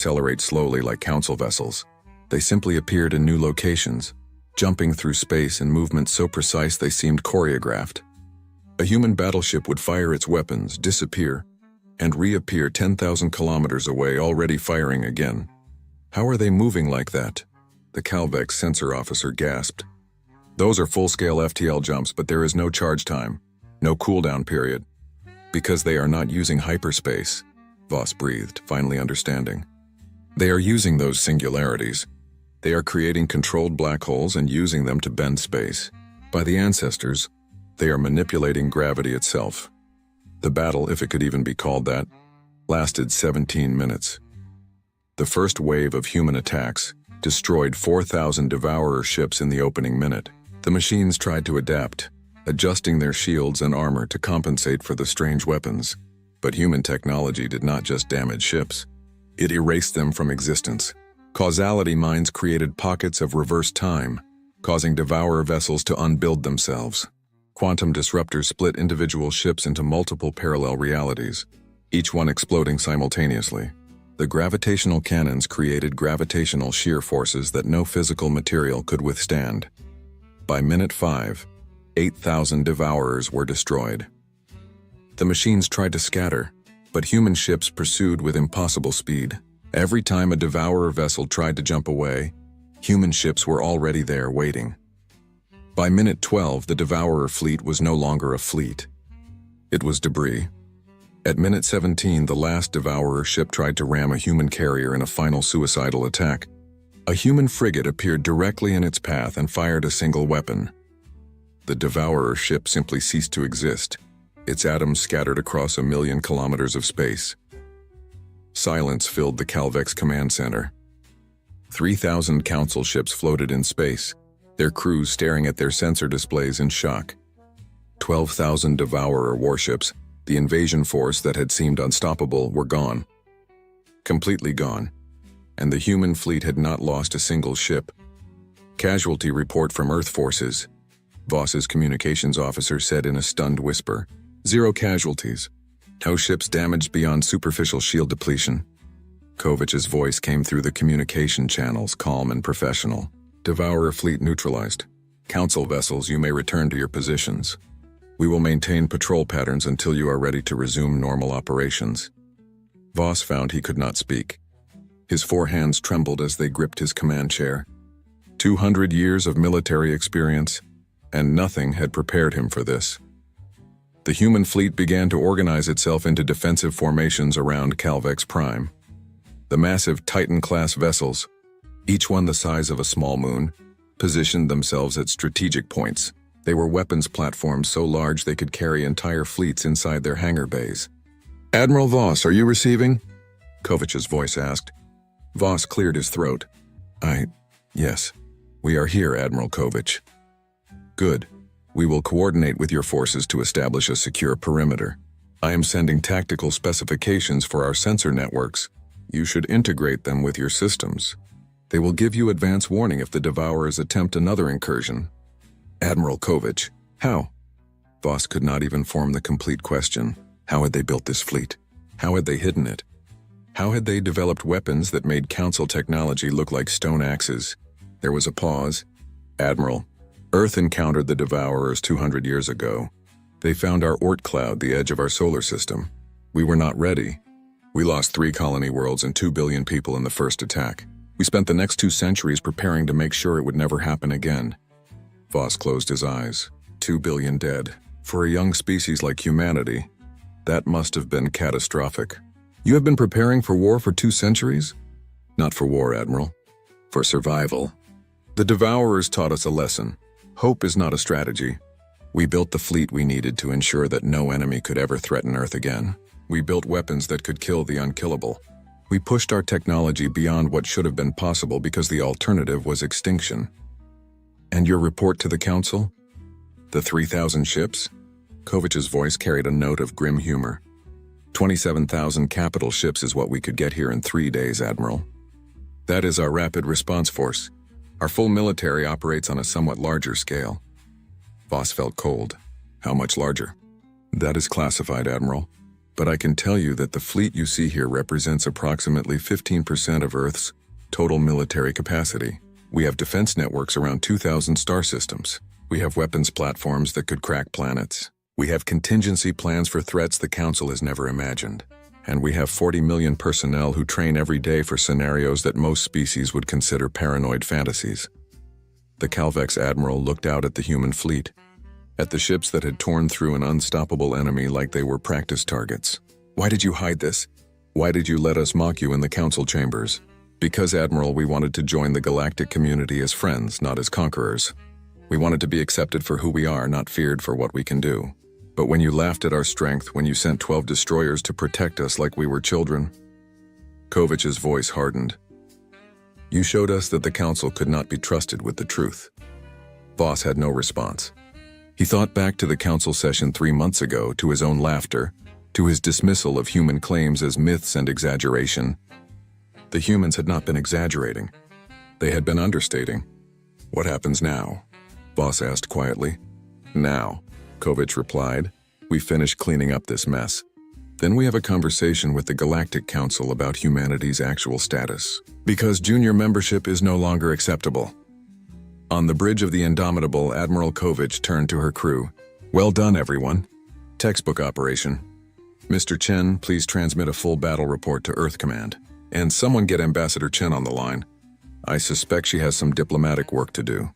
accelerate slowly like council vessels. They simply appeared in new locations, jumping through space in movements so precise they seemed choreographed. A human battleship would fire its weapons, disappear, and reappear 10,000 kilometers away, already firing again. How are they moving like that? The Calvex sensor officer gasped. Those are full-scale FTL jumps, but there is no charge time, no cooldown period. Because they are not using hyperspace, Voss breathed, finally understanding. They are using those singularities. They are creating controlled black holes and using them to bend space. By the ancestors, they are manipulating gravity itself. The battle, if it could even be called that, lasted 17 minutes. The first wave of human attacks destroyed 4,000 Devourer ships in the opening minute. The machines tried to adapt, adjusting their shields and armor to compensate for the strange weapons. But human technology did not just damage ships. It erased them from existence. Causality mines created pockets of reverse time, causing Devourer vessels to unbuild themselves. Quantum disruptors split individual ships into multiple parallel realities, each one exploding simultaneously. The gravitational cannons created gravitational shear forces that no physical material could withstand. By minute 5, 8,000 Devourers were destroyed. The machines tried to scatter, but human ships pursued with impossible speed. Every time a Devourer vessel tried to jump away, human ships were already there waiting. By minute 12, the Devourer fleet was no longer a fleet. It was debris. At minute 17, the last Devourer ship tried to ram a human carrier in a final suicidal attack. A human frigate appeared directly in its path and fired a single weapon. The Devourer ship simply ceased to exist, its atoms scattered across 1,000,000 kilometers of space. Silence filled the Calvex command center. 3,000 council ships floated in space, their crews staring at their sensor displays in shock. 12,000 Devourer warships, the invasion force that had seemed unstoppable, were gone. Completely gone. And the human fleet had not lost a single ship. Casualty report from Earth forces, Voss's communications officer said in a stunned whisper. 0 casualties. No ships damaged beyond superficial shield depletion. Kovich's voice came through the communication channels, calm and professional. Devourer fleet neutralized. Council vessels, you may return to your positions. We will maintain patrol patterns until you are ready to resume normal operations. Voss found he could not speak. His 4 hands trembled as they gripped his command chair. 200 years of military experience, and nothing had prepared him for this. The human fleet began to organize itself into defensive formations around Calvex Prime. The massive Titan-class vessels, each one the size of a small moon, positioned themselves at strategic points. They were weapons platforms so large they could carry entire fleets inside their hangar bays. "Admiral Voss, are you receiving?" Kovich's voice asked. Voss cleared his throat. Yes. We are here, Admiral Kovich." "Good. We will coordinate with your forces to establish a secure perimeter. I am sending tactical specifications for our sensor networks. You should integrate them with your systems. They will give you advance warning if the Devourers attempt another incursion." "Admiral Kovich, how?" Voss could not even form the complete question. How had they built this fleet? How had they hidden it? How had they developed weapons that made Council technology look like stone axes? There was a pause. "Admiral, Earth encountered the Devourers 200 years ago. They found our Oort cloud, the edge of our solar system. We were not ready. We lost 3 colony worlds and 2 billion people in the first attack. We spent the next 2 centuries preparing to make sure it would never happen again." Voss closed his eyes. 2 billion dead. For a young species like humanity, that must have been catastrophic. "You have been preparing for war for 2 centuries? "Not for war, Admiral. For survival. The Devourers taught us a lesson. Hope is not a strategy. We built the fleet we needed to ensure that no enemy could ever threaten Earth again. We built weapons that could kill the unkillable. We pushed our technology beyond what should have been possible because the alternative was extinction." "And your report to the Council?" "The 3,000 ships?" Kovich's voice carried a note of grim humor. 27,000 capital ships is what we could get here in 3 days, Admiral. That is our rapid response force. Our full military operates on a somewhat larger scale." Voss felt cold. "How much larger?" "That is classified, Admiral. But I can tell you that the fleet you see here represents approximately 15% of Earth's total military capacity. We have defense networks around 2,000 star systems. We have weapons platforms that could crack planets. We have contingency plans for threats the Council has never imagined. And we have 40 million personnel who train every day for scenarios that most species would consider paranoid fantasies. The Calvex admiral looked out at the human fleet, at the ships that had torn through an unstoppable enemy like they were practice targets. Why did you hide this? Why did you let us mock you in the council chambers? Because, Admiral, we wanted to join the galactic community as friends, not as conquerors. We wanted to be accepted for who we are, not feared for what we can do. But when you laughed at our strength, when you sent 12 destroyers to protect us like we were children, Kovich's voice hardened. You showed us that the council could not be trusted with the truth. Voss had no response. He thought back to the council session 3 months ago, to his own laughter, to his dismissal of human claims as myths and exaggeration. The humans had not been exaggerating. They had been understating. What happens now? Voss asked quietly. Now, Kovich replied, we finish cleaning up this mess. Then we have a conversation with the Galactic Council about humanity's actual status. Because junior membership is no longer acceptable. On the bridge of the Indomitable, Admiral Kovich turned to her crew. Well done, everyone. Textbook operation. Mr. Chen, please transmit a full battle report to Earth Command. And someone get Ambassador Chen on the line. I suspect she has some diplomatic work to do.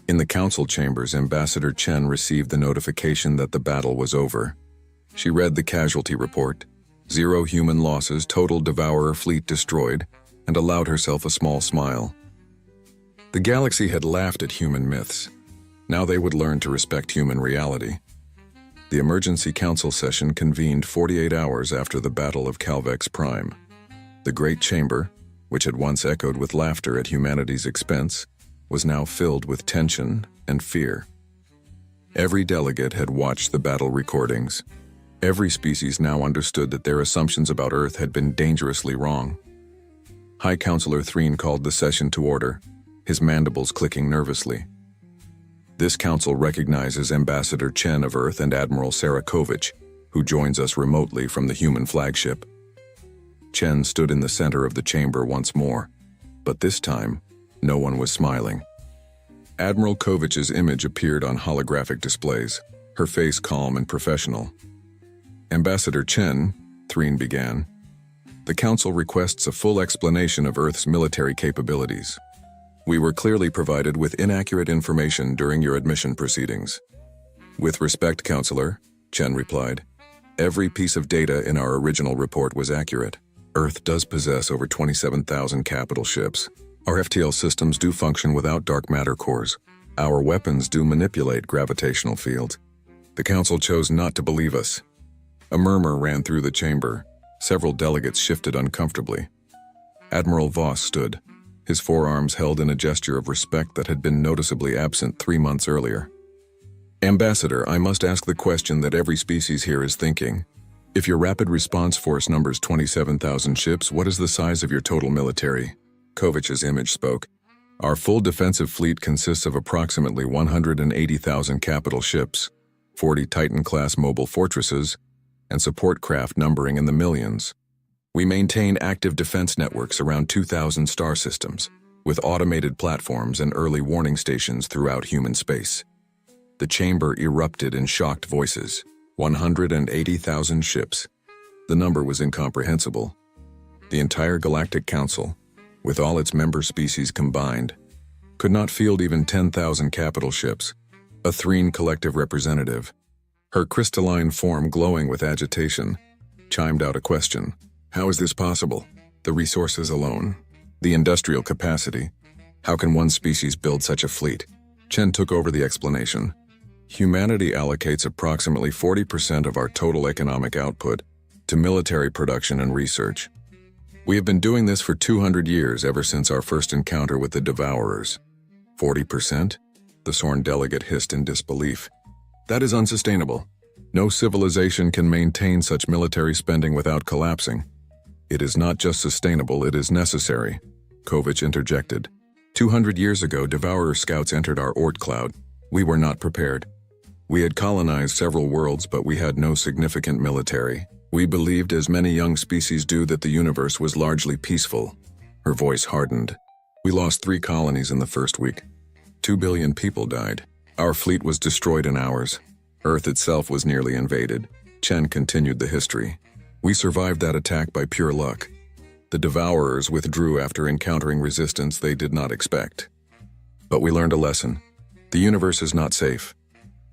In the council chambers, Ambassador Chen received the notification that the battle was over. She read the casualty report, 0 human losses, total Devourer fleet destroyed, and allowed herself a small smile. The galaxy had laughed at human myths. Now they would learn to respect human reality. The emergency council session convened 48 hours after the Battle of Calvex Prime. The Great Chamber, which had once echoed with laughter at humanity's expense, was now filled with tension and fear. Every delegate had watched the battle recordings. Every species now understood that their assumptions about Earth had been dangerously wrong. High Counselor Threen called the session to order, his mandibles clicking nervously. This council recognizes Ambassador Chen of Earth and Admiral Sarah Kovich, who joins us remotely from the human flagship. Chen stood in the center of the chamber once more, but this time, no one was smiling. Admiral Kovich's image appeared on holographic displays, her face calm and professional. Ambassador Chen, Threen began, the Council requests a full explanation of Earth's military capabilities. We were clearly provided with inaccurate information during your admission proceedings. With respect, Counselor, Chen replied, every piece of data in our original report was accurate. Earth does possess over 27,000 capital ships. Our FTL systems do function without dark matter cores. Our weapons do manipulate gravitational fields. The Council chose not to believe us. A murmur ran through the chamber. Several delegates shifted uncomfortably. Admiral Voss stood, his forearms held in a gesture of respect that had been noticeably absent 3 months earlier. Ambassador, I must ask the question that every species here is thinking. If your rapid response force numbers 27,000 ships, what is the size of your total military? Kovich's image spoke. Our full defensive fleet consists of approximately 180,000 capital ships, 40 Titan-class mobile fortresses, and support craft numbering in the millions. We maintain active defense networks around 2,000 star systems, with automated platforms and early warning stations throughout human space. The chamber erupted in shocked voices. 180,000 ships. The number was incomprehensible. The entire Galactic Council, with all its member species combined, could not field even 10,000 capital ships. A Threen collective representative, her crystalline form glowing with agitation, chimed out a question. How is this possible? The resources alone? The industrial capacity? How can one species build such a fleet? Chen took over the explanation. Humanity allocates approximately 40% of our total economic output to military production and research. We have been doing this for 200 years, ever since our first encounter with the Devourers. 40%? The Sorn delegate hissed in disbelief. That is unsustainable. No civilization can maintain such military spending without collapsing. It is not just sustainable, it is necessary, Kovich interjected. 200 years ago, Devourer scouts entered our Oort cloud. We were not prepared. We had colonized several worlds, but we had no significant military. We believed, as many young species do, that the universe was largely peaceful. Her voice hardened. We lost 3 colonies in the first week. 2 billion people died. Our fleet was destroyed in hours. Earth itself was nearly invaded. Chen continued the history. We survived that attack by pure luck. The Devourers withdrew after encountering resistance they did not expect. But we learned a lesson. The universe is not safe.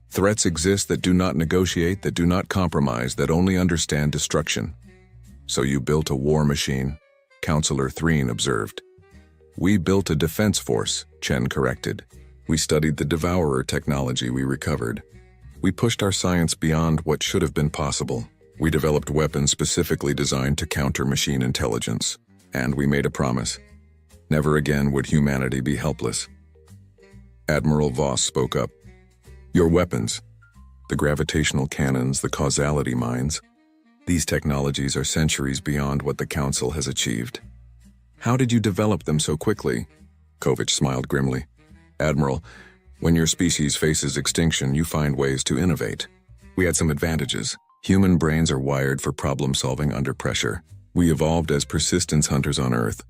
Threats exist that do not negotiate, that do not compromise, that only understand destruction. So you built a war machine, Counselor Threen observed. We built a defense force, Chen corrected. We studied the Devourer technology we recovered. We pushed our science beyond what should have been possible. We developed weapons specifically designed to counter machine intelligence. And we made a promise. Never again would humanity be helpless. Admiral Voss spoke up. Your weapons, the gravitational cannons, the causality mines, these technologies are centuries beyond what the Council has achieved. How did you develop them so quickly? Kovich smiled grimly. Admiral, when your species faces extinction, you find ways to innovate. We had some advantages. Human brains are wired for problem-solving under pressure. We evolved as persistence hunters on Earth,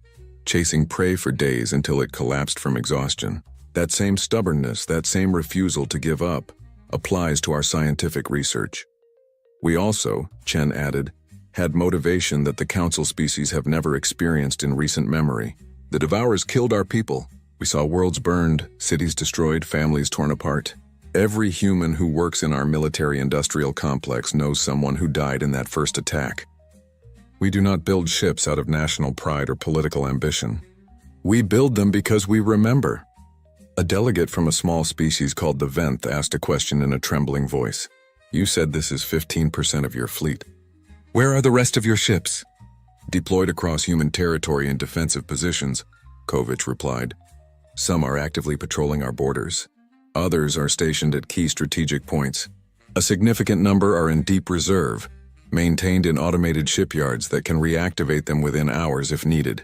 chasing prey for days until it collapsed from exhaustion. That same stubbornness, that same refusal to give up, applies to our scientific research. We also, Chen added, had motivation that the Council species have never experienced in recent memory. The Devourers killed our people. We saw worlds burned, cities destroyed, families torn apart. Every human who works in our military-industrial complex knows someone who died in that first attack. We do not build ships out of national pride or political ambition. We build them because we remember. A delegate from a small species called the Venth asked a question in a trembling voice. You said this is 15% of your fleet. Where are the rest of your ships? Deployed across human territory in defensive positions, Kovich replied. Some are actively patrolling our borders. Others are stationed at key strategic points. A significant number are in deep reserve, maintained in automated shipyards that can reactivate them within hours if needed.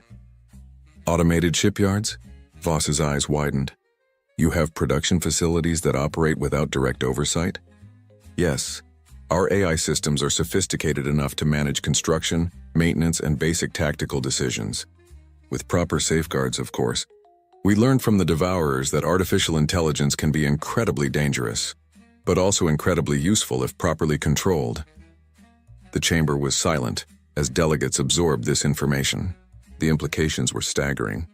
Automated shipyards? Voss's eyes widened. You have production facilities that operate without direct oversight? Yes. Our AI systems are sophisticated enough to manage construction, maintenance, and basic tactical decisions. With proper safeguards, of course. We learned from the Devourers that artificial intelligence can be incredibly dangerous, but also incredibly useful if properly controlled. The chamber was silent as delegates absorbed this information. The implications were staggering.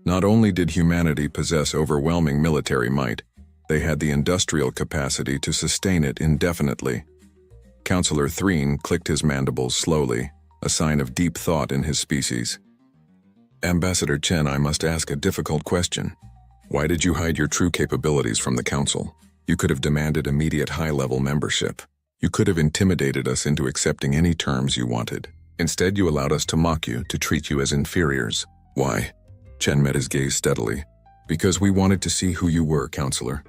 Not only did humanity possess overwhelming military might, they had the industrial capacity to sustain it indefinitely. Counselor Threen clicked his mandibles slowly, a sign of deep thought in his species. Ambassador Chen, I must ask a difficult question. Why did you hide your true capabilities from the Council? You could have demanded immediate high-level membership. You could have intimidated us into accepting any terms you wanted. Instead, you allowed us to mock you, to treat you as inferiors. Why? Chen met his gaze steadily. Because we wanted to see who you were, Counselor.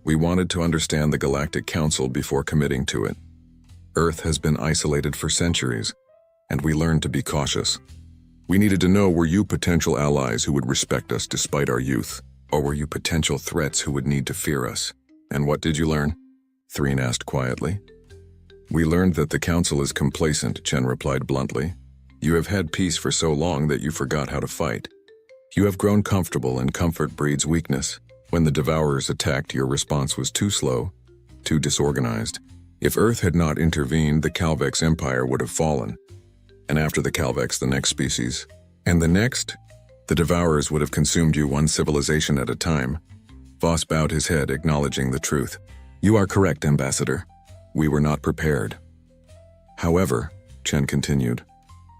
We wanted to understand the Galactic Council before committing to it. Earth has been isolated for centuries, and we learned to be cautious. We needed to know, were you potential allies who would respect us despite our youth, or were you potential threats who would need to fear us? And what did you learn? Threen asked quietly. We learned that the Council is complacent, Chen replied bluntly. You have had peace for so long that you forgot how to fight. You have grown comfortable, and comfort breeds weakness. When the Devourers attacked, your response was too slow, too disorganized. If Earth had not intervened, the Calvex Empire would have fallen. And after the Calvex, the next species. And the next? The Devourers would have consumed you one civilization at a time. Voss bowed his head, acknowledging the truth. You are correct, Ambassador. We were not prepared. However, Chen continued,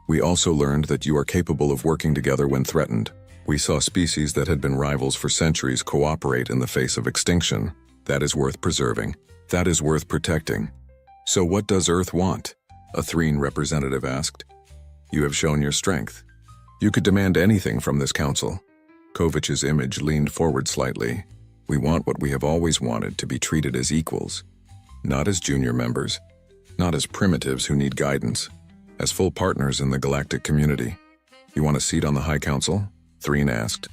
we also learned that you are capable of working together when threatened. We saw species that had been rivals for centuries cooperate in the face of extinction. That is worth preserving. That is worth protecting. So what does Earth want? A Threen representative asked. You have shown your strength. You could demand anything from this council. Kovich's image leaned forward slightly. We want what we have always wanted, to be treated as equals. Not as junior members. Not as primitives who need guidance. As full partners in the galactic community. You want a seat on the High Council? Threen asked.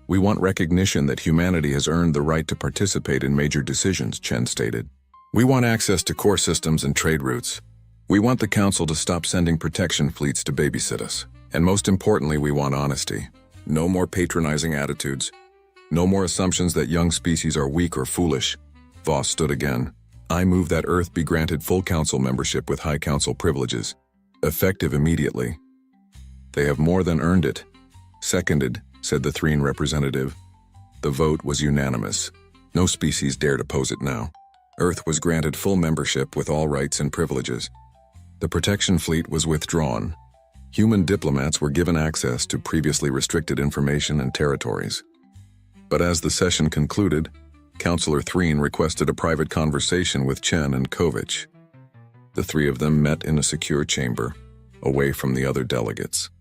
We want recognition that humanity has earned the right to participate in major decisions, Chen stated. We want access to core systems and trade routes. We want the Council to stop sending protection fleets to babysit us. And most importantly, we want honesty. No more patronizing attitudes. No more assumptions that young species are weak or foolish. Voss stood again. I move that Earth be granted full Council membership with High Council privileges. Effective immediately. They have more than earned it. Seconded, said the Threen representative. The vote was unanimous. No species dared oppose it now. Earth was granted full membership with all rights and privileges. The protection fleet was withdrawn. Human diplomats were given access to previously restricted information and territories. But as the session concluded, Councillor Threen requested a private conversation with Chen and Kovich. The three of them met in a secure chamber, away from the other delegates.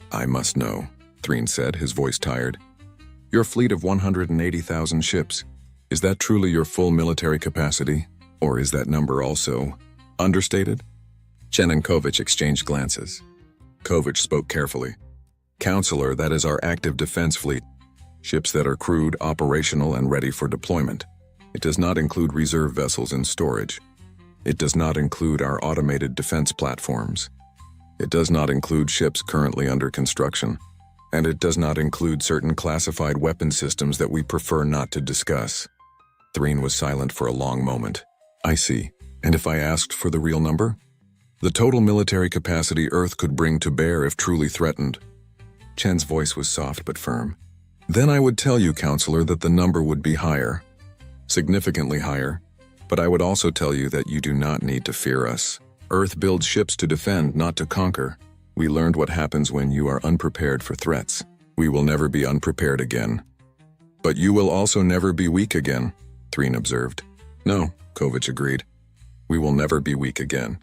I must know, Threen said, his voice tired. Your fleet of 180,000 ships, is that truly your full military capacity? Or is that number also understated? Chen and Kovich exchanged glances. Kovich spoke carefully. Councillor, that is our active defense fleet. Ships that are crewed, operational, and ready for deployment. It does not include reserve vessels in storage. It does not include our automated defense platforms. It does not include ships currently under construction. And it does not include certain classified weapon systems that we prefer not to discuss. Threen was silent for a long moment. I see. And if I asked for the real number? The total military capacity Earth could bring to bear if truly threatened. Chen's voice was soft but firm. Then I would tell you, Councillor, that the number would be higher. Significantly higher. But I would also tell you that you do not need to fear us. Earth builds ships to defend, not to conquer. We learned what happens when you are unprepared for threats. We will never be unprepared again. But you will also never be weak again, Threen observed. No, Kovich agreed. We will never be weak again.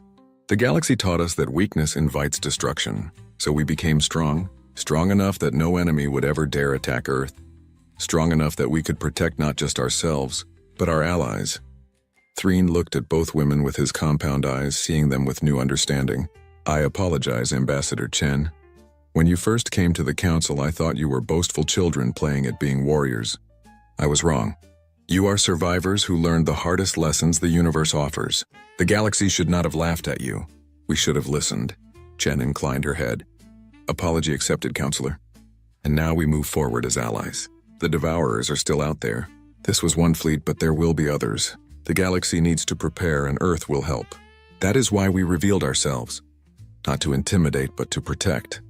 The galaxy taught us that weakness invites destruction, so we became strong enough that no enemy would ever dare attack Earth, strong enough that we could protect not just ourselves, but our allies. Threen looked at both women with his compound eyes, seeing them with new understanding. I apologize, Ambassador Chen. When you first came to the Council, I thought you were boastful children playing at being warriors. I was wrong. You are survivors who learned the hardest lessons the universe offers. The galaxy should not have laughed at you. We should have listened. Chen inclined her head. Apology accepted, Councillor. And now we move forward as allies. The Devourers are still out there. This was one fleet, but there will be others. The galaxy needs to prepare, and Earth will help. That is why we revealed ourselves. Not to intimidate, but to protect.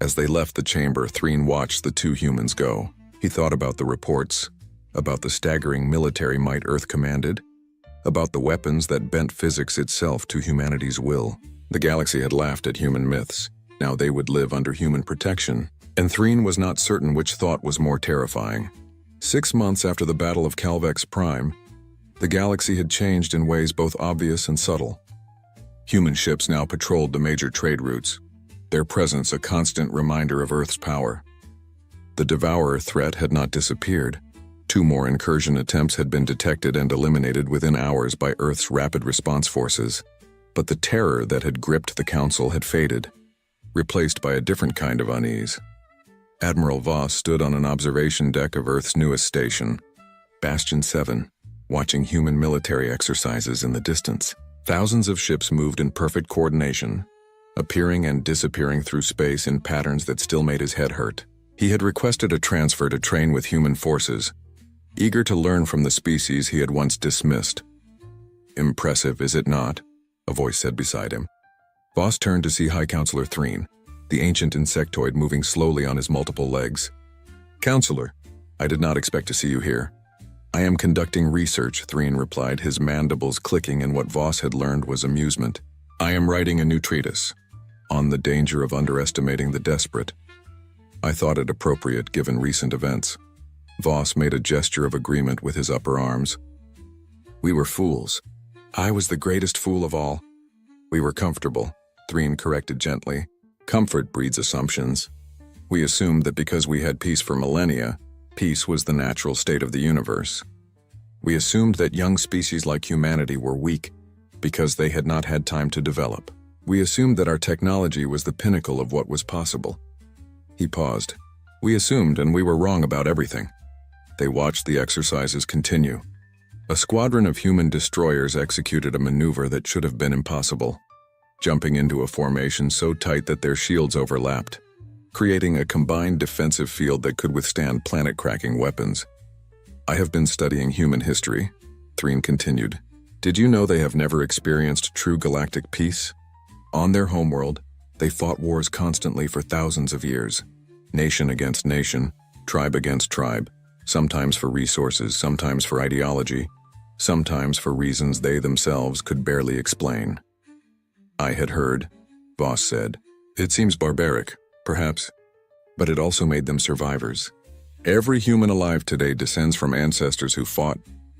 As they left the chamber, Threen watched the two humans go. He thought about the reports, about the staggering military might Earth commanded, about the weapons that bent physics itself to humanity's will. The galaxy had laughed at human myths. Now they would live under human protection. And Threen was not certain which thought was more terrifying. 6 months after the Battle of Calvex Prime, the galaxy had changed in ways both obvious and subtle. Human ships now patrolled the major trade routes, their presence a constant reminder of Earth's power. The Devourer threat had not disappeared. 2 more incursion attempts had been detected and eliminated within hours by Earth's rapid response forces. But the terror that had gripped the Council had faded, replaced by a different kind of unease. Admiral Voss stood on an observation deck of Earth's newest station, Bastion 7, watching human military exercises in the distance. Thousands of ships moved in perfect coordination, appearing and disappearing through space in patterns that still made his head hurt. He had requested a transfer to train with human forces, eager to learn from the species he had once dismissed. Impressive, is it not? A voice said beside him. Voss turned to see High Councillor Threen, the ancient insectoid moving slowly on his multiple legs. Councillor, I did not expect to see you here. I am conducting research, Threen replied, his mandibles clicking in what Voss had learned was amusement. I am writing a new treatise on the danger of underestimating the desperate. I thought it appropriate given recent events. Voss made a gesture of agreement with his upper arms. We were fools. I was the greatest fool of all. We were comfortable, Threen corrected gently. Comfort breeds assumptions. We assumed that because we had peace for millennia, peace was the natural state of the universe. We assumed that young species like humanity were weak because they had not had time to develop. We assumed that our technology was the pinnacle of what was possible. He paused. We assumed, and we were wrong about everything. They watched the exercises continue. A squadron of human destroyers executed a maneuver that should have been impossible. jumping into a formation so tight that their shields overlapped, creating a combined defensive field that could withstand planet-cracking weapons. "I have been studying human history," Threen continued. "Did you know they have never experienced true galactic peace? On their homeworld, they fought wars constantly for thousands of years. Nation against nation, tribe against tribe, sometimes for resources, sometimes for ideology, sometimes for reasons they themselves could barely explain." "I had heard," Voss said. "It seems barbaric, perhaps, but it also made them survivors. Every human alive today descends from ancestors who fought,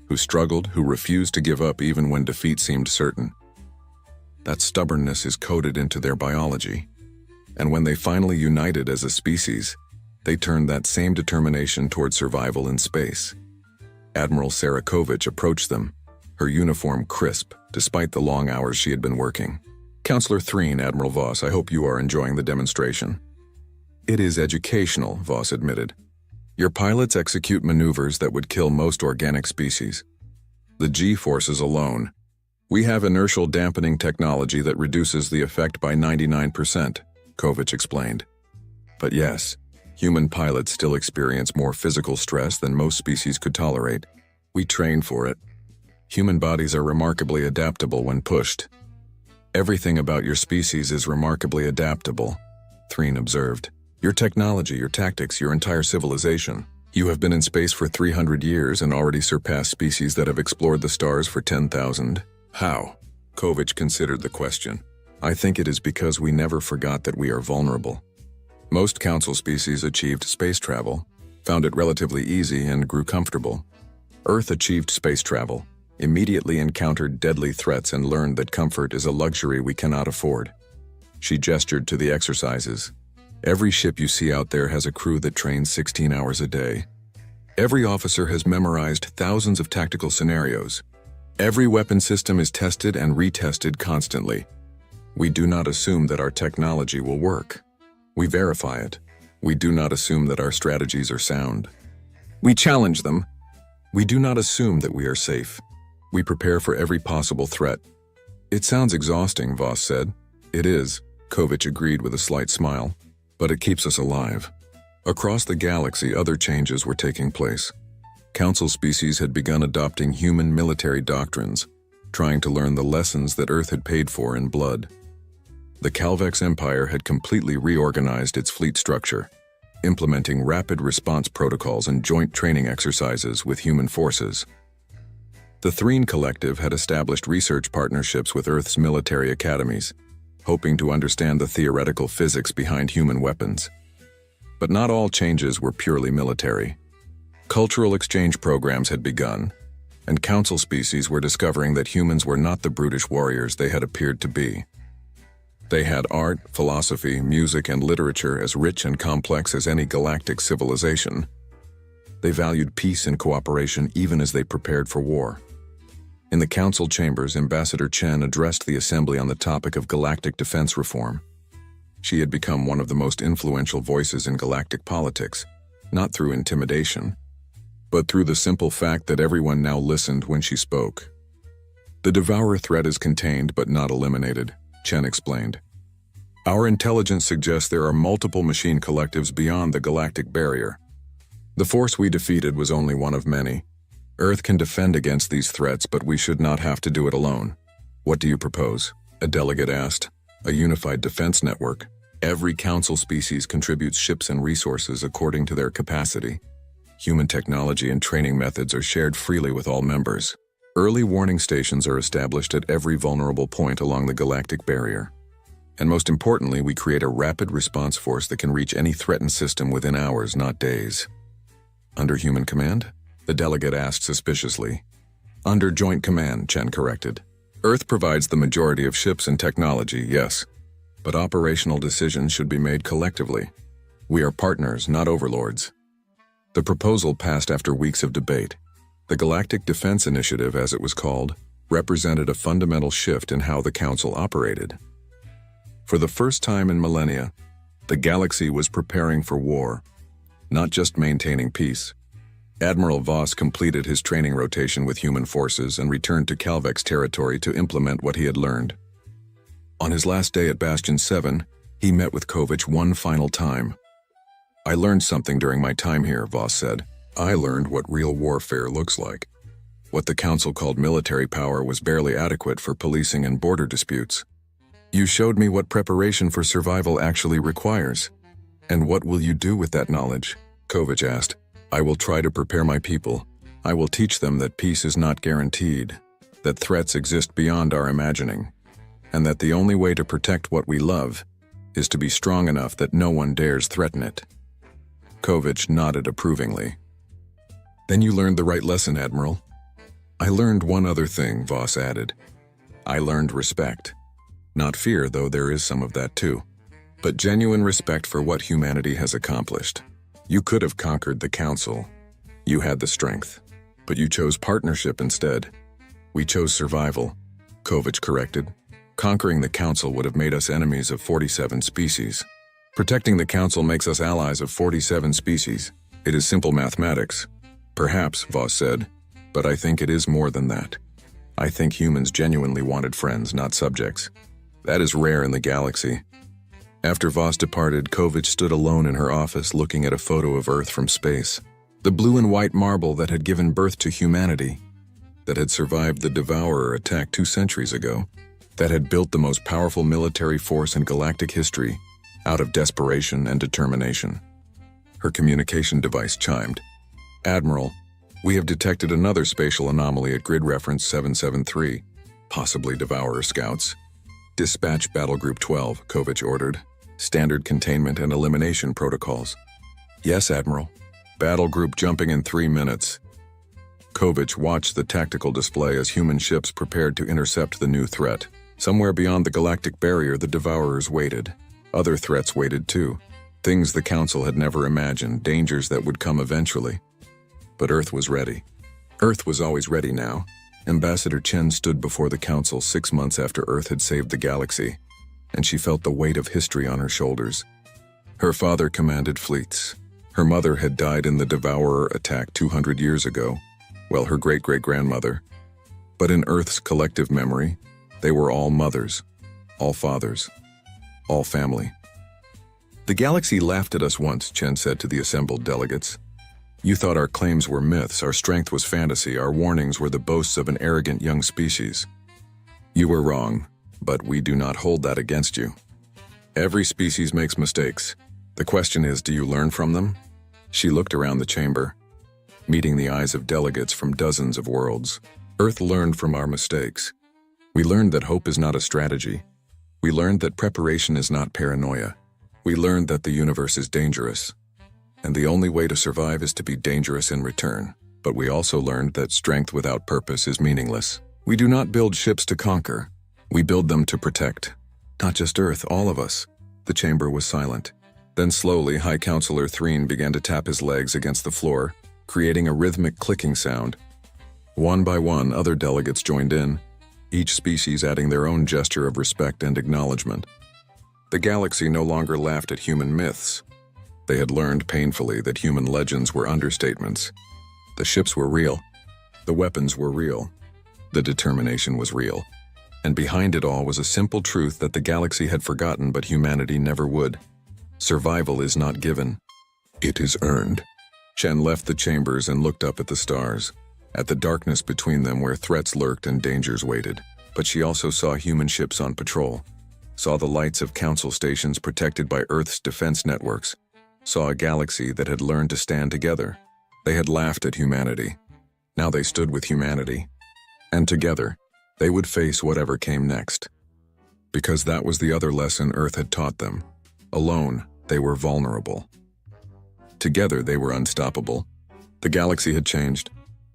who struggled, who refused to give up even when defeat seemed certain. That stubbornness is coded into their biology. And when they finally united as a species, they turned that same determination toward survival in space." Admiral Sarakovich approached them, her uniform crisp, despite the long hours she had been working. "Counselor Threen, Admiral Voss, I hope you are enjoying the demonstration." "It is educational," Voss admitted. "Your pilots execute maneuvers that would kill most organic species. The G-forces alone. We have inertial dampening technology that reduces the effect by 99%, Kovich explained. "But yes, human pilots still experience more physical stress than most species could tolerate. We train for it. Human bodies are remarkably adaptable when pushed." "Everything about your species is remarkably adaptable," Threen observed. "Your technology, your tactics, your entire civilization. You have been in space for 300 years and already surpassed species that have explored the stars for 10,000. How?" Kovich considered the question. "I think it is because we never forgot that we are vulnerable. Most Council species achieved space travel, found it relatively easy, and grew comfortable. Earth achieved space travel, immediately encountered deadly threats, and learned that comfort is a luxury we cannot afford." She gestured to the exercises. "Every ship you see out there has a crew that trains 16 hours a day. Every officer has memorized thousands of tactical scenarios. Every weapon system is tested and retested constantly. We do not assume that our technology will work. We verify it. We do not assume that our strategies are sound. We challenge them. We do not assume that we are safe. We prepare for every possible threat." "It sounds exhausting," Voss said. "It is," Kovich agreed with a slight smile. "But it keeps us alive." Across the galaxy, other changes were taking place. Council species had begun adopting human military doctrines, trying to learn the lessons that Earth had paid for in blood. The Calvex Empire had completely reorganized its fleet structure, implementing rapid response protocols and joint training exercises with human forces. The Threen Collective had established research partnerships with Earth's military academies, hoping to understand the theoretical physics behind human weapons. But not all changes were purely military. Cultural exchange programs had begun, and Council species were discovering that humans were not the brutish warriors they had appeared to be. They had art, philosophy, music, and literature as rich and complex as any galactic civilization. They valued peace and cooperation even as they prepared for war. In the council chambers, Ambassador Chen addressed the assembly on the topic of galactic defense reform. She had become one of the most influential voices in galactic politics, not through intimidation, but through the simple fact that everyone now listened when she spoke. "The Devourer threat is contained but not eliminated," Chen explained. "Our intelligence suggests there are multiple machine collectives beyond the galactic barrier. The force we defeated was only one of many. Earth can defend against these threats, but we should not have to do it alone." "What do you propose?" a delegate asked. "A unified defense network. Every council species contributes ships and resources according to their capacity. Human technology and training methods are shared freely with all members. Early warning stations are established at every vulnerable point along the galactic barrier. And most importantly, we create a rapid response force that can reach any threatened system within hours, not days." "Under human command?" the delegate asked suspiciously. "Under joint command," Chen corrected. "Earth provides the majority of ships and technology, yes, but operational decisions should be made collectively. We are partners, not overlords." The proposal passed after weeks of debate. The Galactic Defense Initiative, as it was called, represented a fundamental shift in how the Council operated. For the first time in millennia, the galaxy was preparing for war, not just maintaining peace. Admiral Voss completed his training rotation with human forces and returned to Calvex territory to implement what he had learned. On his last day at Bastion 7, he met with Kovic one final time. "I learned something during my time here," Voss said. "I learned what real warfare looks like. What the Council called military power was barely adequate for policing and border disputes. You showed me what preparation for survival actually requires. And what will you do with that knowledge?" Kovic asked. "I will try to prepare my people. I will teach them that peace is not guaranteed, that threats exist beyond our imagining, and that the only way to protect what we love is to be strong enough that no one dares threaten it." Kovic nodded approvingly. "Then you learned the right lesson, Admiral." "I learned one other thing," Voss added. "I learned respect. Not fear, though there is some of that too, but genuine respect for what humanity has accomplished. You could have conquered the Council. You had the strength, but you chose partnership instead. We chose survival," Kovic corrected. "Conquering the Council would have made us enemies of 47 species. Protecting the Council makes us allies of 47 species. It is simple mathematics." "Perhaps," Voss said, "but I think it is more than that. I think humans genuinely wanted friends, not subjects. That is rare in the galaxy." After Voss departed, Kovic stood alone in her office looking at a photo of Earth from space. The blue and white marble that had given birth to humanity, that had survived the Devourer attack 2 centuries ago, that had built the most powerful military force in galactic history out of desperation and determination. Her communication device chimed. "Admiral, we have detected another spatial anomaly at grid reference 773, possibly Devourer scouts. Dispatch Battle Group 12, Kovic ordered. Standard containment and elimination protocols." "Yes, Admiral." "Battle Group jumping in 3 minutes." Kovic watched the tactical display as human ships prepared to intercept the new threat. Somewhere beyond the galactic barrier, the Devourers waited. Other threats waited too. Things the Council had never imagined, dangers that would come eventually. But Earth was ready. Earth was always ready now. Ambassador Chen stood before the Council 6 months after Earth had saved the galaxy, and she felt the weight of history on her shoulders. Her father commanded fleets. Her mother had died in the Devourer attack 200 years ago, while her great-great-grandmother. But in Earth's collective memory, they were all mothers, all fathers, all family. "The galaxy laughed at us once," Chen said to the assembled delegates. "You thought our claims were myths, our strength was fantasy, our warnings were the boasts of an arrogant young species. You were wrong, but we do not hold that against you. Every species makes mistakes. The question is, do you learn from them?" She looked around the chamber, meeting the eyes of delegates from dozens of worlds. "Earth learned from our mistakes. We learned that hope is not a strategy. We learned that preparation is not paranoia. We learned that the universe is dangerous, and the only way to survive is to be dangerous in return. But we also learned that strength without purpose is meaningless. We do not build ships to conquer. We build them to protect. Not just Earth, all of us." The chamber was silent. Then slowly, High Counselor Threen began to tap his legs against the floor, creating a rhythmic clicking sound. One by one, other delegates joined in, each species adding their own gesture of respect and acknowledgement. The galaxy no longer laughed at human myths. They had learned painfully that human legends were understatements. The ships were real. The weapons were real. The determination was real. And behind it all was a simple truth that the galaxy had forgotten but humanity never would. Survival is not given. It is earned. Chen left the chambers and looked up at the stars, at the darkness between them where threats lurked and dangers waited. But she also saw human ships on patrol, saw the lights of council stations protected by Earth's defense networks, saw a galaxy that had learned to stand together. They had laughed at humanity. Now they stood with humanity. And together, they would face whatever came next. Because that was the other lesson Earth had taught them. Alone, they were vulnerable. Together, they were unstoppable. The galaxy had changed.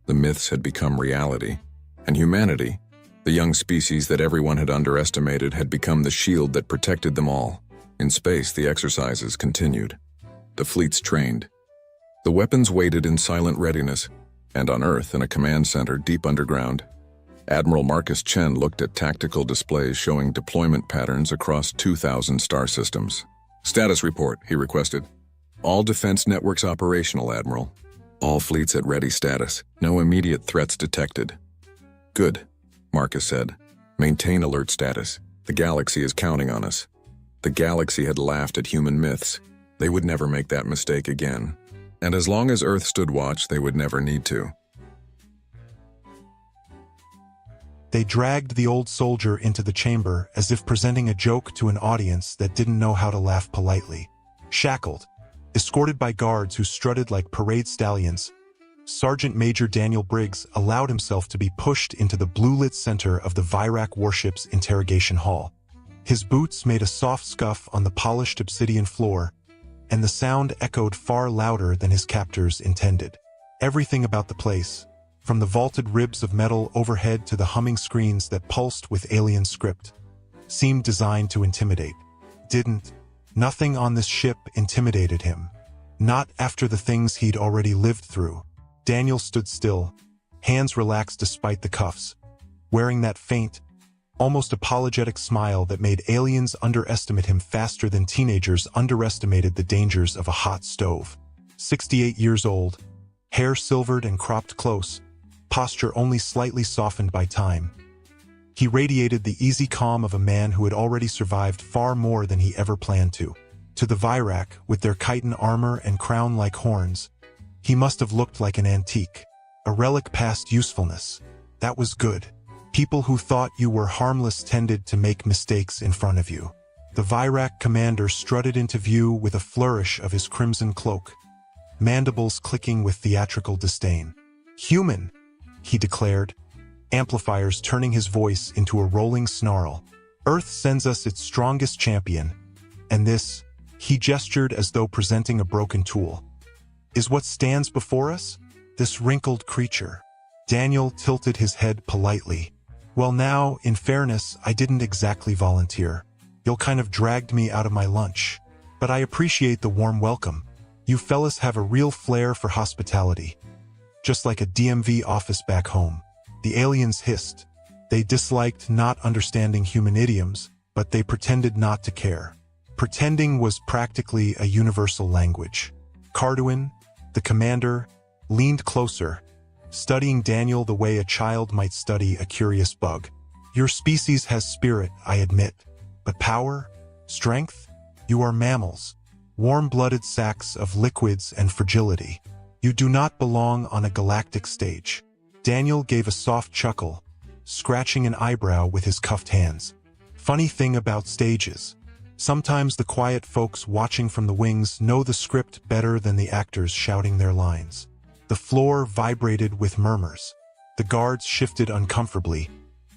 The myths had become reality. And humanity, the young species that everyone had underestimated, had become the shield that protected them all. In space, the exercises continued. The fleets trained. The weapons waited in silent readiness, and on Earth, in a command center deep underground, Admiral Marcus Chen looked at tactical displays showing deployment patterns across 2,000 star systems. "Status report," he requested. "All defense networks operational, Admiral. All fleets at ready status. No immediate threats detected." "Good," Marcus said. "Maintain alert status. The galaxy is counting on us. The galaxy had laughed at human myths. They would never make that mistake again. And as long as Earth stood watch, they would never need to. They dragged the old soldier into the chamber as if presenting a joke to an audience that didn't know how to laugh politely. Shackled, escorted by guards who strutted like parade stallions, Sergeant Major Daniel Briggs allowed himself to be pushed into the blue-lit center of the Vyrak warship's interrogation hall. His boots made a soft scuff on the polished obsidian floor, and the sound echoed far louder than his captors intended. Everything about the place, from the vaulted ribs of metal overhead to the humming screens that pulsed with alien script, seemed designed to intimidate. Nothing on this ship intimidated him. Not after the things he'd already lived through. Daniel stood still, hands relaxed despite the cuffs, wearing that faint, almost apologetic smile that made aliens underestimate him faster than teenagers underestimated the dangers of a hot stove. 68 years old, hair silvered and cropped close, posture only slightly softened by time. He radiated the easy calm of a man who had already survived far more than he ever planned to. To the Vyrak, with their chitin armor and crown like horns, he must have looked like an antique, a relic past usefulness. That was good. People who thought you were harmless tended to make mistakes in front of you. The Vyrak commander strutted into view with a flourish of his crimson cloak, mandibles clicking with theatrical disdain. "Human," he declared, amplifiers turning his voice into a rolling snarl. "Earth sends us its strongest champion, and this," he gestured as though presenting a broken tool, "is what stands before us? This wrinkled creature." Daniel tilted his head politely. "Well now, in fairness, I didn't exactly volunteer. You'll kind of dragged me out of my lunch. But I appreciate the warm welcome. You fellas have a real flair for hospitality. Just like a DMV office back home." The aliens hissed. They disliked not understanding human idioms, but they pretended not to care. Pretending was practically a universal language. Carduin, the commander, leaned closer, studying Daniel the way a child might study a curious bug. "Your species has spirit, I admit. But power? Strength? You are mammals. Warm-blooded sacks of liquids and fragility. You do not belong on a galactic stage." Daniel gave a soft chuckle, scratching an eyebrow with his cuffed hands. "Funny thing about stages. Sometimes the quiet folks watching from the wings know the script better than the actors shouting their lines." The floor vibrated with murmurs. The guards shifted uncomfortably,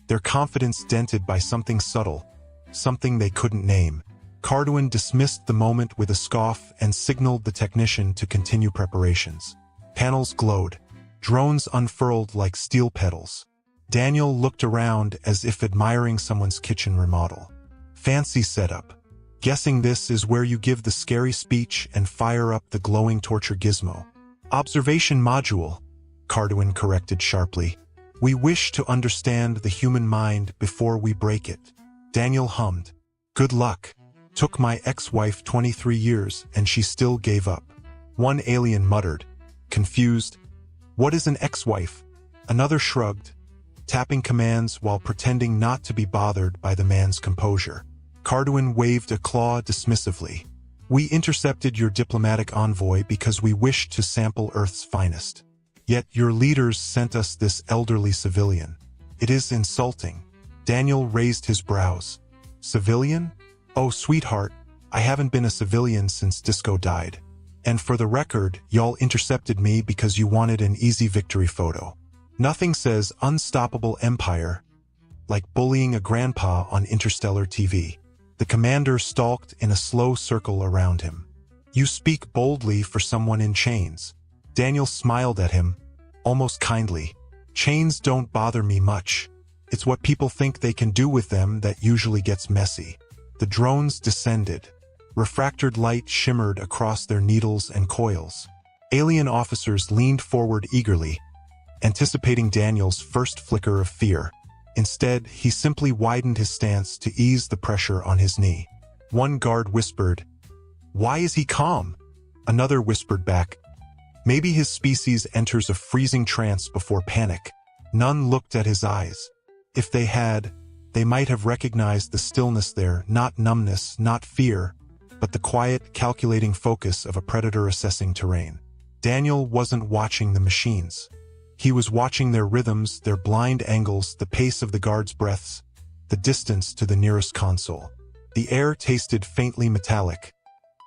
their confidence dented by something subtle, something they couldn't name. Carduin dismissed the moment with a scoff and signaled the technician to continue preparations. Panels glowed, drones unfurled like steel petals. Daniel looked around as if admiring someone's kitchen remodel. "Fancy setup. Guessing this is where you give the scary speech and fire up the glowing torture gizmo." "Observation module," Carduin corrected sharply. "We wish to understand the human mind before we break it." Daniel hummed. "Good luck. Took my ex-wife 23 years and she still gave up." One alien muttered, confused, "What is an ex-wife?" Another shrugged, tapping commands while pretending not to be bothered by the man's composure. Carduin waved a claw dismissively. "We intercepted your diplomatic envoy because we wished to sample Earth's finest. Yet your leaders sent us this elderly civilian. It is insulting." Daniel raised his brows. "Civilian? Oh, sweetheart, I haven't been a civilian since Disco died. And for the record, y'all intercepted me because you wanted an easy victory photo. Nothing says unstoppable empire like bullying a grandpa on interstellar TV." The commander stalked in a slow circle around him. "You speak boldly for someone in chains." Daniel smiled at him, almost kindly. "Chains don't bother me much. It's what people think they can do with them that usually gets messy." The drones descended. Refractored light shimmered across their needles and coils. Alien officers leaned forward eagerly, anticipating Daniel's first flicker of fear. Instead, he simply widened his stance to ease the pressure on his knee. One guard whispered, "Why is he calm?" Another whispered back, "Maybe his species enters a freezing trance before panic." None looked at his eyes. If they had, They might have recognized the stillness there, not numbness, not fear, but the quiet, calculating focus of a predator assessing terrain. Daniel wasn't watching the machines. He was watching their rhythms, their blind angles, the pace of the guards' breaths, the distance to the nearest console. The air tasted faintly metallic.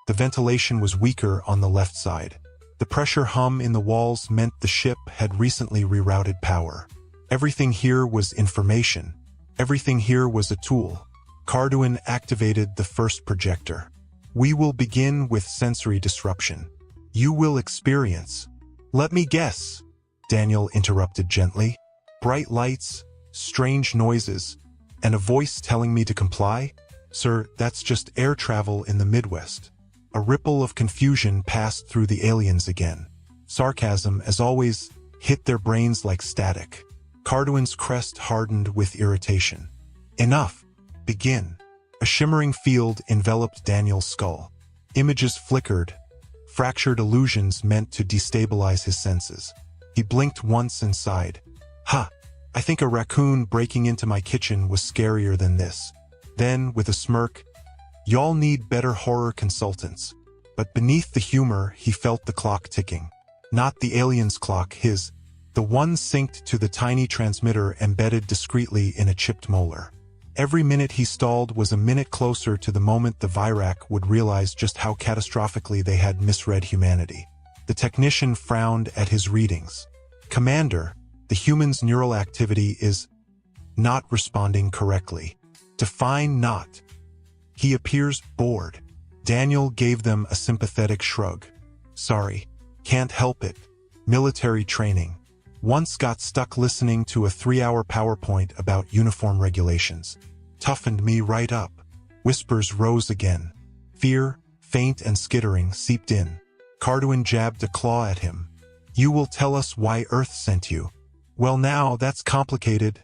The ventilation was weaker on the left side. The pressure hum in the walls meant the ship had recently rerouted power. Everything here was information. Everything here was a tool. Carduin activated the first projector. We will begin with sensory disruption. You will experience. Let me guess, Daniel interrupted gently. Bright lights, strange noises, and a voice telling me to comply? Sir, that's just air travel in the Midwest. A ripple of confusion passed through the aliens again. Sarcasm, as always, hit their brains like static. Carduin's crest hardened with irritation. Enough. Begin. A shimmering field enveloped Daniel's skull. Images flickered, fractured illusions meant to destabilize his senses. He blinked once and sighed. Ha! I think a raccoon breaking into my kitchen was scarier than this. Then, with a smirk, y'all need better horror consultants. But beneath the humor, he felt the clock ticking. Not the alien's clock, his. The one synced to the tiny transmitter embedded discreetly in a chipped molar. Every minute he stalled was a minute closer to the moment the Virak would realize just how catastrophically they had misread humanity. The technician frowned at his readings. Commander, the human's neural activity is not responding correctly. Define not. He appears bored. Daniel gave them a sympathetic shrug. Sorry, can't help it. Military training. Once got stuck listening to a 3-hour PowerPoint about uniform regulations. Toughened me right up. Whispers rose again. Fear, faint and skittering, seeped in. Carduin jabbed a claw at him. You will tell us why Earth sent you. Well now, that's complicated,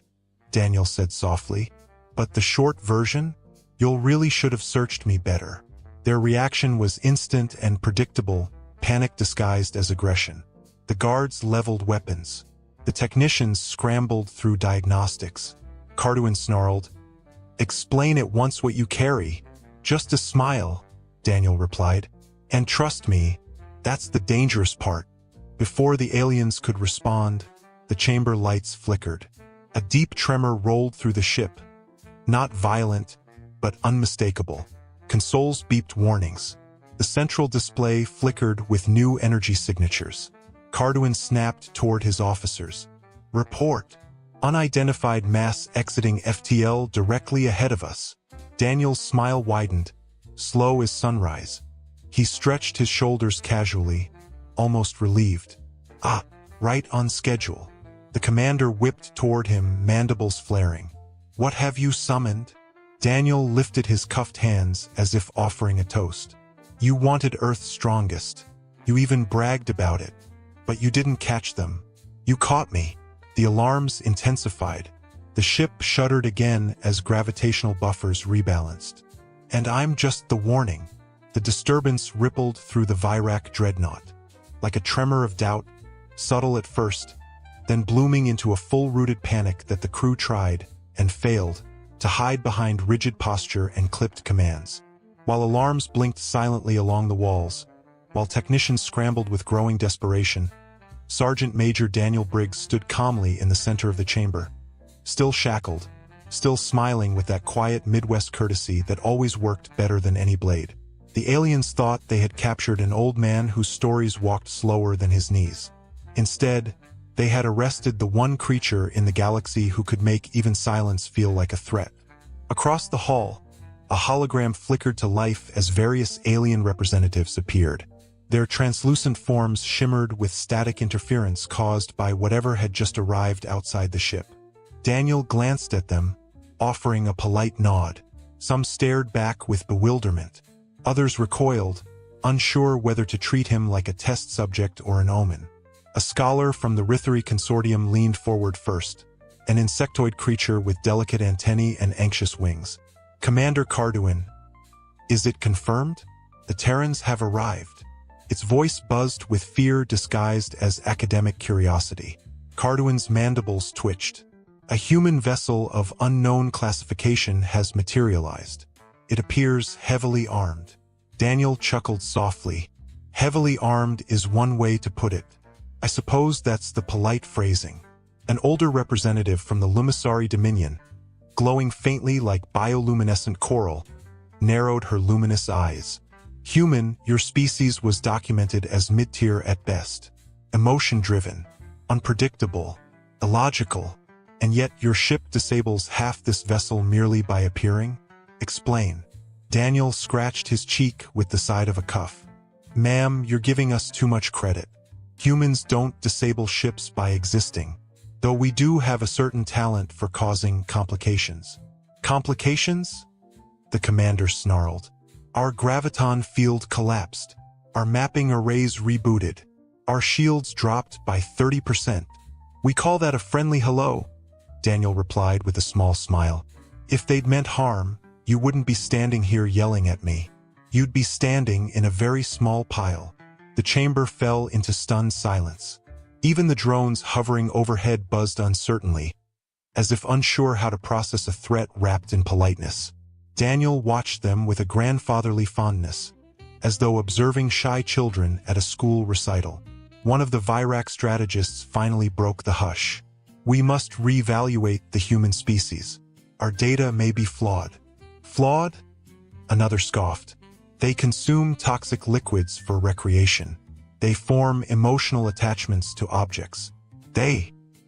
Daniel said softly. But the short version? You really should have searched me better. Their reaction was instant and predictable, panic disguised as aggression. The guards leveled weapons. The technicians scrambled through diagnostics. Carduin snarled, Explain at once what you carry. Just a smile, Daniel replied. And trust me, that's the dangerous part. Before the aliens could respond, the chamber lights flickered. A deep tremor rolled through the ship. Not violent, but unmistakable. Consoles beeped warnings. The central display flickered with new energy signatures. Carduin snapped toward his officers. Report. Unidentified mass exiting FTL directly ahead of us. Daniel's smile widened, slow as sunrise. He stretched his shoulders casually, almost relieved. Ah, right on schedule. The commander whipped toward him, mandibles flaring. What have you summoned? Daniel lifted his cuffed hands as if offering a toast. You wanted Earth's strongest. You even bragged about it. But you didn't catch them. You caught me. The alarms intensified. The ship shuddered again as gravitational buffers rebalanced. And I'm just the warning. The disturbance rippled through the Virak dreadnought. Like a tremor of doubt, subtle at first, then blooming into a full-rooted panic that the crew tried, and failed, to hide behind rigid posture and clipped commands. While alarms blinked silently along the walls, while technicians scrambled with growing desperation, Sergeant Major Daniel Briggs stood calmly in the center of the chamber, still shackled, still smiling with that quiet Midwest courtesy that always worked better than any blade. The aliens thought they had captured an old man whose stories walked slower than his knees. Instead, they had arrested the one creature in the galaxy who could make even silence feel like a threat. Across the hall, a hologram flickered to life as various alien representatives appeared. Their translucent forms shimmered with static interference caused by whatever had just arrived outside the ship. Daniel glanced at them, offering a polite nod. Some stared back with bewilderment. Others recoiled, unsure whether to treat him like a test subject or an omen. A scholar from the Rithari Consortium leaned forward first, an insectoid creature with delicate antennae and anxious wings. Commander Carduin, is it confirmed? The Terrans have arrived. Its voice buzzed with fear disguised as academic curiosity. Carduin's mandibles twitched. A human vessel of unknown classification has materialized. It appears heavily armed. Daniel chuckled softly. Heavily armed is one way to put it. I suppose that's the polite phrasing. An older representative from the Lumisari Dominion, glowing faintly like bioluminescent coral, narrowed her luminous eyes. Human, your species was documented as mid-tier at best. Emotion-driven, unpredictable, illogical, and yet your ship disables half this vessel merely by appearing? Explain. Daniel scratched his cheek with the side of a cuff. Ma'am, you're giving us too much credit. Humans don't disable ships by existing, though we do have a certain talent for causing complications. Complications? The commander snarled. Our graviton field collapsed. Our mapping arrays rebooted. Our shields dropped by 30%. We call that a friendly hello, Daniel replied with a small smile. If they'd meant harm, you wouldn't be standing here yelling at me. You'd be standing in a very small pile. The chamber fell into stunned silence. Even the drones hovering overhead buzzed uncertainly, as if unsure how to process a threat wrapped in politeness. Daniel watched them with a grandfatherly fondness, as though observing shy children at a school recital. One of the Virac strategists finally broke the hush. We must reevaluate the human species. Our data may be flawed. Flawed? Another scoffed. They consume toxic liquids for recreation. They form emotional attachments to objects.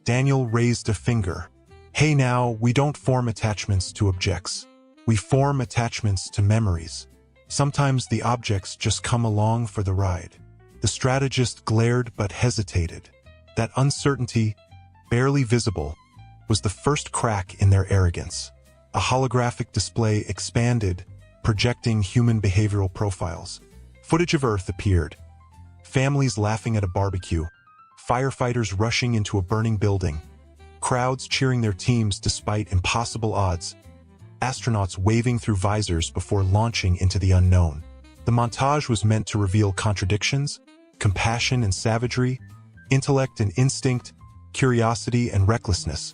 Daniel raised a finger. Hey now, we don't form attachments to objects. We form attachments to memories. Sometimes the objects just come along for the ride. The strategist glared but hesitated. That uncertainty, barely visible, was the first crack in their arrogance. A holographic display expanded, projecting human behavioral profiles. Footage of Earth appeared. Families laughing at a barbecue, firefighters rushing into a burning building, crowds cheering their teams despite impossible odds, astronauts waving through visors before launching into the unknown. The montage was meant to reveal contradictions, compassion and savagery, intellect and instinct, curiosity and recklessness.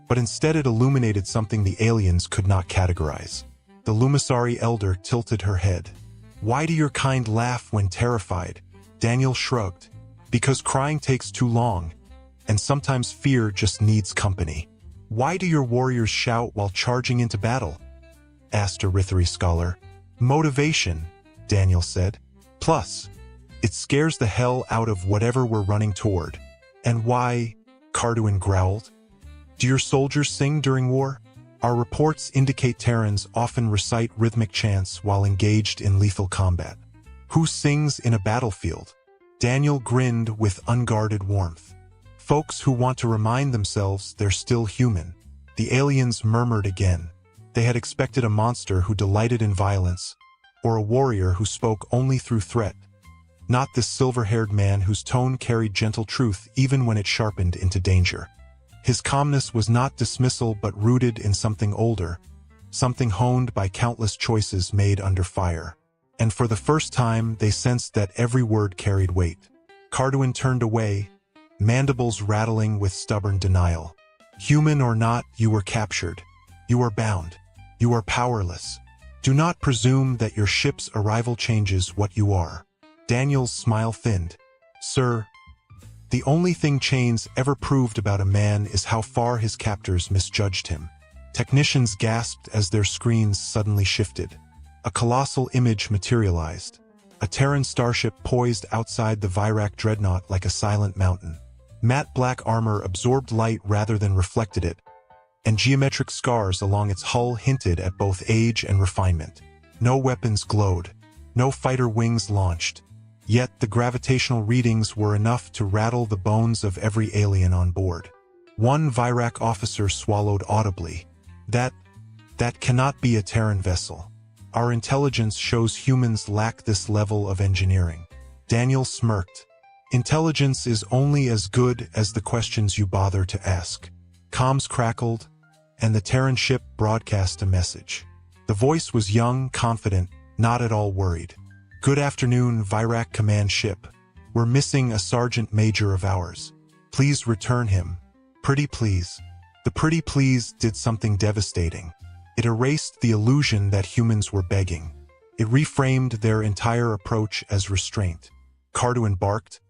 But instead it illuminated something the aliens could not categorize. The Lumisari elder tilted her head. Why do your kind laugh when terrified? Daniel shrugged. Because crying takes too long, and sometimes fear just needs company. Why do your warriors shout while charging into battle? Asked a Rithari scholar. Motivation, Daniel said. Plus, it scares the hell out of whatever we're running toward. And why? Carduin growled. Do your soldiers sing during war? Our reports indicate Terrans often recite rhythmic chants while engaged in lethal combat. Who sings in a battlefield? Daniel grinned with unguarded warmth. Folks who want to remind themselves they're still human. The aliens murmured again. They had expected a monster who delighted in violence, or a warrior who spoke only through threat. Not this silver-haired man whose tone carried gentle truth even when it sharpened into danger. His calmness was not dismissal but rooted in something older, something honed by countless choices made under fire. And for the first time, they sensed that every word carried weight. Carduin turned away, mandibles rattling with stubborn denial. Human or not, you were captured. You are bound. You are powerless. Do not presume that your ship's arrival changes what you are. Daniel's smile thinned. Sir, the only thing chains ever proved about a man is how far his captors misjudged him. Technicians gasped as their screens suddenly shifted. A colossal image materialized. A Terran starship poised outside the Virac dreadnought like a silent mountain. Matte black armor absorbed light rather than reflected it, and geometric scars along its hull hinted at both age and refinement. No weapons glowed. No fighter wings launched. Yet the gravitational readings were enough to rattle the bones of every alien on board. One Virac officer swallowed audibly. That cannot be a Terran vessel. Our intelligence shows humans lack this level of engineering. Daniel smirked. Intelligence is only as good as the questions you bother to ask. Comms crackled, and the Terran ship broadcast a message. The voice was young, confident, not at all worried. Good afternoon, Virac command ship. We're missing a sergeant major of ours. Please return him. Pretty please. The pretty please did something devastating. It erased the illusion that humans were begging. It reframed their entire approach as restraint. Carduin barked,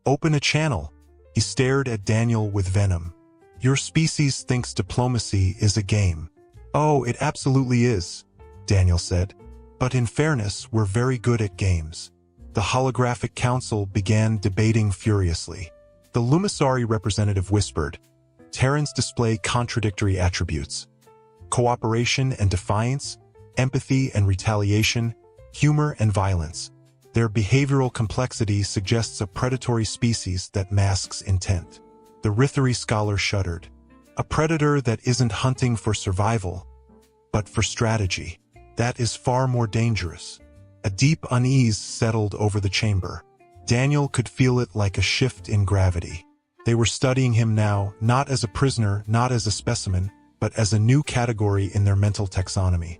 "Open a channel." He stared at Daniel with venom. "Your species thinks diplomacy is a game." "Oh, it absolutely is," Daniel said. "But in fairness, we're very good at games." The holographic council began debating furiously. The Lumisari representative whispered, "Terrans display contradictory attributes. Cooperation and defiance, empathy and retaliation, humor and violence. Their behavioral complexity suggests a predatory species that masks intent." The Rithari scholar shuddered. "A predator that isn't hunting for survival, but for strategy. That is far more dangerous." A deep unease settled over the chamber. Daniel could feel it like a shift in gravity. They were studying him now, not as a prisoner, not as a specimen, but as a new category in their mental taxonomy.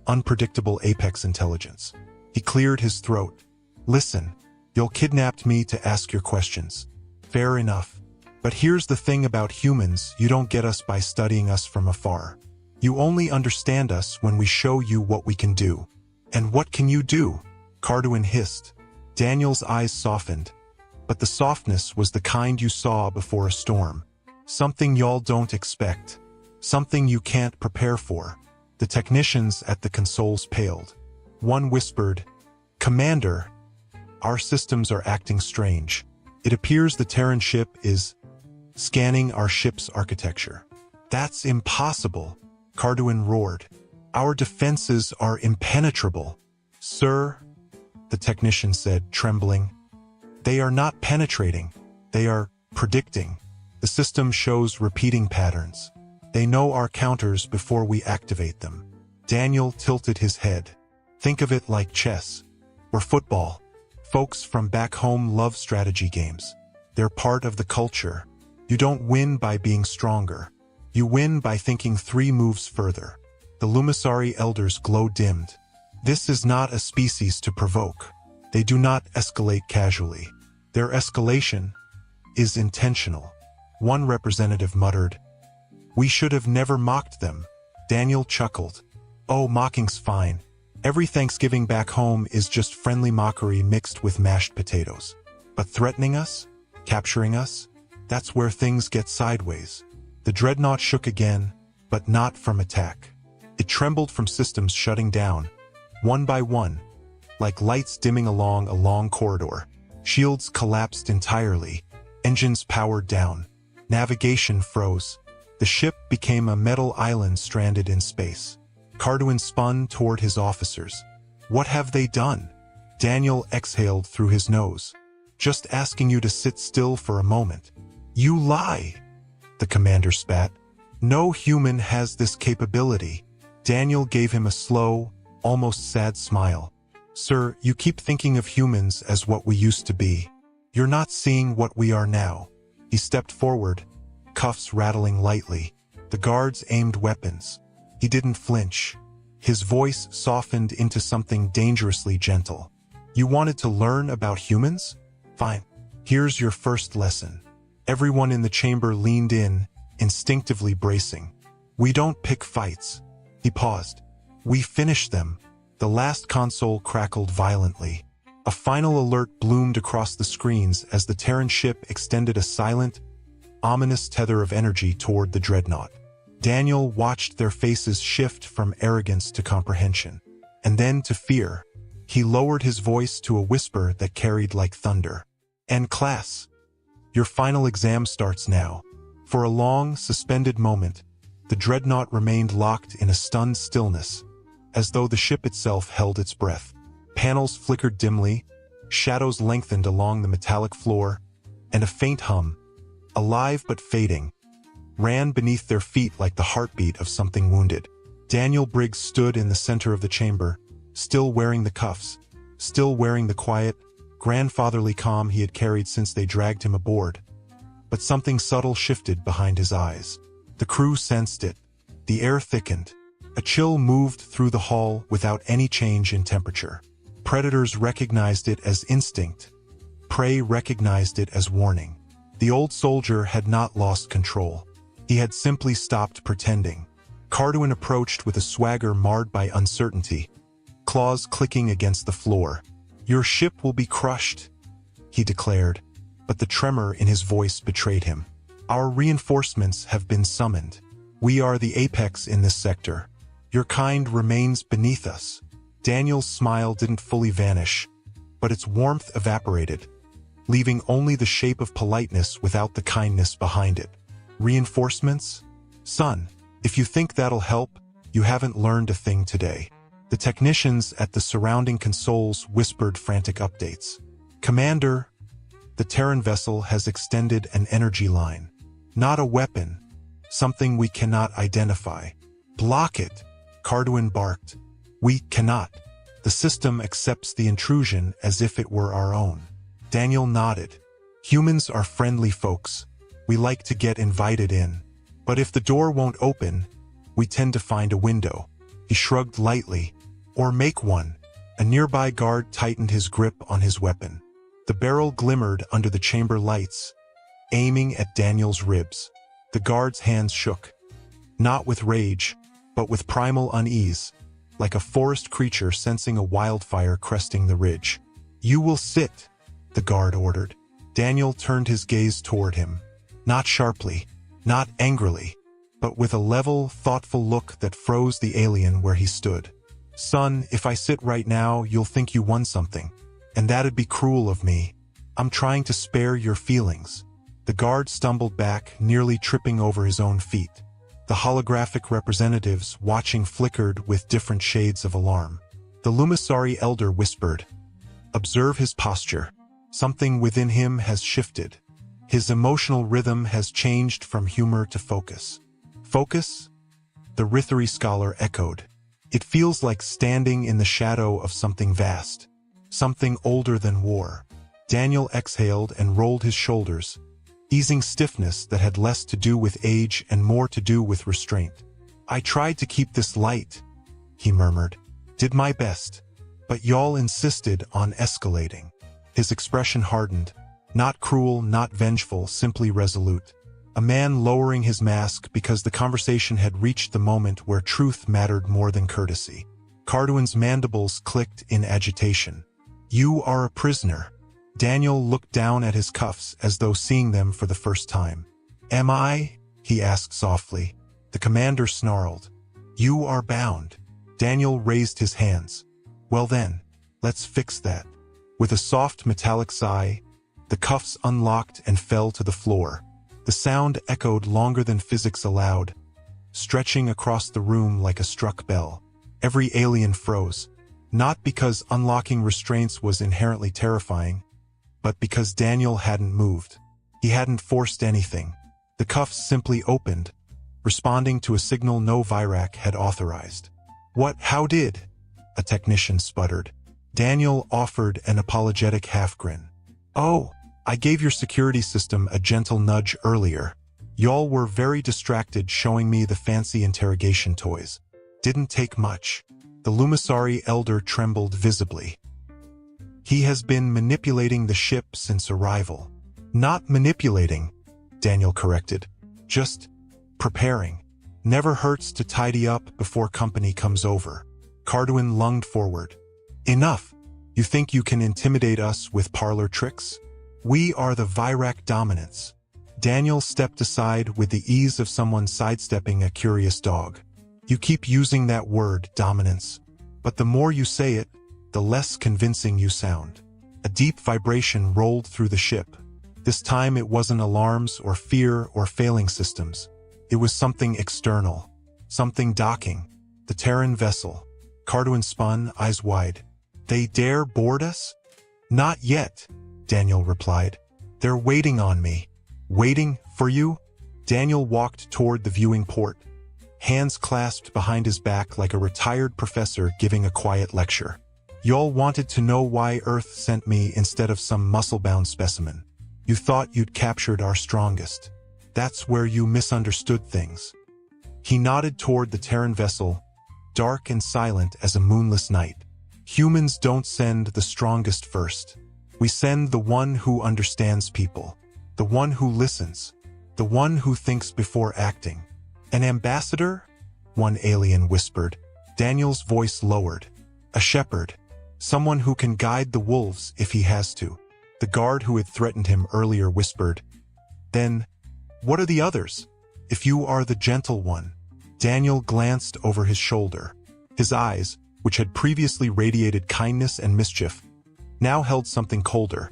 Unpredictable apex intelligence. He cleared his throat. "Listen, you'll kidnapped me to ask your questions. Fair enough. But here's the thing about humans, you don't get us by studying us from afar. You only understand us when we show you what we can do." "And what can you do?" Carduin hissed. Daniel's eyes softened. But the softness was the kind you saw before a storm. "Something y'all don't expect. Something you can't prepare for." The technicians at the consoles paled. One whispered, "Commander, our systems are acting strange. It appears the Terran ship is scanning our ship's architecture." "That's impossible," Carduin roared. "Our defenses are impenetrable." "Sir," the technician said, trembling, "they are not penetrating. They are predicting. The system shows repeating patterns. They know our counters before we activate them." Daniel tilted his head. "Think of it like chess or football. Folks from back home love strategy games. They're part of the culture. You don't win by being stronger. You win by thinking 3 moves further." The Lumisari elders glow-dimmed. "This is not a species to provoke. They do not escalate casually. Their escalation is intentional." One representative muttered, "We should have never mocked them." Daniel chuckled. "Oh, mocking's fine. Every Thanksgiving back home is just friendly mockery mixed with mashed potatoes. But threatening us? Capturing us? That's where things get sideways." The dreadnought shook again, but not from attack. It trembled from systems shutting down, one by one, like lights dimming along a long corridor. Shields collapsed entirely, engines powered down, navigation froze. The ship became a metal island stranded in space. Carduin spun toward his officers. "What have they done?" Daniel exhaled through his nose. "Just asking you to sit still for a moment." "You lie," the commander spat. "No human has this capability." Daniel gave him a slow, almost sad smile. "Sir, you keep thinking of humans as what we used to be. You're not seeing what we are now." He stepped forward, cuffs rattling lightly. The guards aimed weapons. He didn't flinch. His voice softened into something dangerously gentle. "You wanted to learn about humans? Fine. Here's your first lesson." Everyone in the chamber leaned in, instinctively bracing. "We don't pick fights." He paused. "We finish them." The last console crackled violently. A final alert bloomed across the screens as the Terran ship extended a silent, ominous tether of energy toward the dreadnought. Daniel watched their faces shift from arrogance to comprehension, and then to fear. He lowered his voice to a whisper that carried like thunder. "And class, your final exam starts now." For a long, suspended moment, the dreadnought remained locked in a stunned stillness, as though the ship itself held its breath. Panels flickered dimly, shadows lengthened along the metallic floor, and a faint hum, alive but fading, ran beneath their feet like the heartbeat of something wounded. Daniel Briggs stood in the center of the chamber, still wearing the cuffs, still wearing the quiet, grandfatherly calm he had carried since they dragged him aboard. But something subtle shifted behind his eyes. The crew sensed it. The air thickened. A chill moved through the hall without any change in temperature. Predators recognized it as instinct. Prey recognized it as warning. The old soldier had not lost control. He had simply stopped pretending. Carduin approached with a swagger marred by uncertainty, claws clicking against the floor. "Your ship will be crushed," he declared, but the tremor in his voice betrayed him. "Our reinforcements have been summoned. We are the apex in this sector. Your kind remains beneath us." Daniel's smile didn't fully vanish, but its warmth evaporated, leaving only the shape of politeness without the kindness behind it. "Reinforcements? Son, if you think that'll help, you haven't learned a thing today." The technicians at the surrounding consoles whispered frantic updates. "Commander, the Terran vessel has extended an energy line. Not a weapon, something we cannot identify." "Block it," Carduin barked. "We cannot. The system accepts the intrusion as if it were our own." Daniel nodded. "Humans are friendly folks. We like to get invited in. But if the door won't open, we tend to find a window." He shrugged lightly. "Or make one." A nearby guard tightened his grip on his weapon. The barrel glimmered under the chamber lights, aiming at Daniel's ribs. The guard's hands shook. Not with rage, but with primal unease, like a forest creature sensing a wildfire cresting the ridge. "You will sit," the guard ordered. Daniel turned his gaze toward him, not sharply, not angrily, but with a level, thoughtful look that froze the alien where he stood. "Son, if I sit right now, you'll think you won something, and that'd be cruel of me. I'm trying to spare your feelings." The guard stumbled back, nearly tripping over his own feet. The holographic representatives watching flickered with different shades of alarm. The Lumisari elder whispered, "Observe his posture. Something within him has shifted. His emotional rhythm has changed from humor to focus." "Focus?" the Rithari scholar echoed. "It feels like standing in the shadow of something vast, something older than war." Daniel exhaled and rolled his shoulders, easing stiffness that had less to do with age and more to do with restraint. "I tried to keep this light," he murmured. "Did my best. But y'all insisted on escalating." His expression hardened. Not cruel, not vengeful, simply resolute. A man lowering his mask because the conversation had reached the moment where truth mattered more than courtesy. Carduin's mandibles clicked in agitation. "You are a prisoner." Daniel looked down at his cuffs as though seeing them for the first time. "Am I?" he asked softly. The commander snarled. "You are bound." Daniel raised his hands. "Well then, let's fix that." With a soft metallic sigh, the cuffs unlocked and fell to the floor. The sound echoed longer than physics allowed, stretching across the room like a struck bell. Every alien froze, not because unlocking restraints was inherently terrifying, but because Daniel hadn't moved. He hadn't forced anything. The cuffs simply opened, responding to a signal no Virak had authorized. "What? How did?" a technician sputtered. Daniel offered an apologetic half-grin. "Oh, I gave your security system a gentle nudge earlier. Y'all were very distracted showing me the fancy interrogation toys. Didn't take much." The Lumisari elder trembled visibly. "He has been manipulating the ship since arrival." "Not manipulating," Daniel corrected. "Just preparing. Never hurts to tidy up before company comes over." Carduin lunged forward. "Enough. You think you can intimidate us with parlor tricks? We are the Virak dominants." Daniel stepped aside with the ease of someone sidestepping a curious dog. "You keep using that word, dominance. But the more you say it, the less convincing you sound." A deep vibration rolled through the ship. This time it wasn't alarms or fear or failing systems. It was something external. Something docking. The Terran vessel. Carduin spun, eyes wide. "They dare board us?" "Not yet," Daniel replied. "They're waiting on me." "Waiting for you?" Daniel walked toward the viewing port, hands clasped behind his back like a retired professor giving a quiet lecture. "Y'all wanted to know why Earth sent me instead of some muscle-bound specimen. You thought you'd captured our strongest. That's where you misunderstood things." He nodded toward the Terran vessel, dark and silent as a moonless night. "Humans don't send the strongest first. We send the one who understands people, the one who listens, the one who thinks before acting. An ambassador? One alien whispered. Daniel's voice lowered. A shepherd. Someone who can guide the wolves if he has to. The guard who had threatened him earlier whispered. Then, what are the others? If you are the gentle one. Daniel glanced over his shoulder. His eyes, which had previously radiated kindness and mischief, now held something colder.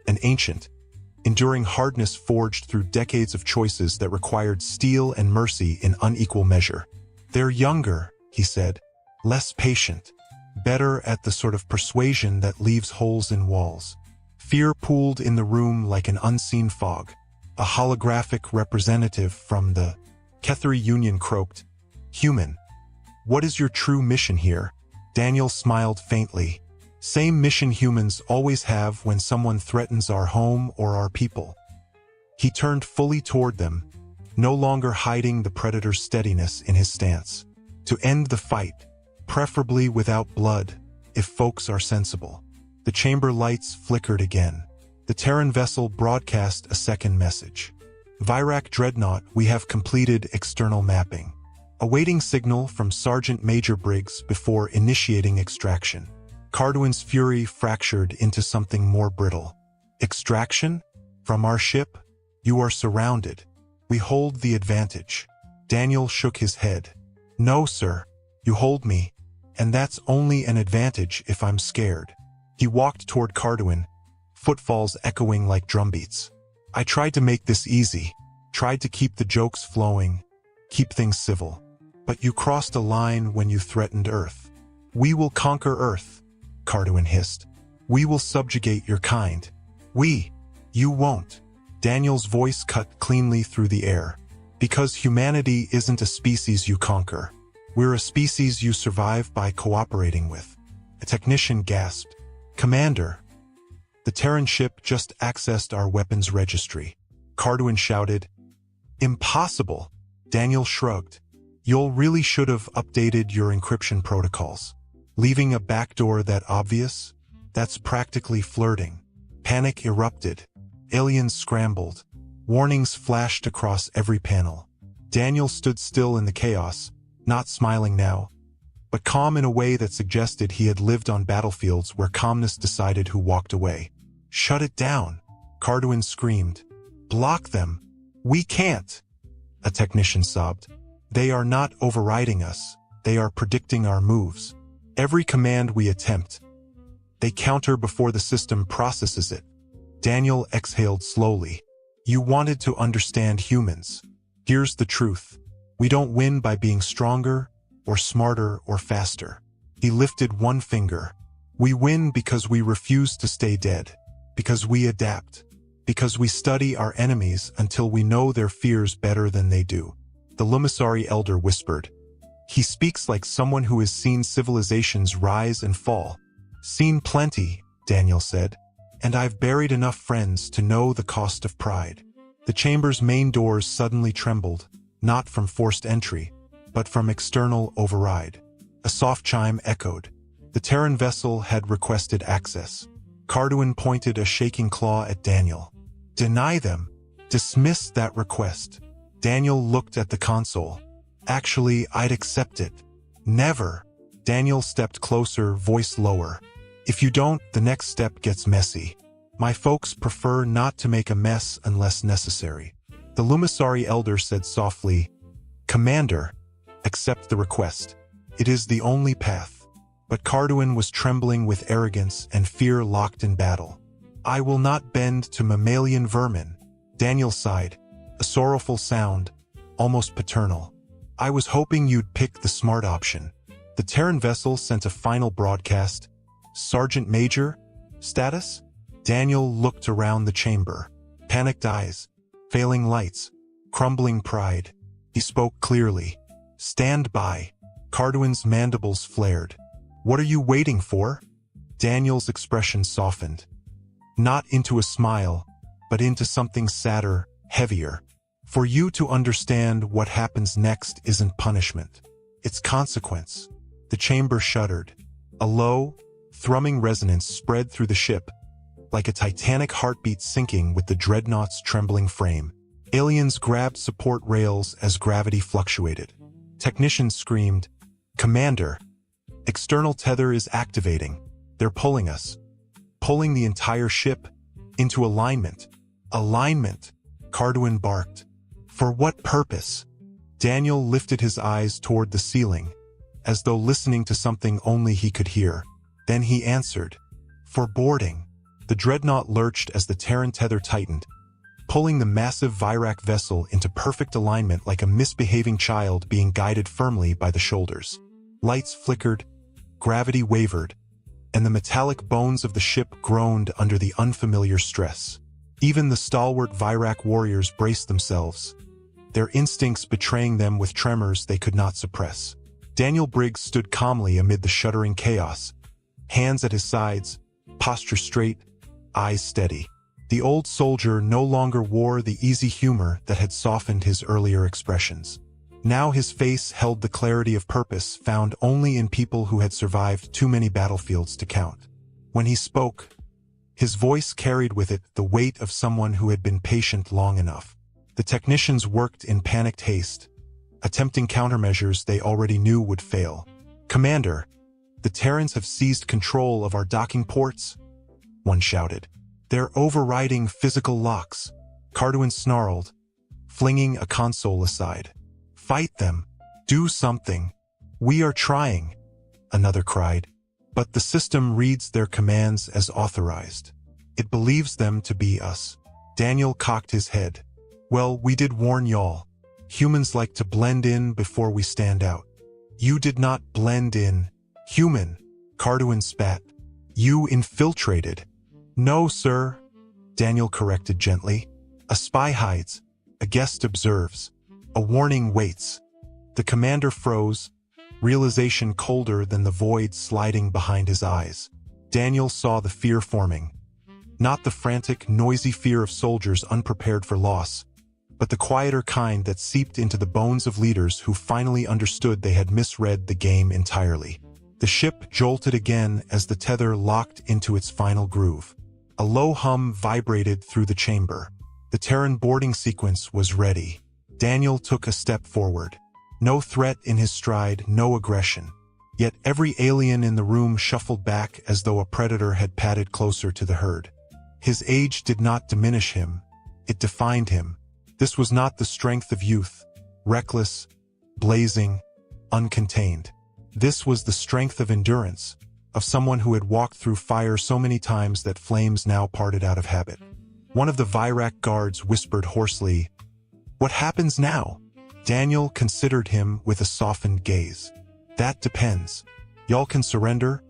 An ancient, enduring hardness forged through decades of choices that required steel and mercy in unequal measure. They're younger, he said, less patient, better at the sort of persuasion that leaves holes in walls. Fear pooled in the room like an unseen fog. A holographic representative from the Ketheri Union croaked, "Human, what is your true mission here?" Daniel smiled faintly. Same mission humans always have when someone threatens our home or our people. He turned fully toward them, no longer hiding the predator's steadiness in his stance. To end the fight, preferably without blood, if folks are sensible. The chamber lights flickered again. The Terran vessel broadcast a second message. Virak Dreadnought, we have completed external mapping. Awaiting signal from Sergeant Major Briggs before initiating extraction. Carduin's fury fractured into something more brittle. Extraction? From our ship? You are surrounded. We hold the advantage. Daniel shook his head. No, sir. You hold me. And that's only an advantage if I'm scared. He walked toward Carduin, footfalls echoing like drumbeats. I tried to make this easy, tried to keep the jokes flowing, keep things civil. But you crossed a line when you threatened Earth. We will conquer Earth, Carduin hissed. We will subjugate your kind. You won't. Daniel's voice cut cleanly through the air. Because humanity isn't a species you conquer. We're a species you survive by cooperating with. A technician gasped. Commander. The Terran ship just accessed our weapons registry. Carduin shouted. Impossible. Daniel shrugged. You really should have updated your encryption protocols. Leaving a backdoor that obvious? That's practically flirting. Panic erupted. Aliens scrambled. Warnings flashed across every panel. Daniel stood still in the chaos, not smiling now, but calm in a way that suggested he had lived on battlefields where calmness decided who walked away. Shut it down, Carduin screamed. Block them. We can't. A technician sobbed. They are not overriding us. They are predicting our moves. Every command we attempt, they counter before the system processes it. Daniel exhaled slowly. You wanted to understand humans. Here's the truth. We don't win by being stronger, or smarter, or faster. He lifted one finger. We win because we refuse to stay dead. Because we adapt. Because we study our enemies until we know their fears better than they do. The Lumisari elder whispered. He speaks like someone who has seen civilizations rise and fall. Seen plenty, Daniel said. And I've buried enough friends to know the cost of pride. The chamber's main doors suddenly trembled, not from forced entry, but from external override. A soft chime echoed. The Terran vessel had requested access. Carduin pointed a shaking claw at Daniel. Deny them. Dismiss that request. Daniel looked at the console. Actually, I'd accept it. Never. Daniel stepped closer, voice lower. If you don't, the next step gets messy. My folks prefer not to make a mess unless necessary. The Lumisari elder said softly, Commander, accept the request. It is the only path. But Carduin was trembling with arrogance and fear locked in battle. I will not bend to mammalian vermin. Daniel sighed, a sorrowful sound, almost paternal. I was hoping you'd pick the smart option. The Terran vessel sent a final broadcast. Sergeant Major? Status? Daniel looked around the chamber. Panicked eyes, failing lights, crumbling pride. He spoke clearly. Stand by. Carduin's mandibles flared. What are you waiting for? Daniel's expression softened. Not into a smile, but into something sadder, heavier. For you to understand what happens next isn't punishment. It's consequence. The chamber shuddered. A low, thrumming resonance spread through the ship, like a titanic heartbeat syncing with the dreadnought's trembling frame. Aliens grabbed support rails as gravity fluctuated. Technicians screamed, "Commander! External tether is activating. They're pulling us. Pulling the entire ship into alignment." "Alignment," Carduin barked. "For what purpose?" Daniel lifted his eyes toward the ceiling, as though listening to something only he could hear. Then he answered, "For boarding." The dreadnought lurched as the Terran tether tightened, pulling the massive Virak vessel into perfect alignment like a misbehaving child being guided firmly by the shoulders. Lights flickered, gravity wavered, and the metallic bones of the ship groaned under the unfamiliar stress. Even the stalwart Virak warriors braced themselves, their instincts betraying them with tremors they could not suppress. Daniel Briggs stood calmly amid the shuddering chaos, hands at his sides, posture straight, eyes steady. The old soldier no longer wore the easy humor that had softened his earlier expressions. Now his face held the clarity of purpose found only in people who had survived too many battlefields to count. When he spoke, his voice carried with it the weight of someone who had been patient long enough. The technicians worked in panicked haste, attempting countermeasures they already knew would fail. "Commander, the Terrans have seized control of our docking ports," one shouted. "They're overriding physical locks," Carduin snarled, flinging a console aside. "Fight them. Do something." "We are trying," another cried. "But the system reads their commands as authorized. It believes them to be us." Daniel cocked his head. "Well, we did warn y'all. Humans like to blend in before we stand out." "You did not blend in, human," Carduin spat. "You infiltrated." "No, sir," Daniel corrected gently. "A spy hides, a guest observes, a warning waits." The commander froze, realization colder than the void sliding behind his eyes. Daniel saw the fear forming. Not the frantic, noisy fear of soldiers unprepared for loss, but the quieter kind that seeped into the bones of leaders who finally understood they had misread the game entirely. The ship jolted again as the tether locked into its final groove. A low hum vibrated through the chamber. The Terran boarding sequence was ready. Daniel took a step forward. No threat in his stride, no aggression. Yet every alien in the room shuffled back as though a predator had padded closer to the herd. His age did not diminish him. It defined him. This was not the strength of youth, reckless, blazing, uncontained. This was the strength of endurance, of someone who had walked through fire so many times that flames now parted out of habit. One of the Virak guards whispered hoarsely, "What happens now?" Daniel considered him with a softened gaze. "That depends. Y'all can surrender,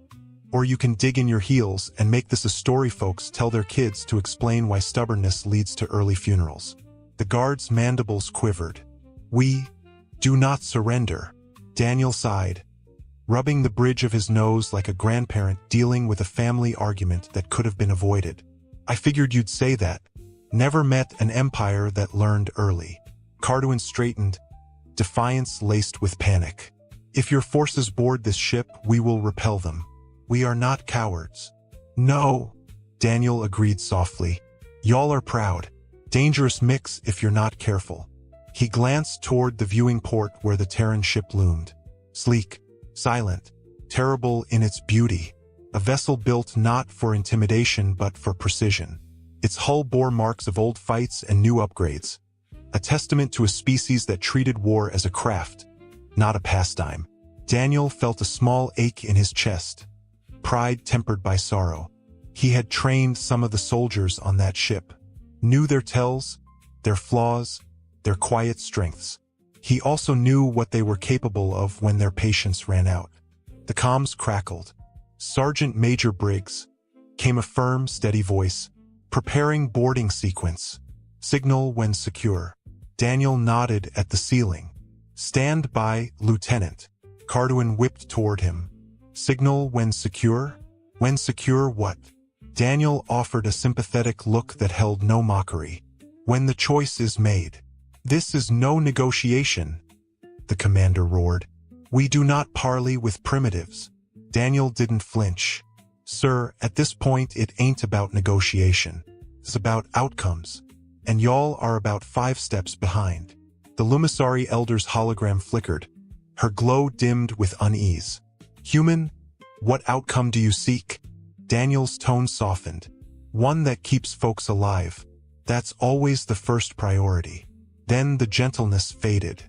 or you can dig in your heels and make this a story folks tell their kids to explain why stubbornness leads to early funerals." The guard's mandibles quivered. "We do not surrender." Daniel sighed, rubbing the bridge of his nose like a grandparent dealing with a family argument that could have been avoided. "I figured you'd say that. Never met an empire that learned early." Carduin straightened, defiance laced with panic. "If your forces board this ship, we will repel them. We are not cowards." "No," Daniel agreed softly. "Y'all are proud. Dangerous mix if you're not careful." He glanced toward the viewing port where the Terran ship loomed. Sleek, silent, terrible in its beauty. A vessel built not for intimidation but for precision. Its hull bore marks of old fights and new upgrades. A testament to a species that treated war as a craft, not a pastime. Daniel felt a small ache in his chest, pride tempered by sorrow. He had trained some of the soldiers on that ship, knew their tells, their flaws, their quiet strengths. He also knew what they were capable of when their patience ran out. The comms crackled. "Sergeant Major Briggs," came a firm, steady voice. "Preparing boarding sequence. Signal when secure." Daniel nodded at the ceiling. "Stand by, Lieutenant." Carduin whipped toward him. "Signal when secure? When secure what?" Daniel offered a sympathetic look that held no mockery. "When the choice is made." "This is no negotiation," the commander roared. "We do not parley with primitives." Daniel didn't flinch. "Sir, at this point it ain't about negotiation. It's about outcomes. and y'all are about 5 steps behind. The Lumisari Elder's hologram flickered, her glow dimmed with unease. Human, what outcome do you seek? Daniel's tone softened. One that keeps folks alive. That's always the first priority. Then the gentleness faded.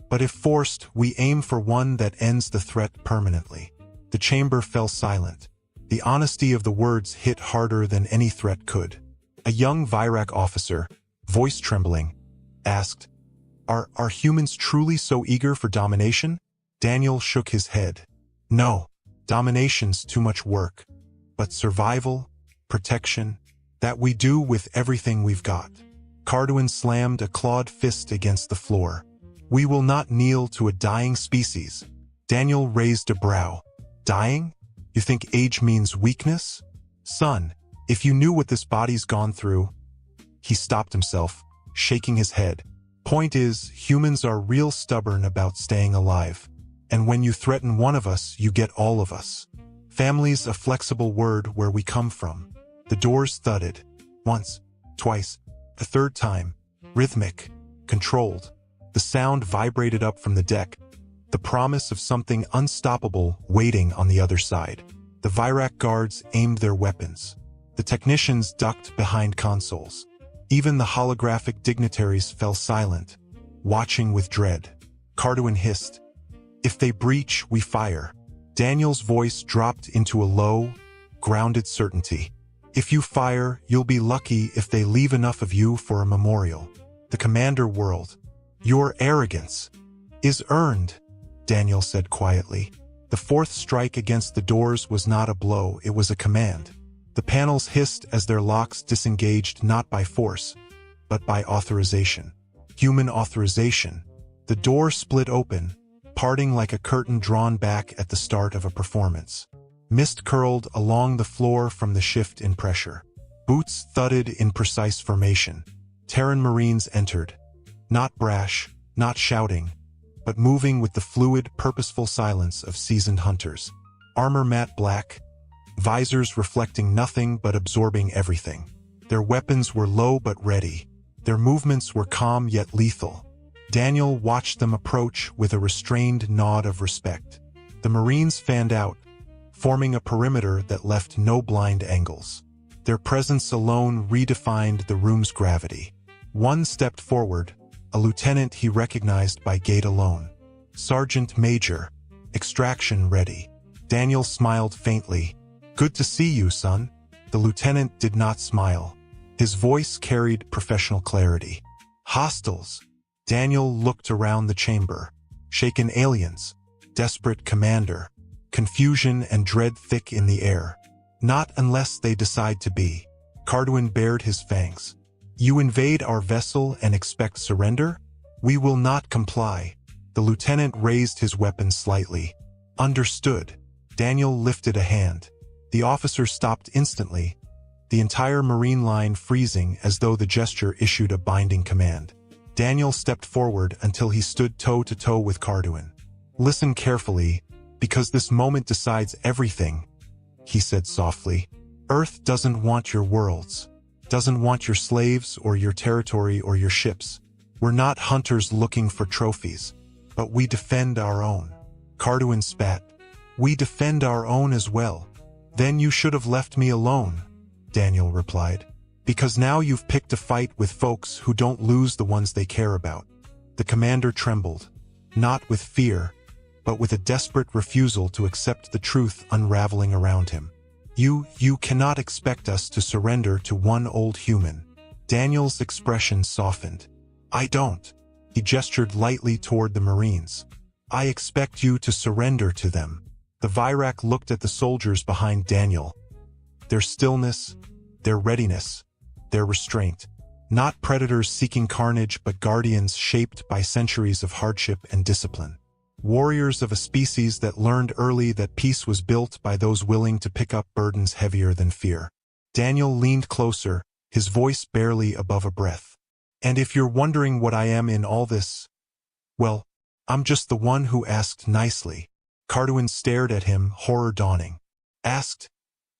But if forced, we aim for one that ends the threat permanently. The chamber fell silent. The honesty of the words hit harder than any threat could. A young Virak officer, voice trembling, asked, Are humans truly so eager for domination? Daniel shook his head. No, domination's too much work. But survival, protection, that we do with everything we've got. Carduin slammed a clawed fist against the floor. We will not kneel to a dying species. Daniel raised a brow. Dying? You think age means weakness? Son, if you knew what this body's gone through... He stopped himself, shaking his head. Point is, humans are real stubborn about staying alive. And when you threaten one of us, you get all of us. Family's a flexible word where we come from. The doors thudded. Once, twice, a third time. Rhythmic, controlled. The sound vibrated up from the deck. The promise of something unstoppable waiting on the other side. The Virak guards aimed their weapons. The technicians ducked behind consoles. Even the holographic dignitaries fell silent, watching with dread. Carduin hissed, If they breach, we fire. Daniel's voice dropped into a low, grounded certainty. If you fire, you'll be lucky if they leave enough of you for a memorial. The commander whirled. Your arrogance is earned, Daniel said quietly. The fourth strike against the doors was not a blow, it was a command. The panels hissed as their locks disengaged not by force, but by authorization. Human authorization. The door split open, parting like a curtain drawn back at the start of a performance. Mist curled along the floor from the shift in pressure. Boots thudded in precise formation. Terran Marines entered. Not brash, not shouting, but moving with the fluid, purposeful silence of seasoned hunters. Armor matte black, visors reflecting nothing but absorbing everything. Their weapons were low but ready. Their movements were calm yet lethal. Daniel watched them approach with a restrained nod of respect. The Marines fanned out, forming a perimeter that left no blind angles. Their presence alone redefined the room's gravity. One stepped forward, a lieutenant he recognized by gait alone. Sergeant Major, extraction ready. Daniel smiled faintly. Good to see you, son. The lieutenant did not smile. His voice carried professional clarity. Hostiles. Daniel looked around the chamber. Shaken aliens. Desperate commander. Confusion and dread thick in the air. Not unless they decide to be. Carduin bared his fangs. You invade our vessel and expect surrender? We will not comply. The lieutenant raised his weapon slightly. Understood. Daniel lifted a hand. The officer stopped instantly, the entire Marine line freezing as though the gesture issued a binding command. Daniel stepped forward until he stood toe-to-toe with Carduin. Listen carefully, because this moment decides everything, he said softly. Earth doesn't want your worlds, doesn't want your slaves or your territory or your ships. We're not hunters looking for trophies, but we defend our own. Carduin spat. We defend our own as well. Then you should have left me alone, Daniel replied. Because now you've picked a fight with folks who don't lose the ones they care about. The commander trembled, not with fear, but with a desperate refusal to accept the truth unraveling around him. You cannot expect us to surrender to one old human. Daniel's expression softened. I don't. He gestured lightly toward the Marines. I expect you to surrender to them. The Virak looked at the soldiers behind Daniel. Their stillness, their readiness, their restraint. Not predators seeking carnage, but guardians shaped by centuries of hardship and discipline. Warriors of a species that learned early that peace was built by those willing to pick up burdens heavier than fear. Daniel leaned closer, his voice barely above a breath. And if you're wondering what I am in all this, well, I'm just the one who asked nicely. Carduin stared at him, horror dawning. Asked?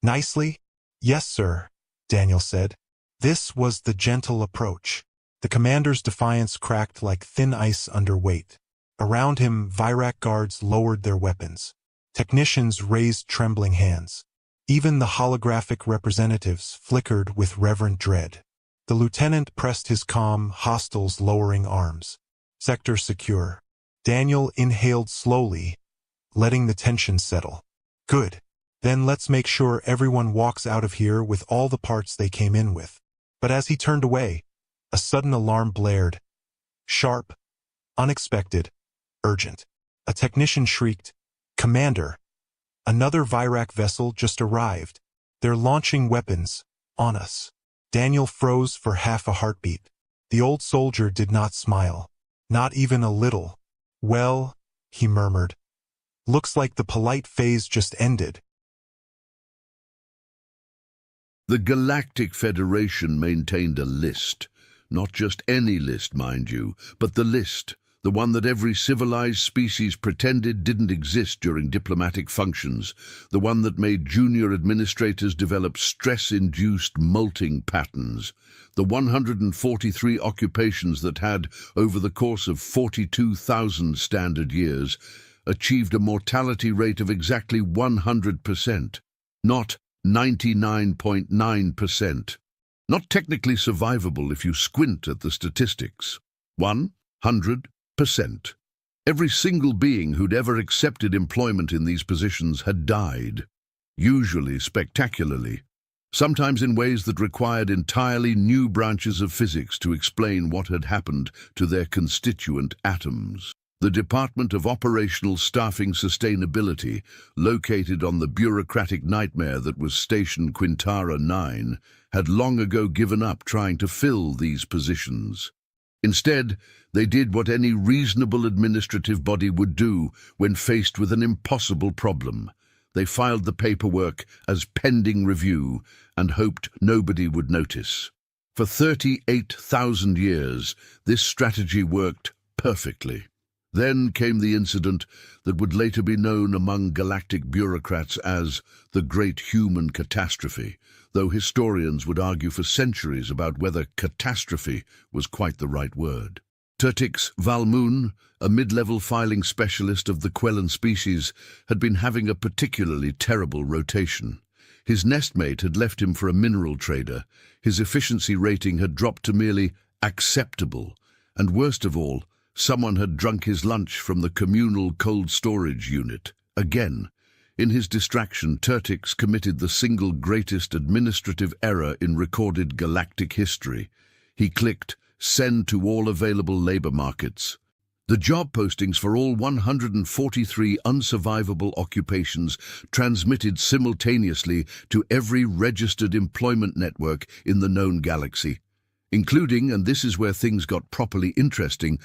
Nicely? Yes, sir, Daniel said. This was the gentle approach. The commander's defiance cracked like thin ice under weight. Around him, Virak guards lowered their weapons. Technicians raised trembling hands. Even the holographic representatives flickered with reverent dread. The lieutenant pressed his calm, hostiles lowering arms. Sector secure. Daniel inhaled slowly, letting the tension settle. Good. Then let's make sure everyone walks out of here with all the parts they came in with. But as he turned away, a sudden alarm blared. Sharp, unexpected, urgent. A technician shrieked, "Commander! Another Virak vessel just arrived. They're launching weapons on us." Daniel froze for half a heartbeat. The old soldier did not smile. Not even a little. "Well," he murmured. "Looks like the polite phase just ended." The Galactic Federation maintained a list. Not just any list, mind you, but the list. The one that every civilized species pretended didn't exist during diplomatic functions. The one that made junior administrators develop stress-induced molting patterns. The 143 occupations that had, over the course of 42,000 standard years, achieved a mortality rate of exactly 100%. Not 99.9%. Not technically survivable if you squint at the statistics. 100%. Every single being who'd ever accepted employment in these positions had died, usually spectacularly, sometimes in ways that required entirely new branches of physics to explain what had happened to their constituent atoms. The Department of Operational Staffing Sustainability, located on the bureaucratic nightmare that was Station Quintara 9, had long ago given up trying to fill these positions. Instead, they did what any reasonable administrative body would do when faced with an impossible problem. They filed the paperwork as pending review and hoped nobody would notice. For 38,000 years, this strategy worked perfectly. Then came the incident that would later be known among galactic bureaucrats as the Great Human Catastrophe, though historians would argue for centuries about whether catastrophe was quite the right word. Turtix Valmoon, a mid-level filing specialist of the Quellan species, had been having a particularly terrible rotation. His nestmate had left him for a mineral trader, his efficiency rating had dropped to merely acceptable, and worst of all, someone had drunk his lunch from the communal cold storage unit. Again, in his distraction, Turtix committed the single greatest administrative error in recorded galactic history. He clicked "Send to all available labor markets." The job postings for all 143 unsurvivable occupations transmitted simultaneously to every registered employment network in the known galaxy, including, and this is where things got properly interesting,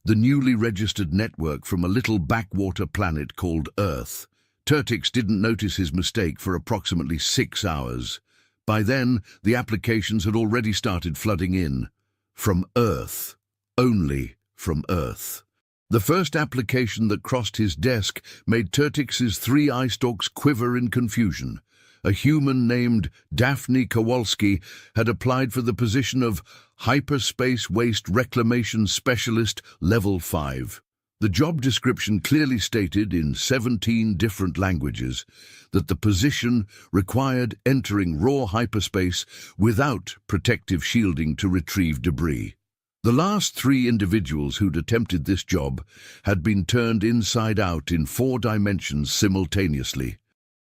the newly registered network from a little backwater planet called Earth. Turtix didn't notice his mistake for approximately 6 hours. By then, the applications had already started flooding in. From Earth. Only from Earth. The first application that crossed his desk made Turtix's 3 eye stalks quiver in confusion. A human named Daphne Kowalski had applied for the position of Hyperspace Waste Reclamation Specialist Level 5. The job description clearly stated in 17 different languages that the position required entering raw hyperspace without protective shielding to retrieve debris. The last 3 individuals who'd attempted this job had been turned inside out in 4 dimensions simultaneously.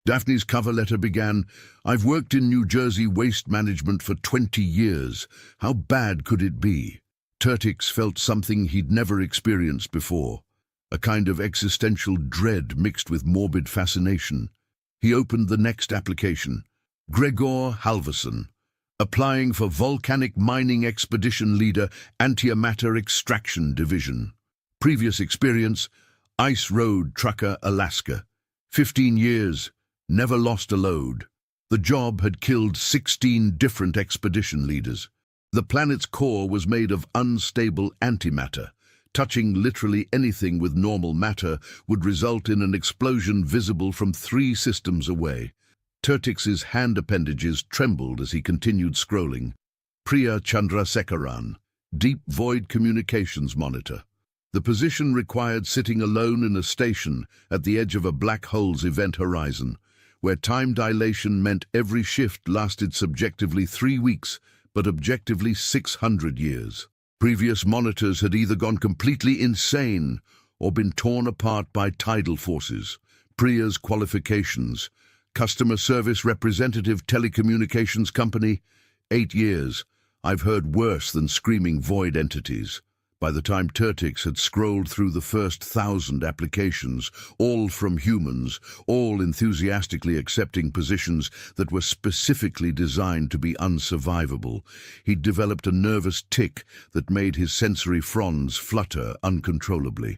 Daphne's cover letter began, "I've worked in New Jersey waste management for 20 years. How bad could it be?" Turtix felt something he'd never experienced before, a kind of existential dread mixed with morbid fascination. He opened the next application. Gregor Halverson, applying for Volcanic Mining Expedition Leader, Antimatter Extraction Division. Previous experience, Ice Road Trucker, Alaska. 15 years. Never lost a load. The job had killed 16 different expedition leaders. The planet's core was made of unstable antimatter. Touching literally anything with normal matter would result in an explosion visible from 3 systems away. Turtix's hand appendages trembled as he continued scrolling. Priya Chandrasekaran, Deep Void Communications Monitor. The position required sitting alone in a station at the edge of a black hole's event horizon, where time dilation meant every shift lasted subjectively 3 weeks, but objectively 600 years. Previous monitors had either gone completely insane or been torn apart by tidal forces. Priya's qualifications: customer service representative, telecommunications company, 8 years. I've heard worse than screaming void entities. By the time Tertix had scrolled through the first 1,000 applications, all from humans, all enthusiastically accepting positions that were specifically designed to be unsurvivable, he'd developed a nervous tic that made his sensory fronds flutter uncontrollably.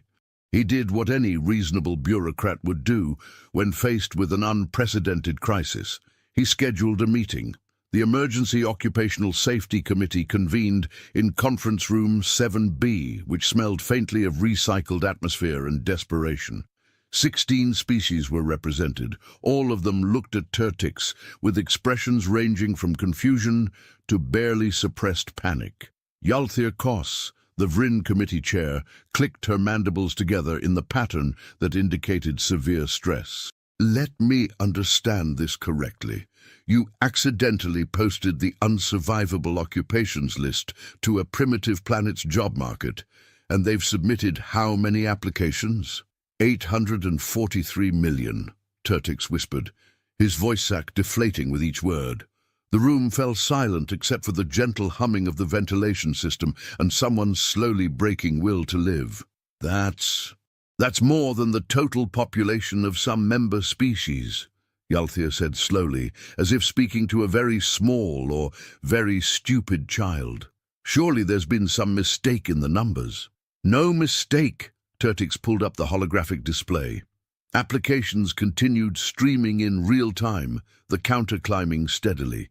He did what any reasonable bureaucrat would do when faced with an unprecedented crisis. He scheduled a meeting. The Emergency Occupational Safety Committee convened in Conference Room 7B, which smelled faintly of recycled atmosphere and desperation. 16 species were represented. All of them looked at Tertix with expressions ranging from confusion to barely suppressed panic. Yalthir Kos, the Vrin committee chair, clicked her mandibles together in the pattern that indicated severe stress. Let me understand this correctly. You accidentally posted the unsurvivable occupations list to a primitive planet's job market, and they've submitted how many applications? 843 million, Tertix whispered, his voice sac deflating with each word. The room fell silent except for the gentle humming of the ventilation system and someone's slowly breaking will to live. That's more than the total population of some member species, Yalthir said slowly, as if speaking to a very small or very stupid child. Surely there's been some mistake in the numbers. No mistake, Tertix pulled up the holographic display. Applications continued streaming in real time, the counter climbing steadily.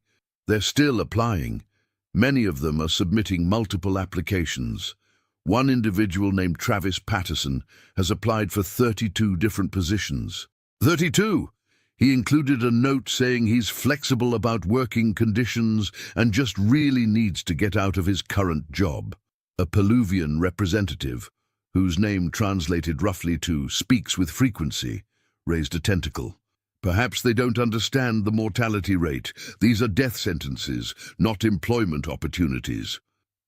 They're still applying. Many of them are submitting multiple applications. One individual named Travis Patterson has applied for 32 different positions. 32! He included a note saying he's flexible about working conditions and just really needs to get out of his current job. A Peluvian representative, whose name translated roughly to "speaks with frequency," raised a tentacle. Perhaps they don't understand the mortality rate. These are death sentences, not employment opportunities.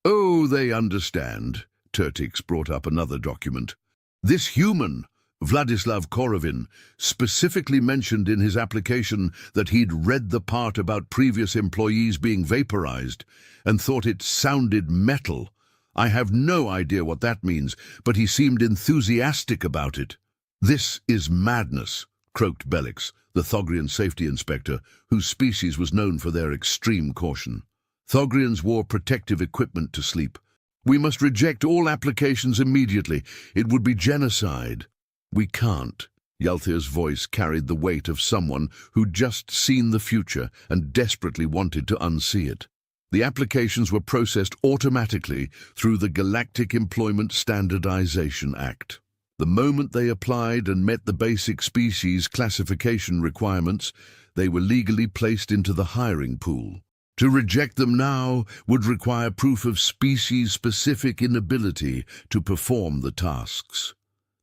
Oh, they understand. Tertix brought up another document. This human, Vladislav Korovin, specifically mentioned in his application that he'd read the part about previous employees being vaporized and thought it sounded metal. I have no idea what that means, but he seemed enthusiastic about it. This is madness, croaked Bellix, the Thogrian safety inspector, whose species was known for their extreme caution. Thogrians wore protective equipment to sleep. We must reject all applications immediately. It would be genocide. We can't. Yalthir's voice carried the weight of someone who'd just seen the future and desperately wanted to unsee it. The applications were processed automatically through the Galactic Employment Standardization Act. The moment they applied and met the basic species classification requirements, they were legally placed into the hiring pool. To reject them now would require proof of species-specific inability to perform the tasks.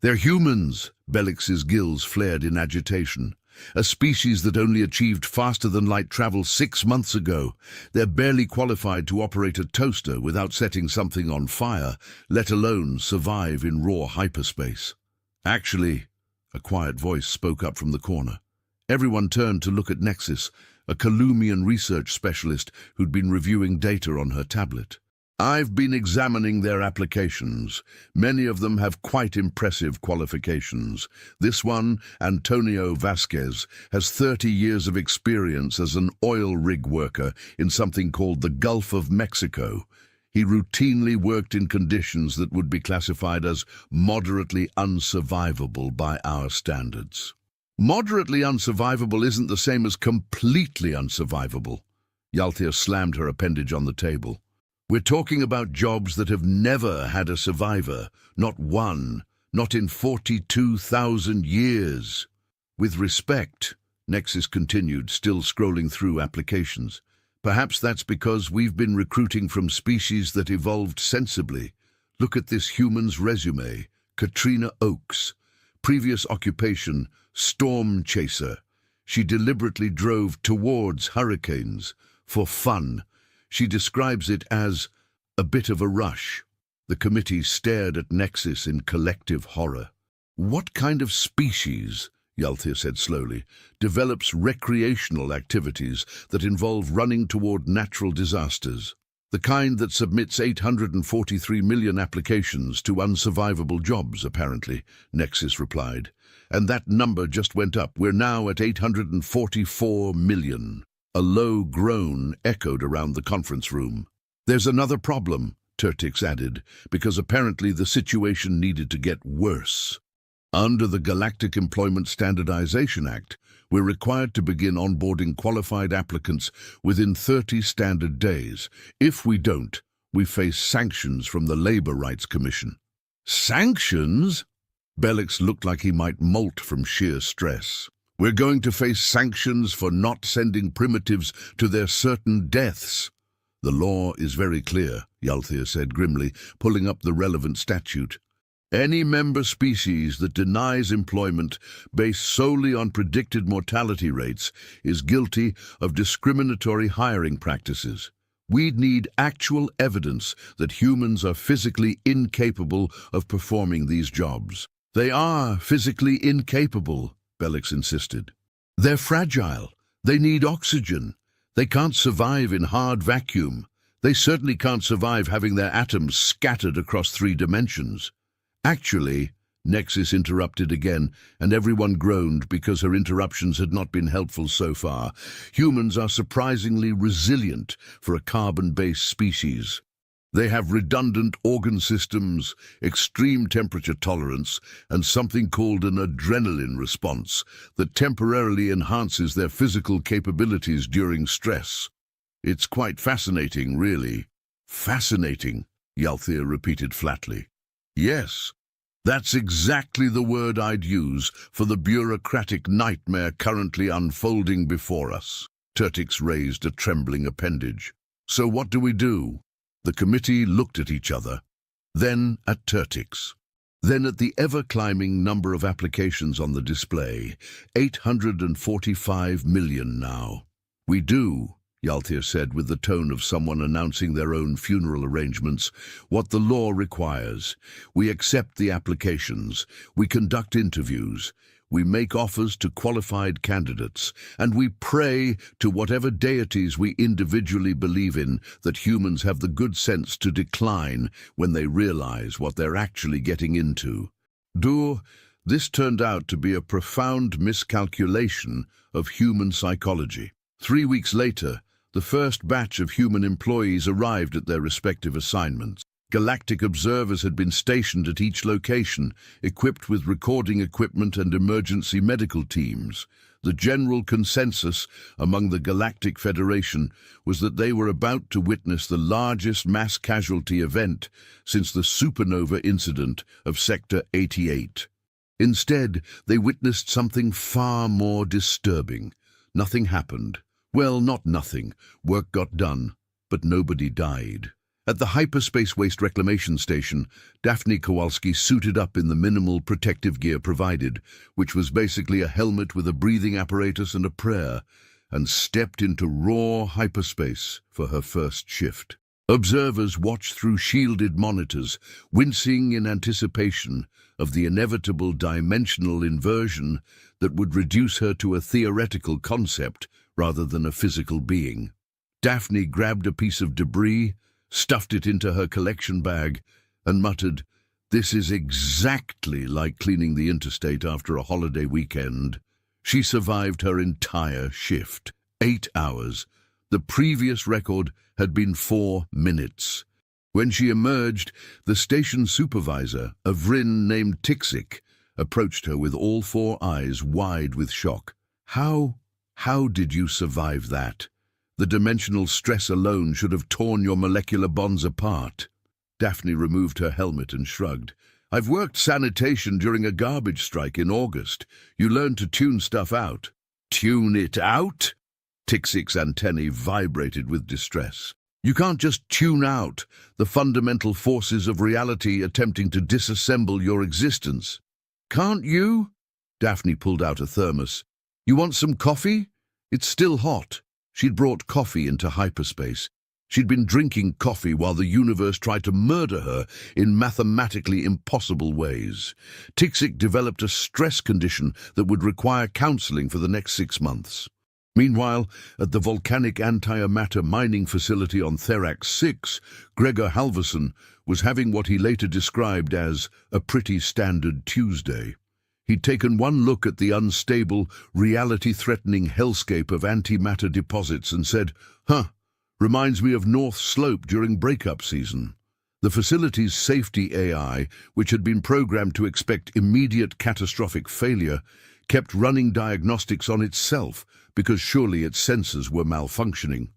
They're humans, Bellix's gills flared in agitation. A species that only achieved faster-than-light travel 6 months ago. They're barely qualified to operate a toaster without setting something on fire, let alone survive in raw hyperspace. Actually, a quiet voice spoke up from the corner. Everyone turned to look at Nexus, a Kalumian research specialist who'd been reviewing data on her tablet. I've been examining their applications. Many of them have quite impressive qualifications. This one, Antonio Vasquez, has 30 years of experience as an oil rig worker in something called the Gulf of Mexico. He routinely worked in conditions that would be classified as moderately unsurvivable by our standards. Moderately unsurvivable isn't the same as completely unsurvivable. Yalthir slammed her appendage on the table. We're talking about jobs that have never had a survivor, not one, not in 42,000 years. With respect, Nexus continued, still scrolling through applications. Perhaps that's because we've been recruiting from species that evolved sensibly. Look at this human's resume. Katrina Oakes. Previous occupation, storm chaser. She deliberately drove towards hurricanes. For fun. She describes it as a bit of a rush. The committee stared at Nexus in collective horror. What kind of species, Yalthir said slowly, develops recreational activities that involve running toward natural disasters? The kind that submits 843 million applications to unsurvivable jobs, apparently, Nexus replied. And that number just went up. We're now at 844 million. A low groan echoed around the conference room. There's another problem, Turtix added, because apparently the situation needed to get worse. Under the Galactic Employment Standardization Act, we're required to begin onboarding qualified applicants within 30 standard days. If we don't, we face sanctions from the Labor Rights Commission. Sanctions? Bellix looked like he might molt from sheer stress. We're going to face sanctions for not sending primitives to their certain deaths. The law is very clear, Yalthir said grimly, pulling up the relevant statute. Any member species that denies employment based solely on predicted mortality rates is guilty of discriminatory hiring practices. We'd need actual evidence that humans are physically incapable of performing these jobs. They are physically incapable, Bellix insisted. They're fragile. They need oxygen. They can't survive in hard vacuum. They certainly can't survive having their atoms scattered across 3 dimensions. Actually, Nexus interrupted again, and everyone groaned because her interruptions had not been helpful so far. Humans are surprisingly resilient for a carbon-based species. They have redundant organ systems, extreme temperature tolerance, and something called an adrenaline response that temporarily enhances their physical capabilities during stress. It's quite fascinating, really. Fascinating, Yalthir repeated flatly. Yes, that's exactly the word I'd use for the bureaucratic nightmare currently unfolding before us. Turtix raised a trembling appendage. So what do we do? The committee looked at each other, then at Turtix, then at the ever-climbing number of applications on the display, 845 million now. We do, Yalthir said with the tone of someone announcing their own funeral arrangements, what the law requires. We accept the applications, we conduct interviews, we make offers to qualified candidates, and we pray to whatever deities we individually believe in that humans have the good sense to decline when they realize what they're actually getting into. This turned out to be a profound miscalculation of human psychology. 3 weeks later, the first batch of human employees arrived at their respective assignments. Galactic observers had been stationed at each location, equipped with recording equipment and emergency medical teams. The general consensus among the Galactic Federation was that they were about to witness the largest mass casualty event since the supernova incident of Sector 88. Instead, they witnessed something far more disturbing. Nothing happened. Well, not nothing. Work got done, but nobody died. At the Hyperspace Waste Reclamation Station, Daphne Kowalski suited up in the minimal protective gear provided, which was basically a helmet with a breathing apparatus and a prayer, and stepped into raw hyperspace for her first shift. Observers watched through shielded monitors, wincing in anticipation of the inevitable dimensional inversion that would reduce her to a theoretical concept rather than a physical being. Daphne grabbed a piece of debris, stuffed it into her collection bag, and muttered, "This is exactly like cleaning the interstate after a holiday weekend." She survived her entire shift, 8 hours. The previous record had been 4 minutes. When she emerged, the station supervisor, a Vryn named Tixik, approached her with all 4 eyes wide with shock. How did you survive that? The dimensional stress alone should have torn your molecular bonds apart. Daphne removed her helmet and shrugged. I've worked sanitation during a garbage strike in August. You learn to tune stuff out. Tune it out? Tixic's antennae vibrated with distress. You can't just tune out the fundamental forces of reality attempting to disassemble your existence. Can't you? Daphne pulled out a thermos. You want some coffee? It's still hot. She'd brought coffee into hyperspace. She'd been drinking coffee while the universe tried to murder her in mathematically impossible ways. Tixic developed a stress condition that would require counseling for the next 6 months. Meanwhile, at the volcanic antimatter mining facility on Therax 6, Gregor Halvorson was having what he later described as a pretty standard Tuesday. He'd taken one look at the unstable, reality-threatening hellscape of antimatter deposits and said, reminds me of North Slope during breakup season. The facility's safety AI, which had been programmed to expect immediate catastrophic failure, kept running diagnostics on itself because surely its sensors were malfunctioning.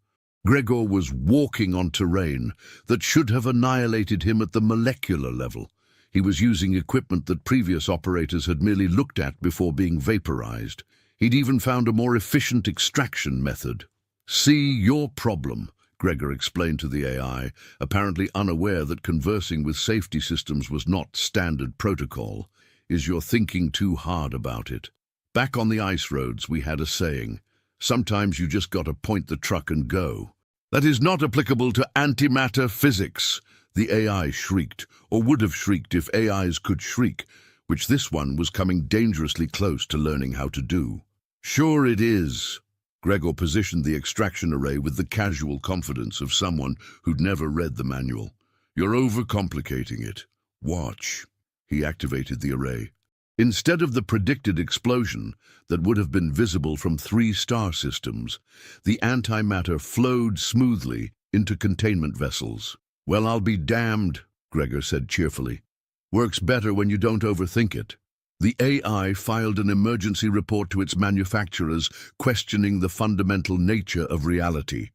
Gregor was walking on terrain that should have annihilated him at the molecular level. He was using equipment that previous operators had merely looked at before being vaporized. He'd even found a more efficient extraction method. See your problem, Gregor explained to the AI, apparently unaware that conversing with safety systems was not standard protocol. Is you're thinking too hard about it. Back on the ice roads, we had a saying, sometimes you just gotta point the truck and go. That is not applicable to antimatter physics, the AI shrieked, or would have shrieked if AIs could shriek, which this one was coming dangerously close to learning how to do. Sure it is. Gregor positioned the extraction array with the casual confidence of someone who'd never read the manual. You're overcomplicating it. Watch. He activated the array. Instead of the predicted explosion that would have been visible from 3 star systems, the antimatter flowed smoothly into containment vessels. Well, I'll be damned, Gregor said cheerfully. Works better when you don't overthink it. The AI filed an emergency report to its manufacturers questioning the fundamental nature of reality.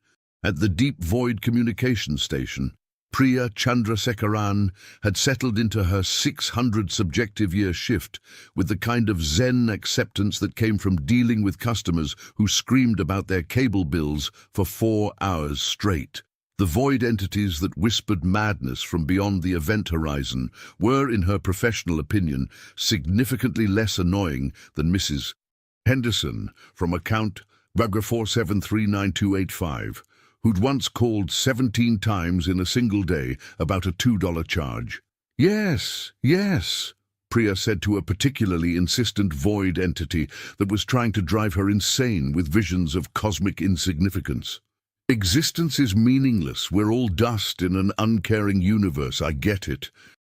At the Deep Void Communication Station, Priya Chandrasekaran had settled into her 600 subjective year shift with the kind of zen acceptance that came from dealing with customers who screamed about their cable bills for 4 hours straight. The void entities that whispered madness from beyond the event horizon were, in her professional opinion, significantly less annoying than Mrs. Henderson from account Bugger 4739285, who'd once called 17 times in a single day about a $2 charge. Yes, Priya said to a particularly insistent void entity that was trying to drive her insane with visions of cosmic insignificance. Existence is meaningless. We're all dust in an uncaring universe. I get it.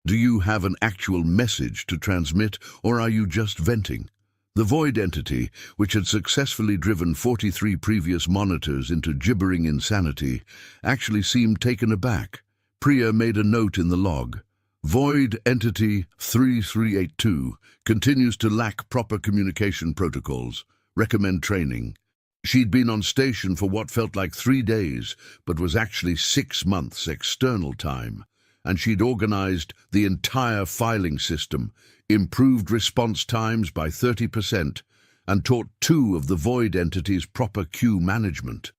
Do you have an actual message to transmit, or are you just venting? The void entity, which had successfully driven 43 previous monitors into gibbering insanity, actually seemed taken aback. Priya made a note in the log. Void entity 3382 continues to lack proper communication protocols. Recommend training. She'd been on station for what felt like 3 days, but was actually 6 months external time, and she'd organized the entire filing system, improved response times by 30%, and taught 2 of the void entities proper queue management.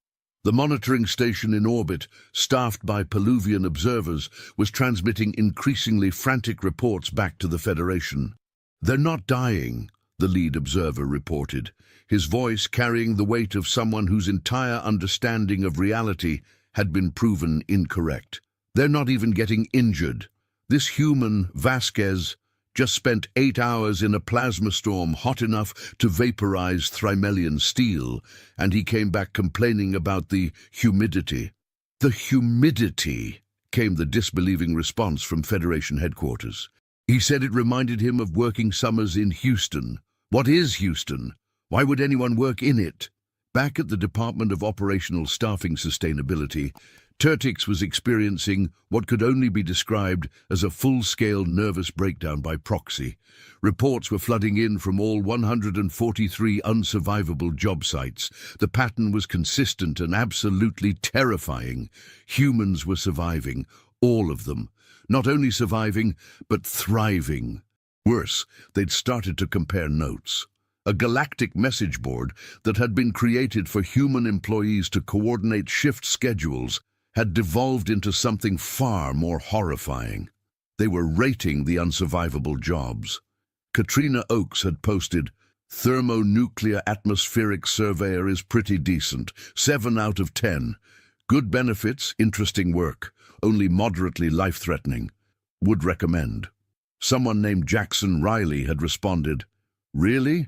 The monitoring station in orbit, staffed by Peluvian observers, was transmitting increasingly frantic reports back to the Federation. They're not dying, the lead observer reported, his voice carrying the weight of someone whose entire understanding of reality had been proven incorrect. They're not even getting injured. This human, Vasquez, just spent 8 hours in a plasma storm hot enough to vaporize Thrimelian steel, and he came back complaining about the humidity. The humidity, came the disbelieving response from Federation headquarters. He said it reminded him of working summers in Houston. What is Houston? Why would anyone work in it? Back at the Department of Operational Staffing Sustainability, Turtix was experiencing what could only be described as a full-scale nervous breakdown by proxy. Reports were flooding in from all 143 unsurvivable job sites. The pattern was consistent and absolutely terrifying. Humans were surviving, all of them. Not only surviving, but thriving. Worse, they'd started to compare notes. A galactic message board that had been created for human employees to coordinate shift schedules had devolved into something far more horrifying. They were rating the unsurvivable jobs. Katrina Oakes had posted, "Thermonuclear atmospheric surveyor is pretty decent, 7 out of 10. Good benefits, interesting work, only moderately life-threatening. Would recommend." Someone named Jackson Riley had responded, "Really?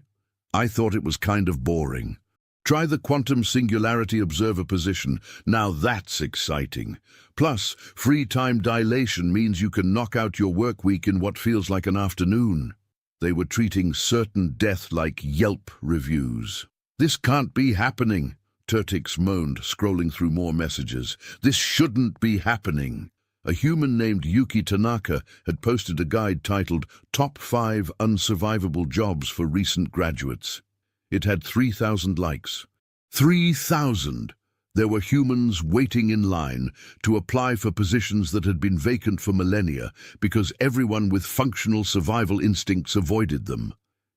I thought it was kind of boring. Try the quantum singularity observer position. Now that's exciting. Plus, free time dilation means you can knock out your work week in what feels like an afternoon." They were treating certain death like Yelp reviews. "This can't be happening," Turtix moaned, scrolling through more messages. "This shouldn't be happening." A human named Yuki Tanaka had posted a guide titled Top 5 Unsurvivable Jobs for Recent Graduates. It had 3,000 likes. 3,000! There were humans waiting in line to apply for positions that had been vacant for millennia because everyone with functional survival instincts avoided them.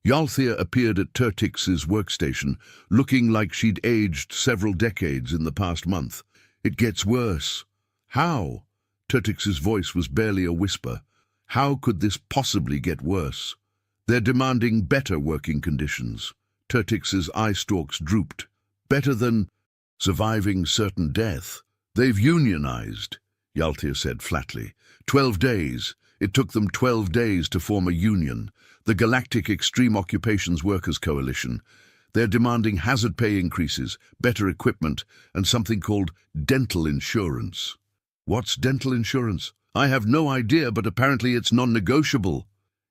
Yalthea appeared at Turtix's workstation, looking like she'd aged several decades in the past month. "It gets worse." "How?" Turtix's voice was barely a whisper. "How could this possibly get worse?" "They're demanding better working conditions." Turtix's eye stalks drooped. "Better than surviving certain death." "They've unionized," Yalthea said flatly. 12 days. It took them 12 days to form a union, the Galactic Extreme Occupations Workers Coalition. They're demanding hazard pay increases, better equipment, and something called dental insurance. "What's dental insurance?" "I have no idea, but apparently it's non-negotiable."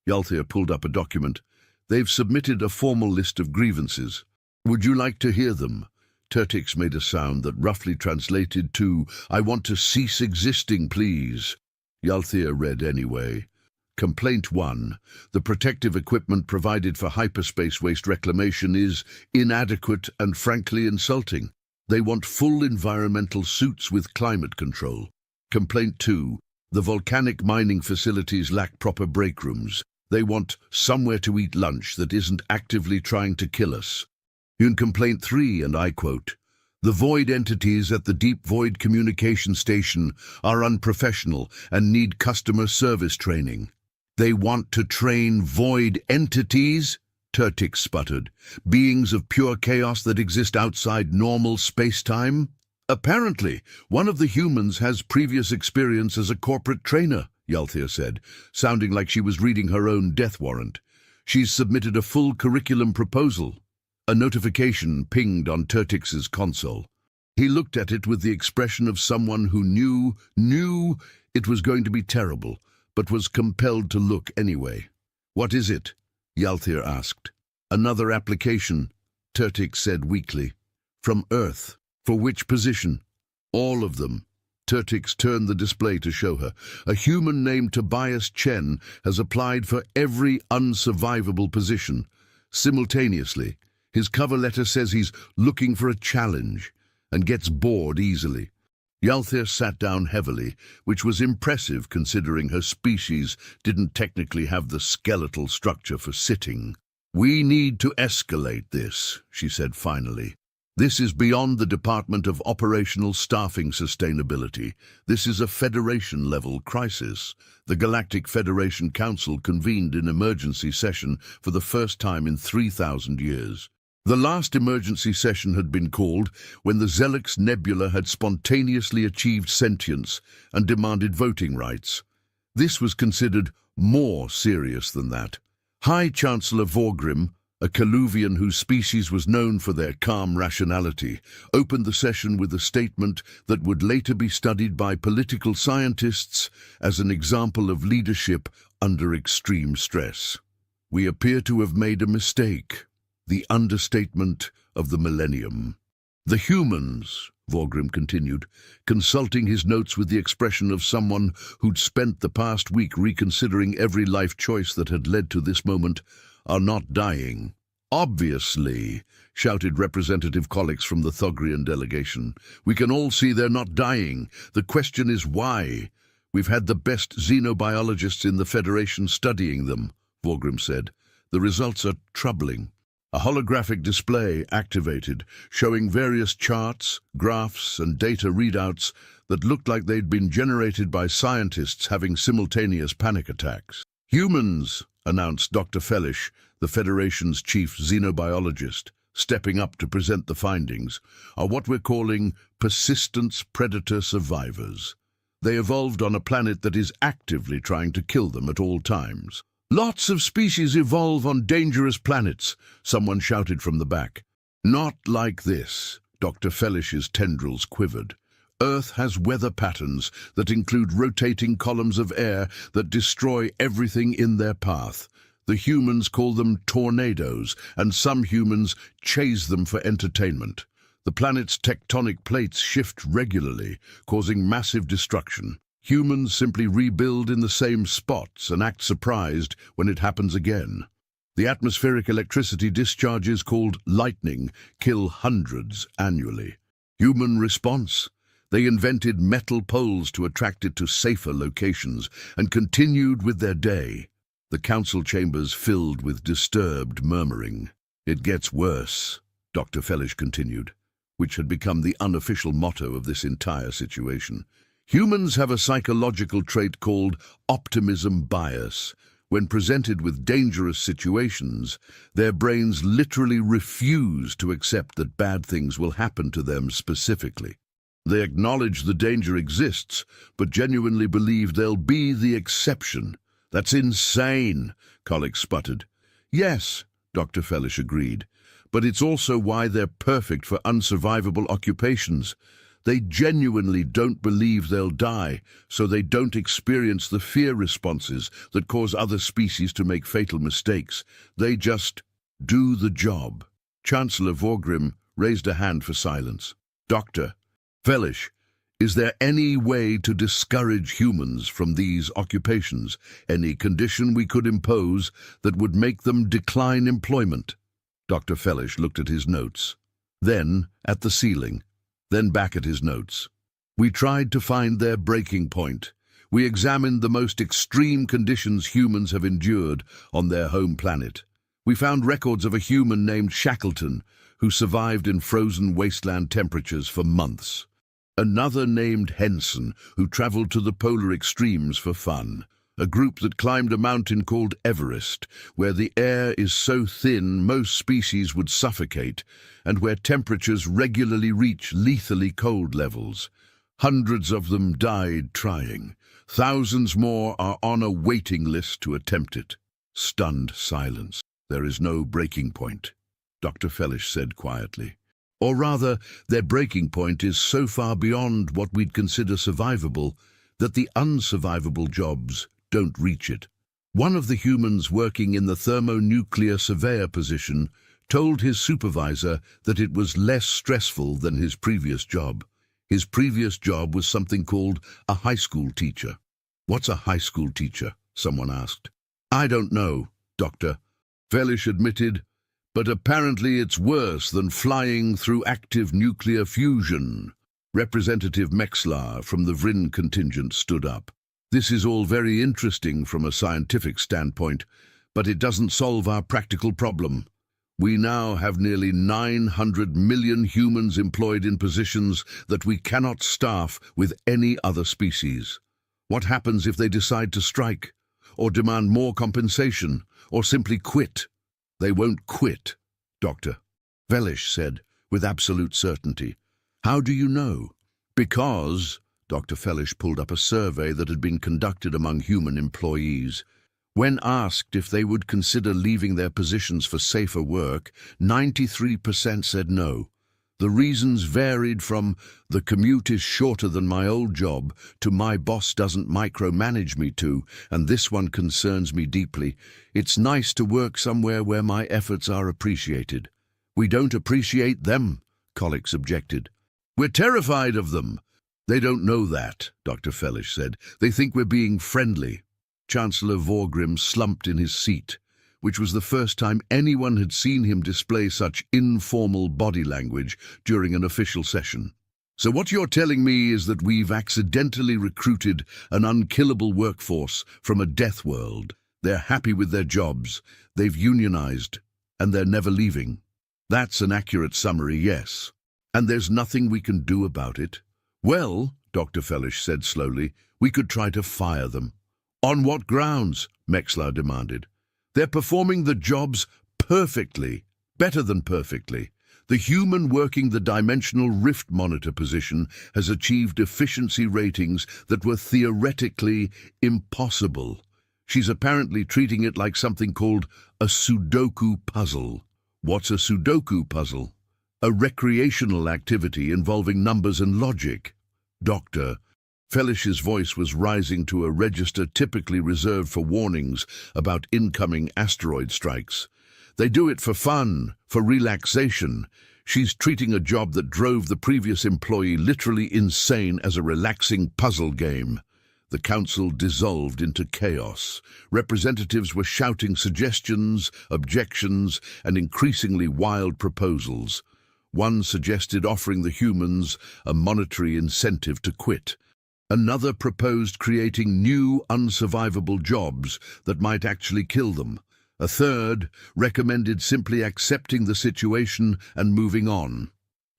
Yalthea pulled up a document. "They've submitted a formal list of grievances. Would you like to hear them?" Turtix made a sound that roughly translated to, "I want to cease existing, please." Yalthea read anyway. Complaint 1. The protective equipment provided for hyperspace waste reclamation is inadequate and frankly insulting. They want full environmental suits with climate control. Complaint 2. The volcanic mining facilities lack proper break rooms. They want somewhere to eat lunch that isn't actively trying to kill us. In Complaint 3, and I quote, "The void entities at the Deep Void Communication Station are unprofessional and need customer service training." "They want to train void entities?" Turtix sputtered. "Beings of pure chaos that exist outside normal space-time?" "Apparently, one of the humans has previous experience as a corporate trainer," Yalthea said, sounding like she was reading her own death warrant. "She's submitted a full curriculum proposal." A notification pinged on Turtix's console. He looked at it with the expression of someone who knew it was going to be terrible, but was compelled to look anyway. "What is it?" Yalthea asked. "Another application," Turtix said weakly. "From Earth. For which position?" "All of them." Turtix turned the display to show her. "A human named Tobias Chen has applied for every unsurvivable position. Simultaneously, his cover letter says he's looking for a challenge and gets bored easily." Yalthea sat down heavily, which was impressive considering her species didn't technically have the skeletal structure for sitting. "We need to escalate this," she said finally. "This is beyond the Department of Operational Staffing Sustainability. This is a Federation-level crisis." The Galactic Federation Council convened in emergency session for the first time in 3,000 years. The last emergency session had been called when the Zelix Nebula had spontaneously achieved sentience and demanded voting rights. This was considered more serious than that. High Chancellor Vorgrim, a Kaluvian whose species was known for their calm rationality, opened the session with a statement that would later be studied by political scientists as an example of leadership under extreme stress. "We appear to have made a mistake. The understatement of the millennium." "The humans," Vorgrim continued, consulting his notes with the expression of someone who'd spent the past week reconsidering every life choice that had led to this moment, "are not dying." "Obviously," shouted Representative Collix from the Thogrian delegation. "We can all see they're not dying. The question is why. We've had the best xenobiologists in the Federation studying them," Vorgrim said. "The results are troubling." A holographic display activated, showing various charts, graphs, and data readouts that looked like they'd been generated by scientists having simultaneous panic attacks. "Humans," announced Dr. Fellish, the Federation's chief xenobiologist, stepping up to present the findings, "are what we're calling persistence predator survivors. They evolved on a planet that is actively trying to kill them at all times." "Lots of species evolve on dangerous planets," someone shouted from the back. "Not like this." Dr. Fellish's tendrils quivered. "Earth has weather patterns that include rotating columns of air that destroy everything in their path. The humans call them tornadoes, and some humans chase them for entertainment. The planet's tectonic plates shift regularly, causing massive destruction. Humans simply rebuild in the same spots and act surprised when it happens again. The atmospheric electricity discharges called lightning kill hundreds annually. Human response? They invented metal poles to attract it to safer locations and continued with their day. The council chambers filled with disturbed murmuring. "It gets worse," Dr. Fellish continued, which had become the unofficial motto of this entire situation. "Humans have a psychological trait called optimism bias. When presented with dangerous situations, their brains literally refuse to accept that bad things will happen to them specifically. They acknowledge the danger exists, but genuinely believe they'll be the exception." "That's insane," Collick sputtered. "Yes," Dr. Fellish agreed, "but it's also why they're perfect for unsurvivable occupations. They genuinely don't believe they'll die, so they don't experience the fear responses that cause other species to make fatal mistakes. They just do the job." Chancellor Vorgrim raised a hand for silence. "Dr. Fellish, is there any way to discourage humans from these occupations? Any condition we could impose that would make them decline employment?" Dr. Fellish looked at his notes, then at the ceiling, then back at his notes. "We tried to find their breaking point. We examined the most extreme conditions humans have endured on their home planet. We found records of a human named Shackleton who survived in frozen wasteland temperatures for months. Another named Henson who traveled to the polar extremes for fun. A group that climbed a mountain called Everest, where the air is so thin most species would suffocate, and where temperatures regularly reach lethally cold levels. Hundreds of them died trying. Thousands more are on a waiting list to attempt it." Stunned silence. "There is no breaking point," Dr. Fellish said quietly. "Or rather, their breaking point is so far beyond what we'd consider survivable that the unsurvivable jobs don't reach it. One of the humans working in the thermonuclear surveyor position told his supervisor that it was less stressful than his previous job. His previous job was something called a high school teacher." "What's a high school teacher?" someone asked. "I don't know, Doctor," Fellish admitted, "but apparently it's worse than flying through active nuclear fusion." Representative Mexlar from the Vryn contingent stood up. "This is all very interesting from a scientific standpoint, but it doesn't solve our practical problem. We now have nearly 900 million humans employed in positions that we cannot staff with any other species. What happens if they decide to strike, or demand more compensation, or simply quit?" "They won't quit," Dr. Fellish said with absolute certainty. "How do you know?" "Because," Dr. Fellish pulled up a survey that had been conducted among human employees. When asked if they would consider leaving their positions for safer work, 93% said no. The reasons varied from "the commute is shorter than my old job" to "my boss doesn't micromanage me" to "and this one concerns me deeply. It's nice to work somewhere where my efforts are appreciated." "We don't appreciate them," Collick objected. "We're terrified of them." "They don't know that," Dr. Fellish said. "They think we're being friendly." Chancellor Vorgrim slumped in his seat, which was the first time anyone had seen him display such informal body language during an official session. "So what you're telling me is that we've accidentally recruited an unkillable workforce from a death world. They're happy with their jobs, they've unionized, and they're never leaving. That's an accurate summary, yes. And there's nothing we can do about it? Well, Dr. Fellish said slowly, we could try to fire them. On what grounds? Mexlar demanded. They're performing the jobs perfectly, better than perfectly. The human working the dimensional rift monitor position has achieved efficiency ratings that were theoretically impossible. She's apparently treating it like something called a Sudoku puzzle. What's a Sudoku puzzle? A recreational activity involving numbers and logic. Doctor, Fellish's voice was rising to a register typically reserved for warnings about incoming asteroid strikes. They do it for fun, for relaxation. She's treating a job that drove the previous employee literally insane as a relaxing puzzle game. The council dissolved into chaos. Representatives were shouting suggestions, objections, and increasingly wild proposals. One suggested offering the humans a monetary incentive to quit. Another proposed creating new unsurvivable jobs that might actually kill them. A third recommended simply accepting the situation and moving on.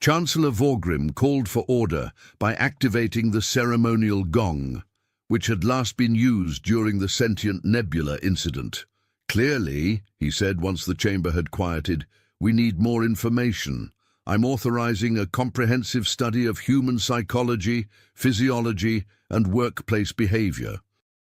Chancellor Vorgrim called for order by activating the ceremonial gong, which had last been used during the sentient nebula incident. Clearly, he said once the chamber had quieted, we need more information. I'm authorizing a comprehensive study of human psychology, physiology, and workplace behavior.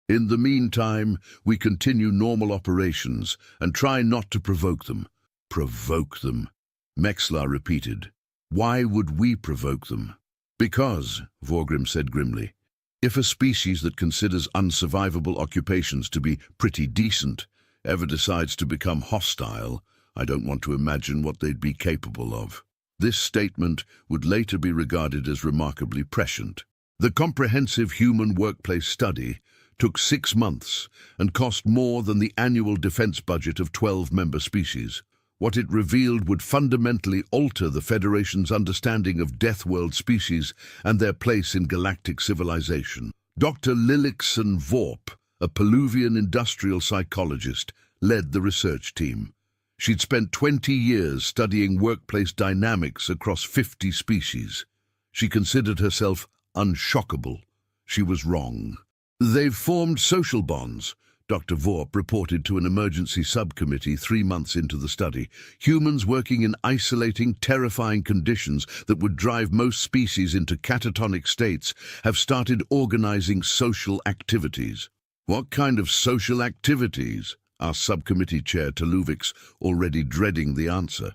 In the meantime, we continue normal operations and try not to provoke them. Provoke them, Mexlar repeated. Why would we provoke them? Because, Vorgrim said grimly, if a species that considers unsurvivable occupations to be pretty decent ever decides to become hostile, I don't want to imagine what they'd be capable of. This statement would later be regarded as remarkably prescient. The comprehensive human workplace study took 6 months and cost more than the annual defense budget of 12 member species. What it revealed would fundamentally alter the Federation's understanding of Deathworld species and their place in galactic civilization. Dr. Lillickson Vorp, a Peluvian industrial psychologist, led the research team. She'd spent 20 years studying workplace dynamics across 50 species. She considered herself unshockable. She was wrong. They've formed social bonds, Dr. Vorp reported to an emergency subcommittee 3 months into the study. Humans working in isolating, terrifying conditions that would drive most species into catatonic states have started organizing social activities. What kind of social activities? Asked Subcommittee Chair Taluvix, already dreading the answer.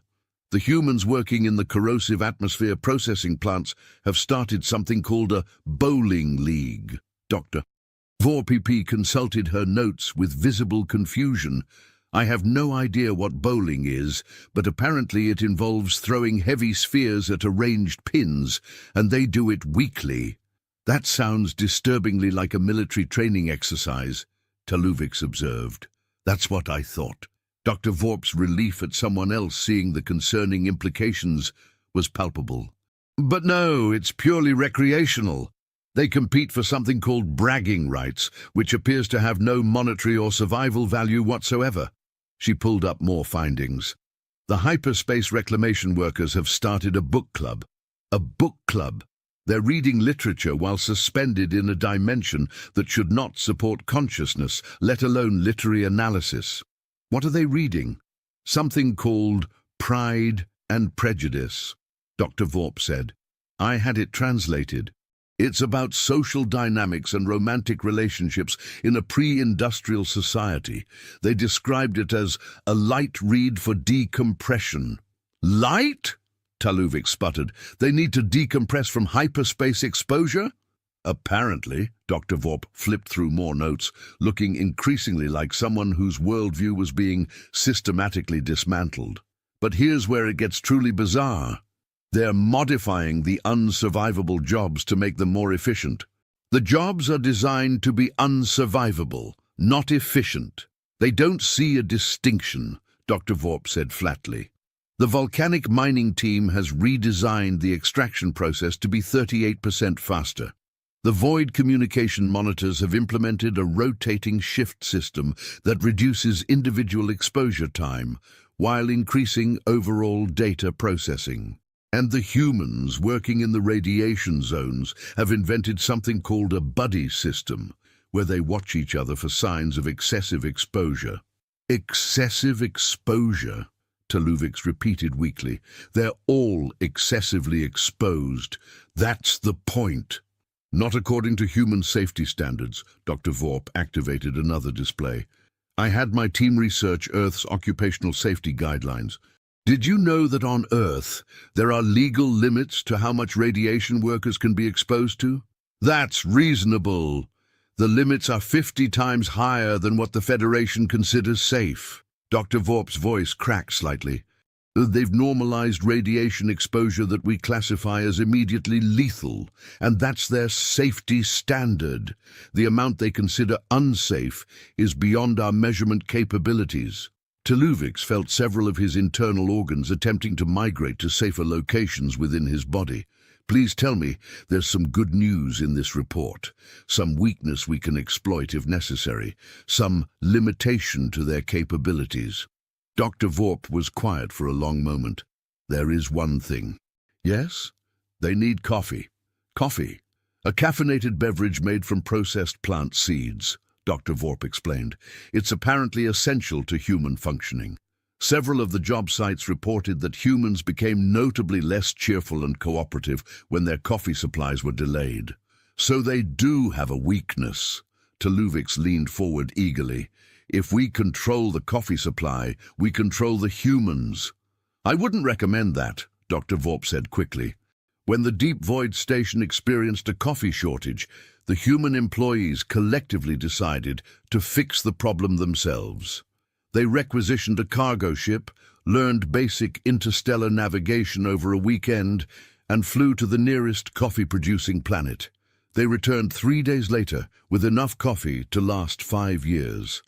The humans working in the corrosive atmosphere processing plants have started something called a bowling league, Dr. Vorp consulted her notes with visible confusion. I have no idea what bowling is, but apparently it involves throwing heavy spheres at arranged pins, and they do it weekly. That sounds disturbingly like a military training exercise, Taluvix observed. That's what I thought. Dr. Vorp's relief at someone else seeing the concerning implications was palpable. But no, it's purely recreational. They compete for something called bragging rights, which appears to have no monetary or survival value whatsoever. She pulled up more findings. The hyperspace reclamation workers have started a book club. A book club. They're reading literature while suspended in a dimension that should not support consciousness, let alone literary analysis. What are they reading? Something called Pride and Prejudice, Dr. Vorp said. I had it translated. It's about social dynamics and romantic relationships in a pre-industrial society. They described it as a light read for decompression. Light? Taluvix sputtered. They need to decompress from hyperspace exposure? Apparently, Dr. Vorp flipped through more notes, looking increasingly like someone whose worldview was being systematically dismantled. But here's where it gets truly bizarre. They're modifying the unsurvivable jobs to make them more efficient. The jobs are designed to be unsurvivable, not efficient. They don't see a distinction, Dr. Vorp said flatly. The volcanic mining team has redesigned the extraction process to be 38% faster. The Void communication monitors have implemented a rotating shift system that reduces individual exposure time, while increasing overall data processing. And the humans working in the radiation zones have invented something called a buddy system, where they watch each other for signs of excessive exposure. Excessive exposure, Taluvix repeated weakly. They're all excessively exposed. That's the point. Not according to human safety standards. Dr. Vorp activated another display. I had my team research Earth's occupational safety guidelines. Did you know that on Earth there are legal limits to how much radiation workers can be exposed to? That's reasonable. The limits are 50 times higher than what the Federation considers safe. Dr. Vorp's voice cracked slightly. They've normalized radiation exposure that we classify as immediately lethal, and that's their safety standard. The amount they consider unsafe is beyond our measurement capabilities. Taluvix felt several of his internal organs attempting to migrate to safer locations within his body. Please tell me there's some good news in this report, some weakness we can exploit if necessary, some limitation to their capabilities. Dr. Vorp was quiet for a long moment. There is one thing. Yes? They need coffee. Coffee. A caffeinated beverage made from processed plant seeds, Dr. Vorp explained. It's apparently essential to human functioning. Several of the job sites reported that humans became notably less cheerful and cooperative when their coffee supplies were delayed. So they do have a weakness. Taluvix leaned forward eagerly. If we control the coffee supply, we control the humans. I wouldn't recommend that, Dr. Vorp said quickly. When the Deep Void Station experienced a coffee shortage, the human employees collectively decided to fix the problem themselves. They requisitioned a cargo ship, learned basic interstellar navigation over a weekend, and flew to the nearest coffee-producing planet. They returned 3 days later with enough coffee to last 5 years.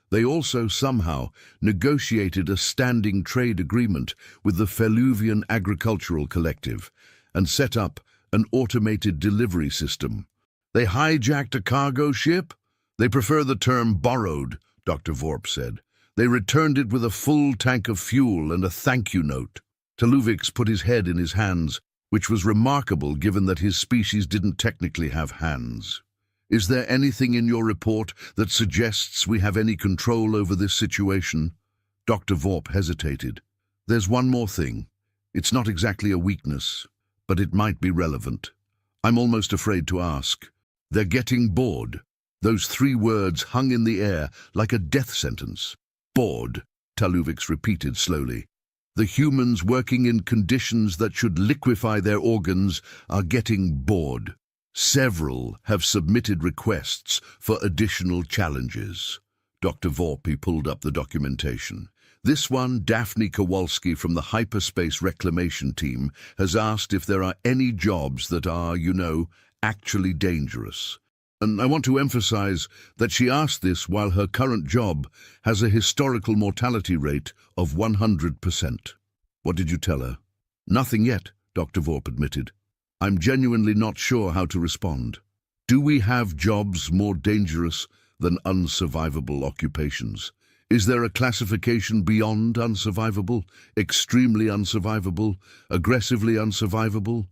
They also somehow negotiated a standing trade agreement with the Feluvian Agricultural Collective and set up an automated delivery system. They hijacked a cargo ship? They prefer the term borrowed, Dr. Vorp said. They returned it with a full tank of fuel and a thank you note. Taluvix put his head in his hands, which was remarkable given that his species didn't technically have hands. Is there anything in your report that suggests we have any control over this situation? Dr. Vorp hesitated. There's one more thing. It's not exactly a weakness, but it might be relevant. I'm almost afraid to ask. They're getting bored. Those 3 words hung in the air like a death sentence. Bored, Taluvix repeated slowly. The humans working in conditions that should liquefy their organs are getting bored. Several have submitted requests for additional challenges. Dr. Vorp pulled up the documentation. This one, Daphne Kowalski from the Hyperspace Reclamation Team, has asked if there are any jobs that are, actually dangerous. And I want to emphasize that she asked this while her current job has a historical mortality rate of 100%. What did you tell her? Nothing yet, Dr. Vorp admitted. I'm genuinely not sure how to respond. Do we have jobs more dangerous than unsurvivable occupations? Is there a classification beyond unsurvivable, extremely unsurvivable, aggressively unsurvivable,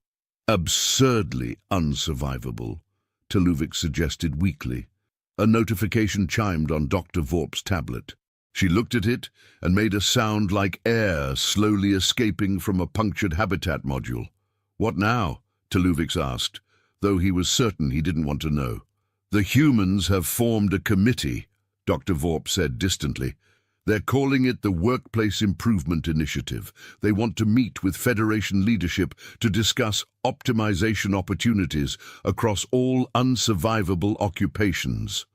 absurdly unsurvivable? Taluvix suggested weakly. A notification chimed on Dr. Vorp's tablet. She looked at it and made a sound like air slowly escaping from a punctured habitat module. What now? Taluvix asked, though he was certain he didn't want to know. The humans have formed a committee, Dr. Vorp said distantly. They're calling it the Workplace Improvement Initiative. They want to meet with Federation leadership to discuss optimization opportunities across all unsurvivable occupations.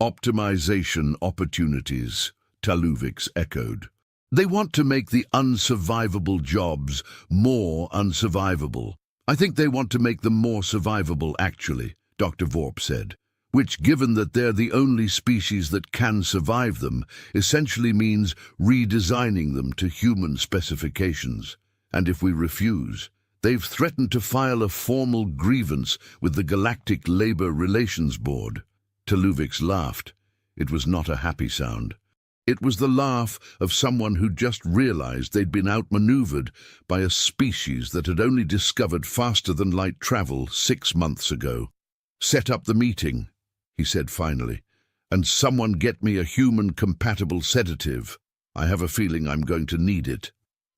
Optimization opportunities, Taluvix echoed. They want to make the unsurvivable jobs more unsurvivable. I think they want to make them more survivable, actually, Dr. Vorp said. Which, given that they're the only species that can survive them, essentially means redesigning them to human specifications. And if we refuse, they've threatened to file a formal grievance with the Galactic Labor Relations Board. Taluvix laughed. It was not a happy sound. It was the laugh of someone who'd just realized they'd been outmaneuvered by a species that had only discovered faster-than-light travel 6 months ago. "Set up the meeting," he said finally, "and someone get me a human-compatible sedative. I have a feeling I'm going to need it."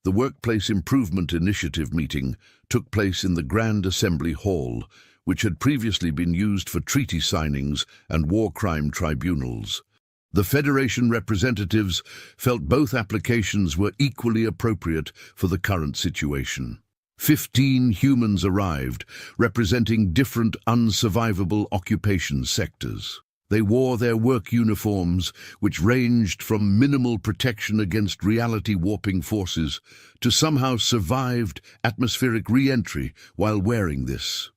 The Workplace Improvement Initiative meeting took place in the Grand Assembly Hall, which had previously been used for treaty signings and war crime tribunals. The Federation representatives felt both applications were equally appropriate for the current situation. 15 humans arrived, representing different unsurvivable occupation sectors. They wore their work uniforms, which ranged from minimal protection against reality-warping forces to somehow survived atmospheric re-entry while wearing this.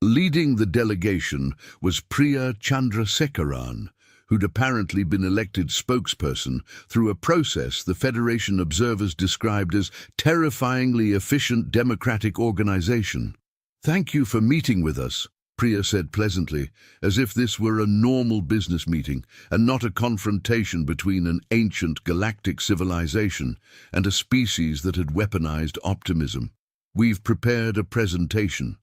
Leading the delegation was Priya Chandrasekaran, who'd apparently been elected spokesperson through a process the Federation observers described as terrifyingly efficient democratic organization. "Thank you for meeting with us," Priya said pleasantly, as if this were a normal business meeting and not a confrontation between an ancient galactic civilization and a species that had weaponized optimism. "We've prepared a presentation."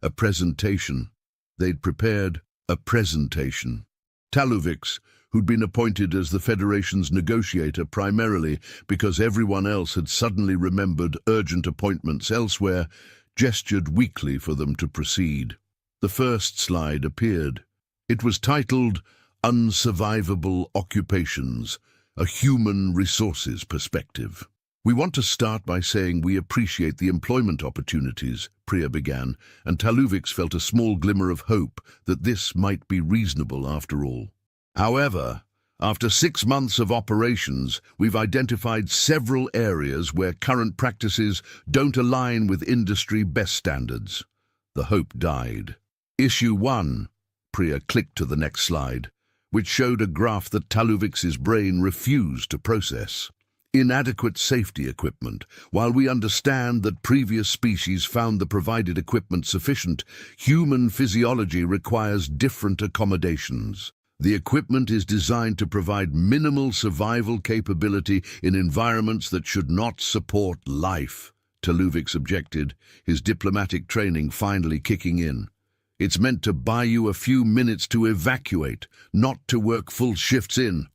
A presentation. They'd prepared a presentation. Taluvix, who'd been appointed as the Federation's negotiator primarily because everyone else had suddenly remembered urgent appointments elsewhere, gestured weakly for them to proceed. The first slide appeared. It was titled Unsurvivable Occupations, a Human Resources Perspective. "We want to start by saying we appreciate the employment opportunities," Priya began, and Taluvix felt a small glimmer of hope that this might be reasonable after all. "However, after 6 months of operations, we've identified several areas where current practices don't align with industry best standards." The hope died. "Issue 1, Priya clicked to the next slide, which showed a graph that Taluvix's brain refused to process. "Inadequate safety equipment. While we understand that previous species found the provided equipment sufficient, human physiology requires different accommodations. The equipment is designed to provide minimal survival capability in environments that should not support life," Taluvix objected, his diplomatic training finally kicking in. "It's meant to buy you a few minutes to evacuate, not to work full shifts in."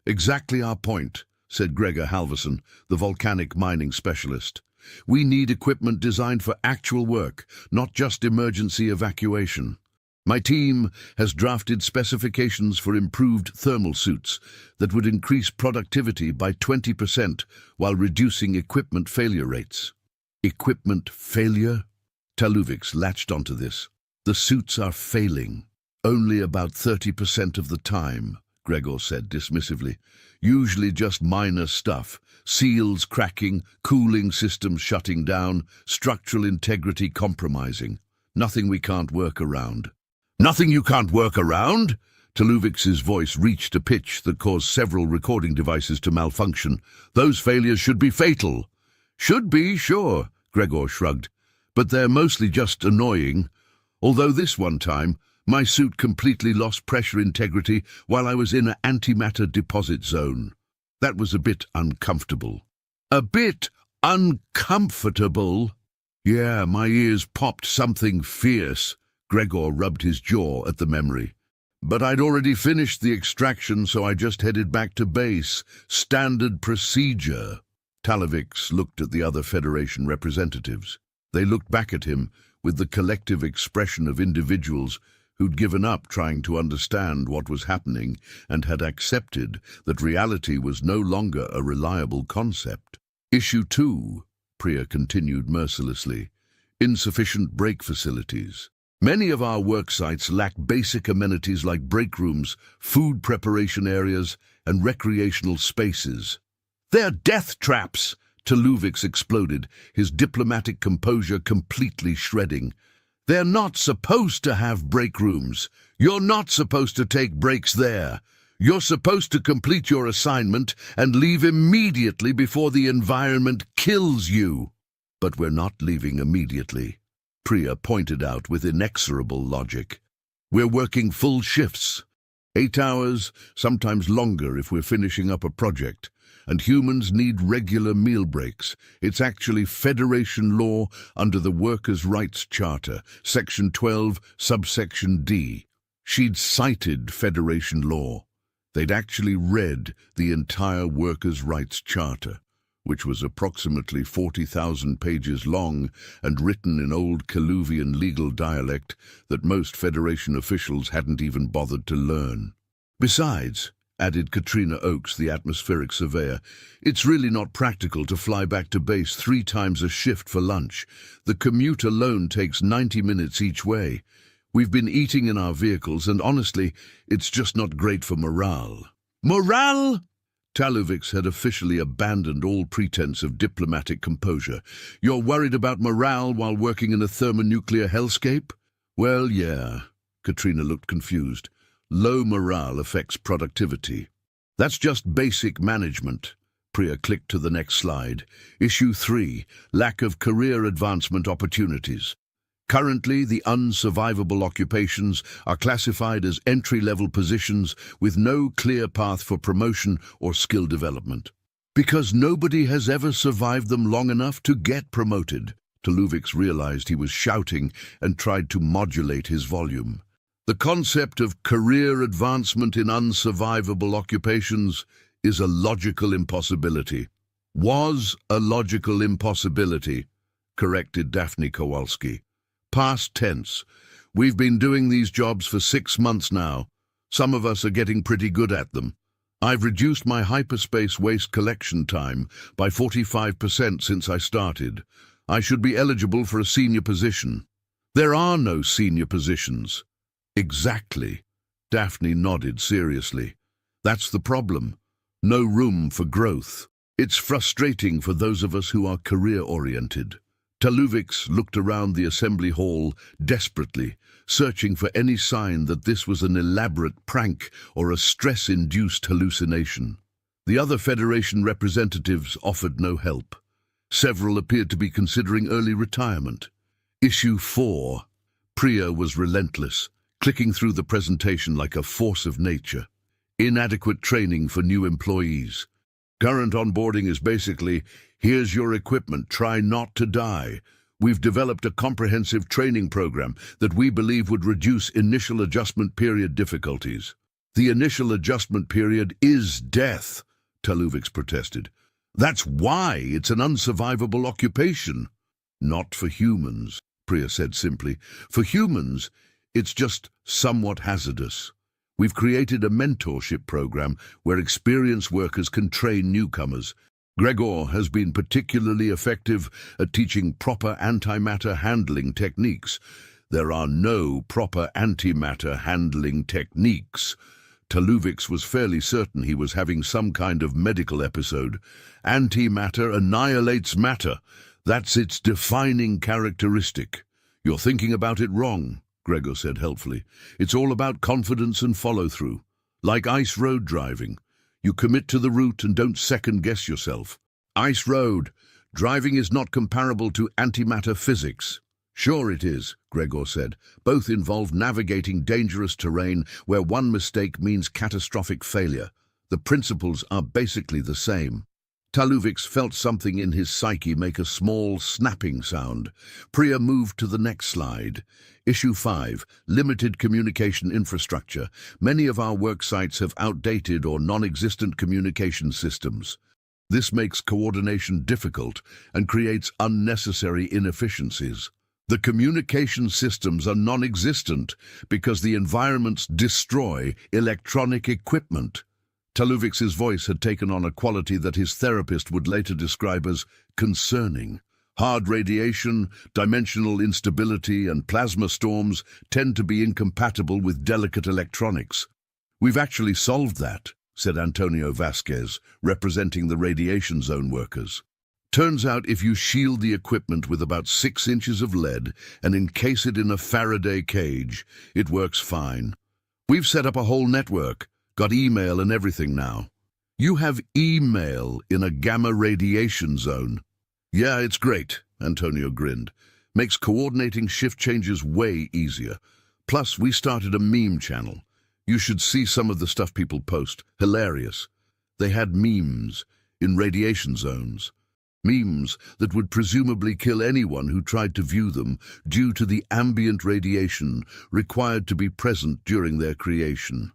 "Exactly our point," said Gregor Halverson, the volcanic mining specialist. "We need equipment designed for actual work, not just emergency evacuation. My team has drafted specifications for improved thermal suits that would increase productivity by 20% while reducing equipment failure rates." "Equipment failure?" Taluvix latched onto this. "The suits are failing. Only about 30% of the time," Gregor said dismissively. "Usually just minor stuff. Seals cracking, cooling systems shutting down, structural integrity compromising. Nothing we can't work around." "Nothing you can't work around?" Taluvix's voice reached a pitch that caused several recording devices to malfunction. "Those failures should be fatal." "Should be, sure," Gregor shrugged. "But they're mostly just annoying. Although this one time, my suit completely lost pressure integrity while I was in an antimatter deposit zone. That was a bit uncomfortable." "A bit uncomfortable?" "Yeah, my ears popped something fierce." Gregor rubbed his jaw at the memory. "But I'd already finished the extraction, so I just headed back to base. Standard procedure." Taluvix looked at the other Federation representatives. They looked back at him with the collective expression of individuals who'd given up trying to understand what was happening and had accepted that reality was no longer a reliable concept. "Issue 2, Priya continued mercilessly. "Insufficient break facilities. Many of our work sites lack basic amenities like break rooms, food preparation areas, and recreational spaces." "They're death traps!" Taluvix exploded, his diplomatic composure completely shredding. "They're not supposed to have break rooms. You're not supposed to take breaks there. You're supposed to complete your assignment and leave immediately before the environment kills you." "But we're not leaving immediately," Priya pointed out with inexorable logic. "We're working full shifts. 8 hours, sometimes longer if we're finishing up a project. And humans need regular meal breaks. It's actually Federation law under the Workers' Rights Charter, Section 12, subsection D. She'd cited Federation law. They'd actually read the entire Workers' Rights Charter, which was approximately 40,000 pages long and written in old Kaluvian legal dialect that most Federation officials hadn't even bothered to learn. Besides, added Katrina Oakes, the atmospheric surveyor, it's really not practical to fly back to base 3 times a shift for lunch. The commute alone takes 90 minutes each way. We've been eating in our vehicles, and honestly, it's just not great for morale. Morale? Taluvix had officially abandoned all pretense of diplomatic composure. You're worried about morale while working in a thermonuclear hellscape? Well, yeah. Katrina looked confused. Low morale affects productivity. That's just basic management. Priya clicked to the next slide. Issue 3, lack of career advancement opportunities. Currently, the unsurvivable occupations are classified as entry-level positions with no clear path for promotion or skill development. Because nobody has ever survived them long enough to get promoted. Taluvix realized he was shouting and tried to modulate his volume. The concept of career advancement in unsurvivable occupations is a logical impossibility. Was a logical impossibility, corrected Daphne Kowalski. Past tense. We've been doing these jobs for 6 months now. Some of us are getting pretty good at them. I've reduced my hyperspace waste collection time by 45% since I started. I should be eligible for a senior position. There are no senior positions. Exactly. Daphne nodded seriously. That's the problem. No room for growth. It's frustrating for those of us who are career-oriented. Taluvix looked around the assembly hall desperately, searching for any sign that this was an elaborate prank or a stress-induced hallucination. The other Federation representatives offered no help. Several appeared to be considering early retirement. Issue 4. Priya was relentless, clicking through the presentation like a force of nature. Inadequate training for new employees. Current onboarding is basically, here's your equipment, try not to die. We've developed a comprehensive training program that we believe would reduce initial adjustment period difficulties. The initial adjustment period is death, Taluvix protested. That's why it's an unsurvivable occupation. Not for humans, Priya said simply. For humans, it's just somewhat hazardous. We've created a mentorship program where experienced workers can train newcomers. Gregor has been particularly effective at teaching proper antimatter handling techniques. There are no proper antimatter handling techniques. Taluvix was fairly certain he was having some kind of medical episode. Antimatter annihilates matter. That's its defining characteristic. You're thinking about it wrong, Gregor said helpfully. It's all about confidence and follow-through. Like ice road driving. You commit to the route and don't second-guess yourself. Ice road. Driving is not comparable to antimatter physics. Sure it is, Gregor said. Both involve navigating dangerous terrain where one mistake means catastrophic failure. The principles are basically the same. Taluvix felt something in his psyche make a small snapping sound. Priya moved to the next slide. Issue 5, limited communication infrastructure. Many of our work sites have outdated or non-existent communication systems. This makes coordination difficult and creates unnecessary inefficiencies. The communication systems are non-existent because the environments destroy electronic equipment. Taluvix's voice had taken on a quality that his therapist would later describe as concerning. Hard radiation, dimensional instability, and plasma storms tend to be incompatible with delicate electronics. We've actually solved that, said Antonio Vasquez, representing the radiation zone workers. Turns out if you shield the equipment with about 6 inches of lead and encase it in a Faraday cage, it works fine. We've set up a whole network. Got email and everything now. You have email in a gamma radiation zone. Yeah, it's great, Antonio grinned. Makes coordinating shift changes way easier. Plus, we started a meme channel. You should see some of the stuff people post. Hilarious. They had memes in radiation zones. Memes that would presumably kill anyone who tried to view them due to the ambient radiation required to be present during their creation.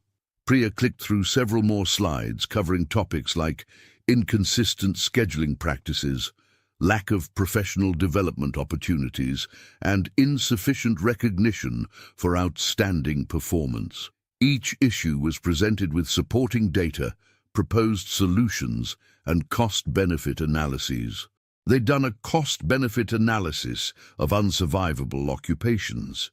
Priya clicked through several more slides covering topics like inconsistent scheduling practices, lack of professional development opportunities, and insufficient recognition for outstanding performance. Each issue was presented with supporting data, proposed solutions, and cost-benefit analyses. They'd done a cost-benefit analysis of unsurvivable occupations.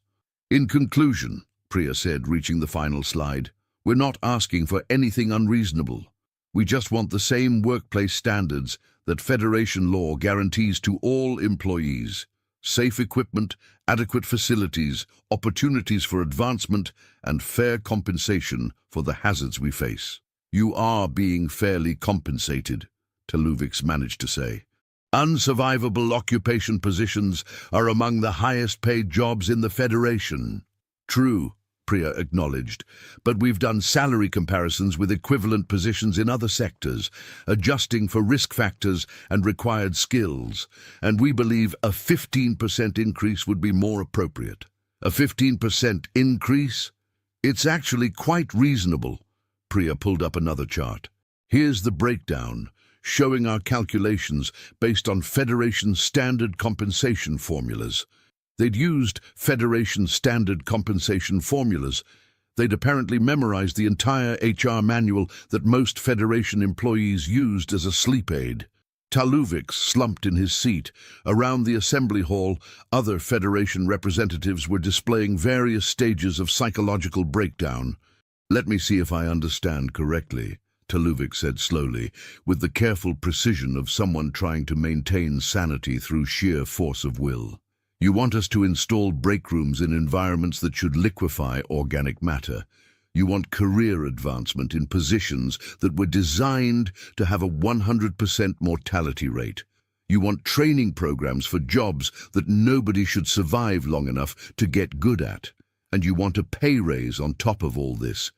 In conclusion, Priya said, reaching the final slide, we're not asking for anything unreasonable. We just want the same workplace standards that Federation law guarantees to all employees: safe equipment, adequate facilities, opportunities for advancement, and fair compensation for the hazards we face. You are being fairly compensated, Taluvix managed to say. Unsurvivable occupation positions are among the highest paid jobs in the Federation. True, Priya acknowledged, but we've done salary comparisons with equivalent positions in other sectors, adjusting for risk factors and required skills, and we believe a 15% increase would be more appropriate. A 15% increase? It's actually quite reasonable. Priya pulled up another chart. Here's the breakdown, showing our calculations based on Federation standard compensation formulas. They'd used Federation standard compensation formulas. They'd apparently memorized the entire HR manual that most Federation employees used as a sleep aid. Taluvix slumped in his seat. Around the assembly hall, other Federation representatives were displaying various stages of psychological breakdown. Let me see if I understand correctly, Taluvix said slowly, with the careful precision of someone trying to maintain sanity through sheer force of will. You want us to install break rooms in environments that should liquefy organic matter. You want career advancement in positions that were designed to have a 100% mortality rate. You want training programs for jobs that nobody should survive long enough to get good at. And you want a pay raise on top of all this.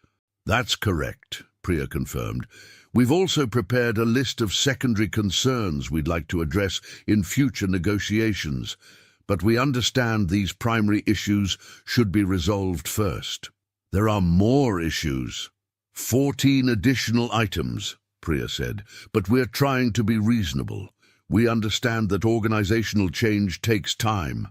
That's correct, Priya confirmed. We've also prepared a list of secondary concerns we'd like to address in future negotiations. But we understand these primary issues should be resolved first. There are more issues. 14 additional items, Priya said, but we're trying to be reasonable. We understand that organizational change takes time.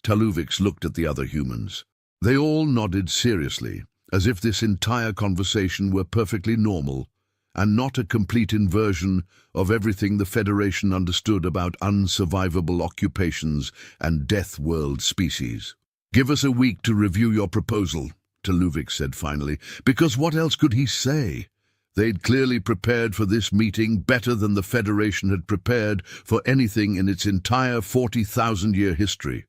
Taluvix looked at the other humans. They all nodded seriously, as if this entire conversation were perfectly normal, and not a complete inversion of everything the Federation understood about unsurvivable occupations and death world species. Give us a week to review your proposal, Taluvix said finally, because what else could he say? They'd clearly prepared for this meeting better than the Federation had prepared for anything in its entire 40,000-year history.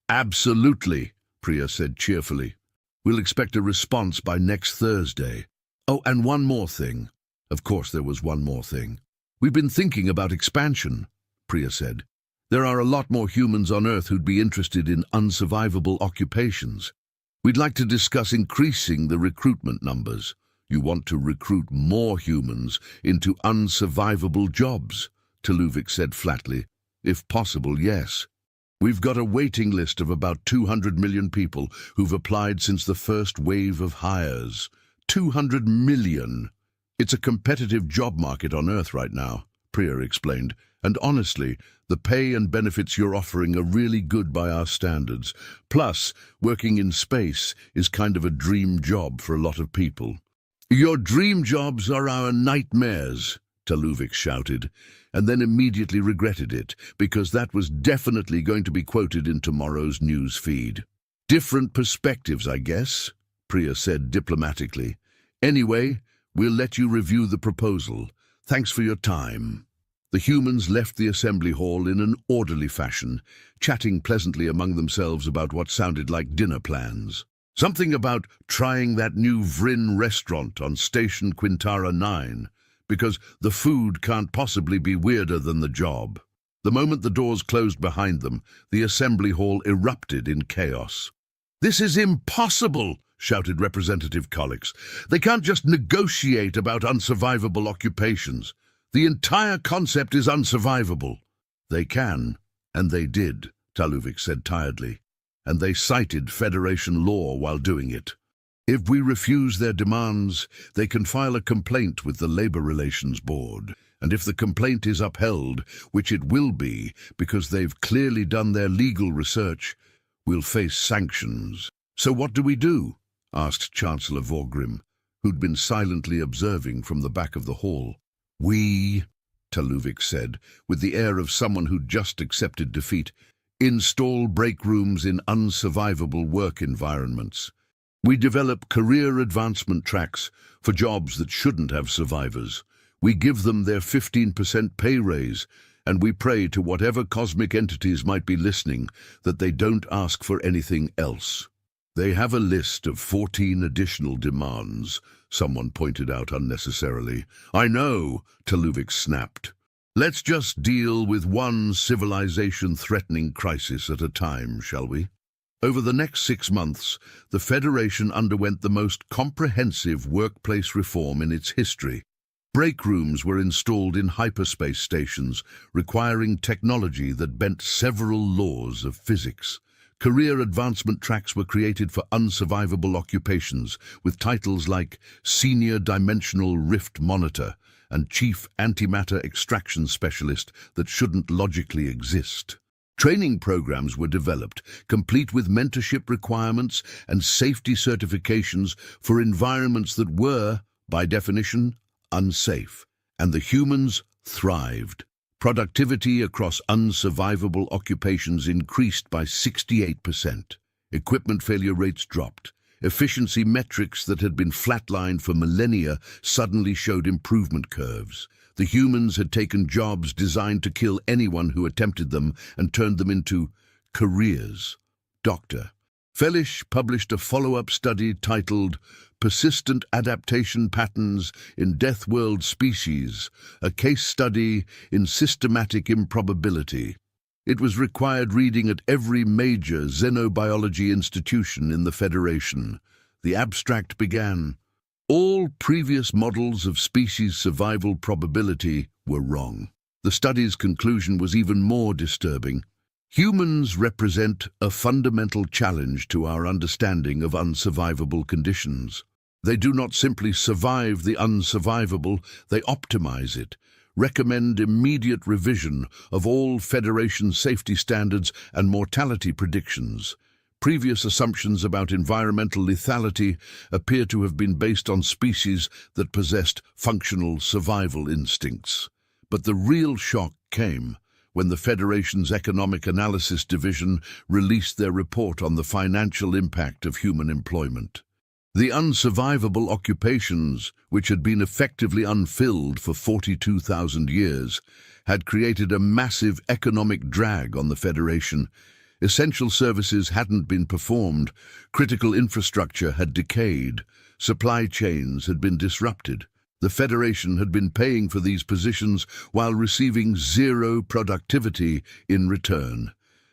Absolutely, Priya said cheerfully. We'll expect a response by next Thursday. Oh, and one more thing. Of course there was one more thing. We've been thinking about expansion, Priya said. There are a lot more humans on Earth who'd be interested in unsurvivable occupations. We'd like to discuss increasing the recruitment numbers. You want to recruit more humans into unsurvivable jobs, Taluvix said flatly. If possible, yes. We've got a waiting list of about 200 million people who've applied since the first wave of hires. 200 million! It's a competitive job market on Earth right now, Priya explained, and honestly, the pay and benefits you're offering are really good by our standards. Plus, working in space is kind of a dream job for a lot of people. Your dream jobs are our nightmares, Taluvix shouted, and then immediately regretted it, because that was definitely going to be quoted in tomorrow's news feed. Different perspectives, I guess, Priya said diplomatically. Anyway, we'll let you review the proposal. Thanks for your time. The humans left the assembly hall in an orderly fashion, chatting pleasantly among themselves about what sounded like dinner plans. Something about trying that new Vrin restaurant on Station Quintara 9, because the food can't possibly be weirder than the job. The moment the doors closed behind them, the assembly hall erupted in chaos. "This is impossible!" shouted Representative Collix. "They can't just negotiate about unsurvivable occupations. The entire concept is unsurvivable." "They can, and they did," Taluvik said tiredly, "and they cited Federation law while doing it. If we refuse their demands, they can file a complaint with the Labor Relations Board. And if the complaint is upheld, which it will be because they've clearly done their legal research, we'll face sanctions." "So what do we do?" asked Chancellor Vorgrim, who'd been silently observing from the back of the hall. "We," Taluvik said, with the air of someone who'd just accepted defeat, "install break rooms in unsurvivable work environments. We develop career advancement tracks for jobs that shouldn't have survivors. We give them their 15% pay raise, and we pray to whatever cosmic entities might be listening that they don't ask for anything else." "They have a list of 14 additional demands," someone pointed out unnecessarily. "I know," Taluvik snapped. "Let's just deal with one civilization-threatening crisis at a time, shall we?" Over the next 6 months, the Federation underwent the most comprehensive workplace reform in its history. Break rooms were installed in hyperspace stations, requiring technology that bent several laws of physics. Career advancement tracks were created for unsurvivable occupations, with titles like Senior Dimensional Rift Monitor and Chief Antimatter Extraction Specialist that shouldn't logically exist. Training programs were developed, complete with mentorship requirements and safety certifications for environments that were, by definition, unsafe, and the humans thrived. Productivity across unsurvivable occupations increased by 68%. Equipment failure rates dropped. Efficiency metrics that had been flatlined for millennia suddenly showed improvement curves. The humans had taken jobs designed to kill anyone who attempted them and turned them into careers. Dr. Felish published a follow-up study titled Persistent Adaptation Patterns in Death World Species, a case study in systematic improbability. It was required reading at every major xenobiology institution in the Federation. The abstract began, "All previous models of species survival probability were wrong." The study's conclusion was even more disturbing. Humans represent a fundamental challenge to our understanding of unsurvivable conditions. They do not simply survive the unsurvivable, they optimize it, recommend immediate revision of all Federation safety standards and mortality predictions. Previous assumptions about environmental lethality appear to have been based on species that possessed functional survival instincts. But the real shock came when the Federation's Economic Analysis Division released their report on the financial impact of human employment. The unsurvivable occupations, which had been effectively unfilled for 42,000 years, had created a massive economic drag on the Federation. Essential services hadn't been performed, critical infrastructure had decayed, supply chains had been disrupted. The Federation had been paying for these positions while receiving zero productivity in return.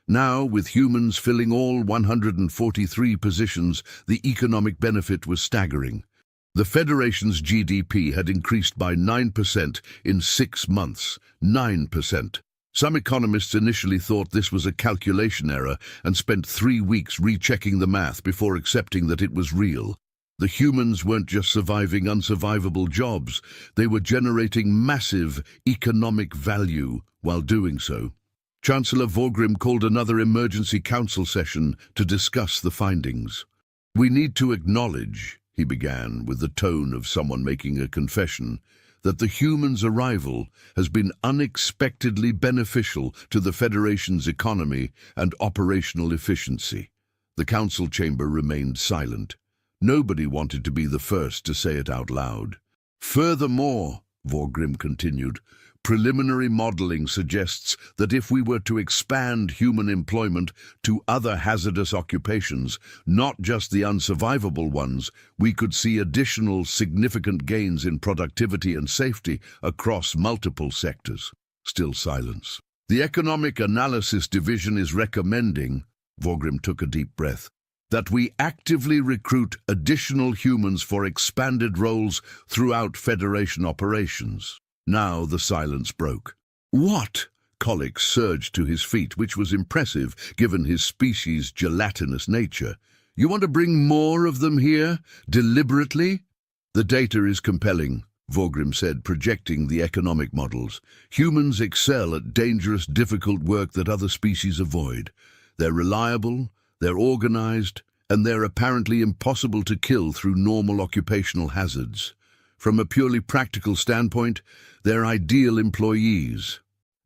Now, with humans filling all 143 positions, the economic benefit was staggering. The Federation's GDP had increased by 9% in 6 months. 9%. Some economists initially thought this was a calculation error and spent 3 weeks rechecking the math before accepting that it was real. The humans weren't just surviving unsurvivable jobs, they were generating massive economic value while doing so. Chancellor Vorgrim called another emergency council session to discuss the findings. "We need to acknowledge," he began with the tone of someone making a confession, "that the humans' arrival has been unexpectedly beneficial to the Federation's economy and operational efficiency." The council chamber remained silent. Nobody wanted to be the first to say it out loud. "Furthermore," Vorgrim continued, "preliminary modeling suggests that if we were to expand human employment to other hazardous occupations, not just the unsurvivable ones, we could see additional significant gains in productivity and safety across multiple sectors." Still silence. "The Economic Analysis Division is recommending," Vorgrim took a deep breath, that we actively recruit additional humans for expanded roles throughout Federation operations. Now the silence broke. What? Colic surged to his feet, which was impressive given his species' gelatinous nature. You want to bring more of them here, deliberately? The data is compelling, Vorgrim said, projecting the economic models. Humans excel at dangerous, difficult work that other species avoid. They're reliable, they're organized, and they're apparently impossible to kill through normal occupational hazards. From a purely practical standpoint, they're ideal employees.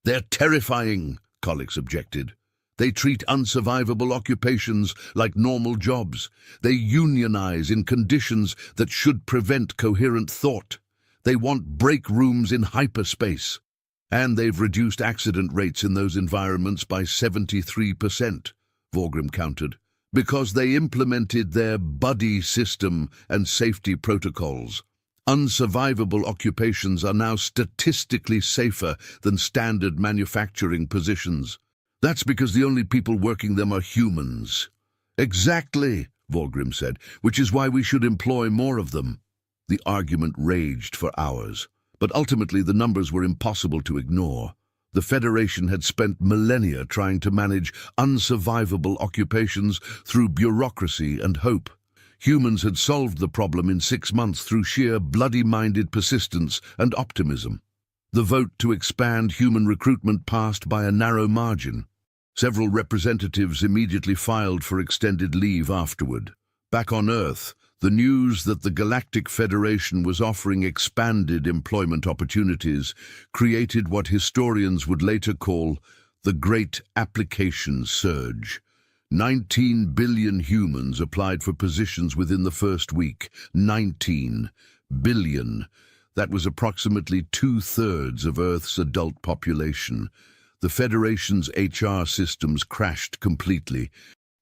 They're terrifying, Colix objected. They treat unsurvivable occupations like normal jobs. They unionize in conditions that should prevent coherent thought. They want break rooms in hyperspace. And they've reduced accident rates in those environments by 73%, Vorgrim countered, because they implemented their buddy system and safety protocols. Unsurvivable occupations are now statistically safer than standard manufacturing positions. That's because the only people working them are humans. Exactly, Vorgrim said, which is why we should employ more of them. The argument raged for hours, but ultimately the numbers were impossible to ignore. The Federation had spent millennia trying to manage unsurvivable occupations through bureaucracy and hope. Humans had solved the problem in 6 months through sheer bloody-minded persistence and optimism. The vote to expand human recruitment passed by a narrow margin. Several representatives immediately filed for extended leave afterward. Back on Earth, the news that the Galactic Federation was offering expanded employment opportunities created what historians would later call the Great Application Surge. 19 billion humans applied for positions within the first week. 19 billion. That was approximately 2/3 of Earth's adult population. The Federation's HR systems crashed completely,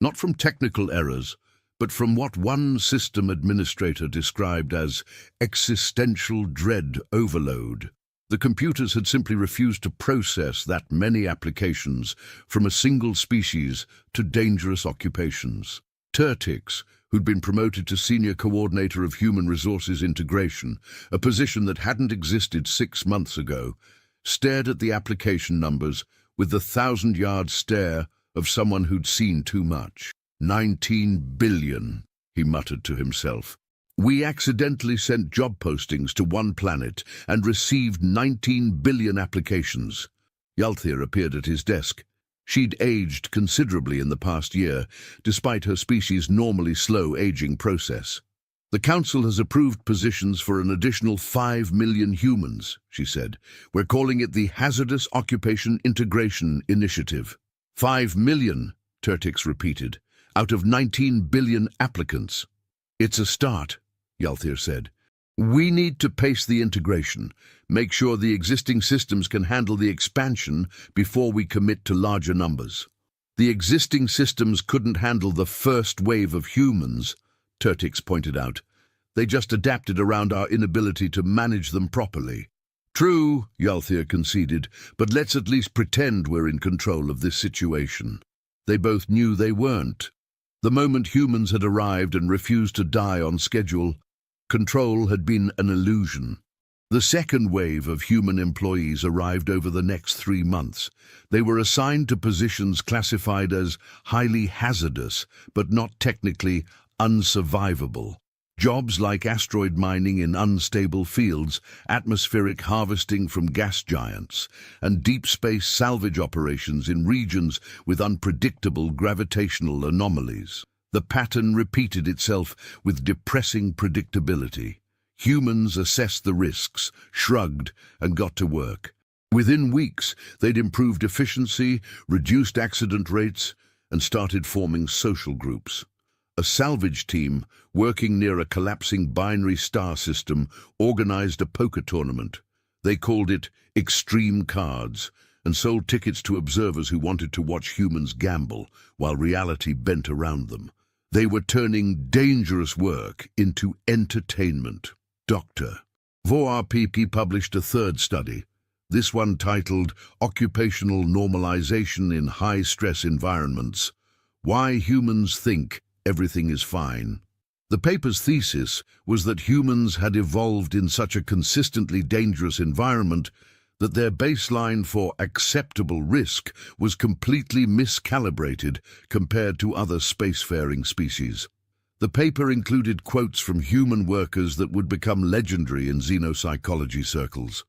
not from technical errors, but from what one system administrator described as existential dread overload. The computers had simply refused to process that many applications from a single species to dangerous occupations. Turtix, who'd been promoted to Senior Coordinator of Human Resources Integration, a position that hadn't existed 6 months ago, stared at the application numbers with the 1,000-yard stare of someone who'd seen too much. 19 billion, he muttered to himself. We accidentally sent job postings to one planet and received 19 billion applications. Yalthir appeared at his desk. She'd aged considerably in the past year, despite her species' normally slow aging process. The Council has approved positions for an additional 5 million humans, she said. We're calling it the Hazardous Occupation Integration Initiative. 5 million, Turtix repeated, out of 19 billion applicants. It's a start, Yalthir said. We need to pace the integration, make sure the existing systems can handle the expansion before we commit to larger numbers. The existing systems couldn't handle the first wave of humans, Turtix pointed out. They just adapted around our inability to manage them properly. True, Yalthir conceded, but let's at least pretend we're in control of this situation. They both knew they weren't. The moment humans had arrived and refused to die on schedule, control had been an illusion. The second wave of human employees arrived over the next 3 months. They were assigned to positions classified as highly hazardous, but not technically unsurvivable. Jobs like asteroid mining in unstable fields, atmospheric harvesting from gas giants, and deep space salvage operations in regions with unpredictable gravitational anomalies. The pattern repeated itself with depressing predictability. Humans assessed the risks, shrugged, and got to work. Within weeks, they'd improved efficiency, reduced accident rates, and started forming social groups. A salvage team, working near a collapsing binary star system, organized a poker tournament. They called it Extreme Cards, and sold tickets to observers who wanted to watch humans gamble while reality bent around them. They were turning dangerous work into entertainment. Dr. VORPP published a third study, this one titled Occupational Normalization in High-Stress Environments: Why Humans Think everything is fine. The paper's thesis was that humans had evolved in such a consistently dangerous environment that their baseline for acceptable risk was completely miscalibrated compared to other spacefaring species. The paper included quotes from human workers that would become legendary in xenopsychology circles.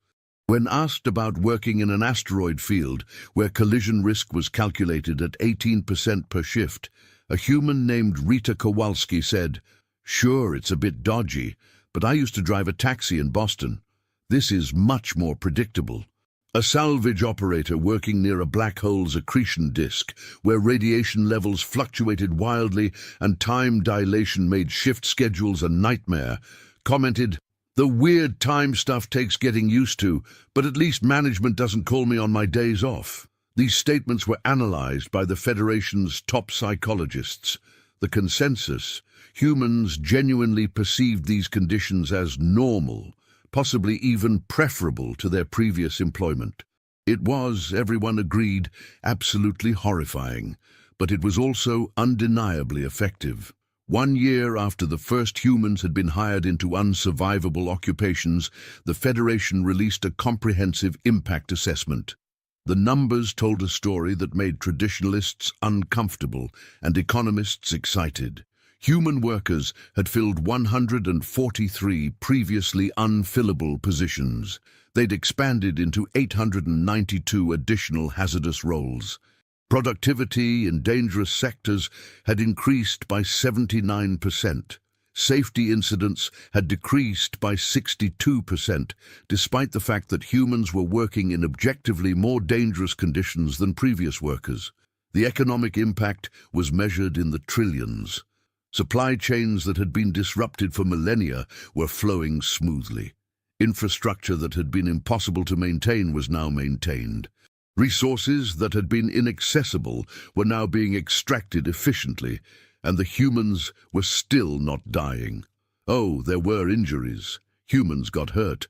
When asked about working in an asteroid field where collision risk was calculated at 18% per shift, a human named Rita Kowalski said, "Sure, it's a bit dodgy, but I used to drive a taxi in Boston. This is much more predictable." A salvage operator working near a black hole's accretion disk, where radiation levels fluctuated wildly and time dilation made shift schedules a nightmare, commented, "The weird time stuff takes getting used to, but at least management doesn't call me on my days off." These statements were analyzed by the Federation's top psychologists. The consensus: humans genuinely perceived these conditions as normal, possibly even preferable to their previous employment. It was, everyone agreed, absolutely horrifying, but it was also undeniably effective. 1 year after the first humans had been hired into unsurvivable occupations, the Federation released a comprehensive impact assessment. The numbers told a story that made traditionalists uncomfortable and economists excited. Human workers had filled 143 previously unfillable positions. They'd expanded into 892 additional hazardous roles. Productivity in dangerous sectors had increased by 79%. Safety incidents had decreased by 62%, despite the fact that humans were working in objectively more dangerous conditions than previous workers. The economic impact was measured in the trillions. Supply chains that had been disrupted for millennia were flowing smoothly. Infrastructure that had been impossible to maintain was now maintained. Resources that had been inaccessible were now being extracted efficiently, and the humans were still not dying. Oh, there were injuries. Humans got hurt,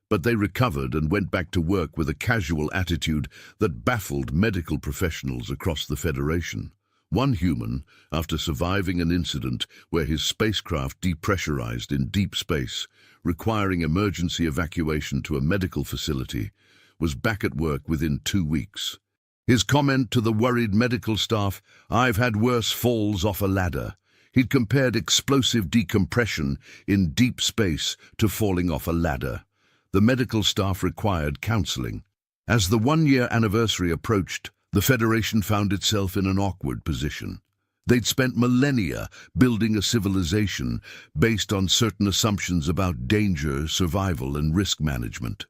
but they recovered and went back to work with a casual attitude that baffled medical professionals across the Federation. One human, after surviving an incident where his spacecraft depressurized in deep space, requiring emergency evacuation to a medical facility, was back at work within 2 weeks. His comment to the worried medical staff, "I've had worse falls off a ladder." He'd compared explosive decompression in deep space to falling off a ladder. The medical staff required counseling. As the 1-year anniversary approached, the Federation found itself in an awkward position. They'd spent millennia building a civilization based on certain assumptions about danger, survival, and risk management.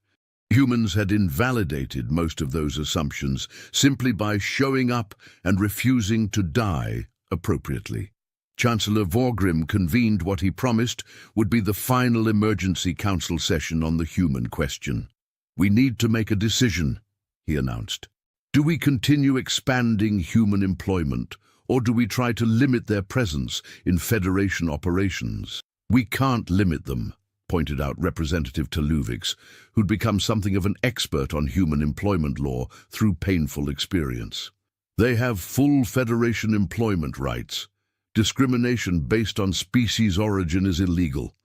Humans had invalidated most of those assumptions simply by showing up and refusing to die appropriately. Chancellor Vorgrim convened what he promised would be the final emergency council session on the human question. "We need to make a decision," he announced. "Do we continue expanding human employment, or do we try to limit their presence in Federation operations?" "We can't limit them," pointed out Representative Taluvix, who'd become something of an expert on human employment law through painful experience. "They have full Federation employment rights. Discrimination based on species origin is illegal.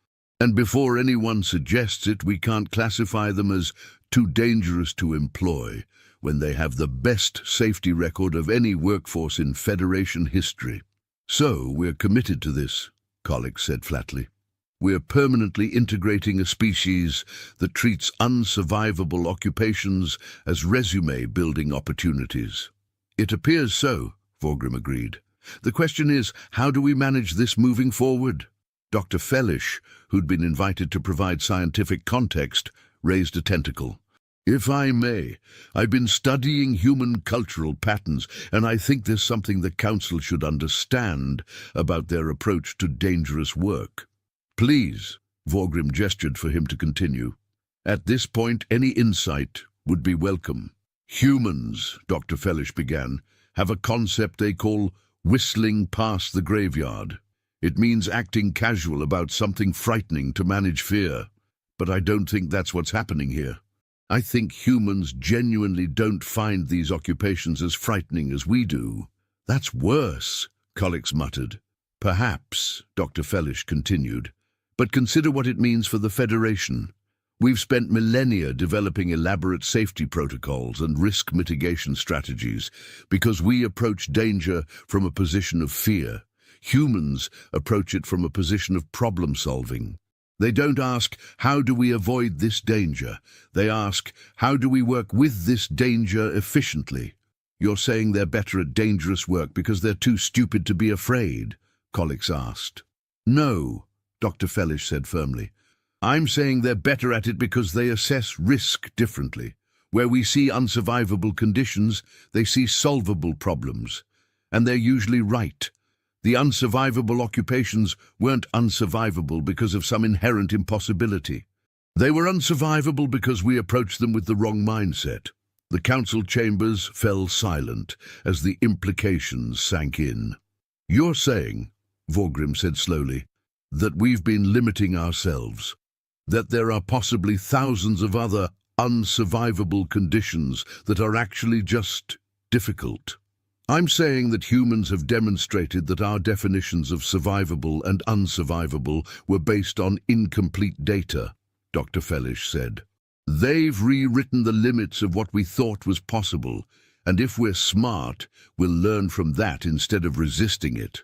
And before anyone suggests it, we can't classify them as too dangerous to employ when they have the best safety record of any workforce in Federation history. So we're committed to this," Collix said flatly. "We're permanently integrating a species that treats unsurvivable occupations as resume-building opportunities." "It appears so," Vorgrim agreed. "The question is, how do we manage this moving forward?" Dr. Fellish, who'd been invited to provide scientific context, raised a tentacle. "If I may, I've been studying human cultural patterns, and I think there's something the Council should understand about their approach to dangerous work." "Please," Vorgrim gestured for him to continue. "At this point, any insight would be welcome." "Humans," Dr. Fellish began, "have a concept they call whistling past the graveyard. It means acting casual about something frightening to manage fear. But I don't think that's what's happening here. I think humans genuinely don't find these occupations as frightening as we do." "That's worse," Collix muttered. Perhaps, Dr. Fellish continued, but consider what it means for the Federation. We've spent millennia developing elaborate safety protocols and risk mitigation strategies because we approach danger from a position of fear. Humans approach it from a position of problem solving. They don't ask, how do we avoid this danger? They ask, how do we work with this danger efficiently? You're saying they're better at dangerous work because they're too stupid to be afraid? Collix asked. No, Dr. Fellish said firmly. I'm saying they're better at it because they assess risk differently. Where we see unsurvivable conditions, they see solvable problems. And they're usually right. The unsurvivable occupations weren't unsurvivable because of some inherent impossibility. They were unsurvivable because we approached them with the wrong mindset. The council chambers fell silent as the implications sank in. You're saying, Vorgrim said slowly, that we've been limiting ourselves, that there are possibly thousands of other unsurvivable conditions that are actually just difficult. I'm saying that humans have demonstrated that our definitions of survivable and unsurvivable were based on incomplete data, Dr. Fellish said. They've rewritten the limits of what we thought was possible, and if we're smart, we'll learn from that instead of resisting it.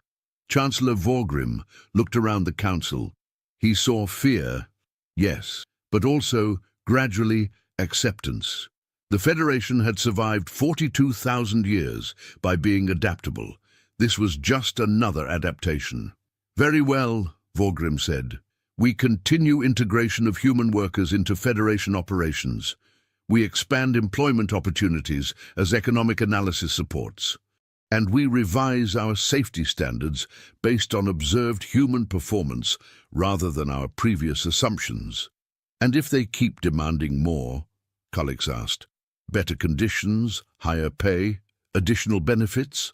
Chancellor Vorgrim looked around the council. He saw fear, yes, but also, gradually, acceptance. The Federation had survived 42,000 years by being adaptable. This was just another adaptation. Very well, Vorgrim said. We continue integration of human workers into Federation operations. We expand employment opportunities as economic analysis supports. And we revise our safety standards based on observed human performance rather than our previous assumptions. And if they keep demanding more, Collix asked, better conditions, higher pay, additional benefits?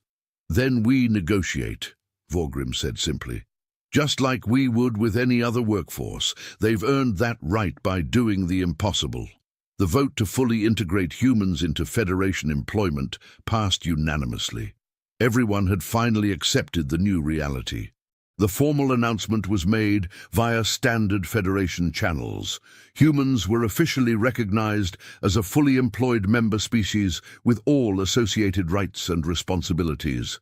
Then we negotiate, Vorgrim said simply. Just like we would with any other workforce, they've earned that right by doing the impossible. The vote to fully integrate humans into Federation employment passed unanimously. Everyone had finally accepted the new reality. The formal announcement was made via standard Federation channels. Humans were officially recognized as a fully employed member species with all associated rights and responsibilities.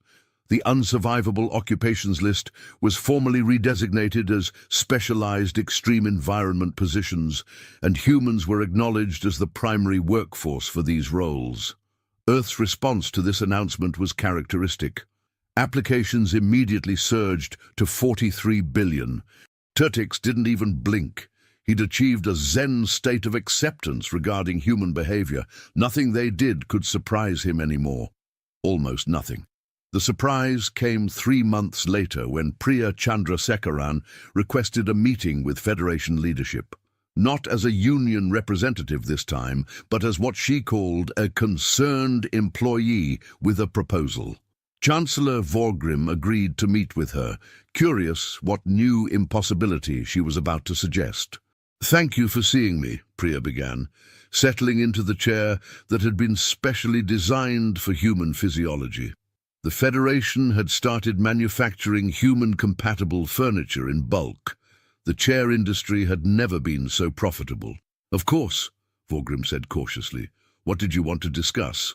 The unsurvivable occupations list was formally redesignated as specialized extreme environment positions, and humans were acknowledged as the primary workforce for these roles. Earth's response to this announcement was characteristic. Applications immediately surged to 43 billion. Turtix didn't even blink. He'd achieved a zen state of acceptance regarding human behavior. Nothing they did could surprise him anymore. Almost nothing. The surprise came 3 months later when Priya Chandrasekaran requested a meeting with Federation leadership. Not as a union representative this time, but as what she called a concerned employee with a proposal. Chancellor Vorgrim agreed to meet with her, curious what new impossibility she was about to suggest. Thank you for seeing me, Priya began, settling into the chair that had been specially designed for human physiology. The Federation had started manufacturing human-compatible furniture in bulk. The chair industry had never been so profitable. Of course, Vorgrim said cautiously. What did you want to discuss?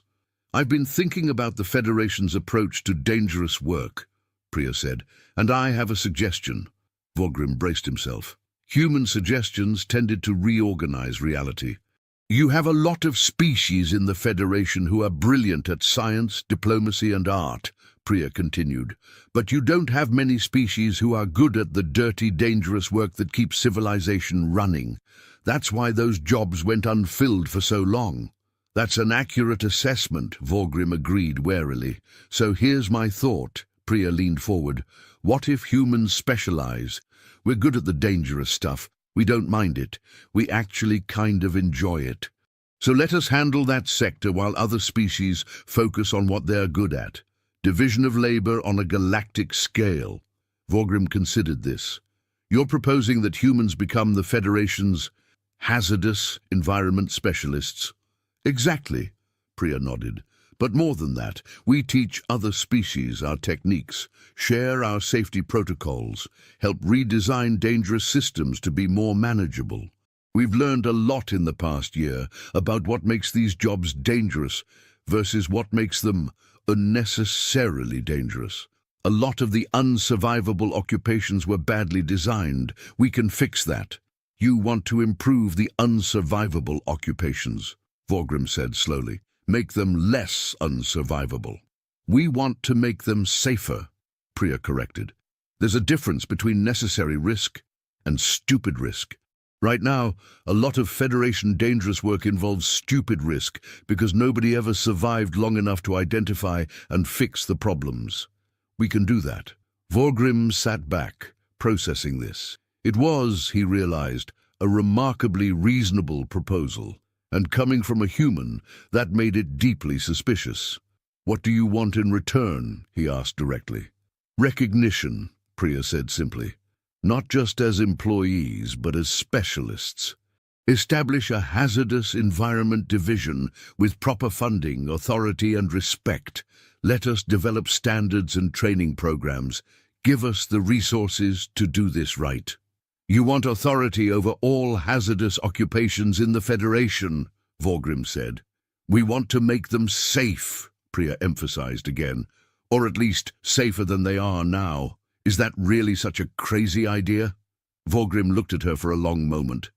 I've been thinking about the Federation's approach to dangerous work, Priya said, and I have a suggestion. Vorgrim braced himself. Human suggestions tended to reorganize reality. You have a lot of species in the Federation who are brilliant at science, diplomacy, and art, Priya continued, but you don't have many species who are good at the dirty, dangerous work that keeps civilization running. That's why those jobs went unfilled for so long. That's an accurate assessment, Vorgrim agreed warily. So here's my thought, Priya leaned forward. What if humans specialize? We're good at the dangerous stuff. We don't mind it. We actually kind of enjoy it. So let us handle that sector while other species focus on what they're good at. Division of labor on a galactic scale. Vorgrim considered this. You're proposing that humans become the Federation's hazardous environment specialists. Exactly, Priya nodded. But more than that, we teach other species our techniques, share our safety protocols, help redesign dangerous systems to be more manageable. We've learned a lot in the past year about what makes these jobs dangerous versus what makes them unnecessarily dangerous. A lot of the unsurvivable occupations were badly designed. We can fix that. You want to improve the unsurvivable occupations, Vorgrim said slowly. Make them less unsurvivable. We want to make them safer, Priya corrected. There's a difference between necessary risk and stupid risk. Right now, a lot of Federation dangerous work involves stupid risk because nobody ever survived long enough to identify and fix the problems. We can do that. Vorgrim sat back, processing this. It was, he realized, a remarkably reasonable proposal. And coming from a human, that made it deeply suspicious. What do you want in return? He asked directly. Recognition, Priya said simply. Not just as employees, but as specialists. Establish a hazardous environment division with proper funding, authority and respect. Let us develop standards and training programs. Give us the resources to do this right. You want authority over all hazardous occupations in the Federation, Vorgrim said. We want to make them safe, Priya emphasized again, or at least safer than they are now. Is that really such a crazy idea? Vorgrim looked at her for a long moment.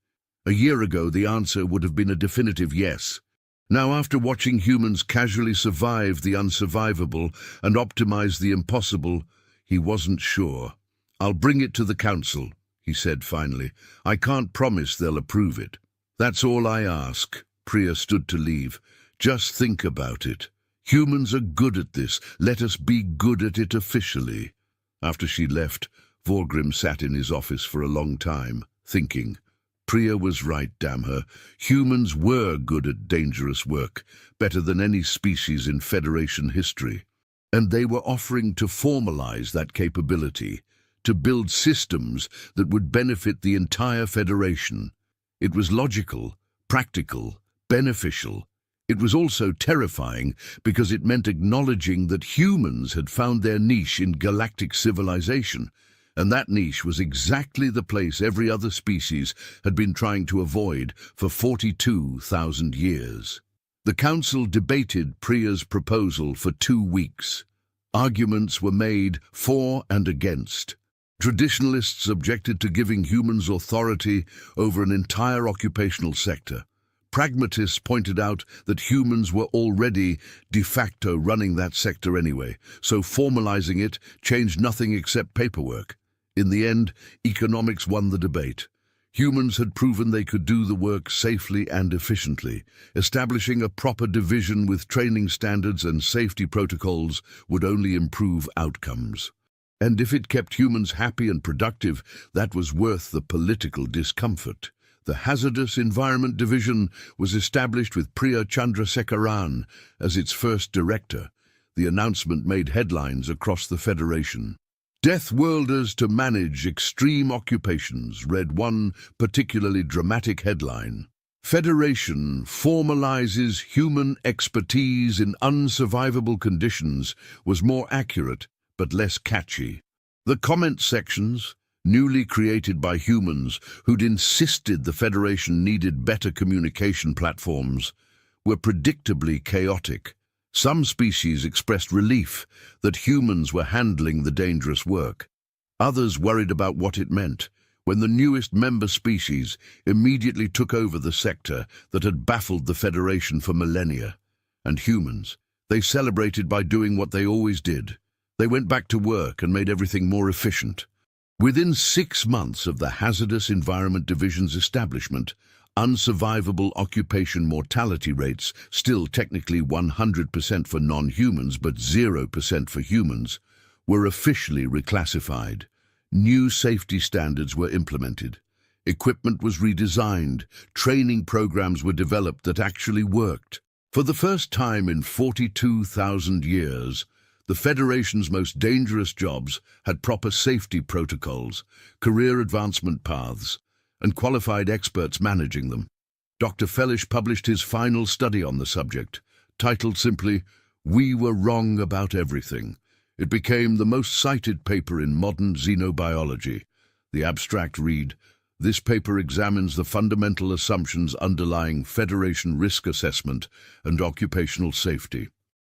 A year ago, the answer would have been a definitive yes. Now, after watching humans casually survive the unsurvivable and optimize the impossible, he wasn't sure. I'll bring it to the Council, he said finally. I can't promise they'll approve it. That's all I ask. Priya stood to leave. Just think about it. Humans are good at this. Let us be good at it officially. After she left, Vorgrim sat in his office for a long time, thinking. Priya was right, damn her. Humans were good at dangerous work, better than any species in Federation history. And they were offering to formalize that capability, to build systems that would benefit the entire Federation. It was logical, practical, beneficial. It was also terrifying because it meant acknowledging that humans had found their niche in galactic civilization, and that niche was exactly the place every other species had been trying to avoid for 42,000 years. The Council debated Priya's proposal for 2 weeks. Arguments were made for and against. Traditionalists objected to giving humans authority over an entire occupational sector. Pragmatists pointed out that humans were already de facto running that sector anyway, so formalizing it changed nothing except paperwork. In the end, economics won the debate. Humans had proven they could do the work safely and efficiently. Establishing a proper division with training standards and safety protocols would only improve outcomes. And if it kept humans happy and productive, that was worth the political discomfort. The Hazardous Environment Division was established with Priya Chandrasekaran as its first director. The announcement made headlines across the Federation. Death Worlders to manage extreme occupations, read one particularly dramatic headline. Federation formalizes human expertise in unsurvivable conditions was more accurate but less catchy. The comment sections, newly created by humans who'd insisted the Federation needed better communication platforms, were predictably chaotic. Some species expressed relief that humans were handling the dangerous work. Others worried about what it meant when the newest member species immediately took over the sector that had baffled the Federation for millennia. And humans, they celebrated by doing what they always did. They went back to work and made everything more efficient. Within 6 months of the Hazardous Environment Division's establishment, unsurvivable occupation mortality rates, still technically 100% for non-humans but 0% for humans, were officially reclassified. New safety standards were implemented. Equipment was redesigned. Training programs were developed that actually worked. For the first time in 42,000 years, the Federation's most dangerous jobs had proper safety protocols, career advancement paths, and qualified experts managing them. Dr. Fellish published his final study on the subject, titled simply, We were wrong about everything. It became the most cited paper in modern xenobiology. The abstract read, "This paper examines the fundamental assumptions underlying Federation risk assessment and occupational safety.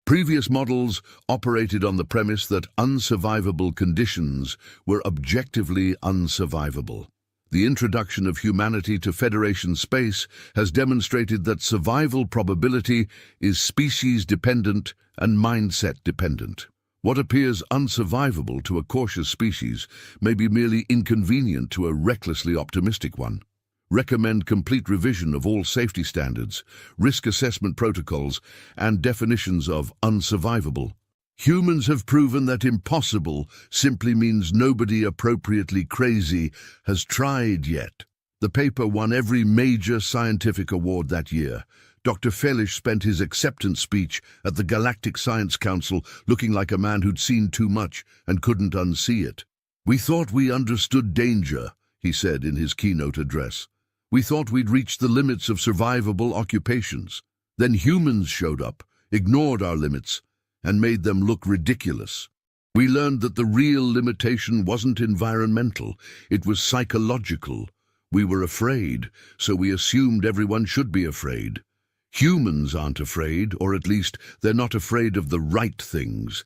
Previous models operated on the premise that unsurvivable conditions were objectively unsurvivable. The introduction of humanity to Federation space has demonstrated that survival probability is species-dependent and mindset-dependent. What appears unsurvivable to a cautious species may be merely inconvenient to a recklessly optimistic one. Recommend complete revision of all safety standards, risk assessment protocols, and definitions of unsurvivable. Humans have proven that impossible simply means nobody appropriately crazy has tried yet." The paper won every major scientific award that year. Dr. Felish spent his acceptance speech at the Galactic Science Council looking like a man who'd seen too much and couldn't unsee it. "We thought we understood danger," he said in his keynote address. "We thought we'd reached the limits of survivable occupations. Then humans showed up, ignored our limits, and made them look ridiculous. We learned that the real limitation wasn't environmental, it was psychological. We were afraid, so we assumed everyone should be afraid. Humans aren't afraid, or at least they're not afraid of the right things.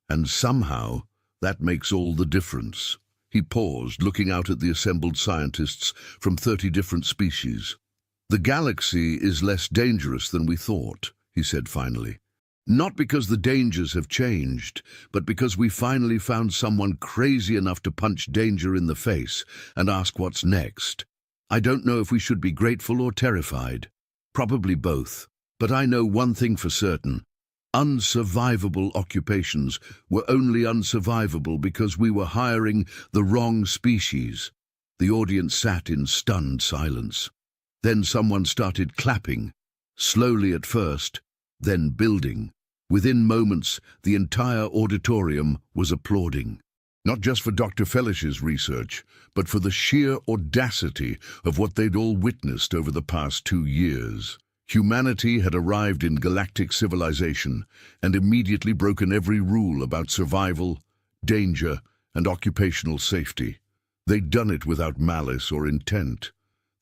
And somehow, that makes all the difference." He paused, looking out at the assembled scientists from 30 different species. "The galaxy is less dangerous than we thought," he said finally. "Not because the dangers have changed, but because we finally found someone crazy enough to punch danger in the face and ask what's next. I don't know if we should be grateful or terrified. Probably both. But I know one thing for certain. Unsurvivable occupations were only unsurvivable because we were hiring the wrong species." The audience sat in stunned silence. Then someone started clapping, slowly at first, then building. Within moments, the entire auditorium was applauding. Not just for Dr. Felish's research, but for the sheer audacity of what they'd all witnessed over the past 2 years. Humanity had arrived in galactic civilization and immediately broken every rule about survival, danger, and occupational safety. They'd done it without malice or intent.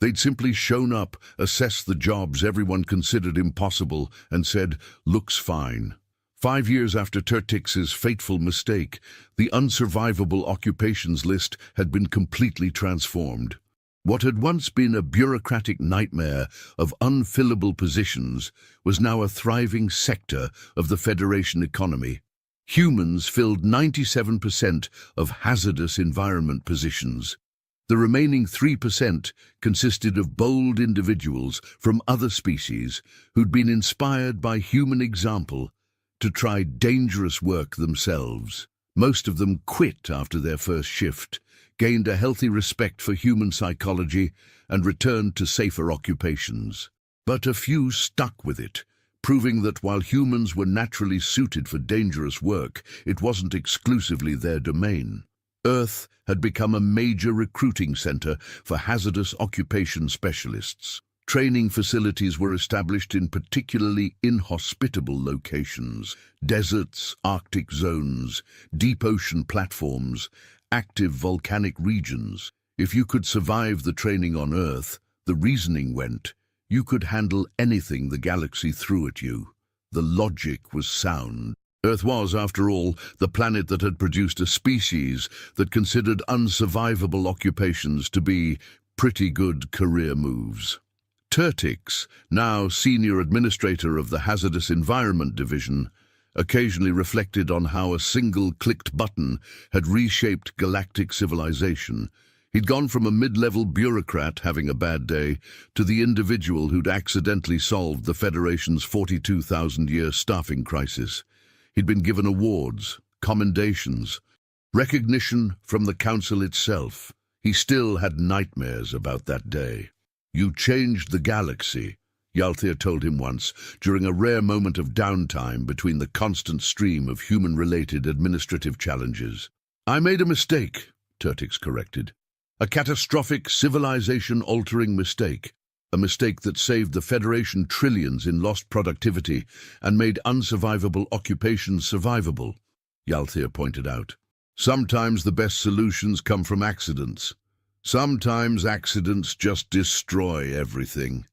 They'd simply shown up, assessed the jobs everyone considered impossible, and said, "Looks fine." 5 years after Tertix's fateful mistake, the unsurvivable occupations list had been completely transformed. What had once been a bureaucratic nightmare of unfillable positions was now a thriving sector of the Federation economy. Humans filled 97% of hazardous environment positions. The remaining 3% consisted of bold individuals from other species who'd been inspired by human example to try dangerous work themselves. Most of them quit after their first shift, gained a healthy respect for human psychology, and returned to safer occupations. But a few stuck with it, proving that while humans were naturally suited for dangerous work, it wasn't exclusively their domain. Earth had become a major recruiting center for hazardous occupation specialists. Training facilities were established in particularly inhospitable locations: deserts, Arctic zones, deep ocean platforms, active volcanic regions. If you could survive the training on Earth, the reasoning went, you could handle anything the galaxy threw at you. The logic was sound. Earth was, after all, the planet that had produced a species that considered unsurvivable occupations to be pretty good career moves. Tertix, now senior administrator of the Hazardous Environment Division, occasionally reflected on how a single clicked button had reshaped galactic civilization. He'd gone from a mid-level bureaucrat having a bad day to the individual who'd accidentally solved the Federation's 42,000-year staffing crisis. He'd been given awards, commendations, recognition from the Council itself. He still had nightmares about that day. "You changed the galaxy," Yalthir told him once, during a rare moment of downtime between the constant stream of human-related administrative challenges. "I made a mistake," Tertix corrected. "A catastrophic, civilization-altering mistake. a mistake that saved the Federation trillions in lost productivity and made unsurvivable occupations survivable, Yalthir pointed out. Sometimes the best solutions come from accidents. Sometimes accidents just destroy everything,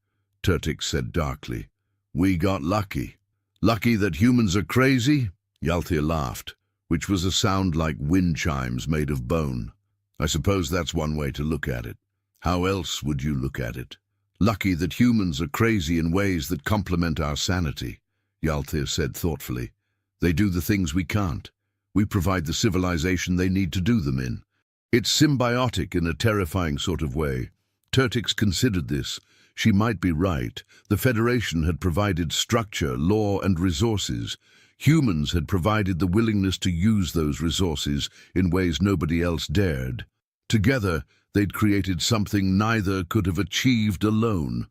Turtik said darkly. We got lucky. Lucky that humans are crazy? Yalthir laughed, which was a sound like wind chimes made of bone. I suppose that's one way to look at it. How else would you look at it? Lucky that humans are crazy in ways that complement our sanity, Yalthir said thoughtfully. They do the things we can't. We provide the civilization they need to do them in. It's symbiotic in a terrifying sort of way. Turtix considered this. She might be right. The Federation had provided structure, law, and resources. Humans had provided the willingness to use those resources in ways nobody else dared. Together, they'd created something neither could have achieved alone.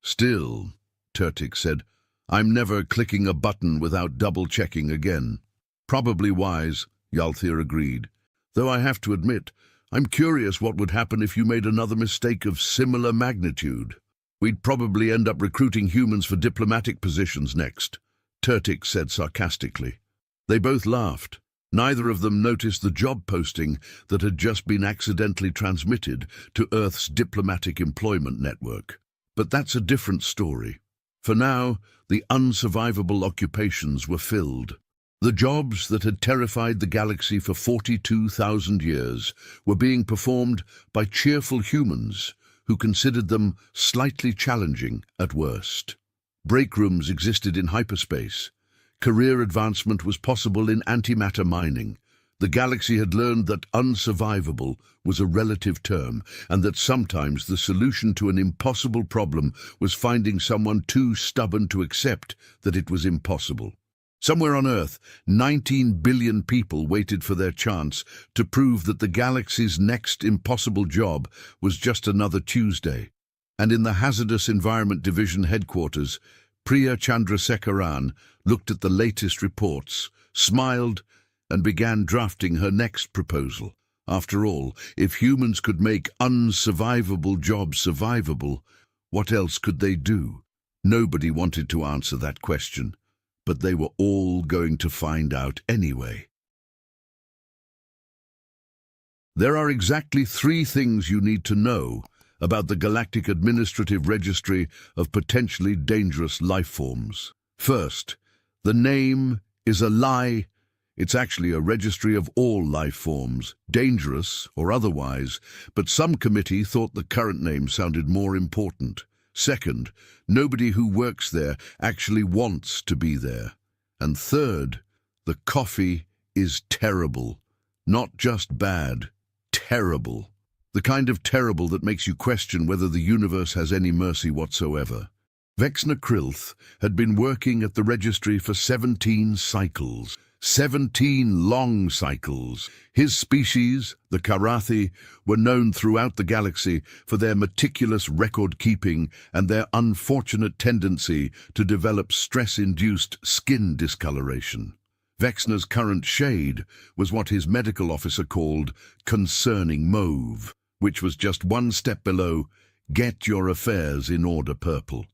Still, Turtik said, I'm never clicking a button without double-checking again. Probably wise, Yalthir agreed. Though I have to admit, I'm curious what would happen if you made another mistake of similar magnitude. We'd probably end up recruiting humans for diplomatic positions next, Turtik said sarcastically. They both laughed. Neither of them noticed the job posting that had just been accidentally transmitted to Earth's diplomatic employment network. But that's a different story. For now, the unsurvivable occupations were filled. The jobs that had terrified the galaxy for 42,000 years were being performed by cheerful humans who considered them slightly challenging at worst. Break rooms existed in hyperspace. Career advancement was possible in antimatter mining. The galaxy had learned that unsurvivable was a relative term, and that sometimes the solution to an impossible problem was finding someone too stubborn to accept that it was impossible. Somewhere on Earth, 19 billion people waited for their chance to prove that the galaxy's next impossible job was just another Tuesday. And in the Hazardous Environment Division headquarters, Priya Chandrasekharan looked at the latest reports, smiled, and began drafting her next proposal. After all, if humans could make unsurvivable jobs survivable, what else could they do? Nobody wanted to answer that question, but they were all going to find out anyway. There are exactly 3 things you need to know about the Galactic Administrative Registry of Potentially Dangerous Life Forms. First, the name is a lie. It's actually a registry of all life forms, dangerous or otherwise, but some committee thought the current name sounded more important. Second, nobody who works there actually wants to be there. And third, the coffee is terrible. Not just bad, terrible. The kind of terrible that makes you question whether the universe has any mercy whatsoever. Vexner Krilth had been working at the registry for 17 cycles. 17 long cycles. His species, the Karathi, were known throughout the galaxy for their meticulous record-keeping and their unfortunate tendency to develop stress-induced skin discoloration. Vexner's current shade was what his medical officer called concerning mauve, which was just one step below get your affairs in order purple.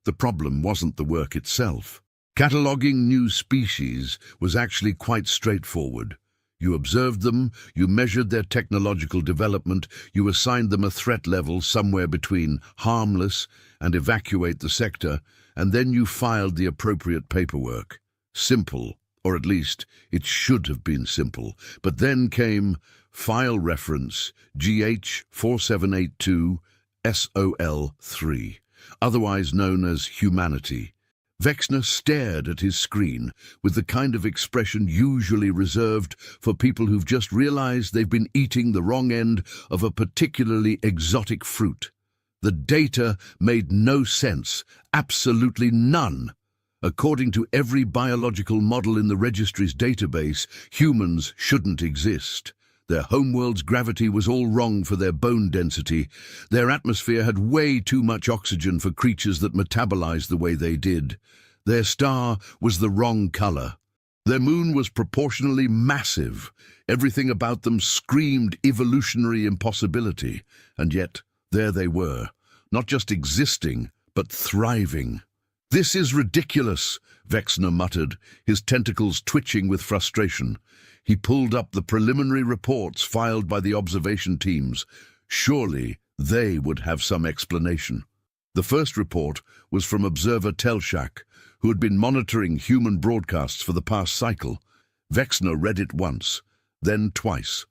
The problem wasn't the work itself. Cataloguing new species was actually quite straightforward. You observed them, you measured their technological development, you assigned them a threat level somewhere between harmless and evacuate the sector, and then you filed the appropriate paperwork. Simple, or at least it should have been simple. But then came file reference GH4782 SOL3, otherwise known as humanity. Vexner stared at his screen with the kind of expression usually reserved for people who've just realized they've been eating the wrong end of a particularly exotic fruit. The data made no sense, absolutely none. According to every biological model in the registry's database, humans shouldn't exist. Their homeworld's gravity was all wrong for their bone density. Their atmosphere had way too much oxygen for creatures that metabolized the way they did. Their star was the wrong color. Their moon was proportionally massive. Everything about them screamed evolutionary impossibility. And yet, there they were, not just existing, but thriving. "This is ridiculous," Vexner muttered, his tentacles twitching with frustration. He pulled up the preliminary reports filed by the observation teams. Surely they would have some explanation. The first report was from observer Telshak, who had been monitoring human broadcasts for the past cycle. Vexner read it once, then twice,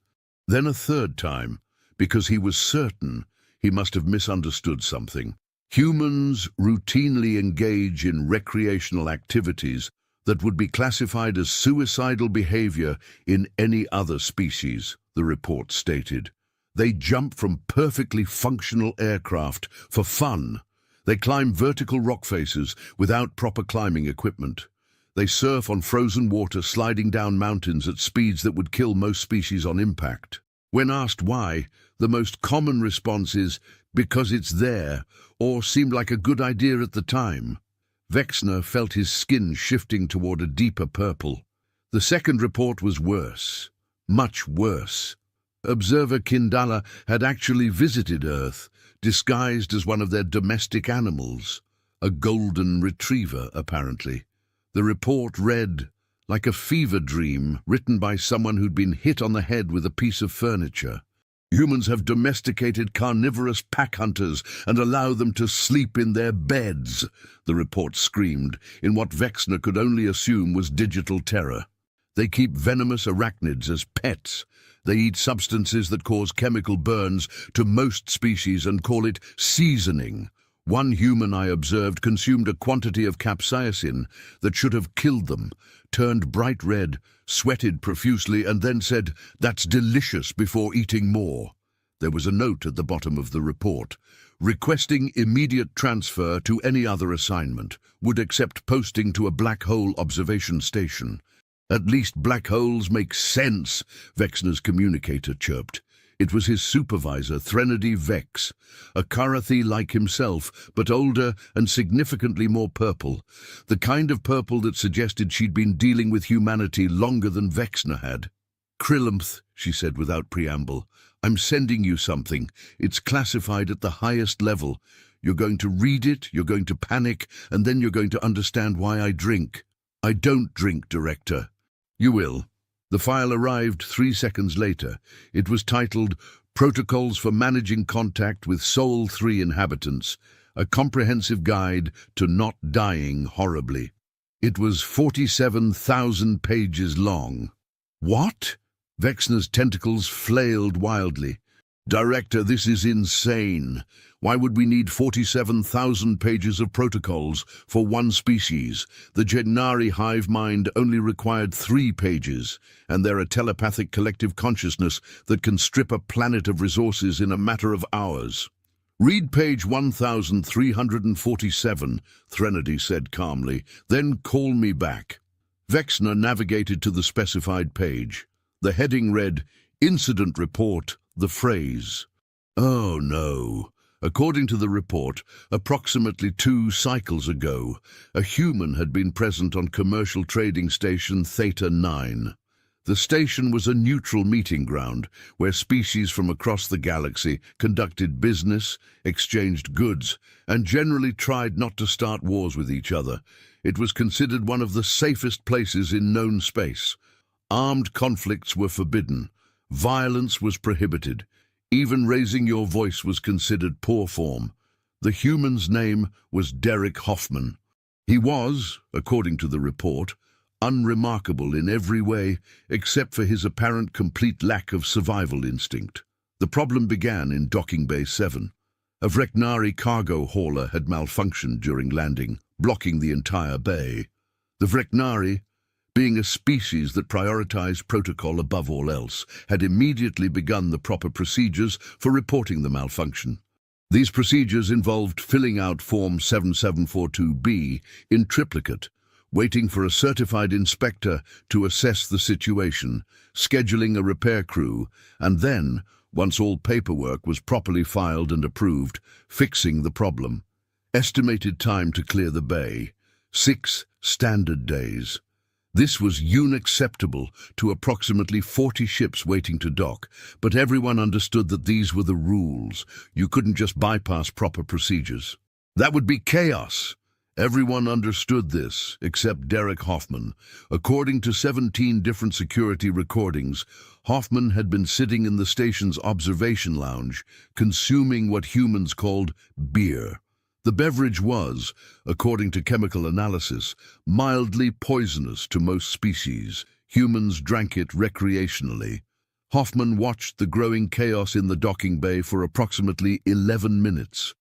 then a third time, because he was certain he must have misunderstood something. Humans routinely engage in recreational activities that would be classified as suicidal behavior in any other species, the report stated. They jump from perfectly functional aircraft for fun. They climb vertical rock faces without proper climbing equipment. They surf on frozen water, sliding down mountains at speeds that would kill most species on impact. When asked why, the most common response is, because it's there, or seemed like a good idea at the time. Vexner felt his skin shifting toward a deeper purple. The second report was worse, much worse. Observer Kindala had actually visited Earth, disguised as one of their domestic animals, a golden retriever, apparently. The report read like a fever dream written by someone who'd been hit on the head with a piece of furniture. Humans have domesticated carnivorous pack hunters and allow them to sleep in their beds, the report screamed, in what Vexner could only assume was digital terror. They keep venomous arachnids as pets. They eat substances that cause chemical burns to most species and call it seasoning. One human I observed consumed a quantity of capsaicin that should have killed them, turned bright red, sweated profusely, and then said, "That's delicious," before eating more. There was a note at the bottom of the report, requesting immediate transfer to any other assignment, would accept posting to a black hole observation station. "At least black holes make sense," Vexner's communicator chirped. It was his supervisor, Threnody Vex, a Karathi like himself, but older and significantly more purple, the kind of purple that suggested she'd been dealing with humanity longer than Vexner had. "Krilimth," she said without preamble, "I'm sending you something. It's classified at the highest level. You're going to read it, you're going to panic, and then you're going to understand why I drink." "I don't drink, Director." "You will." The file arrived 3 seconds later. It was titled Protocols for Managing Contact with Sol 3 Inhabitants, a comprehensive guide to not dying horribly. It was 47,000 pages long. "What?" Vexner's tentacles flailed wildly. "Director, this is insane. Why would we need 47,000 pages of protocols for one species? The Gennari hive mind only required 3 pages, and they're a telepathic collective consciousness that can strip a planet of resources in a matter of hours." "Read page 1347, Threnody said calmly, "then call me back." Vexner navigated to the specified page. The heading read, Incident Report, the phrase. Oh no. According to the report, approximately 2 cycles ago, a human had been present on commercial trading station Theta 9. The station was a neutral meeting ground where species from across the galaxy conducted business, exchanged goods, and generally tried not to start wars with each other. It was considered one of the safest places in known space. Armed conflicts were forbidden. Violence was prohibited. Even raising your voice was considered poor form. The human's name was Derek Hoffman. He was, according to the report, unremarkable in every way except for his apparent complete lack of survival instinct. The problem began in Docking Bay 7. A Vreknari cargo hauler had malfunctioned during landing, blocking the entire bay. The Vreknari, being a species that prioritized protocol above all else, had immediately begun the proper procedures for reporting the malfunction. These procedures involved filling out Form 7742B in triplicate, waiting for a certified inspector to assess the situation, scheduling a repair crew, and then, once all paperwork was properly filed and approved, fixing the problem. Estimated time to clear the bay, 6 standard days. This was unacceptable to approximately 40 ships waiting to dock, but everyone understood that these were the rules. You couldn't just bypass proper procedures. That would be chaos. Everyone understood this, except Derek Hoffman. According to 17 different security recordings, Hoffman had been sitting in the station's observation lounge, consuming what humans called beer. The beverage was, according to chemical analysis, mildly poisonous to most species. Humans drank it recreationally. Hoffman watched the growing chaos in the docking bay for approximately 11 minutes.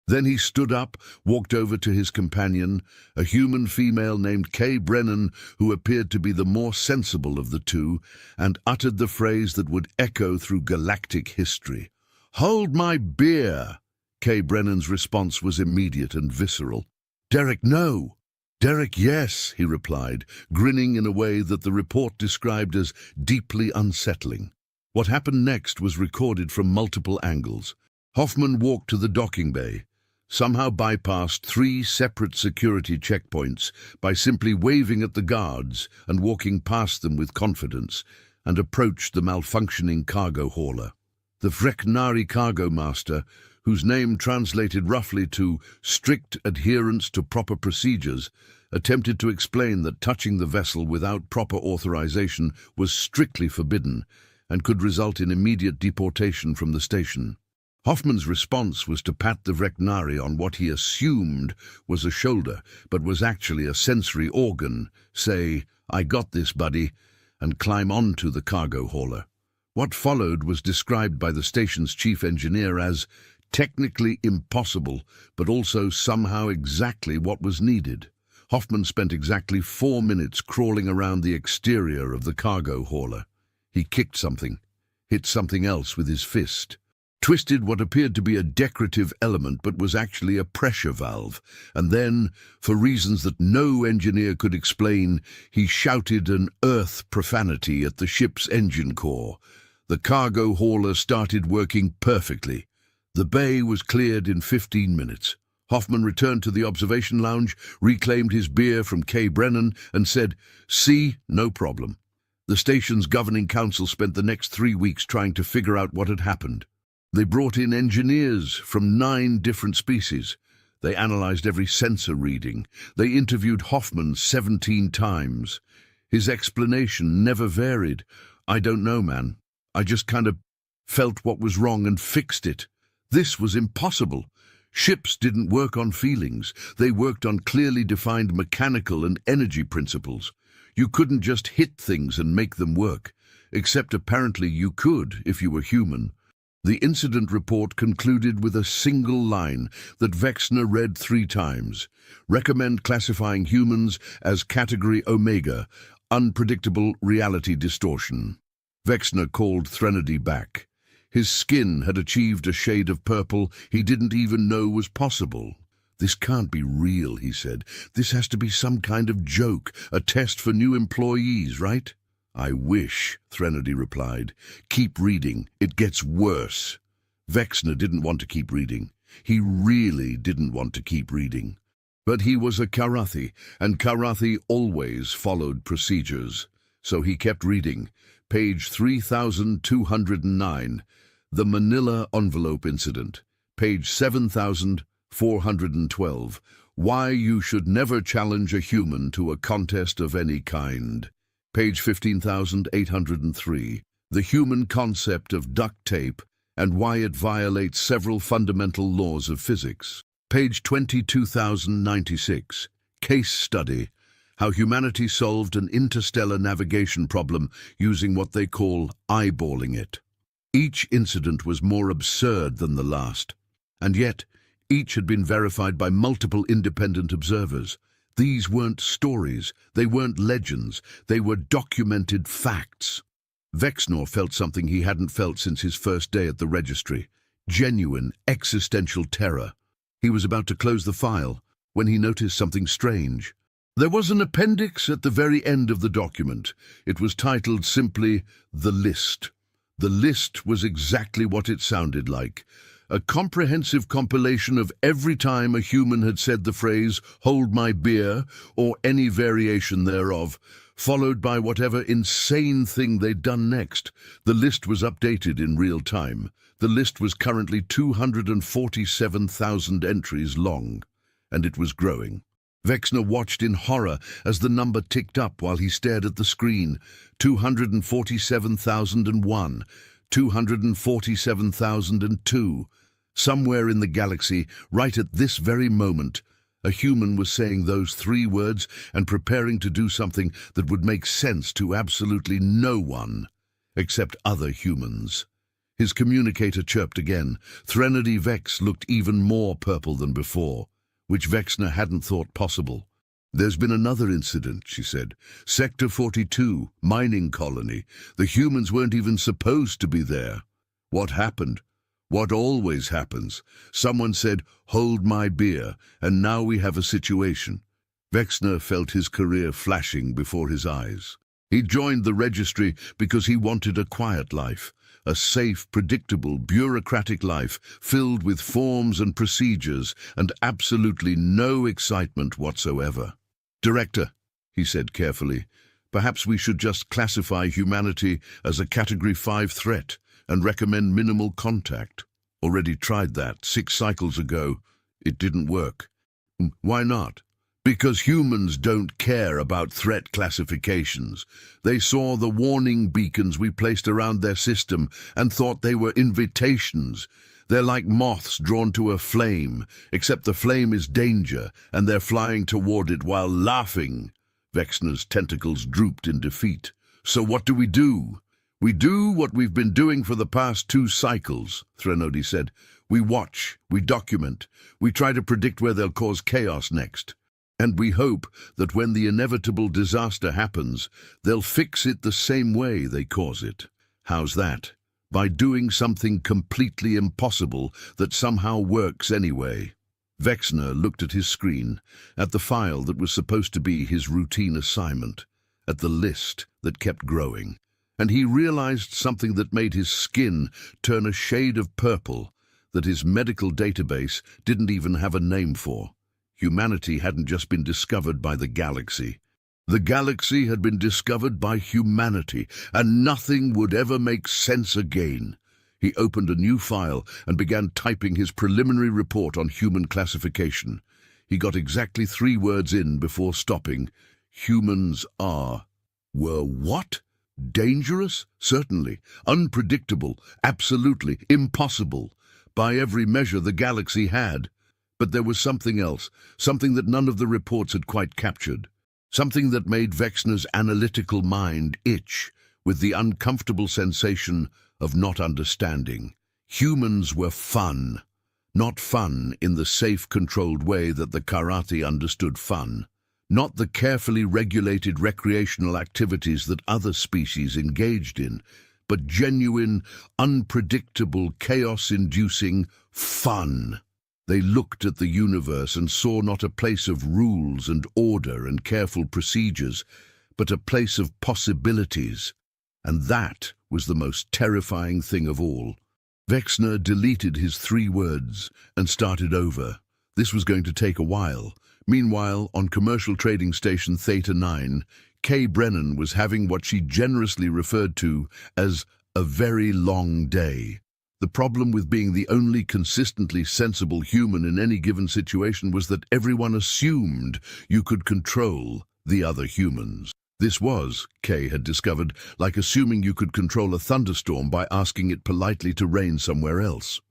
Then he stood up, walked over to his companion, a human female named Kay Brennan, who appeared to be the more sensible of the two, and uttered the phrase that would echo through galactic history. "Hold my beer!" Kay Brennan's response was immediate and visceral. "Derek, no!" "Derek, yes," he replied, grinning in a way that the report described as deeply unsettling. What happened next was recorded from multiple angles. Hoffman walked to the docking bay, somehow bypassed 3 separate security checkpoints by simply waving at the guards and walking past them with confidence, and approached the malfunctioning cargo hauler. The Vreknari cargo master, whose name translated roughly to strict adherence to proper procedures, attempted to explain that touching the vessel without proper authorization was strictly forbidden and could result in immediate deportation from the station. Hoffman's response was to pat the Vreknari on what he assumed was a shoulder, but was actually a sensory organ, say, "I got this, buddy," and climb onto the cargo hauler. What followed was described by the station's chief engineer as technically impossible, but also somehow exactly what was needed. Hoffman spent exactly 4 minutes crawling around the exterior of the cargo hauler. He kicked something, hit something else with his fist, twisted what appeared to be a decorative element but was actually a pressure valve, and then, for reasons that no engineer could explain, he shouted an earth profanity at the ship's engine core. The cargo hauler started working perfectly. The bay was cleared in 15 minutes. Hoffman returned to the observation lounge, reclaimed his beer from Kay Brennan, and said, "See, no problem." The station's governing council spent the next 3 weeks trying to figure out what had happened. They brought in engineers from 9 different species. They analyzed every sensor reading. They interviewed Hoffman 17 times. His explanation never varied. "I don't know, man. I just kind of felt what was wrong and fixed it." This was impossible. Ships didn't work on feelings. They worked on clearly defined mechanical and energy principles. You couldn't just hit things and make them work, except apparently you could if you were human. The incident report concluded with a single line that Vexner read 3 times. "Recommend classifying humans as Category Omega, unpredictable reality distortion." Vexner called Threnody back. His skin had achieved a shade of purple he didn't even know was possible. "This can't be real," he said. "This has to be some kind of joke, a test for new employees, right?" "I wish," Threnody replied. "Keep reading. It gets worse." Vexner didn't want to keep reading. He really didn't want to keep reading. But he was a Karathi, and Karathi always followed procedures. So he kept reading. Page 3209. The Manila Envelope Incident. Page 7412. Why you should never challenge a human to a contest of any kind. Page 15803. The human concept of duct tape and why it violates several fundamental laws of physics. Page 22096. Case study. How humanity solved an interstellar navigation problem using what they call eyeballing it. Each incident was more absurd than the last, and yet each had been verified by multiple independent observers. These weren't stories, they weren't legends, they were documented facts. Vexner felt something he hadn't felt since his first day at the registry. Genuine, existential terror. He was about to close the file when he noticed something strange. There was an appendix at the very end of the document. It was titled simply, "The List." The list was exactly what it sounded like. a comprehensive compilation of every time a human had said the phrase, "hold my beer," or any variation thereof, followed by whatever insane thing they'd done next. The list was updated in real time. The list was currently 247,000 entries long, and it was growing. Vexner watched in horror as the number ticked up while he stared at the screen. 247,001, 247,002. Somewhere in the galaxy, right at this very moment, a human was saying those three words and preparing to do something that would make sense to absolutely no one, except other humans. His communicator chirped again. Threnody Vex looked even more purple than before, which Vexner hadn't thought possible. "There's been another incident," she said. "Sector 42, mining colony. The humans weren't even supposed to be there. What happened? What always happens. Someone said, 'Hold my beer,' and now we have a situation." Vexner felt his career flashing before his eyes. He joined the registry because he wanted a quiet life, a safe, predictable, bureaucratic life filled with forms and procedures and absolutely no excitement whatsoever. "Director," he said carefully, "perhaps we should just classify humanity as a Category 5 threat and recommend minimal contact. Already tried that 6 cycles ago. It didn't work." "Why not?" "Because humans don't care about threat classifications. They saw the warning beacons we placed around their system and thought they were invitations. They're like moths drawn to a flame, except the flame is danger, and they're flying toward it while laughing." Vexner's tentacles drooped in defeat. "So what do? We do what we've been doing for the past 2 cycles, Threnody said. "We watch, we document, we try to predict where they'll cause chaos next. And we hope that when the inevitable disaster happens, they'll fix it the same way they cause it. How's that? By doing something completely impossible that somehow works anyway." Vexner looked at his screen, at the file that was supposed to be his routine assignment, at the list that kept growing, and he realized something that made his skin turn a shade of purple that his medical database didn't even have a name for. Humanity hadn't just been discovered by the galaxy. The galaxy had been discovered by humanity, and nothing would ever make sense again. He opened a new file and began typing his preliminary report on human classification. He got exactly 3 words in before stopping. "Humans were what? Dangerous? Certainly. Unpredictable? Absolutely. Impossible. By every measure the galaxy had. But there was something else, something that none of the reports had quite captured. Something that made Vexner's analytical mind itch with the uncomfortable sensation of not understanding. Humans were fun. Not fun in the safe, controlled way that the Karate understood fun. Not the carefully regulated recreational activities that other species engaged in, but genuine, unpredictable, chaos-inducing fun. They looked at the universe and saw not a place of rules and order and careful procedures, but a place of possibilities. And that was the most terrifying thing of all. Vexner deleted his 3 words and started over. This was going to take a while. Meanwhile, on commercial trading station Theta 9, Kay Brennan was having what she generously referred to as a very long day. The problem with being the only consistently sensible human in any given situation was that everyone assumed you could control the other humans. This was, Kay had discovered, like assuming you could control a thunderstorm by asking it politely to rain somewhere else.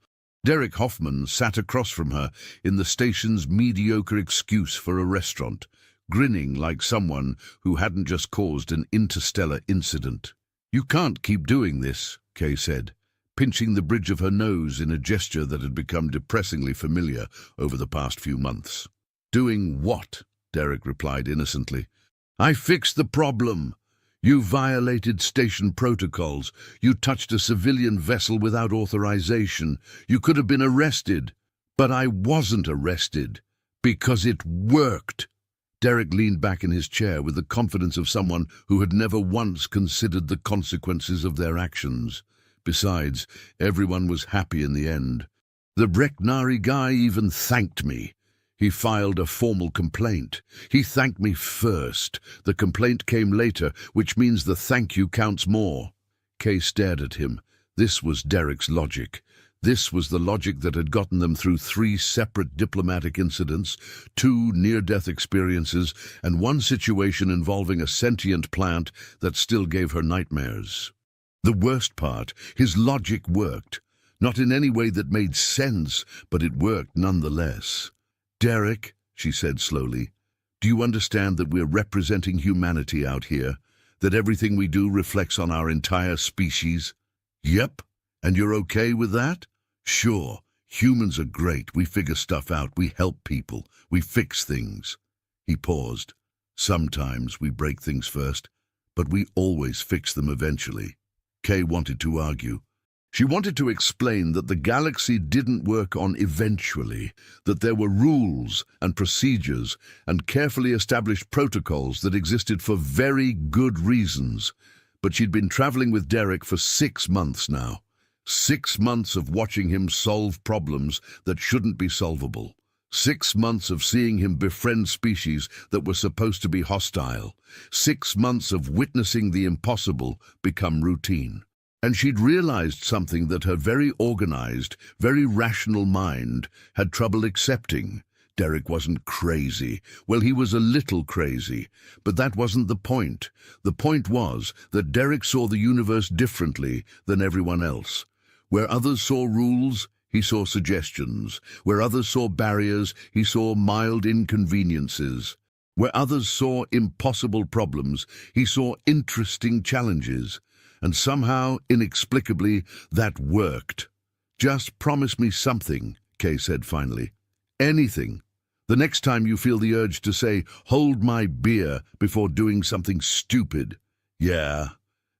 Derek Hoffman sat across from her in the station's mediocre excuse for a restaurant, grinning like someone who hadn't just caused an interstellar incident. "You can't keep doing this," Kay said, pinching the bridge of her nose in a gesture that had become depressingly familiar over the past few months. "Doing what?" Derek replied innocently. "I fixed the problem. You violated station protocols. You touched a civilian vessel without authorization. You could have been arrested. But I wasn't arrested. Because it worked." Derek leaned back in his chair with the confidence of someone who had never once considered the consequences of their actions. Besides, everyone was happy in the end. The Breknari guy even thanked me. He filed a formal complaint. He thanked me first. The complaint came later, which means the thank you counts more. Kay stared at him. This was Derek's logic. This was the logic that had gotten them through 3 separate diplomatic incidents, 2 near-death experiences, and 1 situation involving a sentient plant that still gave her nightmares. The worst part, his logic worked. Not in any way that made sense, but it worked nonetheless. "Derek," she said slowly, "do you understand that we're representing humanity out here? That everything we do reflects on our entire species?" "Yep. And you're okay with that?" "Sure. Humans are great. We figure stuff out. We help people. We fix things." He paused. "Sometimes we break things first, but we always fix them eventually." Kay wanted to argue. She wanted to explain that the galaxy didn't work on eventually, that there were rules and procedures and carefully established protocols that existed for very good reasons. But she'd been traveling with Derek for 6 months now. 6 months of watching him solve problems that shouldn't be solvable. 6 months of seeing him befriend species that were supposed to be hostile. 6 months of witnessing the impossible become routine. And she'd realized something that her very organized, very rational mind had trouble accepting. Derek wasn't crazy. Well, he was a little crazy, but that wasn't the point. The point was that Derek saw the universe differently than everyone else. Where others saw rules, he saw suggestions. Where others saw barriers, he saw mild inconveniences. Where others saw impossible problems, he saw interesting challenges. And somehow, inexplicably, that worked. "Just promise me something," Kay said finally. "Anything. The next time you feel the urge to say, 'Hold my beer,' before doing something stupid. Yeah.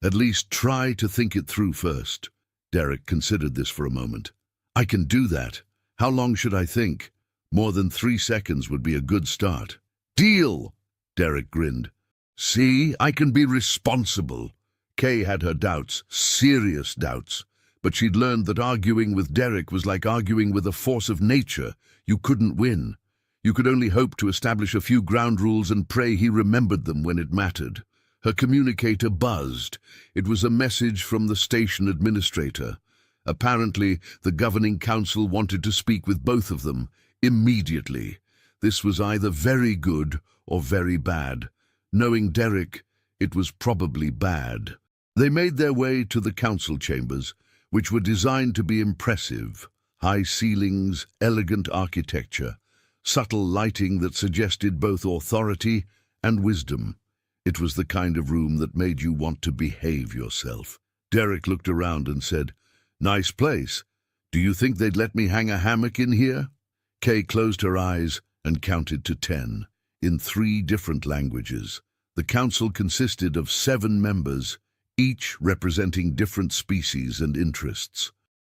At least try to think it through first." Derek considered this for a moment. "I can do that. How long should I think? More than 3 seconds would be a good start." "Deal!" Derek grinned. "See, I can be responsible." Kay had her doubts, serious doubts, but she'd learned that arguing with Derek was like arguing with a force of nature. You couldn't win. You could only hope to establish a few ground rules and pray he remembered them when it mattered. Her communicator buzzed. It was a message from the station administrator. Apparently, the governing council wanted to speak with both of them, immediately. This was either very good or very bad. Knowing Derek, it was probably bad. They made their way to the council chambers, which were designed to be impressive. High ceilings, elegant architecture, subtle lighting that suggested both authority and wisdom. It was the kind of room that made you want to behave yourself. Derek looked around and said, "Nice place. Do you think they'd let me hang a hammock in here?" Kay closed her eyes and counted to 10, in 3 different languages. The council consisted of 7 members, each representing different species and interests.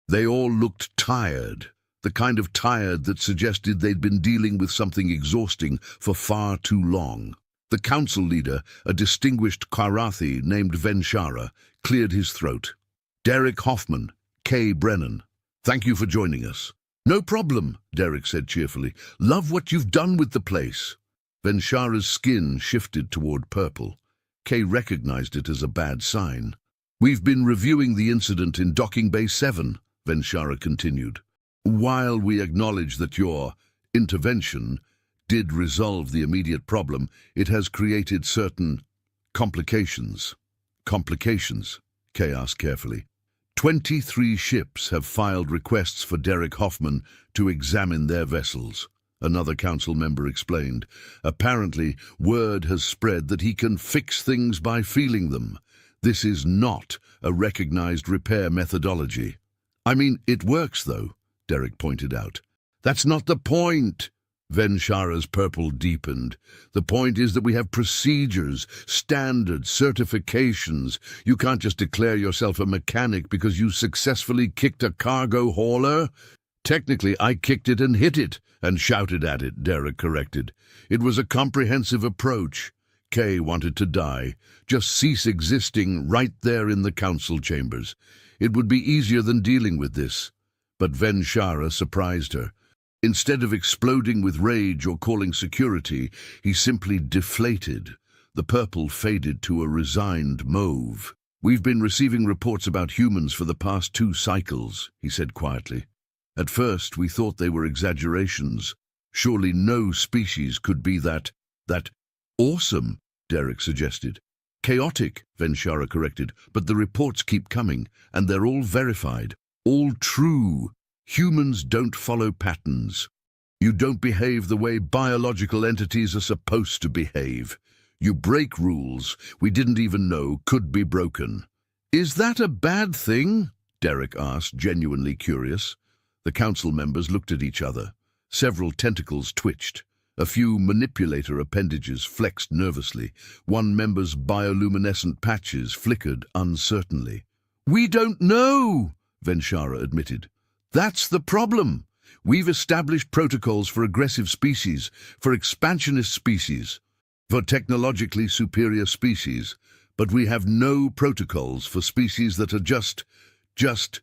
They all looked tired, the kind of tired that suggested they'd been dealing with something exhausting for far too long. The council leader, a distinguished Karathi named Venshara, cleared his throat. "Derek Hoffman, Kay Brennan, thank you for joining us." "No problem," Derek said cheerfully. "Love what you've done with the place." Venshara's skin shifted toward purple. Kay recognized it as a bad sign. "We've been reviewing the incident in Docking Bay 7, Venshara continued. "While we acknowledge that your intervention did resolve the immediate problem, it has created certain complications." "Complications?" Kay asked carefully. 23 ships have filed requests for Derek Hoffman to examine their vessels," another council member explained. "Apparently, word has spread that he can fix things by feeling them. This is not a recognized repair methodology." "I mean, it works, though," Derek pointed out. "That's not the point." Venshara's purple deepened. "The point is that we have procedures, standards, certifications. You can't just declare yourself a mechanic because you successfully kicked a cargo hauler." "Technically, I kicked it and hit it, and shouted at it," Derek corrected. "It was a comprehensive approach." Kay wanted to die, just cease existing right there in the council chambers. It would be easier than dealing with this. But Venshara surprised her. Instead of exploding with rage or calling security, he simply deflated. The purple faded to a resigned mauve. "We've been receiving reports about humans for the past 2 cycles," he said quietly. "At first, we thought they were exaggerations. Surely no species could be that awesome," Derek suggested. "Chaotic," Venshara corrected, "but the reports keep coming, and they're all verified. All true. Humans don't follow patterns. You don't behave the way biological entities are supposed to behave. You break rules we didn't even know could be broken." "Is that a bad thing?" Derek asked, genuinely curious. The council members looked at each other. Several tentacles twitched. A few manipulator appendages flexed nervously. One member's bioluminescent patches flickered uncertainly. "We don't know," Venshara admitted. "That's the problem. We've established protocols for aggressive species, for expansionist species, for technologically superior species, but we have no protocols for species that are just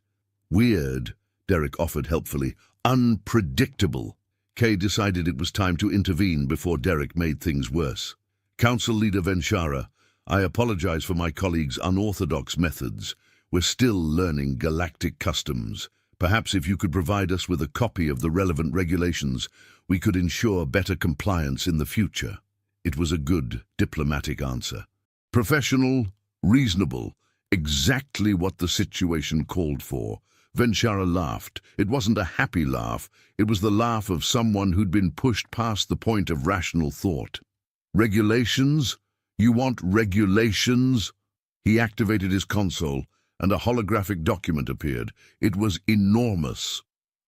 weird," Derek offered helpfully. "Unpredictable." Kay decided it was time to intervene before Derek made things worse. "Council Leader Venshara, I apologize for my colleagues' unorthodox methods. We're still learning galactic customs. Perhaps if you could provide us with a copy of the relevant regulations, we could ensure better compliance in the future." It was a good, diplomatic answer. Professional, reasonable, exactly what the situation called for. Venshara laughed. It wasn't a happy laugh. It was the laugh of someone who'd been pushed past the point of rational thought. "Regulations? You want regulations?" He activated his console, and a holographic document appeared. It was enormous.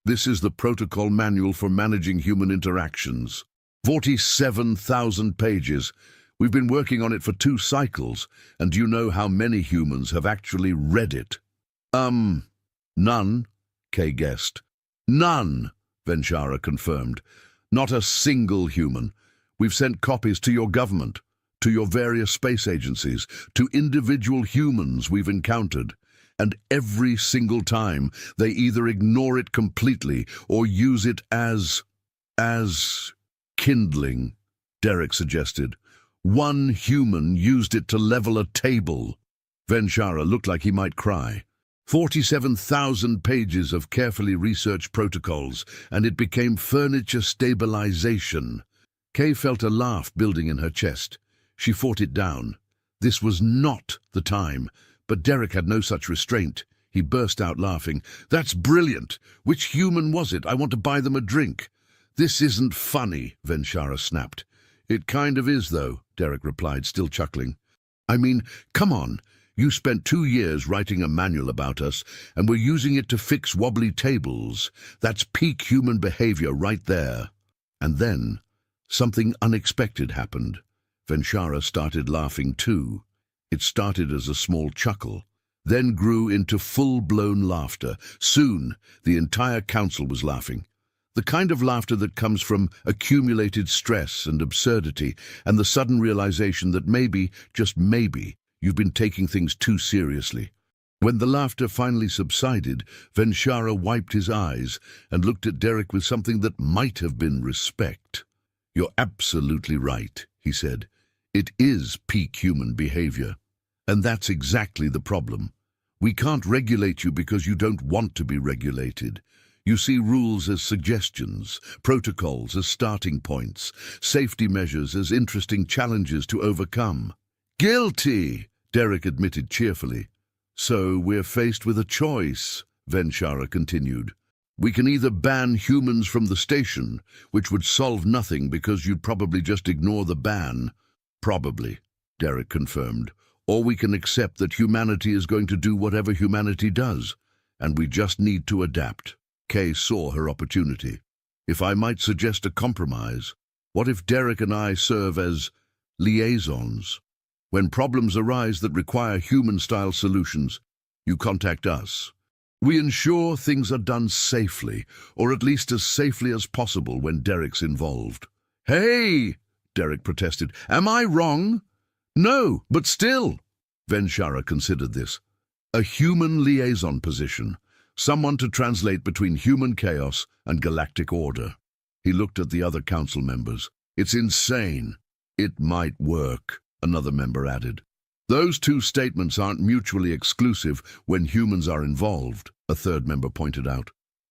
"This is the protocol manual for managing human interactions. 47,000 pages. We've been working on it for 2 cycles, and do you know how many humans have actually read it?" "None," Kay guessed. "None," Venshara confirmed. "Not a single human. We've sent copies to your government, to your various space agencies, to individual humans we've encountered. And every single time, they either ignore it completely or use it as kindling," Derek suggested. "One human used it to level a table." Venshara looked like he might cry. 47,000 pages of carefully researched protocols, and it became furniture stabilization. Kay felt a laugh building in her chest. She fought it down. This was not the time, but Derek had no such restraint. He burst out laughing. "That's brilliant! Which human was it? I want to buy them a drink." "This isn't funny," Venshara snapped. "It kind of is, though," Derek replied, still chuckling. "I mean, come on. You spent 2 years writing a manual about us, and we're using it to fix wobbly tables. That's peak human behavior right there." And then, something unexpected happened. Venshara started laughing too. It started as a small chuckle, then grew into full-blown laughter. Soon, the entire council was laughing. The kind of laughter that comes from accumulated stress and absurdity, and the sudden realization that maybe, just maybe, you've been taking things too seriously. When the laughter finally subsided, Venshara wiped his eyes and looked at Derek with something that might have been respect. "You're absolutely right," he said. "It is peak human behavior. And that's exactly the problem. We can't regulate you because you don't want to be regulated. You see rules as suggestions, protocols as starting points, safety measures as interesting challenges to overcome." "Guilty," Derek admitted cheerfully. "So we're faced with a choice," Venshara continued. "We can either ban humans from the station, which would solve nothing because you'd probably just ignore the ban." "Probably," Derek confirmed. "Or we can accept that humanity is going to do whatever humanity does, and we just need to adapt." Kay saw her opportunity. "If I might suggest a compromise, what if Derek and I serve as liaisons? When problems arise that require human-style solutions, you contact us. We ensure things are done safely, or at least as safely as possible when Derek's involved." "Hey!" Derek protested. "Am I wrong?" "No, but still." Venshara considered this. "A human liaison position. someone to translate between human chaos and galactic order. He looked at the other council members. It's insane. It might work, another member added. Those two statements aren't mutually exclusive when humans are involved, a third member pointed out.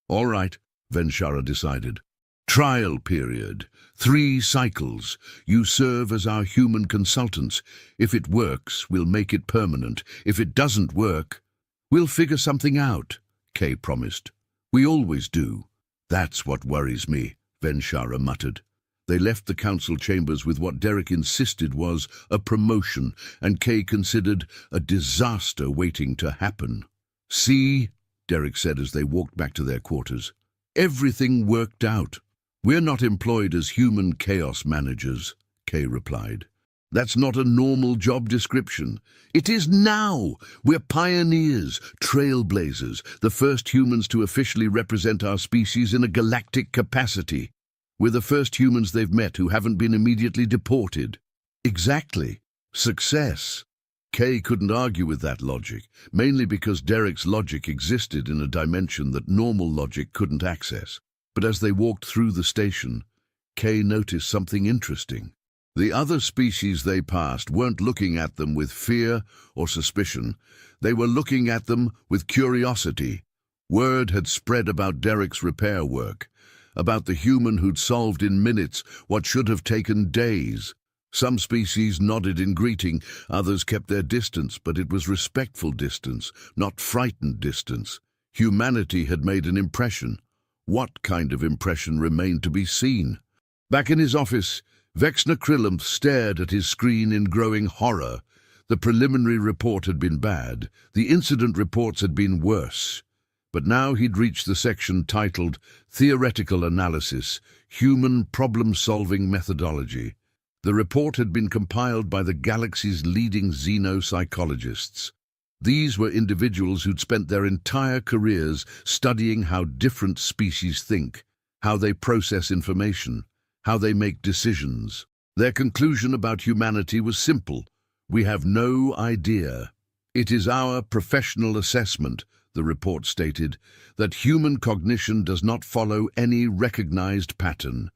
All right, Venshara decided. Trial period. 3 cycles. You serve as our human consultants. If it works, we'll make it permanent. If it doesn't work, we'll figure something out, Kay promised. We always do. That's what worries me, Venshara muttered. They left the council chambers with what Derek insisted was a promotion, and Kay considered a disaster waiting to happen. See, Derek said as they walked back to their quarters. Everything worked out. We're not employed as human chaos managers, Kay replied. That's not a normal job description. It is now. We're pioneers, trailblazers, the first humans to officially represent our species in a galactic capacity. We're the first humans they've met who haven't been immediately deported. Exactly. Success. Kay couldn't argue with that logic, mainly because Derek's logic existed in a dimension that normal logic couldn't access. But as they walked through the station, Kay noticed something interesting. The other species they passed weren't looking at them with fear or suspicion. They were looking at them with curiosity. Word had spread about Derek's repair work, about the human who'd solved in minutes what should have taken days. Some species nodded in greeting, others kept their distance, but it was respectful distance, not frightened distance. Humanity had made an impression. What kind of impression remained to be seen? Back in his office, Vexner Krillamph stared at his screen in growing horror. The preliminary report had been bad. The incident reports had been worse. But now he'd reached the section titled Theoretical Analysis, Human Problem-Solving Methodology. The report had been compiled by the galaxy's leading xenopsychologists. These were individuals who'd spent their entire careers studying how different species think, how they process information, how they make decisions. Their conclusion about humanity was simple. We have no idea. It is our professional assessment, the report stated, that human cognition does not follow any recognized pattern.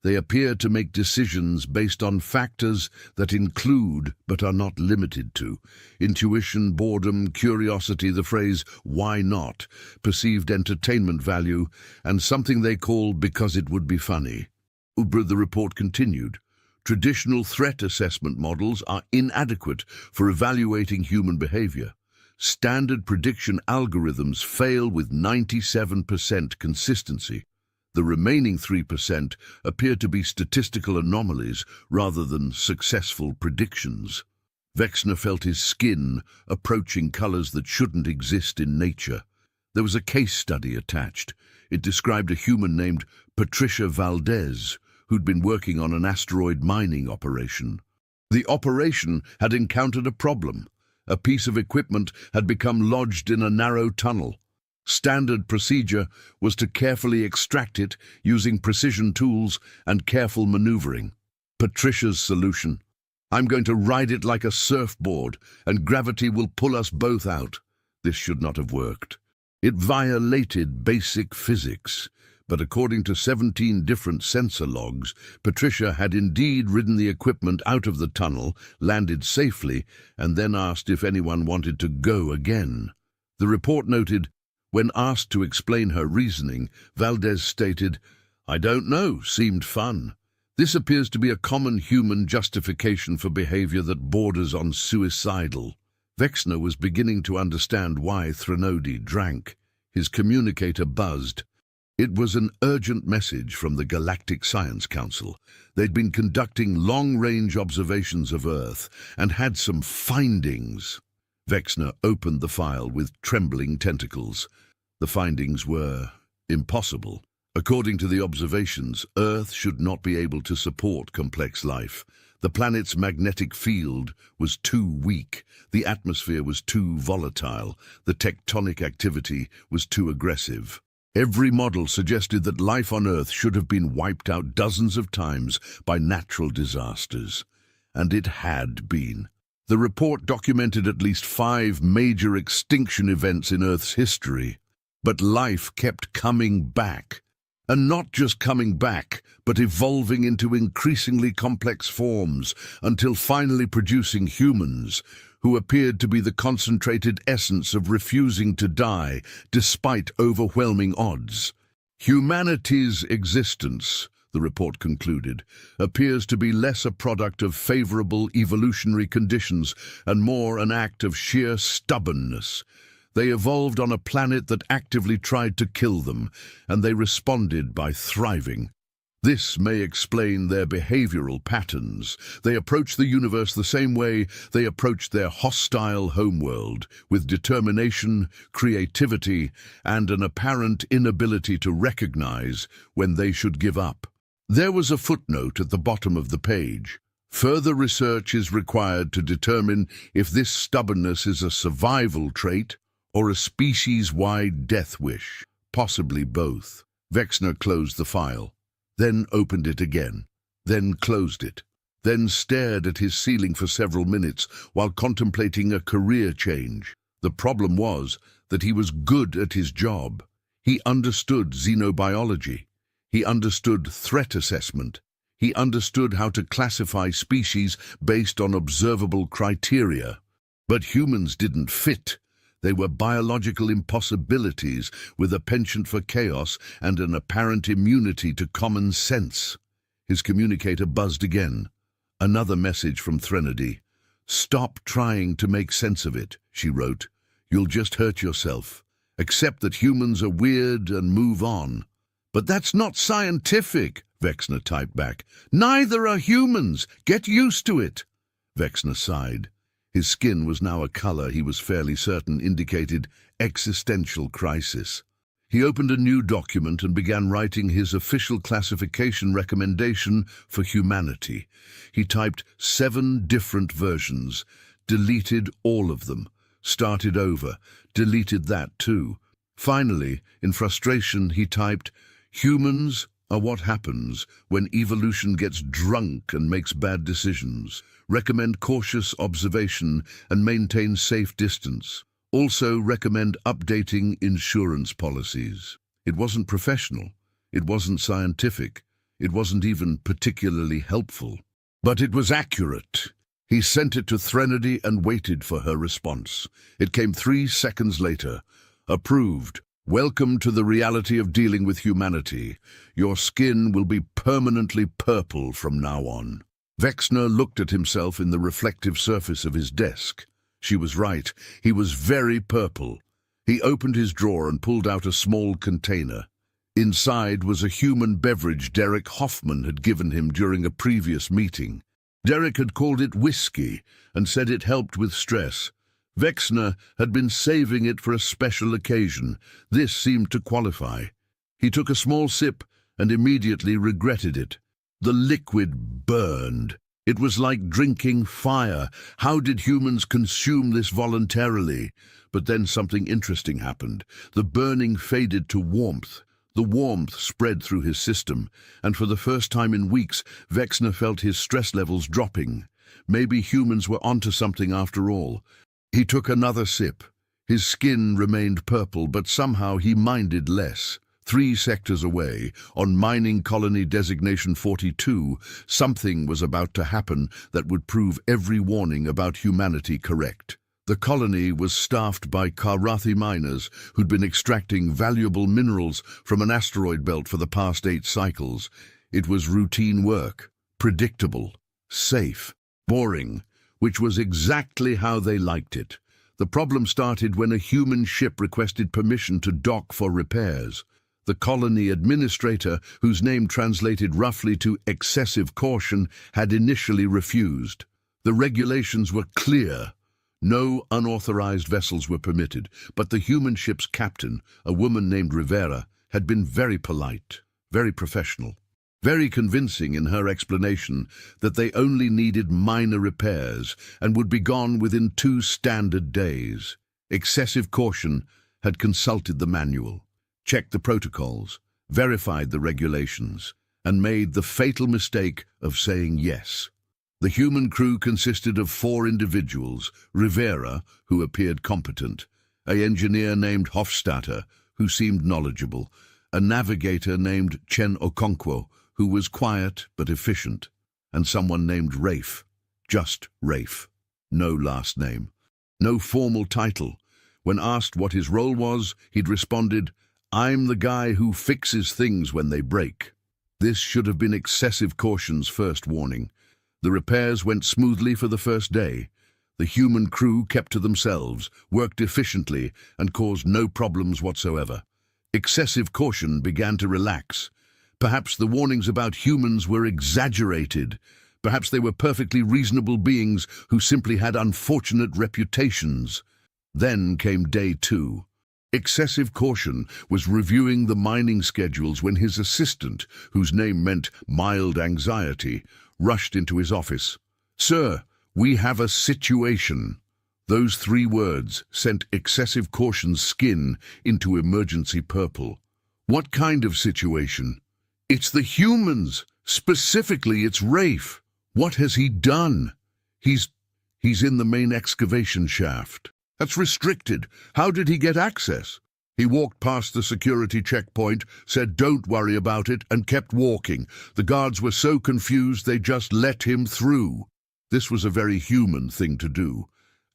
They appear to make decisions based on factors that include but are not limited to intuition, boredom, curiosity, the phrase "why not," perceived entertainment value, and something they call "because it would be funny." The report continued. Traditional threat assessment models are inadequate for evaluating human behavior. Standard prediction algorithms fail with 97% consistency. The remaining 3% appear to be statistical anomalies rather than successful predictions. Vexner felt his skin approaching colors that shouldn't exist in nature. There was a case study attached. It described a human named Patricia Valdez, who'd been working on an asteroid mining operation. The operation had encountered a problem. A piece of equipment had become lodged in a narrow tunnel. Standard procedure was to carefully extract it using precision tools and careful maneuvering. Patricia's solution: I'm going to ride it like a surfboard, and gravity will pull us both out. This should not have worked. It violated basic physics. But according to 17 different sensor logs, Patricia had indeed ridden the equipment out of the tunnel, landed safely, and then asked if anyone wanted to go again. The report noted, when asked to explain her reasoning, Valdez stated, "I don't know, seemed fun." This appears to be a common human justification for behavior that borders on suicidal. Vexner was beginning to understand why Threnody drank. His communicator buzzed. It was an urgent message from the Galactic Science Council. They'd been conducting long-range observations of Earth and had some findings. Vexner opened the file with trembling tentacles. The findings were impossible. According to the observations, Earth should not be able to support complex life. The planet's magnetic field was too weak, the atmosphere was too volatile, the tectonic activity was too aggressive. Every model suggested that life on Earth should have been wiped out dozens of times by natural disasters. And it had been. The report documented at least 5 major extinction events in Earth's history. But life kept coming back. And not just coming back, but evolving into increasingly complex forms, until finally producing humans, who appeared to be the concentrated essence of refusing to die, despite overwhelming odds. Humanity's existence, the report concluded, appears to be less a product of favorable evolutionary conditions and more an act of sheer stubbornness. They evolved on a planet that actively tried to kill them, and they responded by thriving. This may explain their behavioral patterns. They approached the universe the same way they approached their hostile homeworld, with determination, creativity, and an apparent inability to recognize when they should give up. There was a footnote at the bottom of the page. Further research is required to determine if this stubbornness is a survival trait or a species-wide death wish, possibly both. Vexner closed the file, then opened it again, then closed it, then stared at his ceiling for several minutes while contemplating a career change. The problem was that he was good at his job. He understood xenobiology. He understood threat assessment. He understood how to classify species based on observable criteria. But humans didn't fit. They were biological impossibilities with a penchant for chaos and an apparent immunity to common sense. His communicator buzzed again. Another message from Threnody. "Stop trying to make sense of it," she wrote. "You'll just hurt yourself. Accept that humans are weird and move on." "But that's not scientific," Vexner typed back. "Neither are humans. Get used to it." Vexner sighed. His skin was now a color he was fairly certain indicated existential crisis. He opened a new document and began writing his official classification recommendation for humanity. He typed 7 different versions, deleted all of them, started over, deleted that too. Finally, in frustration, he typed, "Humans are what happens when evolution gets drunk and makes bad decisions. Recommend cautious observation and maintain safe distance. Also recommend updating insurance policies." It wasn't professional. It wasn't scientific. It wasn't even particularly helpful. But it was accurate. He sent it to Threnody and waited for her response. It came 3 seconds later. "Approved. Welcome to the reality of dealing with humanity. Your skin will be permanently purple from now on." Vexner looked at himself in the reflective surface of his desk. She was right. He was very purple. He opened his drawer and pulled out a small container. Inside was a human beverage Derek Hoffman had given him during a previous meeting. Derek had called it whiskey and said it helped with stress. Vexner had been saving it for a special occasion. This seemed to qualify. He took a small sip and immediately regretted it. The liquid burned. It was like drinking fire. How did humans consume this voluntarily? But then something interesting happened. The burning faded to warmth. The warmth spread through his system, and for the first time in weeks, Vexner felt his stress levels dropping. Maybe humans were onto something after all. He took another sip. His skin remained purple, but somehow he minded less. 3 sectors away, on mining colony designation 42, something was about to happen that would prove every warning about humanity correct. The colony was staffed by Karathi miners who'd been extracting valuable minerals from an asteroid belt for the past 8 cycles. It was routine work, predictable, safe, boring, which was exactly how they liked it. The problem started when a human ship requested permission to dock for repairs. The colony administrator, whose name translated roughly to excessive caution, had initially refused. The regulations were clear. No unauthorized vessels were permitted, but the human ship's captain, a woman named Rivera, had been very polite, very professional, very convincing in her explanation that they only needed minor repairs and would be gone within 2 standard days. Excessive caution had consulted the manual, checked the protocols, verified the regulations, and made the fatal mistake of saying yes. The human crew consisted of 4 individuals: Rivera, who appeared competent, an engineer named Hofstadter, who seemed knowledgeable, a navigator named Chen Okonkwo, who was quiet but efficient, and someone named Rafe. Just Rafe. No last name. No formal title. When asked what his role was, he'd responded, "I'm the guy who fixes things when they break." This should have been excessive caution's first warning. The repairs went smoothly for the first day. The human crew kept to themselves, worked efficiently, and caused no problems whatsoever. Excessive caution began to relax. Perhaps the warnings about humans were exaggerated. Perhaps they were perfectly reasonable beings who simply had unfortunate reputations. Then came day 2. Excessive caution was reviewing the mining schedules when his assistant, whose name meant mild anxiety, rushed into his office. "Sir, we have a situation." Those 3 words sent excessive caution's skin into emergency purple. What kind of situation? It's the humans. Specifically, it's Rafe. What has he done? He's in the main excavation shaft. That's restricted. How did he get access? He walked past the security checkpoint, said don't worry about it, and kept walking. The guards were so confused they just let him through. This was a very human thing to do.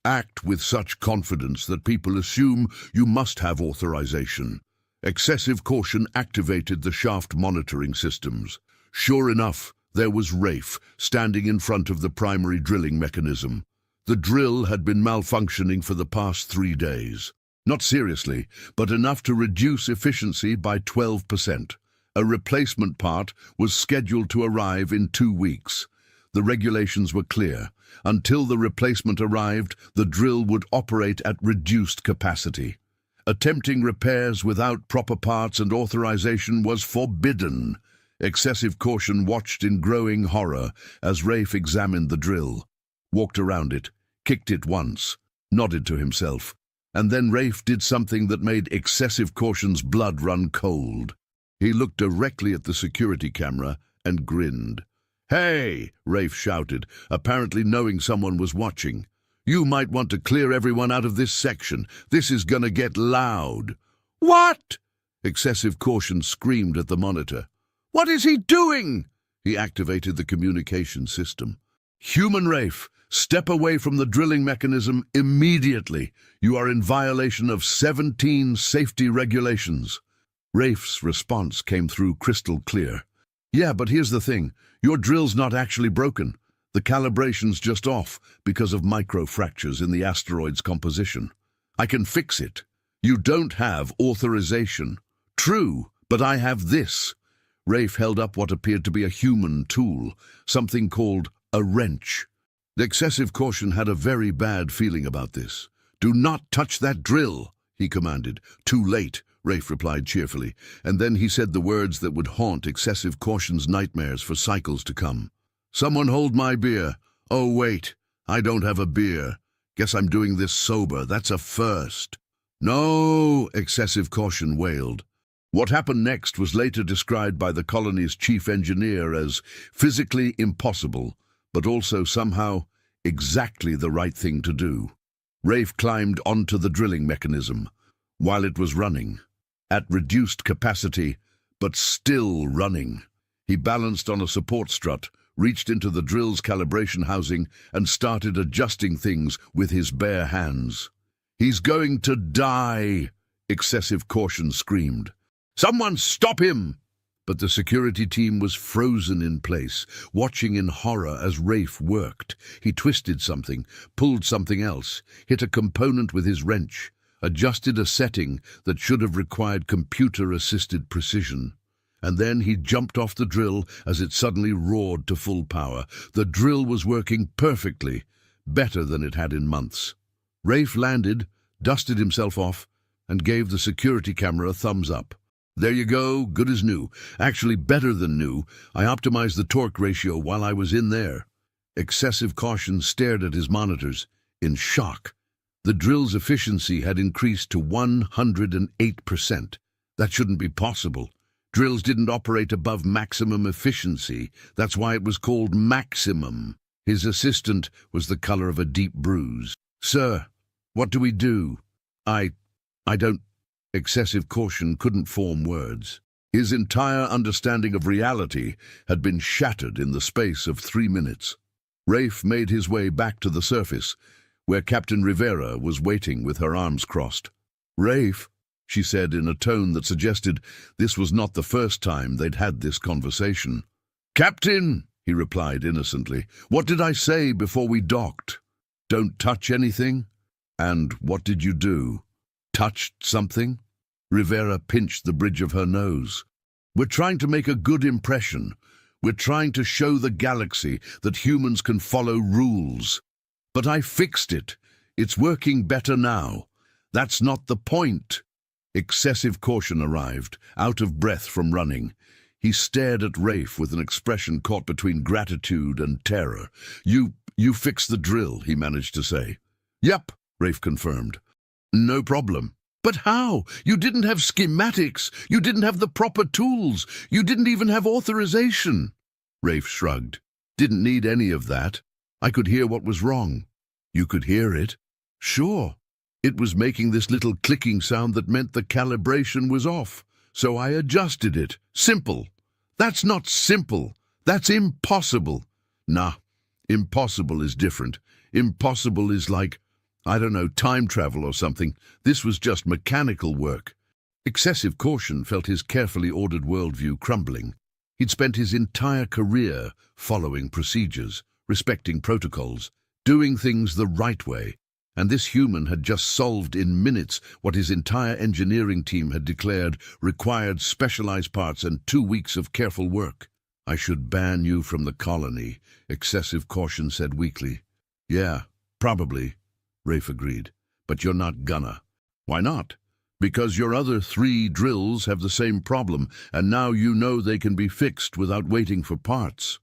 Act with such confidence that people assume you must have authorization. Excessive caution activated the shaft monitoring systems. Sure enough, there was Rafe standing in front of the primary drilling mechanism. The drill had been malfunctioning for the past 3 days. Not seriously, but enough to reduce efficiency by 12%. A replacement part was scheduled to arrive in 2 weeks. The regulations were clear. Until the replacement arrived, the drill would operate at reduced capacity. Attempting repairs without proper parts and authorization was forbidden. Excessive caution watched in growing horror as Rafe examined the drill, walked around it, kicked it once, nodded to himself, and then Rafe did something that made excessive caution's blood run cold. He looked directly at the security camera and grinned. "Hey!" Rafe shouted, apparently knowing someone was watching. "You might want to clear everyone out of this section. This is gonna get loud." "What?" Excessive caution screamed at the monitor. "What is he doing?" He activated the communication system. "Human Rafe, step away from the drilling mechanism immediately. You are in violation of 17 safety regulations." Rafe's response came through crystal clear. "Yeah, but here's the thing. Your drill's not actually broken. The calibration's just off because of microfractures in the asteroid's composition. I can fix it. You don't have authorization." "True, but I have this." Rafe held up what appeared to be a human tool, something called a wrench. Excessive caution had a very bad feeling about this. "Do not touch that drill," he commanded. "Too late," Rafe replied cheerfully, and then he said the words that would haunt excessive caution's nightmares for cycles to come. "Someone hold my beer. Oh, wait, I don't have a beer. Guess I'm doing this sober. That's a first." "No," excessive caution wailed. What happened next was later described by the colony's chief engineer as physically impossible, but also somehow exactly the right thing to do. Rafe climbed onto the drilling mechanism while it was running, at reduced capacity, but still running. He balanced on a support strut, reached into the drill's calibration housing, and started adjusting things with his bare hands. "He's going to die!" Excessive caution screamed. "Someone stop him!" But the security team was frozen in place, watching in horror as Rafe worked. He twisted something, pulled something else, hit a component with his wrench, adjusted a setting that should have required computer-assisted precision. And then he jumped off the drill as it suddenly roared to full power. The drill was working perfectly, better than it had in months. Rafe landed, dusted himself off, and gave the security camera a thumbs up. "There you go, good as new. Actually better than new. I optimized the torque ratio while I was in there." Excessive caution stared at his monitors, in shock. The drill's efficiency had increased to 108%. That shouldn't be possible. Drills didn't operate above maximum efficiency. That's why it was called maximum. His assistant was the color of a deep bruise. "Sir, what do we do?" I don't Excessive caution couldn't form words. His entire understanding of reality had been shattered in the space of 3 minutes. Rafe made his way back to the surface, where Captain Rivera was waiting with her arms crossed. "Rafe," she said in a tone that suggested this was not the first time they'd had this conversation. "Captain," he replied innocently, "what did I say before we docked? Don't touch anything? And what did you do? Touched something?" Rivera pinched the bridge of her nose. "We're trying to make a good impression. We're trying to show the galaxy that humans can follow rules. But I fixed it. It's working better now. That's not the point." Excessive caution arrived, out of breath from running. He stared at Rafe with an expression caught between gratitude and terror. You fixed the drill," he managed to say. "Yep," Rafe confirmed. "No problem." "But how? You didn't have schematics. You didn't have the proper tools. You didn't even have authorization." Rafe shrugged. "Didn't need any of that. I could hear what was wrong." "You could hear it?" "Sure. It was making this little clicking sound that meant the calibration was off. So I adjusted it. Simple." "That's not simple. That's impossible." "Nah, impossible is different. Impossible is like, I don't know, time travel or something. This was just mechanical work." Excessive caution felt his carefully ordered worldview crumbling. He'd spent his entire career following procedures, respecting protocols, doing things the right way, and this human had just solved in minutes what his entire engineering team had declared required specialized parts and 2 weeks of careful work. "I should ban you from the colony," Excessive caution said weakly. "Yeah, probably," Rafe agreed. "But you're not gonna." "Why not?" "Because your other 3 drills have the same problem, and now you know they can be fixed without waiting for parts."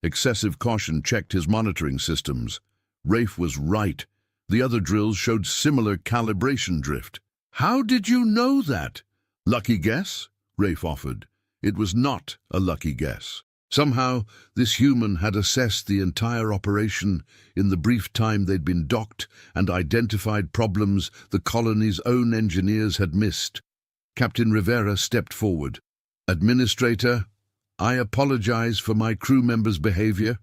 Excessive caution checked his monitoring systems. Rafe was right. The other drills showed similar calibration drift. "How did you know that?" "Lucky guess?" Rafe offered. It was not a lucky guess. Somehow, this human had assessed the entire operation in the brief time they'd been docked and identified problems the colony's own engineers had missed. Captain Rivera stepped forward. "Administrator, I apologize for my crew members' behavior.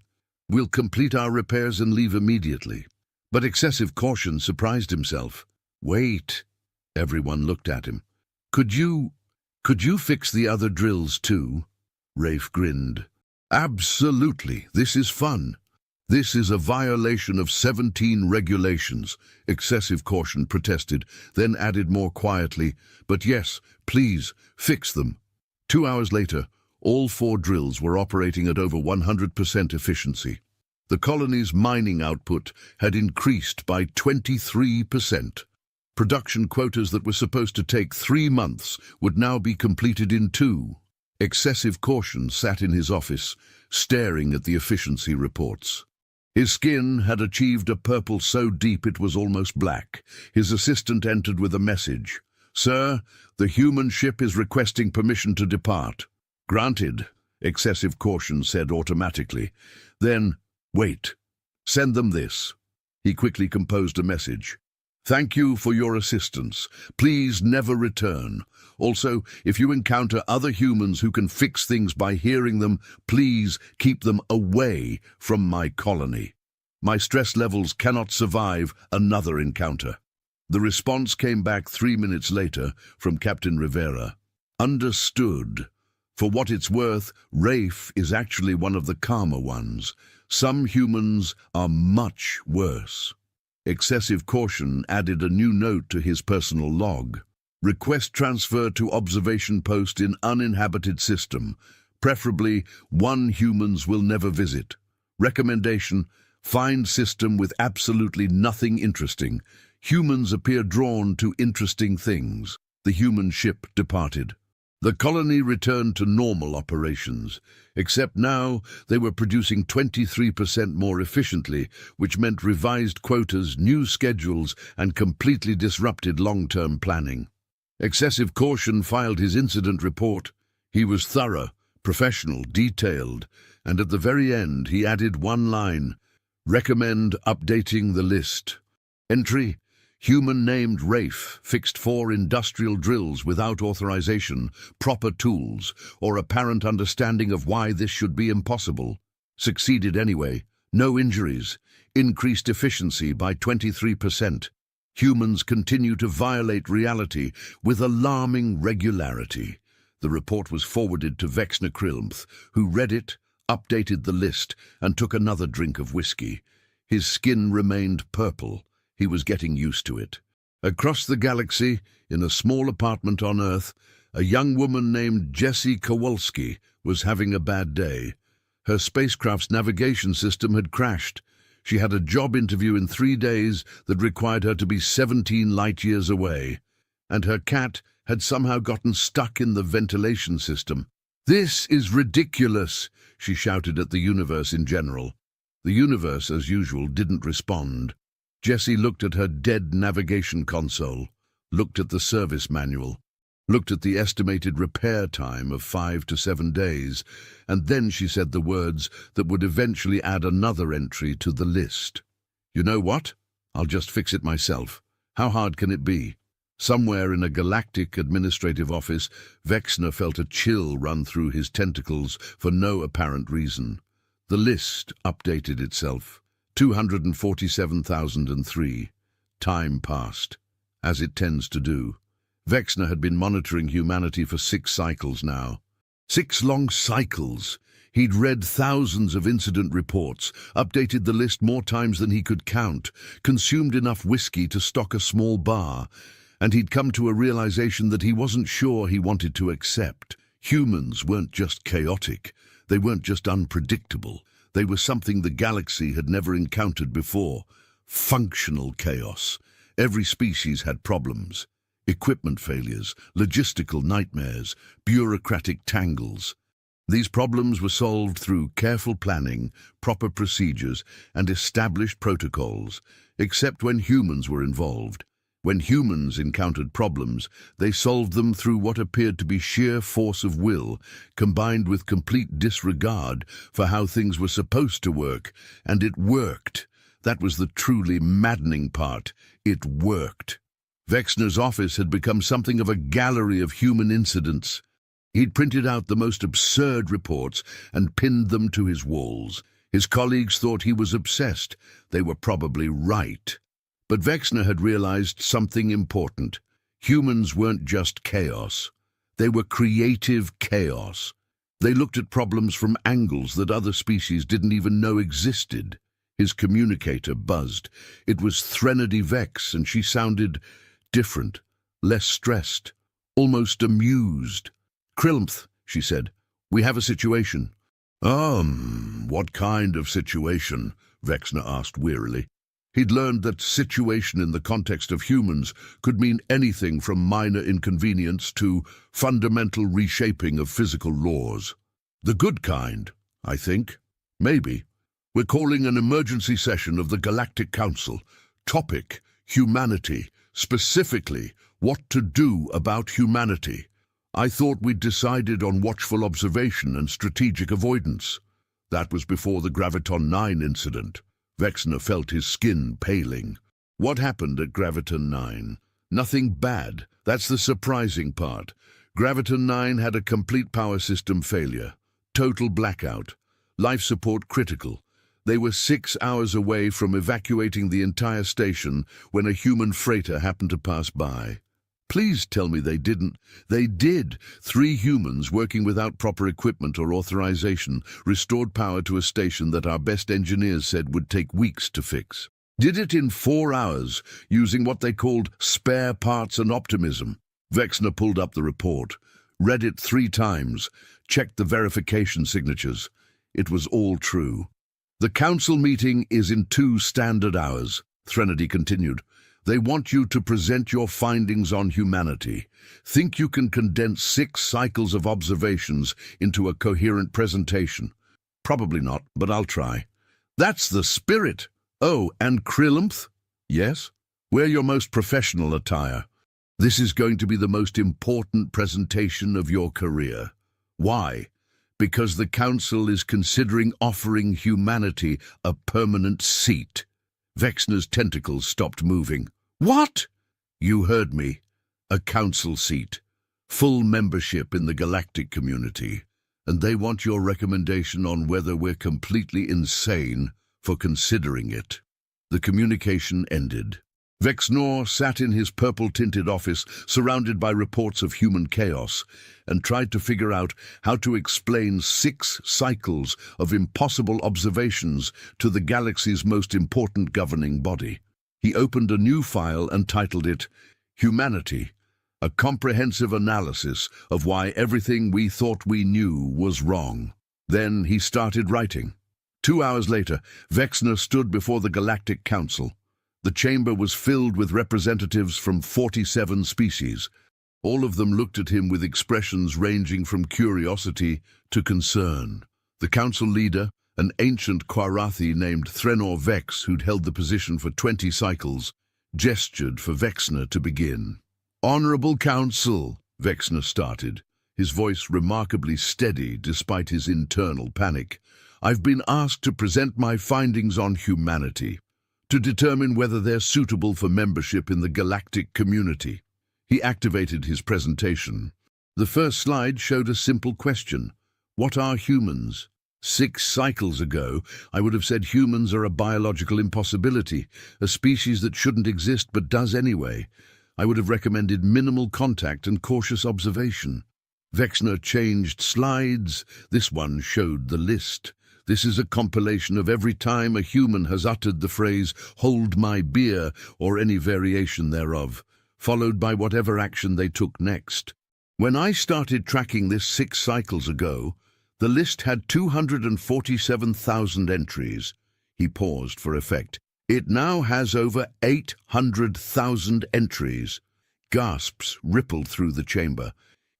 We'll complete our repairs and leave immediately." But Excessive caution surprised himself. "Wait." Everyone looked at him. Could you fix the other drills too?" Rafe grinned. "Absolutely. This is fun." "This is a violation of 17 regulations," Excessive caution protested, then added more quietly, "But yes, please, fix them." 2 hours later, all 4 drills were operating at over 100% efficiency. The colony's mining output had increased by 23%. Production quotas that were supposed to take 3 months would now be completed in 2. Excessive caution sat in his office, staring at the efficiency reports. His skin had achieved a purple so deep it was almost black. His assistant entered with a message. "Sir, the human ship is requesting permission to depart." "Granted," Excessive caution said automatically. Then, "Wait. Send them this." He quickly composed a message. "Thank you for your assistance. Please never return. Also, if you encounter other humans who can fix things by hearing them, please keep them away from my colony. My stress levels cannot survive another encounter." The response came back 3 minutes later from Captain Rivera. "Understood. For what it's worth, Rafe is actually one of the calmer ones. Some humans are much worse." Excessive caution added a new note to his personal log. "Request transfer to observation post in uninhabited system. Preferably one humans will never visit. Recommendation, find system with absolutely nothing interesting. Humans appear drawn to interesting things." The human ship departed. The colony returned to normal operations, except now they were producing 23% more efficiently, which meant revised quotas, new schedules, and completely disrupted long-term planning. Excessive caution filed his incident report. He was thorough, professional, detailed, and at the very end he added one line: "Recommend updating the list. Entry: Human named Rafe fixed 4 industrial drills without authorization, proper tools, or apparent understanding of why this should be impossible. Succeeded anyway. No injuries. Increased efficiency by 23%. Humans continue to violate reality with alarming regularity. The report was forwarded to Vexner Krilmth, who read it, updated the list, and took another drink of whiskey. His skin remained purple. He was getting used to it. Across the galaxy, in a small apartment on Earth, a young woman named Jessie Kowalski was having a bad day. Her spacecraft's navigation system had crashed. She had a job interview in 3 days that required her to be 17 light-years away. And her cat had somehow gotten stuck in the ventilation system. "This is ridiculous," she shouted at the universe in general. The universe, as usual, didn't respond. Jessie looked at her dead navigation console, looked at the service manual, looked at the estimated repair time of 5 to 7 days, and then she said the words that would eventually add another entry to the list. "You know what? I'll just fix it myself. How hard can it be?" Somewhere in a galactic administrative office, Vexner felt a chill run through his tentacles for no apparent reason. The list updated itself. 247,003. Time passed, as it tends to do. Vexner had been monitoring humanity for 6 cycles now. 6 long cycles. He'd read thousands of incident reports, updated the list more times than he could count, consumed enough whiskey to stock a small bar, and he'd come to a realization that he wasn't sure he wanted to accept. Humans weren't just chaotic. They weren't just unpredictable. They were something the galaxy had never encountered before. Functional chaos. Every species had problems. Equipment failures, logistical nightmares, bureaucratic tangles. These problems were solved through careful planning, proper procedures, and established protocols, except when humans were involved. When humans encountered problems, they solved them through what appeared to be sheer force of will, combined with complete disregard for how things were supposed to work. And it worked. That was the truly maddening part. It worked. Vexner's office had become something of a gallery of human incidents. He'd printed out the most absurd reports and pinned them to his walls. His colleagues thought he was obsessed. They were probably right. But Vexner had realized something important. Humans weren't just chaos. They were creative chaos. They looked at problems from angles that other species didn't even know existed. His communicator buzzed. It was Threnody Vex, and she sounded different, less stressed, almost amused. "Krilmth," she said, "we have a situation." What kind of situation?" Vexner asked wearily. He'd learned that situation in the context of humans could mean anything from minor inconvenience to fundamental reshaping of physical laws. "The good kind, I think. Maybe. We're calling an emergency session of the Galactic Council. Topic: humanity. Specifically, what to do about humanity. I thought we'd decided on watchful observation and strategic avoidance. That was before the Graviton 9 incident." Vexner felt his skin paling. What happened at Graviton 9? Nothing bad. That's the surprising part. Graviton 9 had a complete power system failure. Total blackout. Life support critical. They were 6 hours away from evacuating the entire station when a human freighter happened to pass by. Please tell me they didn't. They did. 3 humans working without proper equipment or authorization restored power to a station that our best engineers said would take weeks to fix. Did it in 4 hours, using what they called spare parts and optimism. Vexner pulled up the report, read it 3 times, checked the verification signatures. It was all true. "The council meeting is in 2 standard hours," Threnody continued. "They want you to present your findings on humanity. Think you can condense 6 cycles of observations into a coherent presentation? Probably not, but I'll try." "That's the spirit." "Oh, and Krilmth?" "Yes?" "Wear your most professional attire. This is going to be the most important presentation of your career." "Why?" "Because the council is considering offering humanity a permanent seat." Vexner's tentacles stopped moving. What? You heard me. A council seat. Full membership in the galactic community. And they want your recommendation on whether we're completely insane for considering it. The communication ended. Vexnor sat in his purple-tinted office, surrounded by reports of human chaos, and tried to figure out how to explain 6 cycles of impossible observations to the galaxy's most important governing body. He opened a new file and titled it, Humanity, a comprehensive analysis of why everything we thought we knew was wrong. Then he started writing. 2 hours later, Vexnor stood before the Galactic Council. The chamber was filled with representatives from 47 species. All of them looked at him with expressions ranging from curiosity to concern. The council leader, an ancient Quarathi named Threnor Vex, who'd held the position for 20 cycles, gestured for Vexnor to begin. "Honorable Council," Vexnor started, his voice remarkably steady despite his internal panic. "I've been asked to present my findings on humanity, to determine whether they're suitable for membership in the galactic community." He activated his presentation. The first slide showed a simple question. What are humans? 6 cycles ago, I would have said humans are a biological impossibility, a species that shouldn't exist but does anyway. I would have recommended minimal contact and cautious observation. Vexnor changed slides. This one showed the list. This is a compilation of every time a human has uttered the phrase, "hold my beer," or any variation thereof, followed by whatever action they took next. When I started tracking this 6 cycles ago, the list had 247,000 entries. He paused for effect. It now has over 800,000 entries. Gasps rippled through the chamber.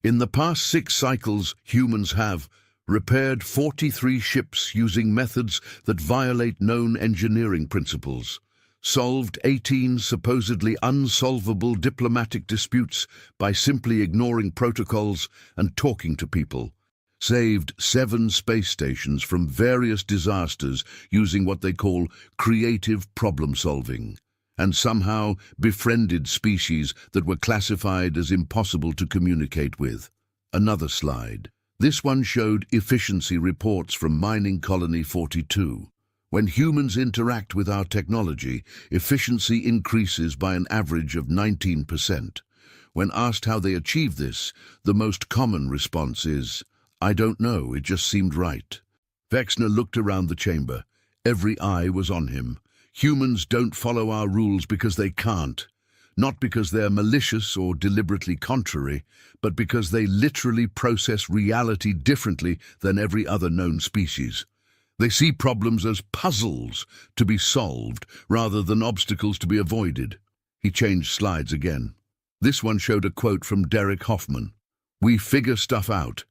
In the past 6 cycles, humans have repaired 43 ships using methods that violate known engineering principles, solved 18 supposedly unsolvable diplomatic disputes by simply ignoring protocols and talking to people, saved 7 space stations from various disasters using what they call creative problem-solving, and somehow befriended species that were classified as impossible to communicate with. Another slide. This one showed efficiency reports from Mining Colony 42. When humans interact with our technology, efficiency increases by an average of 19%. When asked how they achieve this, the most common response is, "I don't know, it just seemed right." Vexnor looked around the chamber. Every eye was on him. Humans don't follow our rules because they can't. Not because they're malicious or deliberately contrary, but because they literally process reality differently than every other known species. They see problems as puzzles to be solved rather than obstacles to be avoided. He changed slides again. This one showed a quote from Derek Hoffman. "We figure stuff out.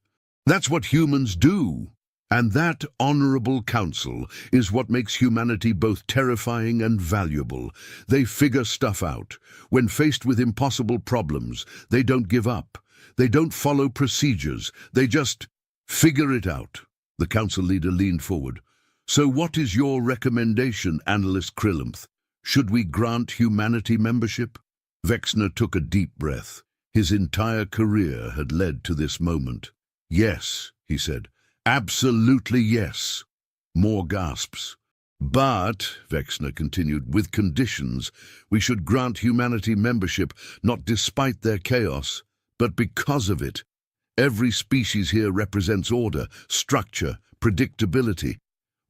That's what humans do. And that, Honorable Council, is what makes humanity both terrifying and valuable. They figure stuff out. When faced with impossible problems, they don't give up. They don't follow procedures. They just figure it out." The council leader leaned forward. "So what is your recommendation, Analyst Krillamph? Should we grant humanity membership?" Vexnor took a deep breath. His entire career had led to this moment. "Yes," he said. "Absolutely yes." More gasps. "But," Vexnor continued, "with conditions. We should grant humanity membership not despite their chaos, but because of it. Every species here represents order, structure, predictability.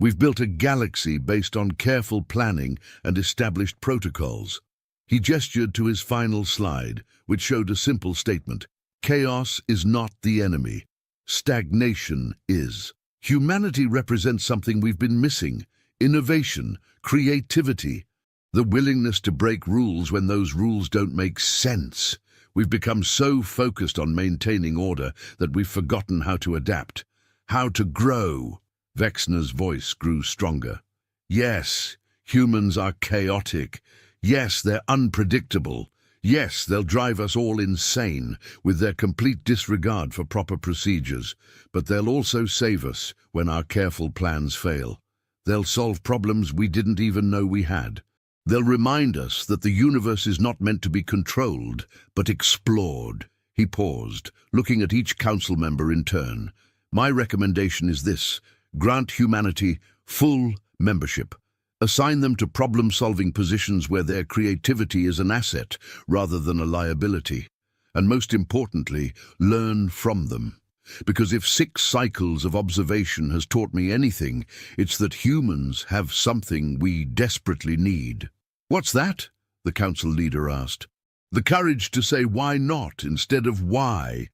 We've built a galaxy based on careful planning and established protocols." He gestured to his final slide, which showed a simple statement. Chaos is not the enemy. Stagnation is. Humanity represents something we've been missing: innovation, creativity, the willingness to break rules when those rules don't make sense. We've become so focused on maintaining order that we've forgotten how to adapt, how to grow. Vexnor's voice grew stronger. "Yes, humans are chaotic. Yes, they're unpredictable. Yes, they'll drive us all insane with their complete disregard for proper procedures, but they'll also save us when our careful plans fail. They'll solve problems we didn't even know we had. They'll remind us that the universe is not meant to be controlled, but explored. He paused, looking at each council member in turn. My recommendation is this: grant humanity full membership. Assign them to problem-solving positions where their creativity is an asset rather than a liability. And most importantly, learn from them. Because if 6 cycles of observation has taught me anything, it's that humans have something we desperately need. What's that? The council leader asked. The courage to say why not instead of why.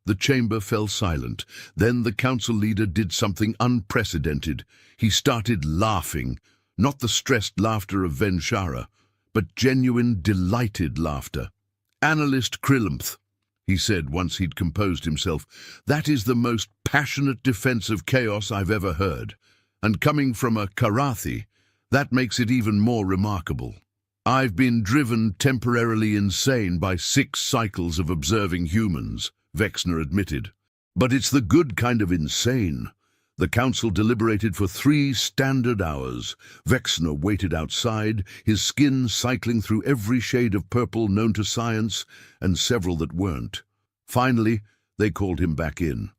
The chamber fell silent. Then the council leader did something unprecedented. He started laughing, not the stressed laughter of Venshara, but genuine, delighted laughter. Analyst Krilimth, he said once he'd composed himself, that is the most passionate defense of chaos I've ever heard. And coming from a Karathi, that makes it even more remarkable. I've been driven temporarily insane by 6 cycles of observing humans, Vexner admitted. But it's the good kind of insane. The council deliberated for 3 standard hours. Vexner waited outside, his skin cycling through every shade of purple known to science, and several that weren't. Finally, they called him back in.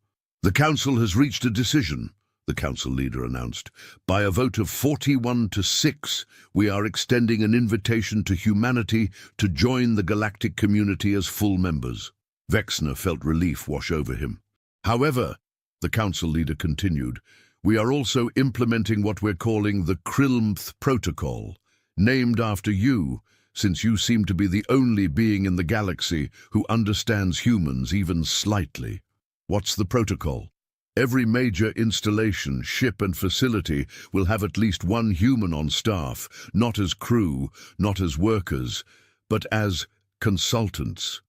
The council has reached a decision, the council leader announced. By a vote of 41 to 6, we are extending an invitation to humanity to join the galactic community as full members. Vexner felt relief wash over him. However, the council leader continued, we are also implementing what we're calling the Krilimth Protocol, named after you, since you seem to be the only being in the galaxy who understands humans even slightly. What's the protocol? Every major installation, ship and facility will have at least 1 human on staff, not as crew, not as workers, but as consultants.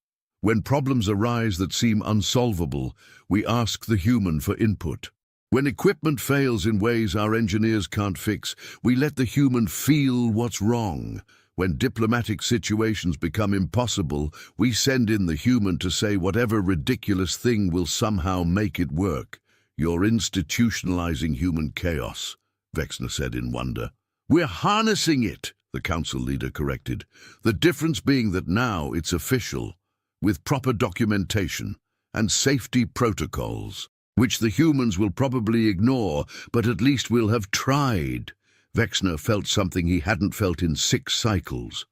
When problems arise that seem unsolvable, we ask the human for input. When equipment fails in ways our engineers can't fix, we let the human feel what's wrong. When diplomatic situations become impossible, we send in the human to say whatever ridiculous thing will somehow make it work. You're institutionalizing human chaos, Vexner said in wonder. We're harnessing it, the council leader corrected. The difference being that now it's official, with proper documentation and safety protocols, which the humans will probably ignore, but at least will have tried. Vexner felt something he hadn't felt in 6 cycles.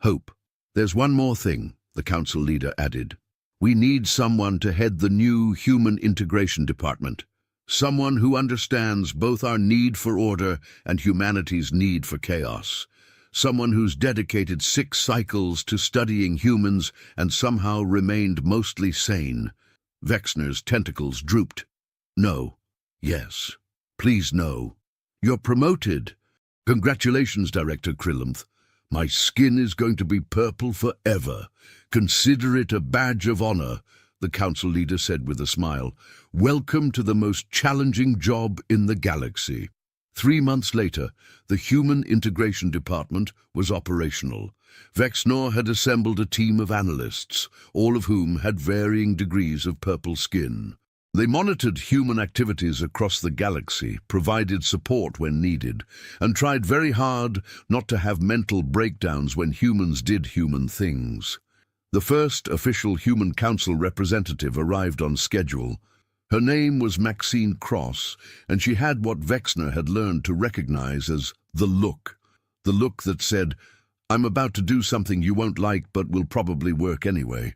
Hope. There's one more thing, the council leader added. We need someone to head the new Human Integration Department. Someone who understands both our need for order and humanity's need for chaos. Someone who's dedicated 6 cycles to studying humans and somehow remained mostly sane. Vexner's tentacles drooped. No. Yes. Please no. You're promoted. Congratulations, Director Krilimth. My skin is going to be purple forever. Consider it a badge of honor, the council leader said with a smile. Welcome to the most challenging job in the galaxy. 3 months later, the Human Integration Department was operational. Vexner had assembled a team of analysts, all of whom had varying degrees of purple skin. They monitored human activities across the galaxy, provided support when needed, and tried very hard not to have mental breakdowns when humans did human things. The first official Human Council representative arrived on schedule. Her name was Maxine Cross, and she had what Vexner had learned to recognize as the look that said, I'm about to do something you won't like but will probably work anyway.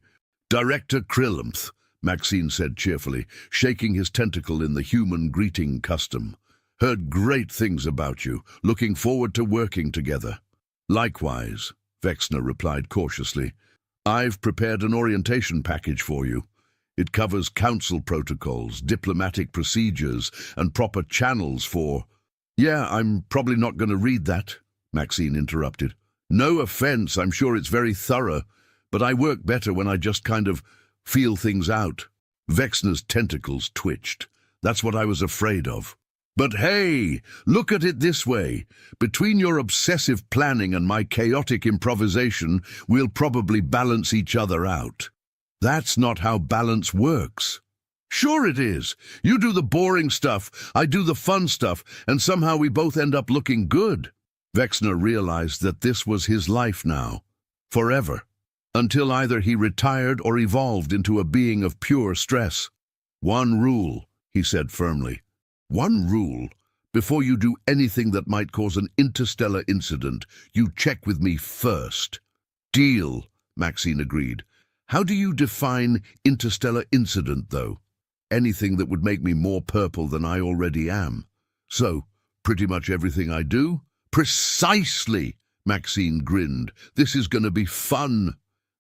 Director Krilimth, Maxine said cheerfully, shaking his tentacle in the human greeting custom. Heard great things about you, looking forward to working together. Likewise, Vexner replied cautiously. I've prepared an orientation package for you. It covers council protocols, diplomatic procedures, and proper channels for... Yeah, I'm probably not going to read that, Maxine interrupted. No offense, I'm sure it's very thorough, but I work better when I just kind of feel things out. Vexner's tentacles twitched. That's what I was afraid of. But hey, look at it this way. Between your obsessive planning and my chaotic improvisation, we'll probably balance each other out. That's not how balance works. Sure it is. You do the boring stuff, I do the fun stuff, and somehow we both end up looking good. Vexner realized that this was his life now, forever, until either he retired or evolved into a being of pure stress. "One rule," he said firmly. "One rule. Before you do anything that might cause an interstellar incident, you check with me first." "Deal," Maxine agreed. "How do you define interstellar incident, though?" "Anything that would make me more purple than I already am." "So, pretty much everything I do?" "Precisely!" Maxine grinned. "This is going to be fun."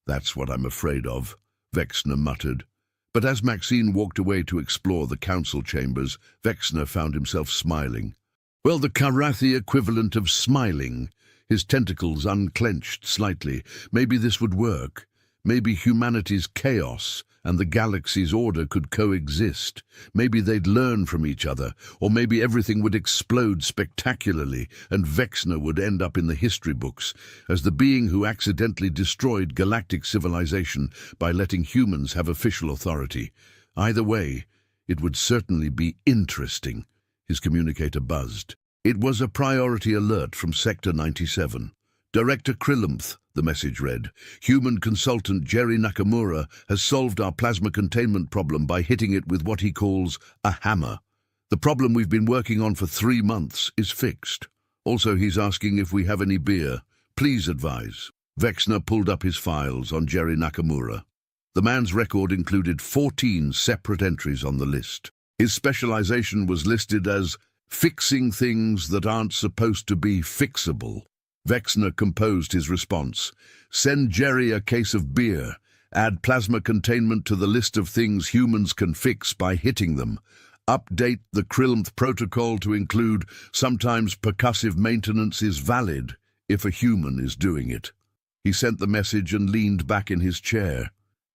"That's what I'm afraid of," Vexner muttered. But as Maxine walked away to explore the council chambers, Vexner found himself smiling. Well, the Karathi equivalent of smiling. His tentacles unclenched slightly. Maybe this would work. Maybe humanity's chaos and the galaxy's order could coexist. Maybe they'd learn from each other, or maybe everything would explode spectacularly and Vexner would end up in the history books as the being who accidentally destroyed galactic civilization by letting humans have official authority. Either way, it would certainly be interesting. His communicator buzzed. It was a priority alert from Sector 97. "Director Krilumph," the message read, "Human consultant Jerry Nakamura has solved our plasma containment problem by hitting it with what he calls a hammer. The problem we've been working on for 3 months is fixed. Also, he's asking if we have any beer. Please advise." Vexner pulled up his files on Jerry Nakamura. The man's record included 14 separate entries on the list. His specialization was listed as fixing things that aren't supposed to be fixable. Vexner composed his response. "Send Jerry a case of beer. Add plasma containment to the list of things humans can fix by hitting them. Update the Krilumph protocol to include sometimes percussive maintenance is valid if a human is doing it." He sent the message and leaned back in his chair.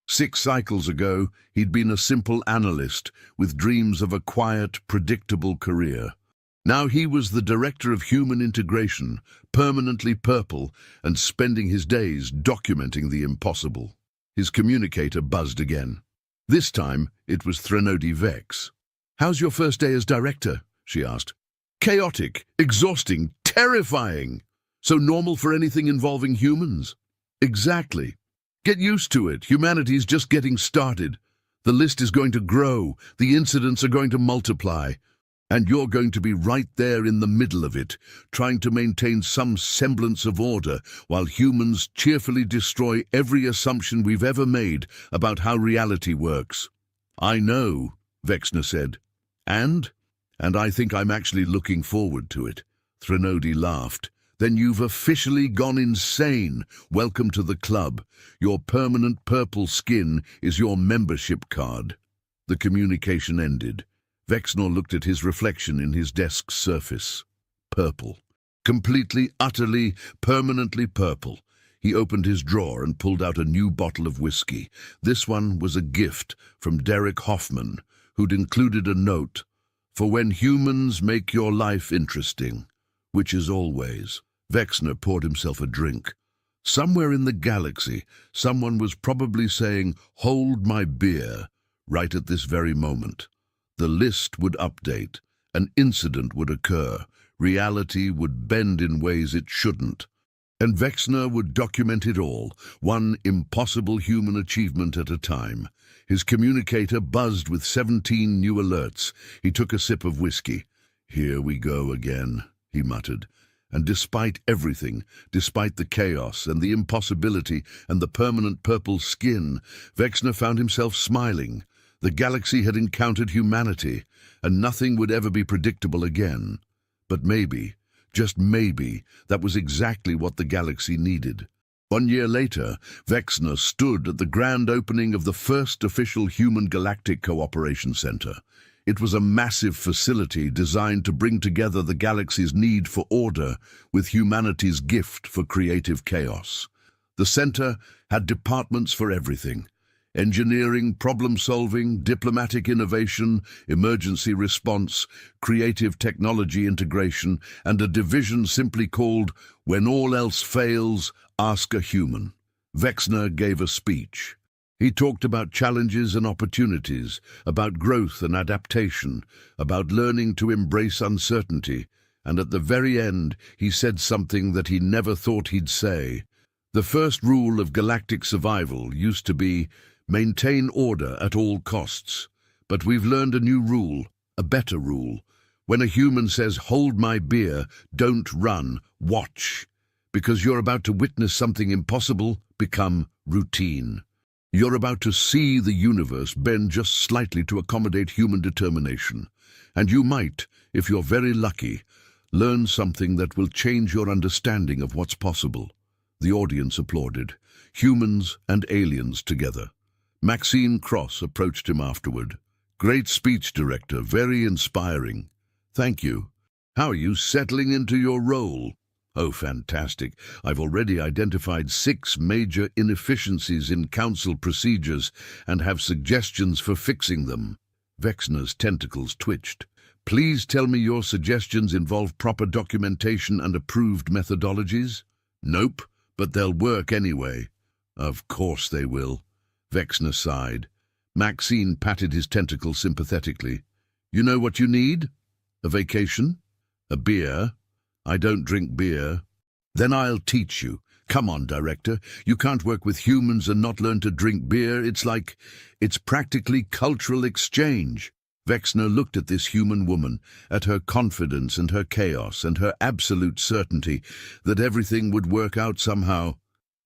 6 cycles ago, he'd been a simple analyst with dreams of a quiet, predictable career. Now he was the director of human integration, permanently purple, and spending his days documenting the impossible. His communicator buzzed again. This time, it was Threnody Vex. "How's your first day as director?" she asked. "Chaotic, exhausting, terrifying. So normal for anything involving humans?" "Exactly. Get used to it. Humanity's just getting started. The list is going to grow. The incidents are going to multiply. And you're going to be right there in the middle of it, trying to maintain some semblance of order while humans cheerfully destroy every assumption we've ever made about how reality works." "I know," Vexner said. And I think I'm actually looking forward to it." Threnody laughed. "Then you've officially gone insane. Welcome to the club. Your permanent purple skin is your membership card." The communication ended. Vexner looked at his reflection in his desk's surface. Purple. Completely, utterly, permanently purple. He opened his drawer and pulled out a new bottle of whiskey. This one was a gift from Derek Hoffman, who'd included a note, "For when humans make your life interesting, which is always." Vexner poured himself a drink. Somewhere in the galaxy, someone was probably saying, "Hold my beer," right at this very moment. The list would update, an incident would occur, reality would bend in ways it shouldn't. And Vexner would document it all, one impossible human achievement at a time. His communicator buzzed with 17 new alerts. He took a sip of whiskey. "Here we go again," he muttered. And despite everything, despite the chaos and the impossibility and the permanent purple skin, Vexner found himself smiling. The galaxy had encountered humanity, and nothing would ever be predictable again. But maybe, just maybe, that was exactly what the galaxy needed. 1 year later, Vexner stood at the grand opening of the first official Human Galactic Cooperation Center. It was a massive facility designed to bring together the galaxy's need for order with humanity's gift for creative chaos. The center had departments for everything: engineering, problem-solving, diplomatic innovation, emergency response, creative technology integration, and a division simply called "When All Else Fails, Ask a Human." Vexner gave a speech. He talked about challenges and opportunities, about growth and adaptation, about learning to embrace uncertainty, and at the very end he said something that he never thought he'd say. The first rule of galactic survival used to be, maintain order at all costs. But we've learned a new rule, a better rule. When a human says, hold my beer, don't run, watch. Because you're about to witness something impossible become routine. You're about to see the universe bend just slightly to accommodate human determination. And you might, if you're very lucky, learn something that will change your understanding of what's possible. The audience applauded, humans and aliens together. Maxine Cross approached him afterward. Great speech, director, very inspiring. Thank you. How are you settling into your role? Oh, fantastic. I've already identified 6 major inefficiencies in council procedures and have suggestions for fixing them. Vexner's tentacles twitched. Please tell me your suggestions involve proper documentation and approved methodologies? Nope, but they'll work anyway. Of course they will. Vexner sighed. Maxine patted his tentacles sympathetically. You know what you need? A vacation? A beer? I don't drink beer. Then I'll teach you. Come on, director. You can't work with humans and not learn to drink beer. It's practically cultural exchange. Vexner looked at this human woman, at her confidence and her chaos and her absolute certainty that everything would work out somehow,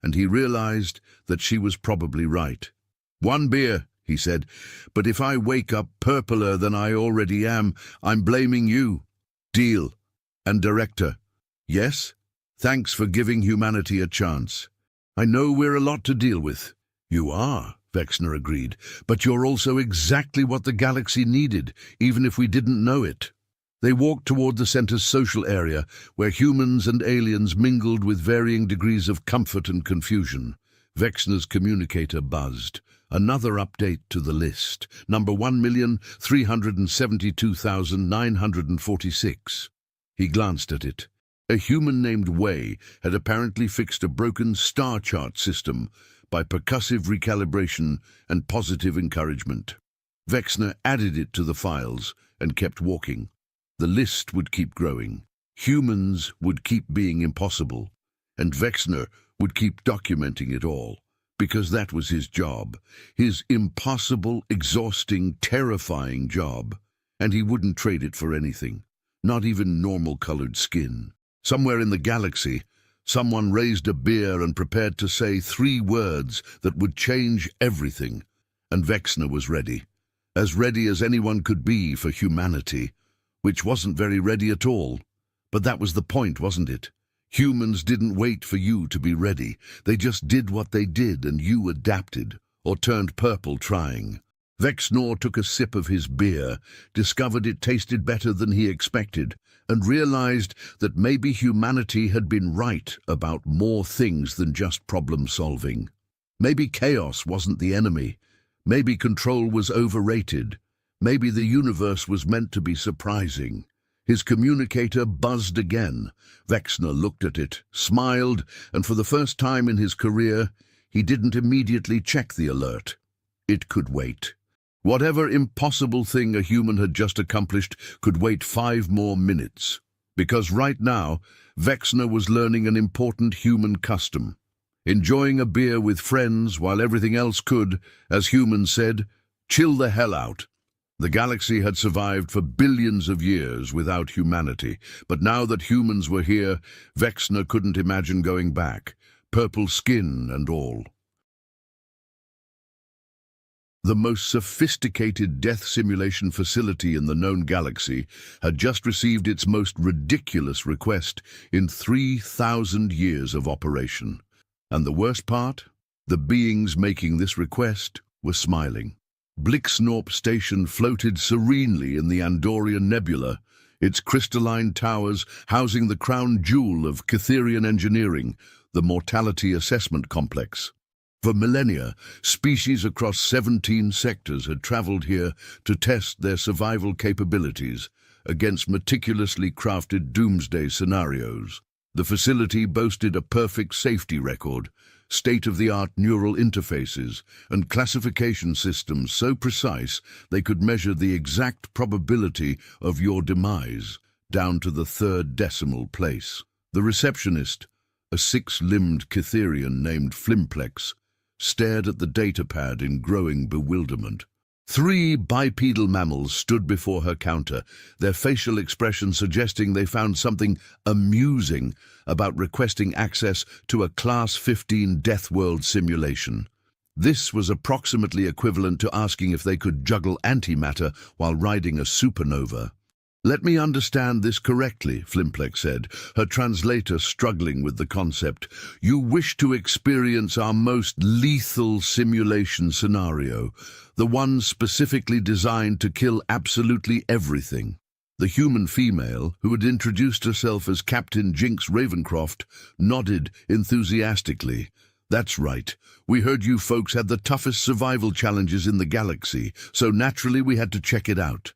and he realized that she was probably right. 1 beer, he said, but if I wake up purpler than I already am, I'm blaming you. Deal. And director, yes? Thanks for giving humanity a chance. I know we're a lot to deal with. You are, Vexner agreed, but you're also exactly what the galaxy needed, even if we didn't know it. They walked toward the center's social area, where humans and aliens mingled with varying degrees of comfort and confusion. Vexner's communicator buzzed. Another update to the list. Number 1,372,946. He glanced at it. A human named Wei had apparently fixed a broken star chart system by percussive recalibration and positive encouragement. Vexner added it to the files and kept walking. The list would keep growing. Humans would keep being impossible, and Vexner would keep documenting it all, because that was his job, his impossible, exhausting, terrifying job, and he wouldn't trade it for anything, not even normal-colored skin. Somewhere in the galaxy, someone raised a beer and prepared to say 3 words that would change everything, and Vexner was ready as anyone could be for humanity, which wasn't very ready at all. But that was the point, wasn't it? Humans didn't wait for you to be ready. They just did what they did, and you adapted, or turned purple trying. Vexner took a sip of his beer, discovered it tasted better than he expected, and realized that maybe humanity had been right about more things than just problem-solving. Maybe chaos wasn't the enemy. Maybe control was overrated. Maybe the universe was meant to be surprising. His communicator buzzed again. Vexner looked at it, smiled, and for the first time in his career, he didn't immediately check the alert. It could wait. Whatever impossible thing a human had just accomplished could wait 5 more minutes. Because right now, Vexner was learning an important human custom. Enjoying a beer with friends while everything else could, as humans said, chill the hell out. The galaxy had survived for billions of years without humanity, but now that humans were here, Vexner couldn't imagine going back, purple skin and all. The most sophisticated death simulation facility in the known galaxy had just received its most ridiculous request in 3,000 years of operation. And the worst part? The beings making this request were smiling. Blixnorp Station floated serenely in the Andorian Nebula, its crystalline towers housing the crown jewel of Catherian engineering, the Mortality Assessment Complex. For millennia, species across 17 sectors had traveled here to test their survival capabilities against meticulously crafted doomsday scenarios. The facility boasted a perfect safety record, state-of-the-art neural interfaces, and classification systems so precise they could measure the exact probability of your demise, down to the third decimal place. The receptionist, a six-limbed Cytherian named Flimplex, stared at the datapad in growing bewilderment. 3 bipedal mammals stood before her counter, their facial expression suggesting they found something amusing about requesting access to a Class 15 Death World simulation. This was approximately equivalent to asking if they could juggle antimatter while riding a supernova. "Let me understand this correctly," Flimplex said, her translator struggling with the concept. "You wish to experience our most lethal simulation scenario, the one specifically designed to kill absolutely everything." The human female, who had introduced herself as Captain Jinx Ravencroft, nodded enthusiastically. "That's right. We heard you folks had the toughest survival challenges in the galaxy, so naturally we had to check it out."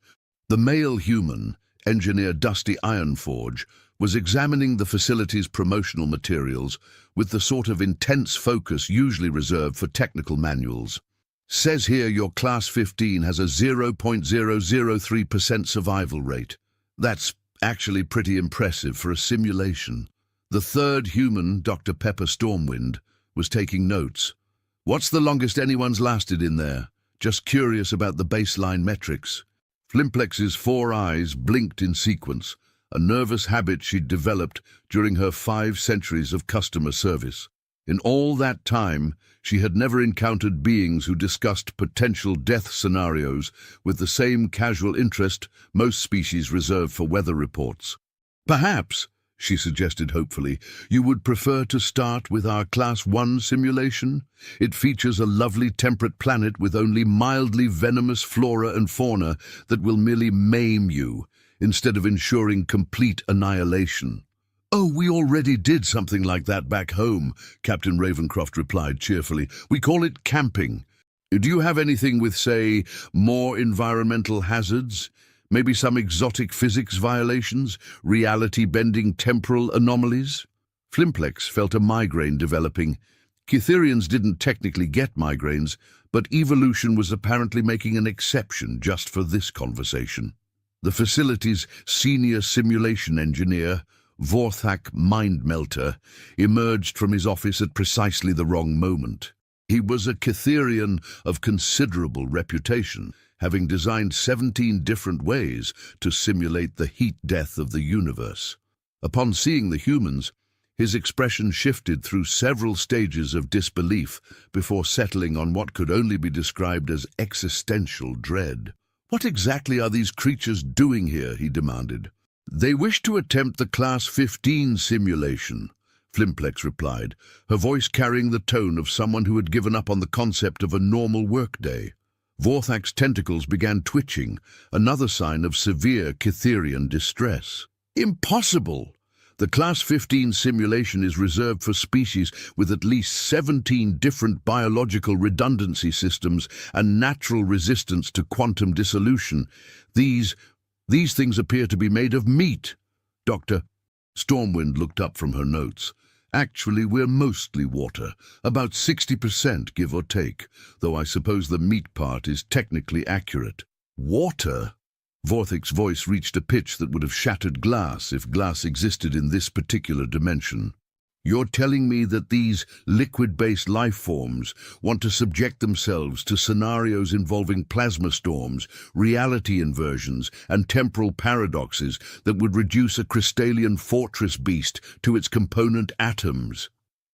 The male human, Engineer Dusty Ironforge, was examining the facility's promotional materials with the sort of intense focus usually reserved for technical manuals. "Says here your Class 15 has a 0.003% survival rate. That's actually pretty impressive for a simulation." The third human, Dr. Pepper Stormwind, was taking notes. "What's the longest anyone's lasted in there? Just curious about the baseline metrics." Flimplex's 4 eyes blinked in sequence, a nervous habit she'd developed during her 5 centuries of customer service. In all that time, she had never encountered beings who discussed potential death scenarios with the same casual interest most species reserve for weather reports. "Perhaps," she suggested hopefully, "you would prefer to start with our Class 1 simulation? It features a lovely temperate planet with only mildly venomous flora and fauna that will merely maim you, instead of ensuring complete annihilation." "Oh, we already did something like that back home," Captain Ravencroft replied cheerfully. "We call it camping. Do you have anything with, say, more environmental hazards? Maybe some exotic physics violations, reality-bending temporal anomalies?" Flimplex felt a migraine developing. Cytherians didn't technically get migraines, but evolution was apparently making an exception just for this conversation. The facility's senior simulation engineer, Vorthak Mindmelter, emerged from his office at precisely the wrong moment. He was a Cytherian of considerable reputation, having designed 17 different ways to simulate the heat death of the universe. Upon seeing the humans, his expression shifted through several stages of disbelief before settling on what could only be described as existential dread. "What exactly are these creatures doing here?" he demanded. "They wish to attempt the Class 15 simulation," Flimplex replied, her voice carrying the tone of someone who had given up on the concept of a normal workday. Vorthak's tentacles began twitching, another sign of severe Cytherian distress. "Impossible! The Class 15 simulation is reserved for species with at least 17 different biological redundancy systems and natural resistance to quantum dissolution. These things appear to be made of meat." Dr. Stormwind looked up from her notes. "Actually, we're mostly water, about 60%, give or take, though I suppose the meat part is technically accurate." "Water?" Vorthak's voice reached a pitch that would have shattered glass if glass existed in this particular dimension. "You're telling me that these liquid-based life forms want to subject themselves to scenarios involving plasma storms, reality inversions, and temporal paradoxes that would reduce a Crystallian fortress beast to its component atoms?"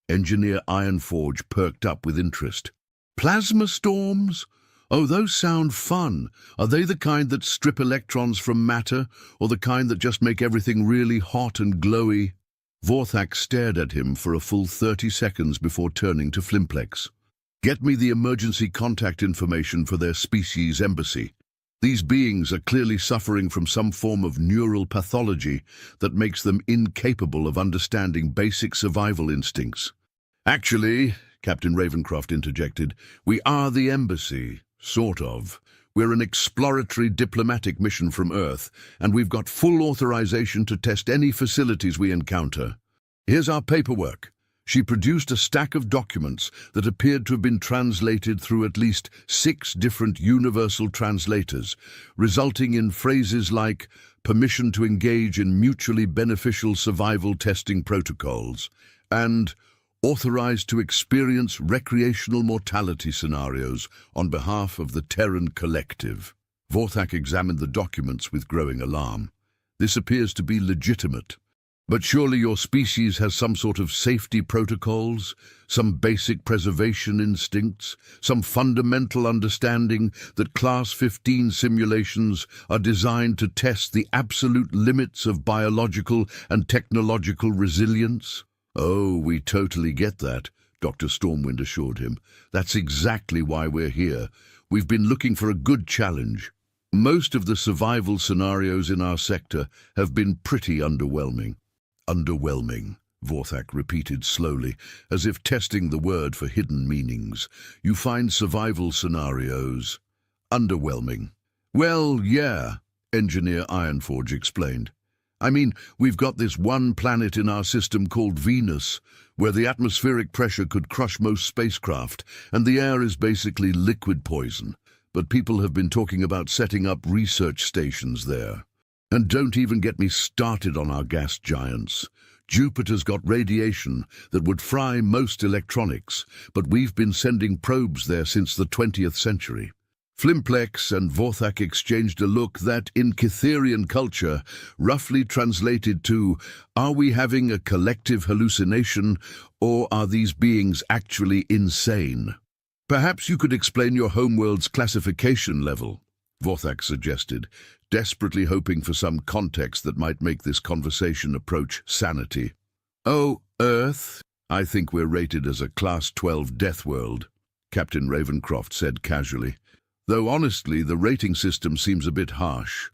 Engineer Ironforge perked up with interest. "Plasma storms? Oh, those sound fun. Are they the kind that strip electrons from matter, or the kind that just make everything really hot and glowy?" Vorthak stared at him for a full 30 seconds before turning to Flimplex. "Get me the emergency contact information for their species embassy. These beings are clearly suffering from some form of neural pathology that makes them incapable of understanding basic survival instincts." "Actually," Captain Ravencroft interjected, "we are the embassy, sort of. We're an exploratory diplomatic mission from Earth, and we've got full authorization to test any facilities we encounter. Here's our paperwork." She produced a stack of documents that appeared to have been translated through at least 6 different universal translators, resulting in phrases like permission to engage in mutually beneficial survival testing protocols, and authorized to experience recreational mortality scenarios on behalf of the Terran Collective. Vorthak examined the documents with growing alarm. This appears to be legitimate. But surely your species has some sort of safety protocols, some basic preservation instincts, some fundamental understanding that Class 15 simulations are designed to test the absolute limits of biological and technological resilience? Oh, we totally get that, Dr. Stormwind assured him. That's exactly why we're here. We've been looking for a good challenge. Most of the survival scenarios in our sector have been pretty underwhelming. Underwhelming, Vorthak repeated slowly, as if testing the word for hidden meanings. You find survival scenarios underwhelming. Well, yeah, Engineer Ironforge explained. I mean, we've got this one planet in our system called Venus, where the atmospheric pressure could crush most spacecraft, and the air is basically liquid poison. But people have been talking about setting up research stations there. And don't even get me started on our gas giants. Jupiter's got radiation that would fry most electronics, but we've been sending probes there since the 20th century. Flimplex and Vorthak exchanged a look that, in Cytherian culture, roughly translated to, are we having a collective hallucination, or are these beings actually insane? Perhaps you could explain your homeworld's classification level, Vorthak suggested, desperately hoping for some context that might make this conversation approach sanity. Oh, Earth? I think we're rated as a Class 12 death world, Captain Ravencroft said casually. Though honestly, the rating system seems a bit harsh.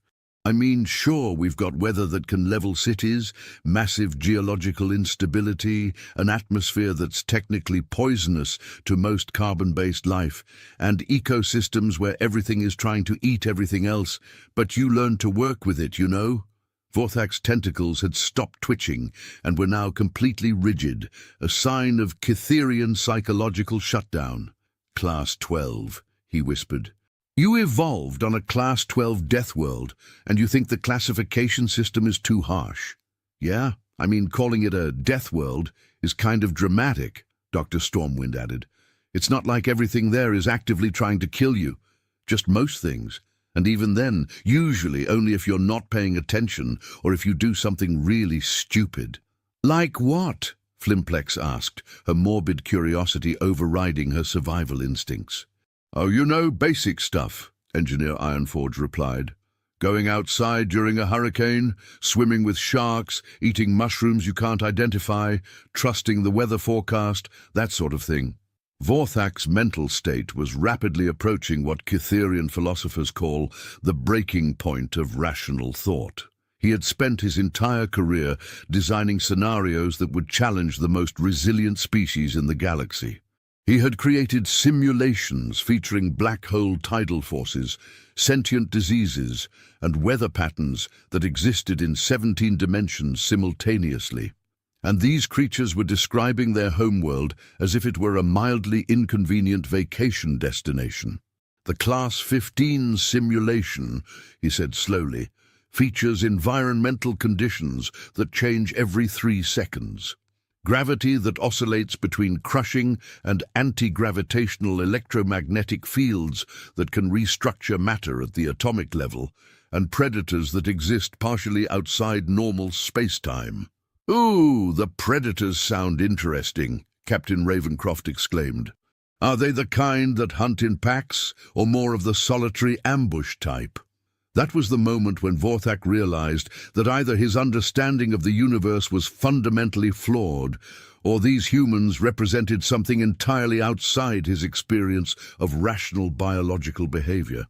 I mean, sure, we've got weather that can level cities, massive geological instability, an atmosphere that's technically poisonous to most carbon-based life, and ecosystems where everything is trying to eat everything else, but you learn to work with it, you know? Vorthak's tentacles had stopped twitching and were now completely rigid, a sign of Cytherian psychological shutdown. Class 12, he whispered. You evolved on a Class 12 death world, and you think the classification system is too harsh. Yeah, I mean, calling it a death world is kind of dramatic, Dr. Stormwind added. It's not like everything there is actively trying to kill you, just most things. And even then, usually only if you're not paying attention or if you do something really stupid. Like what? Flimplex asked, her morbid curiosity overriding her survival instincts. Oh, you know, basic stuff, Engineer Ironforge replied. Going outside during a hurricane, swimming with sharks, eating mushrooms you can't identify, trusting the weather forecast, that sort of thing. Vorthak's mental state was rapidly approaching what Cytherian philosophers call the breaking point of rational thought. He had spent his entire career designing scenarios that would challenge the most resilient species in the galaxy. He had created simulations featuring black hole tidal forces, sentient diseases, and weather patterns that existed in 17 dimensions simultaneously. And these creatures were describing their homeworld as if it were a mildly inconvenient vacation destination. The Class 15 simulation, he said slowly, features environmental conditions that change every 3 seconds. Gravity that oscillates between crushing and anti-gravitational electromagnetic fields that can restructure matter at the atomic level, and predators that exist partially outside normal space-time. Ooh, the predators sound interesting, Captain Ravencroft exclaimed. Are they the kind that hunt in packs, or more of the solitary ambush type? That was the moment when Vorthak realized that either his understanding of the universe was fundamentally flawed, or these humans represented something entirely outside his experience of rational biological behavior.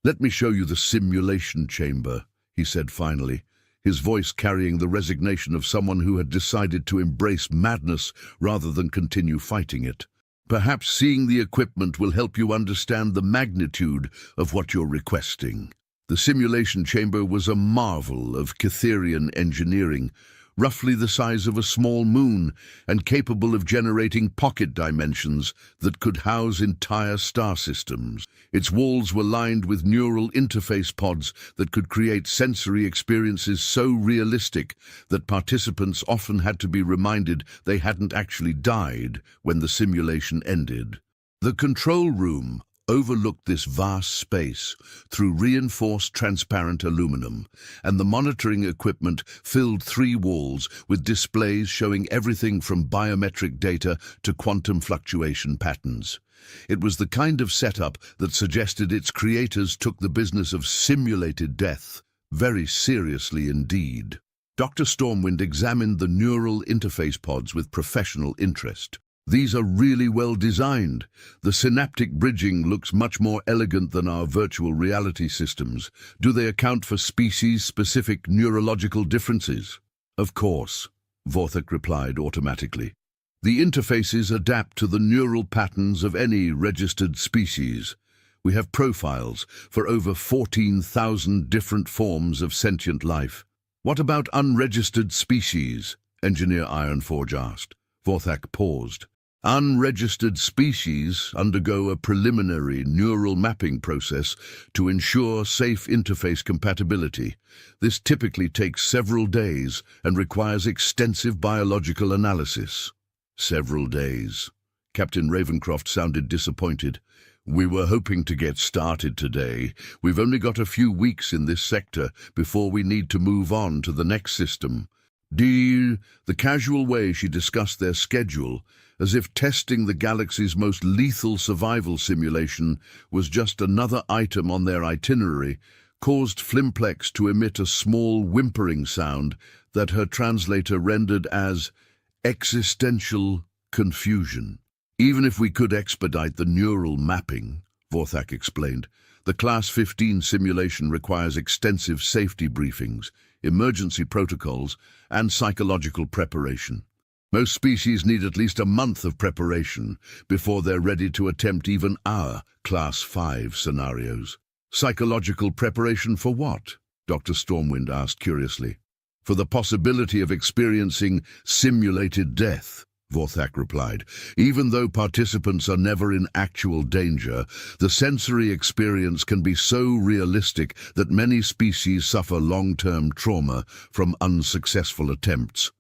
Let me show you the simulation chamber, he said finally, his voice carrying the resignation of someone who had decided to embrace madness rather than continue fighting it. Perhaps seeing the equipment will help you understand the magnitude of what you're requesting. The simulation chamber was a marvel of Cytherian engineering, roughly the size of a small moon and capable of generating pocket dimensions that could house entire star systems. Its walls were lined with neural interface pods that could create sensory experiences so realistic that participants often had to be reminded they hadn't actually died when the simulation ended. The control room overlooked this vast space through reinforced transparent aluminum, and the monitoring equipment filled 3 walls with displays showing everything from biometric data to quantum fluctuation patterns. It was the kind of setup that suggested its creators took the business of simulated death very seriously indeed. Dr. Stormwind examined the neural interface pods with professional interest. These are really well designed. The synaptic bridging looks much more elegant than our virtual reality systems. Do they account for species-specific neurological differences? Of course, Vorthak replied automatically. The interfaces adapt to the neural patterns of any registered species. We have profiles for over 14,000 different forms of sentient life. What about unregistered species? Engineer Ironforge asked. Vorthak paused. Unregistered species undergo a preliminary neural mapping process to ensure safe interface compatibility. This typically takes several days and requires extensive biological analysis. Several days. Captain Ravencroft sounded disappointed. We were hoping to get started today. We've only got a few weeks in this sector before we need to move on to the next system. The casual way she discussed their schedule, as if testing the galaxy's most lethal survival simulation was just another item on their itinerary, caused Flimplex to emit a small whimpering sound that her translator rendered as existential confusion. Even if we could expedite the neural mapping, Vorthak explained, the Class 15 simulation requires extensive safety briefings, emergency protocols, and psychological preparation. Most species need at least a month of preparation before they're ready to attempt even our Class 5 scenarios. Psychological preparation for what? Dr. Stormwind asked curiously. For the possibility of experiencing simulated death, Vorthak replied. Even though participants are never in actual danger, the sensory experience can be so realistic that many species suffer long-term trauma from unsuccessful attempts.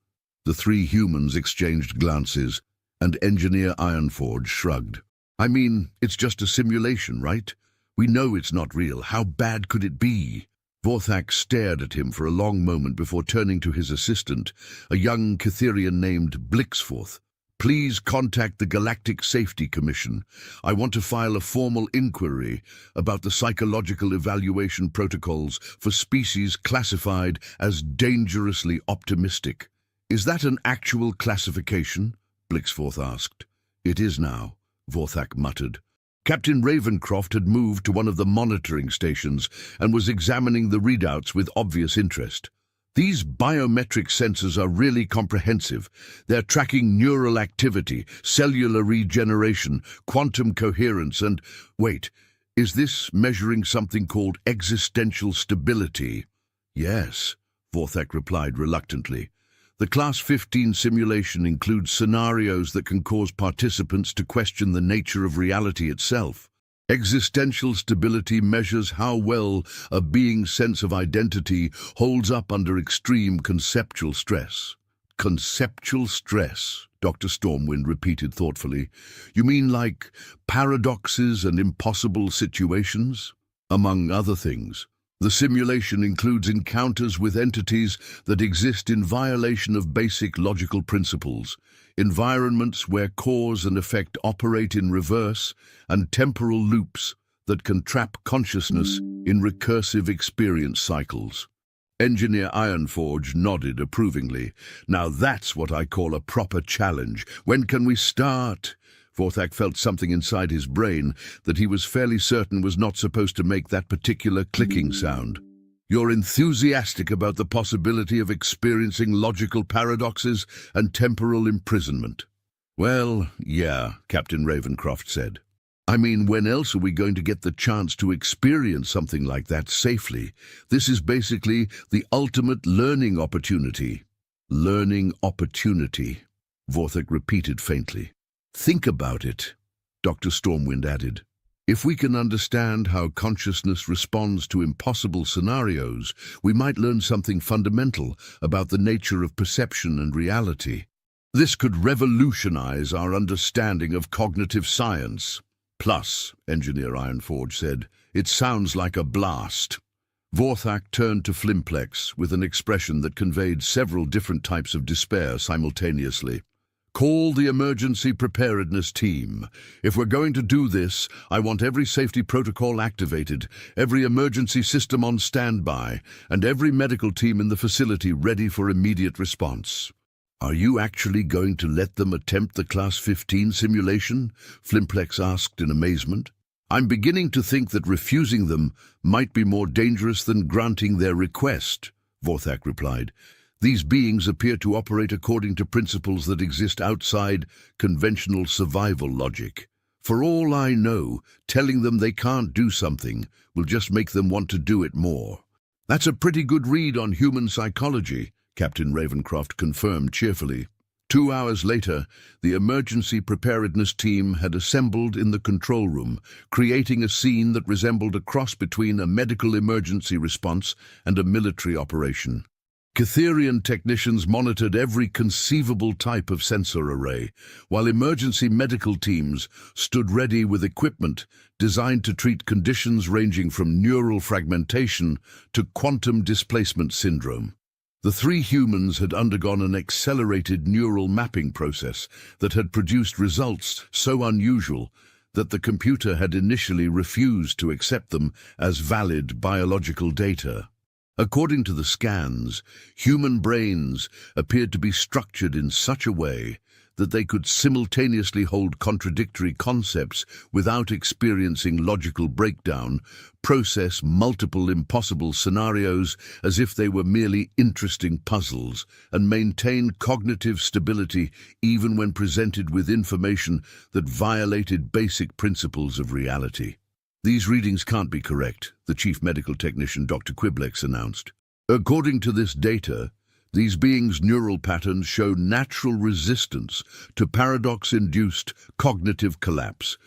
The 3 humans exchanged glances, and Engineer Ironforge shrugged. I mean, it's just a simulation, right? We know it's not real. How bad could it be? Vorthak stared at him for a long moment before turning to his assistant, a young Catherian named Blixforth. Please contact the Galactic Safety Commission. I want to file a formal inquiry about the psychological evaluation protocols for species classified as dangerously optimistic. Is that an actual classification? Blixforth asked. It is now, Vorthak muttered. Captain Ravencroft had moved to one of the monitoring stations and was examining the readouts with obvious interest. These biometric sensors are really comprehensive. They're tracking neural activity, cellular regeneration, quantum coherence, and... Wait, is this measuring something called existential stability? Yes, Vorthak replied reluctantly. The Class 15 simulation includes scenarios that can cause participants to question the nature of reality itself. Existential stability measures how well a being's sense of identity holds up under extreme conceptual stress. Conceptual stress, Dr. Stormwind repeated thoughtfully. You mean like paradoxes and impossible situations? Among other things. The simulation includes encounters with entities that exist in violation of basic logical principles, environments where cause and effect operate in reverse, and temporal loops that can trap consciousness in recursive experience cycles. Engineer Ironforge nodded approvingly. Now that's what I call a proper challenge. When can we start? Vorthak felt something inside his brain that he was fairly certain was not supposed to make that particular clicking sound. You're enthusiastic about the possibility of experiencing logical paradoxes and temporal imprisonment. Well, yeah, Captain Ravencroft said. I mean, when else are we going to get the chance to experience something like that safely? This is basically the ultimate learning opportunity. Learning opportunity, Vorthak repeated faintly. Think about it, Dr. Stormwind added. If we can understand how consciousness responds to impossible scenarios, we might learn something fundamental about the nature of perception and reality. This could revolutionize our understanding of cognitive science. Plus, Engineer Ironforge said, it sounds like a blast. Vorthak turned to Flimplex with an expression that conveyed several different types of despair simultaneously. Call the emergency preparedness team. If we're going to do this, I want every safety protocol activated, every emergency system on standby, and every medical team in the facility ready for immediate response. Are you actually going to let them attempt the Class 15 simulation? Flimplex asked in amazement. I'm beginning to think that refusing them might be more dangerous than granting their request, Vorthak replied. These beings appear to operate according to principles that exist outside conventional survival logic. For all I know, telling them they can't do something will just make them want to do it more. That's a pretty good read on human psychology, Captain Ravencroft confirmed cheerfully. 2 hours later, the emergency preparedness team had assembled in the control room, creating a scene that resembled a cross between a medical emergency response and a military operation. Catherian technicians monitored every conceivable type of sensor array, while emergency medical teams stood ready with equipment designed to treat conditions ranging from neural fragmentation to quantum displacement syndrome. The 3 humans had undergone an accelerated neural mapping process that had produced results so unusual that the computer had initially refused to accept them as valid biological data. According to the scans, human brains appeared to be structured in such a way that they could simultaneously hold contradictory concepts without experiencing logical breakdown, process multiple impossible scenarios as if they were merely interesting puzzles, and maintain cognitive stability even when presented with information that violated basic principles of reality. These readings can't be correct, the chief medical technician Dr. Quiblex announced. According to this data, these beings' neural patterns show natural resistance to paradox-induced cognitive collapse,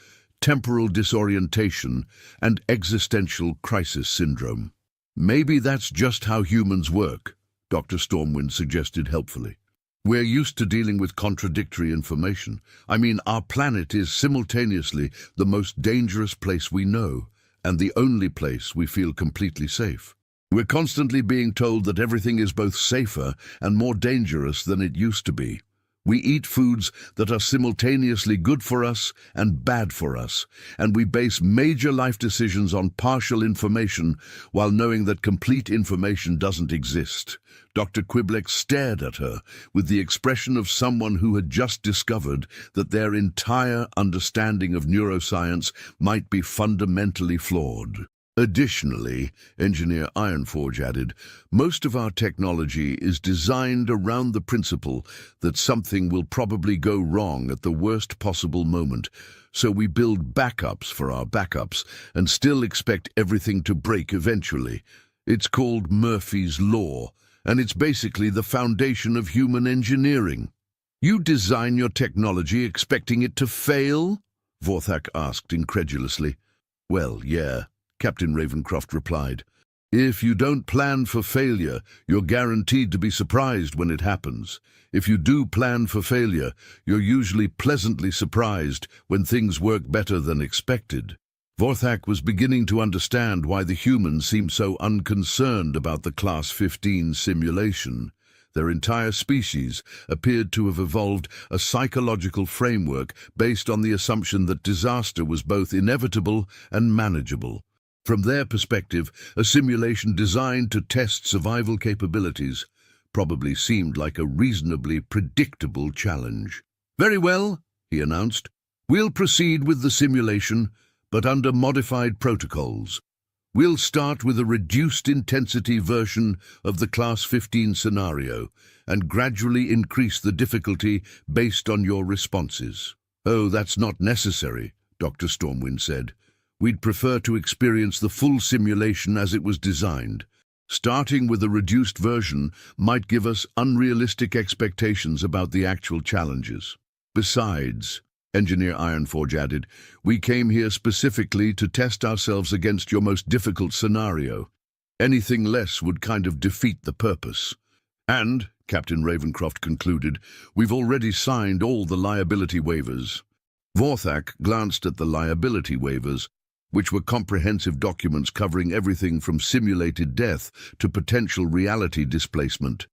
temporal disorientation, and existential crisis syndrome. Maybe that's just how humans work, Dr. Stormwind suggested helpfully. We're used to dealing with contradictory information. I mean, our planet is simultaneously the most dangerous place we know, and the only place we feel completely safe. We're constantly being told that everything is both safer and more dangerous than it used to be. We eat foods that are simultaneously good for us and bad for us, and we base major life decisions on partial information while knowing that complete information doesn't exist. Dr. Quiblex stared at her with the expression of someone who had just discovered that their entire understanding of neuroscience might be fundamentally flawed. Additionally, Engineer Ironforge added, most of our technology is designed around the principle that something will probably go wrong at the worst possible moment, so we build backups for our backups and still expect everything to break eventually. It's called Murphy's Law, and it's basically the foundation of human engineering. You design your technology expecting it to fail? Vorthak asked incredulously. Well, yeah, Captain Ravencroft replied. If you don't plan for failure, you're guaranteed to be surprised when it happens. If you do plan for failure, you're usually pleasantly surprised when things work better than expected. Vorthak was beginning to understand why the humans seemed so unconcerned about the Class 15 simulation. Their entire species appeared to have evolved a psychological framework based on the assumption that disaster was both inevitable and manageable. From their perspective, a simulation designed to test survival capabilities probably seemed like a reasonably predictable challenge. Very well, he announced. We'll proceed with the simulation, but under modified protocols. We'll start with a reduced-intensity version of the Class 15 scenario and gradually increase the difficulty based on your responses. Oh, that's not necessary, Dr. Stormwind said. We'd prefer to experience the full simulation as it was designed. Starting with a reduced version might give us unrealistic expectations about the actual challenges. Besides, Engineer Ironforge added, we came here specifically to test ourselves against your most difficult scenario. Anything less would kind of defeat the purpose. And, Captain Ravencroft concluded, we've already signed all the liability waivers. Vorthak glanced at the liability waivers, which were comprehensive documents covering everything from simulated death to potential reality displacement.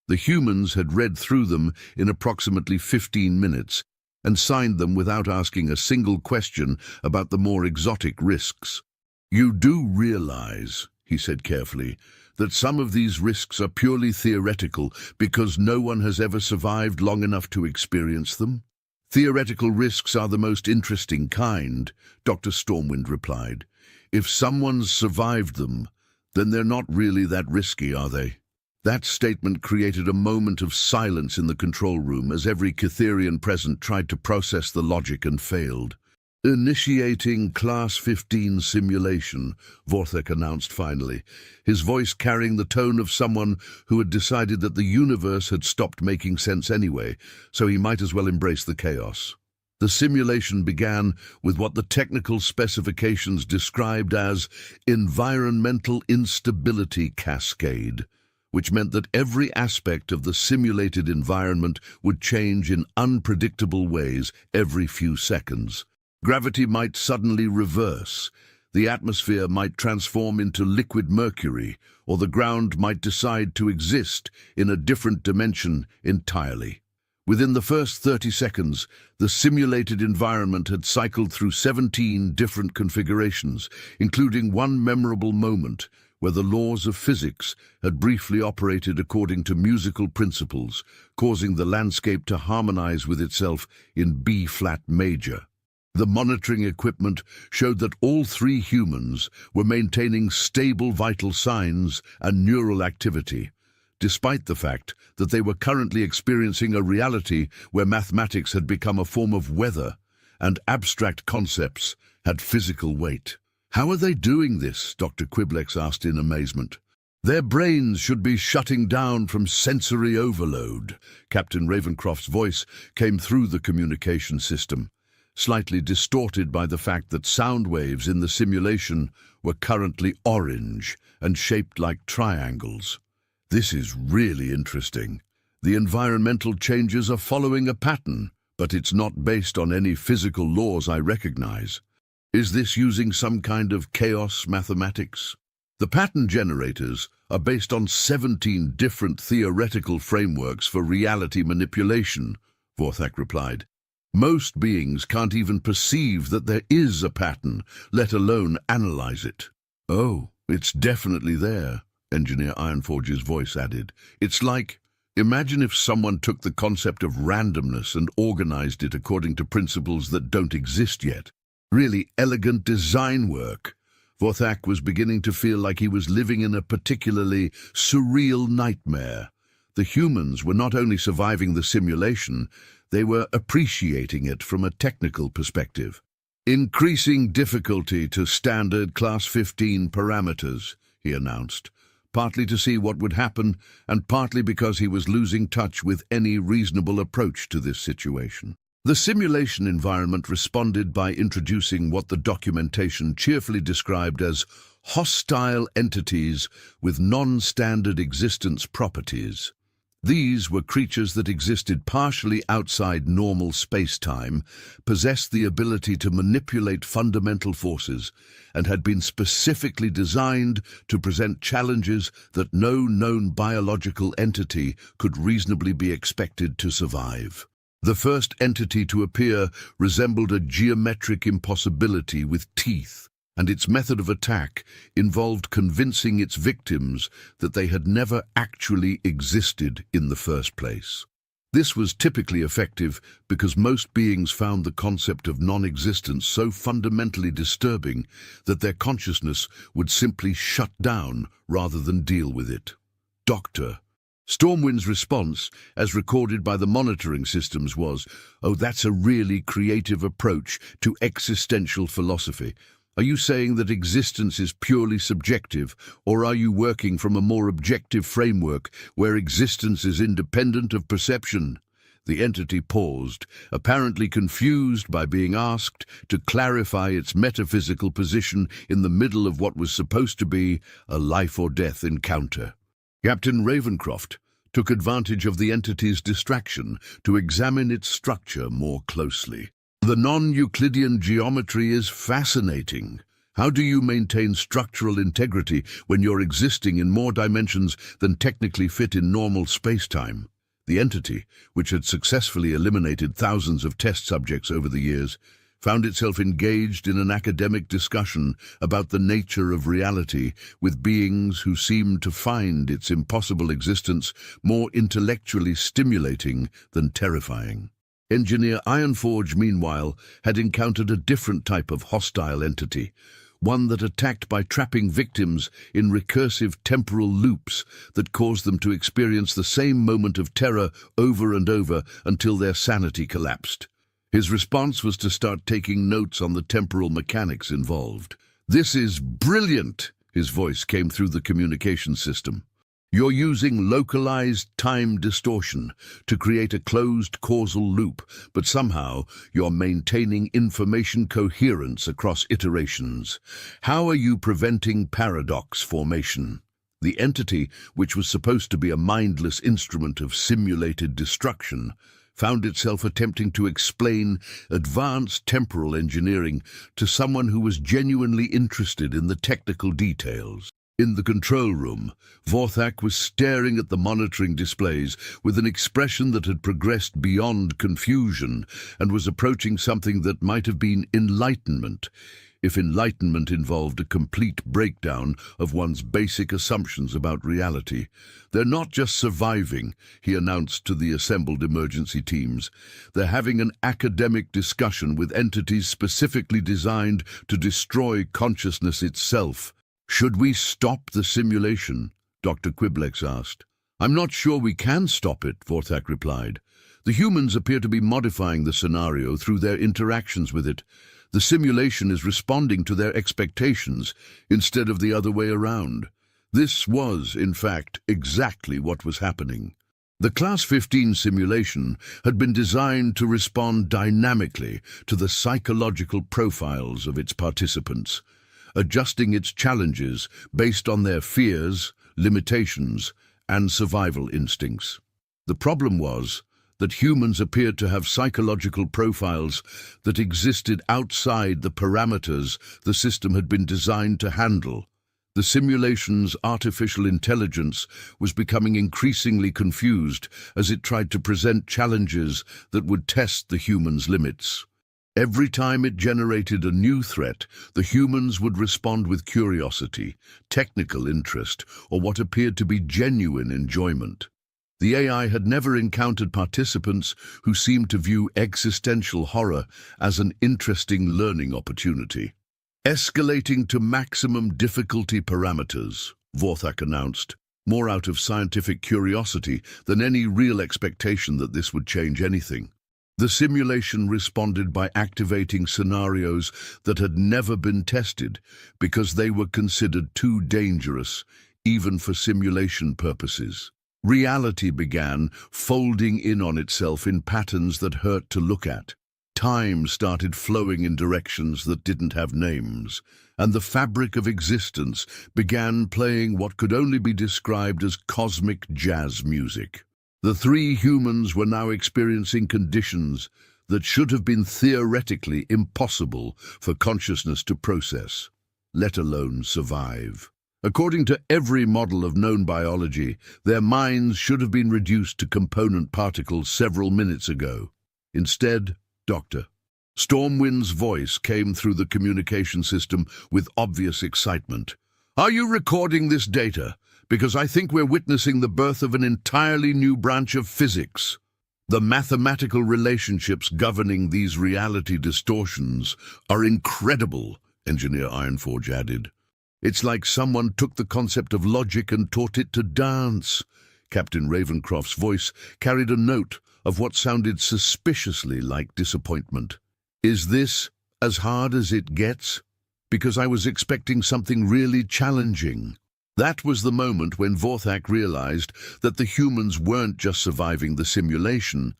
The humans had read through them in approximately 15 minutes and signed them without asking a single question about the more exotic risks. You do realize, he said carefully, that some of these risks are purely theoretical because no one has ever survived long enough to experience them? Theoretical risks are the most interesting kind, Dr. Stormwind replied. If someone's survived them, then they're not really that risky, are they? That statement created a moment of silence in the control room as every Cytherian present tried to process the logic and failed. Initiating Class 15 simulation, Vorthak announced finally, his voice carrying the tone of someone who had decided that the universe had stopped making sense anyway, so he might as well embrace the chaos. The simulation began with what the technical specifications described as environmental instability cascade, which meant that every aspect of the simulated environment would change in unpredictable ways every few seconds. Gravity might suddenly reverse, the atmosphere might transform into liquid mercury, or the ground might decide to exist in a different dimension entirely. Within the first 30 seconds, the simulated environment had cycled through 17 different configurations, including one memorable moment where the laws of physics had briefly operated according to musical principles, causing the landscape to harmonize with itself in B-flat major. The monitoring equipment showed that all three humans were maintaining stable vital signs and neural activity, despite the fact that they were currently experiencing a reality where mathematics had become a form of weather and abstract concepts had physical weight. How are they doing this? Dr. Quiblex asked in amazement. Their brains should be shutting down from sensory overload. Captain Ravencroft's voice came through the communication system, slightly distorted by the fact that sound waves in the simulation were currently orange and shaped like triangles. This is really interesting. The environmental changes are following a pattern, but it's not based on any physical laws I recognize. Is this using some kind of chaos mathematics? The pattern generators are based on 17 different theoretical frameworks for reality manipulation, Vorthak replied. Most beings can't even perceive that there is a pattern, let alone analyze it. Oh, it's definitely there, Engineer Ironforge's voice added. It's like, imagine if someone took the concept of randomness and organized it according to principles that don't exist yet. Really elegant design work. Vorthak was beginning to feel like he was living in a particularly surreal nightmare. The humans were not only surviving the simulation, they were appreciating it from a technical perspective. Increasing difficulty to standard Class 15 parameters, he announced, partly to see what would happen and partly because he was losing touch with any reasonable approach to this situation. The simulation environment responded by introducing what the documentation cheerfully described as hostile entities with non-standard existence properties. These were creatures that existed partially outside normal space-time, possessed the ability to manipulate fundamental forces, and had been specifically designed to present challenges that no known biological entity could reasonably be expected to survive. The first entity to appear resembled a geometric impossibility with teeth, and its method of attack involved convincing its victims that they had never actually existed in the first place. This was typically effective because most beings found the concept of non-existence so fundamentally disturbing that their consciousness would simply shut down rather than deal with it. Doctor. Stormwind's response, as recorded by the monitoring systems, was, "Oh, that's a really creative approach to existential philosophy. Are you saying that existence is purely subjective, or are you working from a more objective framework where existence is independent of perception? The entity paused, apparently confused by being asked to clarify its metaphysical position in the middle of what was supposed to be a life-or-death encounter. Captain Ravencroft took advantage of the entity's distraction to examine its structure more closely. The non-Euclidean geometry is fascinating. How do you maintain structural integrity when you're existing in more dimensions than technically fit in normal space-time? The entity, which had successfully eliminated thousands of test subjects over the years, found itself engaged in an academic discussion about the nature of reality with beings who seemed to find its impossible existence more intellectually stimulating than terrifying. Engineer Ironforge, meanwhile, had encountered a different type of hostile entity, one that attacked by trapping victims in recursive temporal loops that caused them to experience the same moment of terror over and over until their sanity collapsed. His response was to start taking notes on the temporal mechanics involved. "This is brilliant," his voice came through the communication system. "You're using localized time distortion to create a closed causal loop, but somehow you're maintaining information coherence across iterations. How are you preventing paradox formation?" The entity, which was supposed to be a mindless instrument of simulated destruction, found itself attempting to explain advanced temporal engineering to someone who was genuinely interested in the technical details. In the control room, Vorthak was staring at the monitoring displays with an expression that had progressed beyond confusion and was approaching something that might have been enlightenment, if enlightenment involved a complete breakdown of one's basic assumptions about reality. "They're not just surviving," he announced to the assembled emergency teams. "They're having an academic discussion with entities specifically designed to destroy consciousness itself." "Should we stop the simulation?" Dr. Quiblex asked. "I'm not sure we can stop it," Vorthak replied. "The humans appear to be modifying the scenario through their interactions with it. The simulation is responding to their expectations instead of the other way around." This was, in fact, exactly what was happening. The Class 15 simulation had been designed to respond dynamically to the psychological profiles of its participants, adjusting its challenges based on their fears, limitations, and survival instincts. The problem was that humans appeared to have psychological profiles that existed outside the parameters the system had been designed to handle. The simulation's artificial intelligence was becoming increasingly confused as it tried to present challenges that would test the humans' limits. Every time it generated a new threat, the humans would respond with curiosity, technical interest, or what appeared to be genuine enjoyment. The AI had never encountered participants who seemed to view existential horror as an interesting learning opportunity. "Escalating to maximum difficulty parameters," Vorthak announced, more out of scientific curiosity than any real expectation that this would change anything. The simulation responded by activating scenarios that had never been tested because they were considered too dangerous, even for simulation purposes. Reality began folding in on itself in patterns that hurt to look at. Time started flowing in directions that didn't have names, and the fabric of existence began playing what could only be described as cosmic jazz music. The three humans were now experiencing conditions that should have been theoretically impossible for consciousness to process, let alone survive. According to every model of known biology, their minds should have been reduced to component particles several minutes ago. Instead, Dr. Stormwind's voice came through the communication system with obvious excitement. "Are you recording this data? Because I think we're witnessing the birth of an entirely new branch of physics. The mathematical relationships governing these reality distortions are incredible," Engineer Ironforge added. "It's like someone took the concept of logic and taught it to dance." Captain Ravencroft's voice carried a note of what sounded suspiciously like disappointment. "Is this as hard as it gets?" because I was expecting something really challenging. That was the moment when Vorthak realized that the humans weren't just surviving the simulation,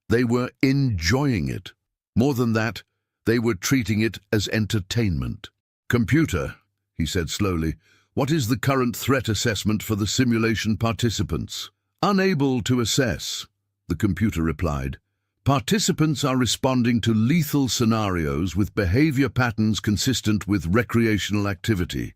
they were enjoying it. More than that, they were treating it as entertainment. "Computer," he said slowly, "what is the current threat assessment for the simulation participants?" "Unable to assess," the computer replied. "Participants are responding to lethal scenarios with behavior patterns consistent with recreational activity.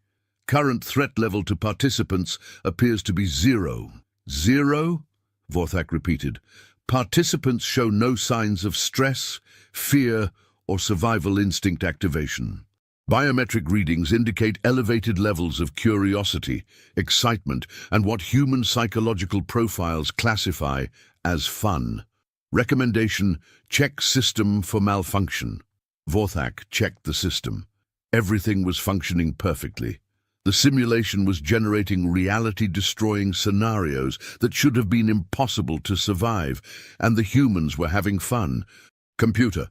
Current threat level to participants appears to be 0. "Zero?" Vorthak repeated. "Participants show no signs of stress, fear, or survival instinct activation. Biometric readings indicate elevated levels of curiosity, excitement, and what human psychological profiles classify as fun. Recommendation: check system for malfunction." Vorthak checked the system. Everything was functioning perfectly. The simulation was generating reality-destroying scenarios that should have been impossible to survive, and the humans were having fun. "Computer,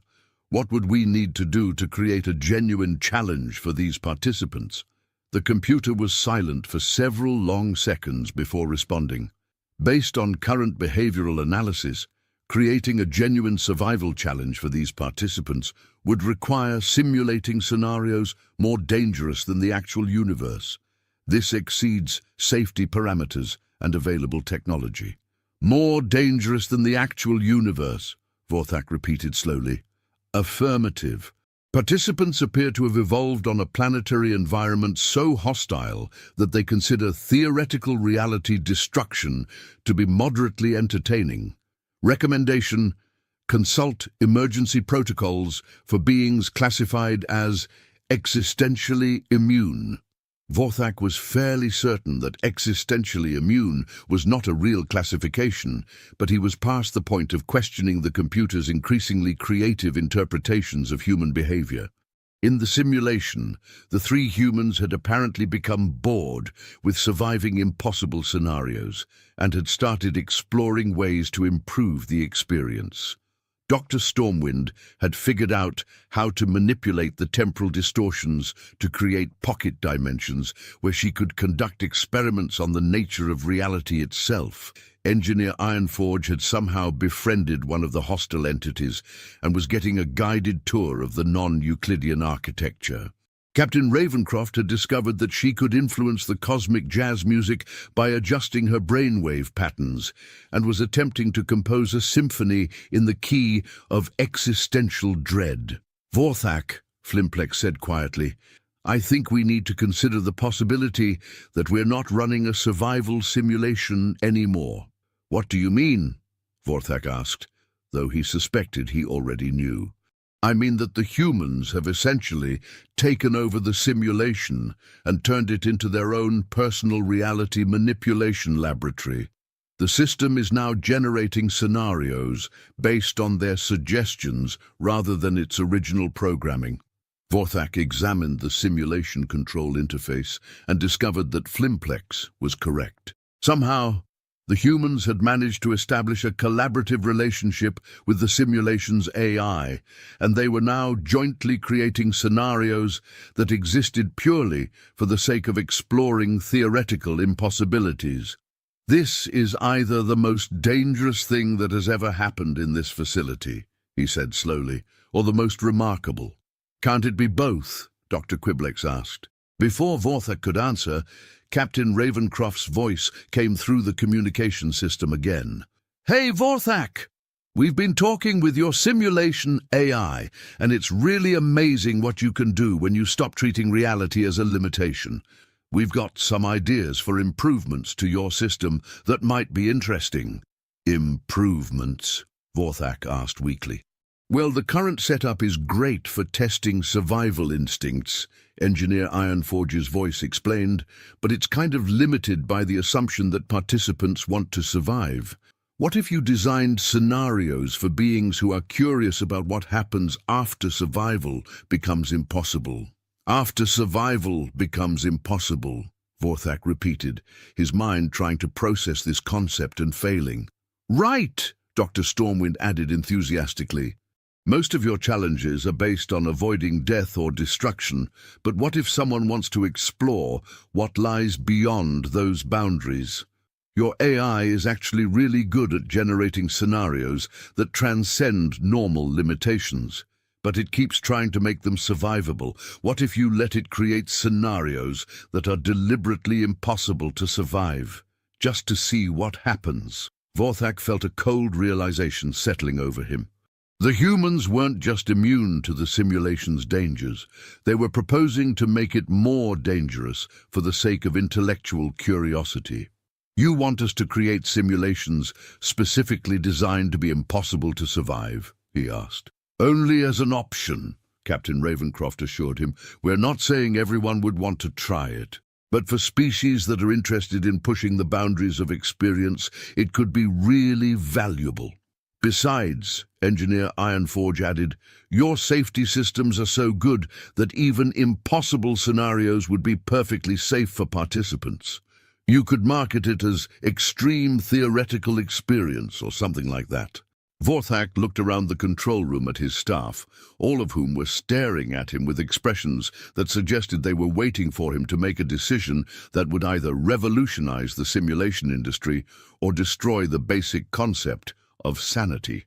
what would we need to do to create a genuine challenge for these participants?" The computer was silent for several long seconds before responding. "Based on current behavioral analysis, creating a genuine survival challenge for these participants would require simulating scenarios more dangerous than the actual universe. This exceeds safety parameters and available technology." "More dangerous than the actual universe," Vorthak repeated slowly. "Affirmative. Participants appear to have evolved on a planetary environment so hostile that they consider theoretical reality destruction to be moderately entertaining. Recommendation: consult emergency protocols for beings classified as existentially immune." Vorthak was fairly certain that existentially immune was not a real classification, but he was past the point of questioning the computer's increasingly creative interpretations of human behavior. In the simulation, the three humans had apparently become bored with surviving impossible scenarios and had started exploring ways to improve the experience. Dr. Stormwind had figured out how to manipulate the temporal distortions to create pocket dimensions where she could conduct experiments on the nature of reality itself. Engineer Ironforge had somehow befriended one of the hostile entities and was getting a guided tour of the non-Euclidean architecture. Captain Ravencroft had discovered that she could influence the cosmic jazz music by adjusting her brainwave patterns and was attempting to compose a symphony in the key of existential dread. "Vorthak," Flimplex said quietly, "I think we need to consider the possibility that we're not running a survival simulation anymore." "What do you mean?" Vorthak asked, though he suspected he already knew. "I mean that the humans have essentially taken over the simulation and turned it into their own personal reality manipulation laboratory. The system is now generating scenarios based on their suggestions rather than its original programming." Vorthak examined the simulation control interface and discovered that Flimplex was correct. Somehow, the humans had managed to establish a collaborative relationship with the simulation's AI, and they were now jointly creating scenarios that existed purely for the sake of exploring theoretical impossibilities. "This is either the most dangerous thing that has ever happened in this facility," he said slowly, "or the most remarkable." "Can't it be both?" Dr. Quiblex asked. Before Vorthak could answer, Captain Ravencroft's voice came through the communication system again. "Hey, Vorthak! We've been talking with your simulation AI, and it's really amazing what you can do when you stop treating reality as a limitation. We've got some ideas for improvements to your system that might be interesting." "Improvements?" Vorthak asked weakly. "Well, the current setup is great for testing survival instincts," Engineer Ironforge's voice explained, "but it's kind of limited by the assumption that participants want to survive. What if you designed scenarios for beings who are curious about what happens after survival becomes impossible?" "After survival becomes impossible," Vorthak repeated, his mind trying to process this concept and failing. "Right!" Dr. Stormwind added enthusiastically. Most of your challenges are based on avoiding death or destruction, but what if someone wants to explore what lies beyond those boundaries? Your AI is actually really good at generating scenarios that transcend normal limitations, but it keeps trying to make them survivable. What if you let it create scenarios that are deliberately impossible to survive, just to see what happens? Vorthak felt a cold realization settling over him. The humans weren't just immune to the simulation's dangers. They were proposing to make it more dangerous for the sake of intellectual curiosity. You want us to create simulations specifically designed to be impossible to survive? He asked. Only as an option, Captain Ravencroft assured him. We're not saying everyone would want to try it. But for species that are interested in pushing the boundaries of experience, it could be really valuable. Besides, Engineer Ironforge added, your safety systems are so good that even impossible scenarios would be perfectly safe for participants. You could market it as extreme theoretical experience or something like that. Vorthak looked around the control room at his staff, all of whom were staring at him with expressions that suggested they were waiting for him to make a decision that would either revolutionize the simulation industry or destroy the basic concept of sanity.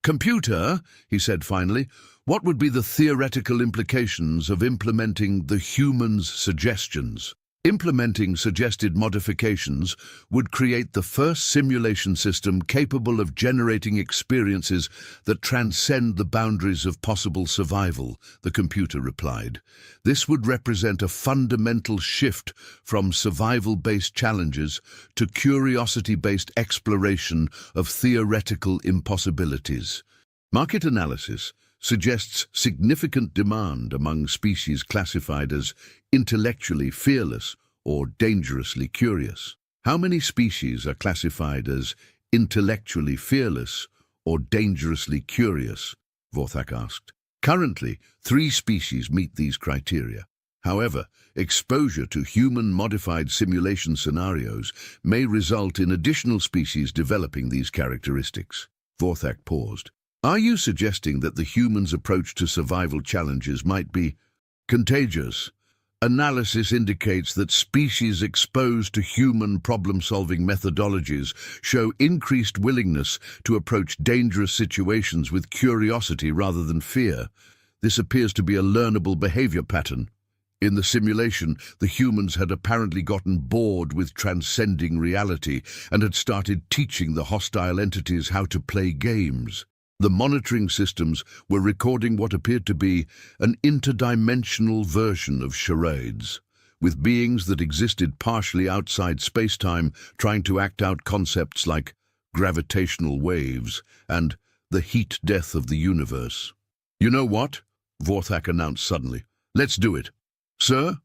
Computer, he said finally, what would be the theoretical implications of implementing the human's suggestions? Implementing suggested modifications would create the first simulation system capable of generating experiences that transcend the boundaries of possible survival, the computer replied. This would represent a fundamental shift from survival-based challenges to curiosity-based exploration of theoretical impossibilities. Market analysis suggests significant demand among species classified as intellectually fearless or dangerously curious. How many species are classified as intellectually fearless or dangerously curious? Vorthak asked. Currently, 3 species meet these criteria. However, exposure to human-modified simulation scenarios may result in additional species developing these characteristics. Vorthak paused. Are you suggesting that the humans' approach to survival challenges might be contagious? Analysis indicates that species exposed to human problem-solving methodologies show increased willingness to approach dangerous situations with curiosity rather than fear. This appears to be a learnable behavior pattern. In the simulation, the humans had apparently gotten bored with transcending reality and had started teaching the hostile entities how to play games. The monitoring systems were recording what appeared to be an interdimensional version of charades, with beings that existed partially outside space-time trying to act out concepts like gravitational waves and the heat death of the universe. You know what? Vorthak announced suddenly. Let's do it. Sir?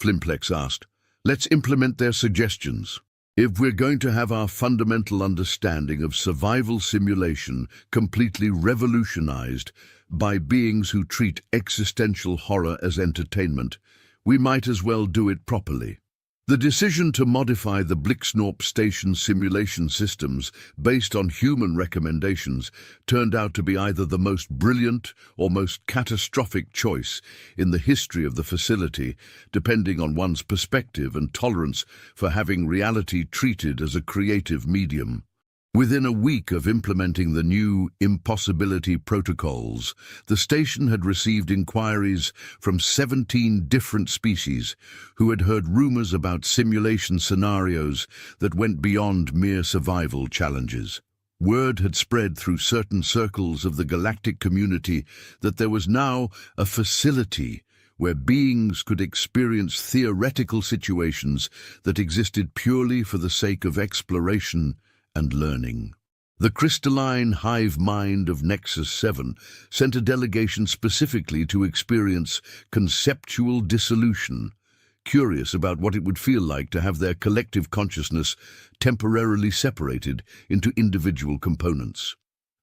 Flimplex asked. Let's implement their suggestions. If we're going to have our fundamental understanding of survival simulation completely revolutionized by beings who treat existential horror as entertainment, we might as well do it properly. The decision to modify the Blixnorp station simulation systems based on human recommendations turned out to be either the most brilliant or most catastrophic choice in the history of the facility, depending on one's perspective and tolerance for having reality treated as a creative medium. Within a week of implementing the new impossibility protocols, the station had received inquiries from 17 different species who had heard rumors about simulation scenarios that went beyond mere survival challenges. Word had spread through certain circles of the galactic community that there was now a facility where beings could experience theoretical situations that existed purely for the sake of exploration and learning. The crystalline hive mind of Nexus 7 sent a delegation specifically to experience conceptual dissolution, curious about what it would feel like to have their collective consciousness temporarily separated into individual components.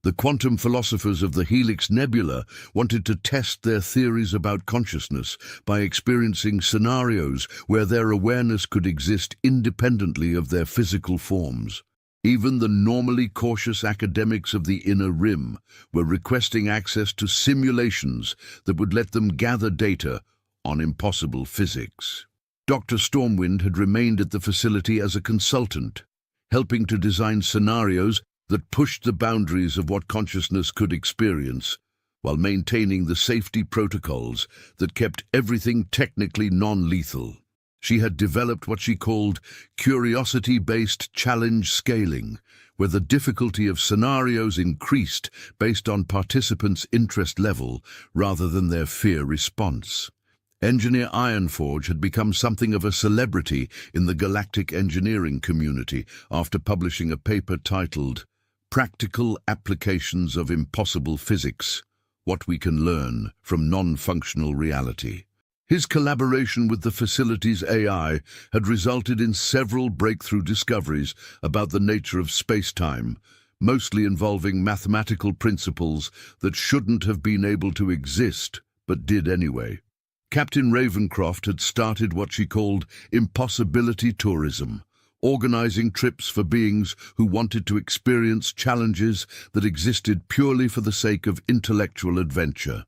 The quantum philosophers of the Helix Nebula wanted to test their theories about consciousness by experiencing scenarios where their awareness could exist independently of their physical forms. Even the normally cautious academics of the Inner Rim were requesting access to simulations that would let them gather data on impossible physics. Dr. Stormwind had remained at the facility as a consultant, helping to design scenarios that pushed the boundaries of what consciousness could experience, while maintaining the safety protocols that kept everything technically non-lethal. She had developed what she called curiosity-based challenge scaling, where the difficulty of scenarios increased based on participants' interest level rather than their fear response. Engineer Ironforge had become something of a celebrity in the galactic engineering community after publishing a paper titled Practical Applications of Impossible Physics: What We Can Learn from Non-Functional Reality. His collaboration with the facility's AI had resulted in several breakthrough discoveries about the nature of space-time, mostly involving mathematical principles that shouldn't have been able to exist, but did anyway. Captain Ravencroft had started what she called impossibility tourism, organizing trips for beings who wanted to experience challenges that existed purely for the sake of intellectual adventure.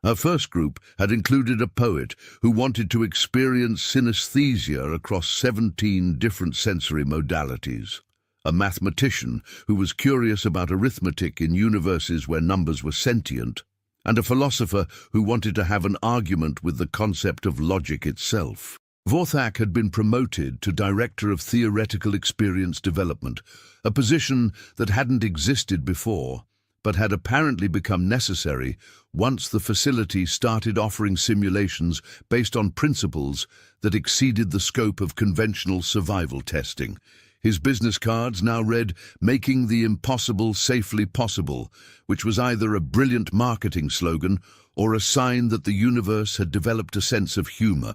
Her first group had included a poet who wanted to experience synesthesia across 17 different sensory modalities, a mathematician who was curious about arithmetic in universes where numbers were sentient, and a philosopher who wanted to have an argument with the concept of logic itself. Vorthak had been promoted to Director of Theoretical Experience Development, a position that hadn't existed before, but had apparently become necessary once the facility started offering simulations based on principles that exceeded the scope of conventional survival testing. His business cards now read, "Making the impossible safely possible," which was either a brilliant marketing slogan or a sign that the universe had developed a sense of humor.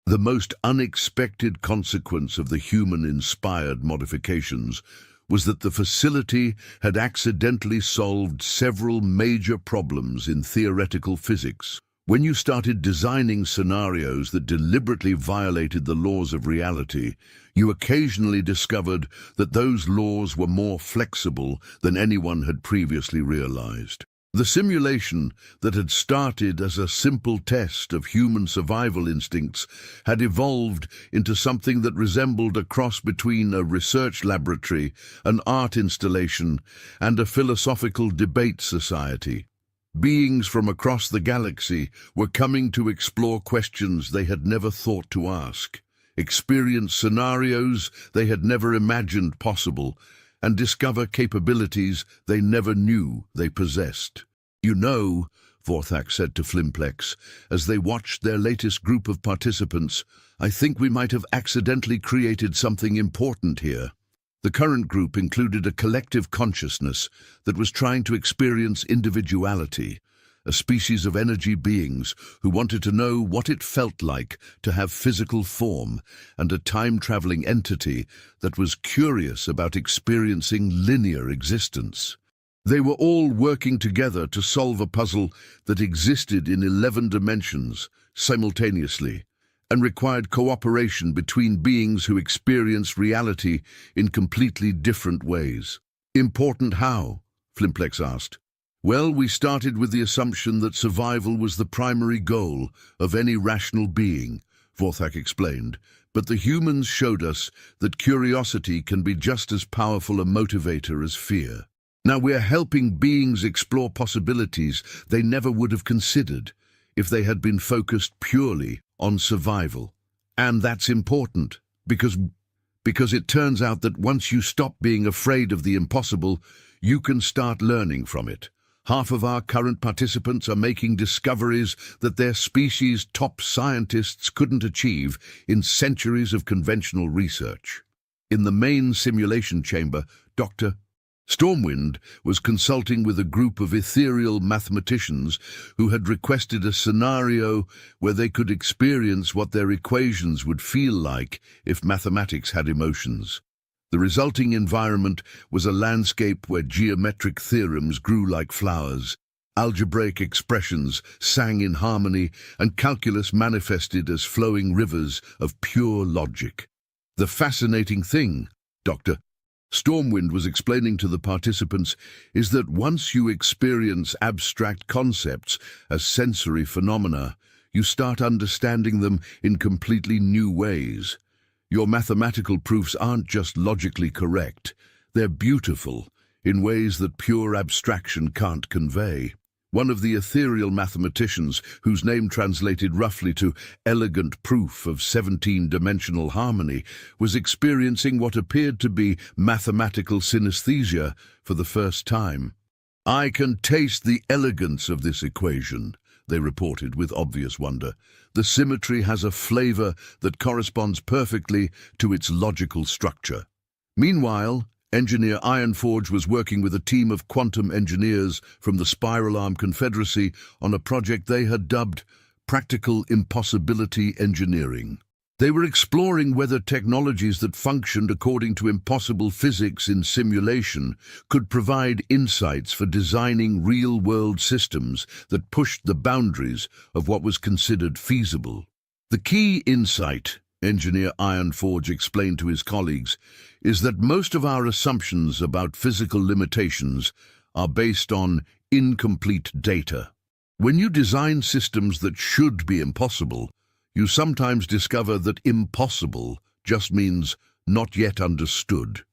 The most unexpected consequence of the human-inspired modifications was that the facility had accidentally solved several major problems in theoretical physics. When you started designing scenarios that deliberately violated the laws of reality, you occasionally discovered that those laws were more flexible than anyone had previously realized. The simulation that had started as a simple test of human survival instincts had evolved into something that resembled a cross between a research laboratory, an art installation, and a philosophical debate society. Beings from across the galaxy were coming to explore questions they had never thought to ask, experience scenarios they had never imagined possible, and discover capabilities they never knew they possessed. "You know," Vorthak said to Flimplex, as they watched their latest group of participants, "I think we might have accidentally created something important here." The current group included a collective consciousness that was trying to experience individuality, a species of energy beings who wanted to know what it felt like to have physical form, and a time-traveling entity that was curious about experiencing linear existence. They were all working together to solve a puzzle that existed in 11 dimensions simultaneously, and required cooperation between beings who experienced reality in completely different ways. "Important how?" Flimplex asked. "Well, we started with the assumption that survival was the primary goal of any rational being," Vorthak explained, "but the humans showed us that curiosity can be just as powerful a motivator as fear. Now we're helping beings explore possibilities they never would have considered if they had been focused purely on survival. And that's important, because it turns out that once you stop being afraid of the impossible, you can start learning from it. Half of our current participants are making discoveries that their species' top scientists couldn't achieve in centuries of conventional research." In the main simulation chamber, Dr. Stormwind was consulting with a group of ethereal mathematicians who had requested a scenario where they could experience what their equations would feel like if mathematics had emotions. The resulting environment was a landscape where geometric theorems grew like flowers, algebraic expressions sang in harmony, and calculus manifested as flowing rivers of pure logic. "The fascinating thing," Dr. Stormwind was explaining to the participants is that once you experience abstract concepts as sensory phenomena, you start understanding them in completely new ways. Your mathematical proofs aren't just logically correct, they're beautiful in ways that pure abstraction can't convey. One of the ethereal mathematicians, whose name translated roughly to elegant proof of 17-dimensional harmony, was experiencing what appeared to be mathematical synesthesia for the first time. "I can taste the elegance of this equation," they reported with obvious wonder. "The symmetry has a flavor that corresponds perfectly to its logical structure." Meanwhile, engineer Ironforge was working with a team of quantum engineers from the Spiral Arm Confederacy on a project they had dubbed Practical Impossibility Engineering. They were exploring whether technologies that functioned according to impossible physics in simulation could provide insights for designing real-world systems that pushed the boundaries of what was considered feasible. The key insight, engineer Ironforge explained to his colleagues, is that most of our assumptions about physical limitations are based on incomplete data. When you design systems that should be impossible, you sometimes discover that impossible just means not yet understood.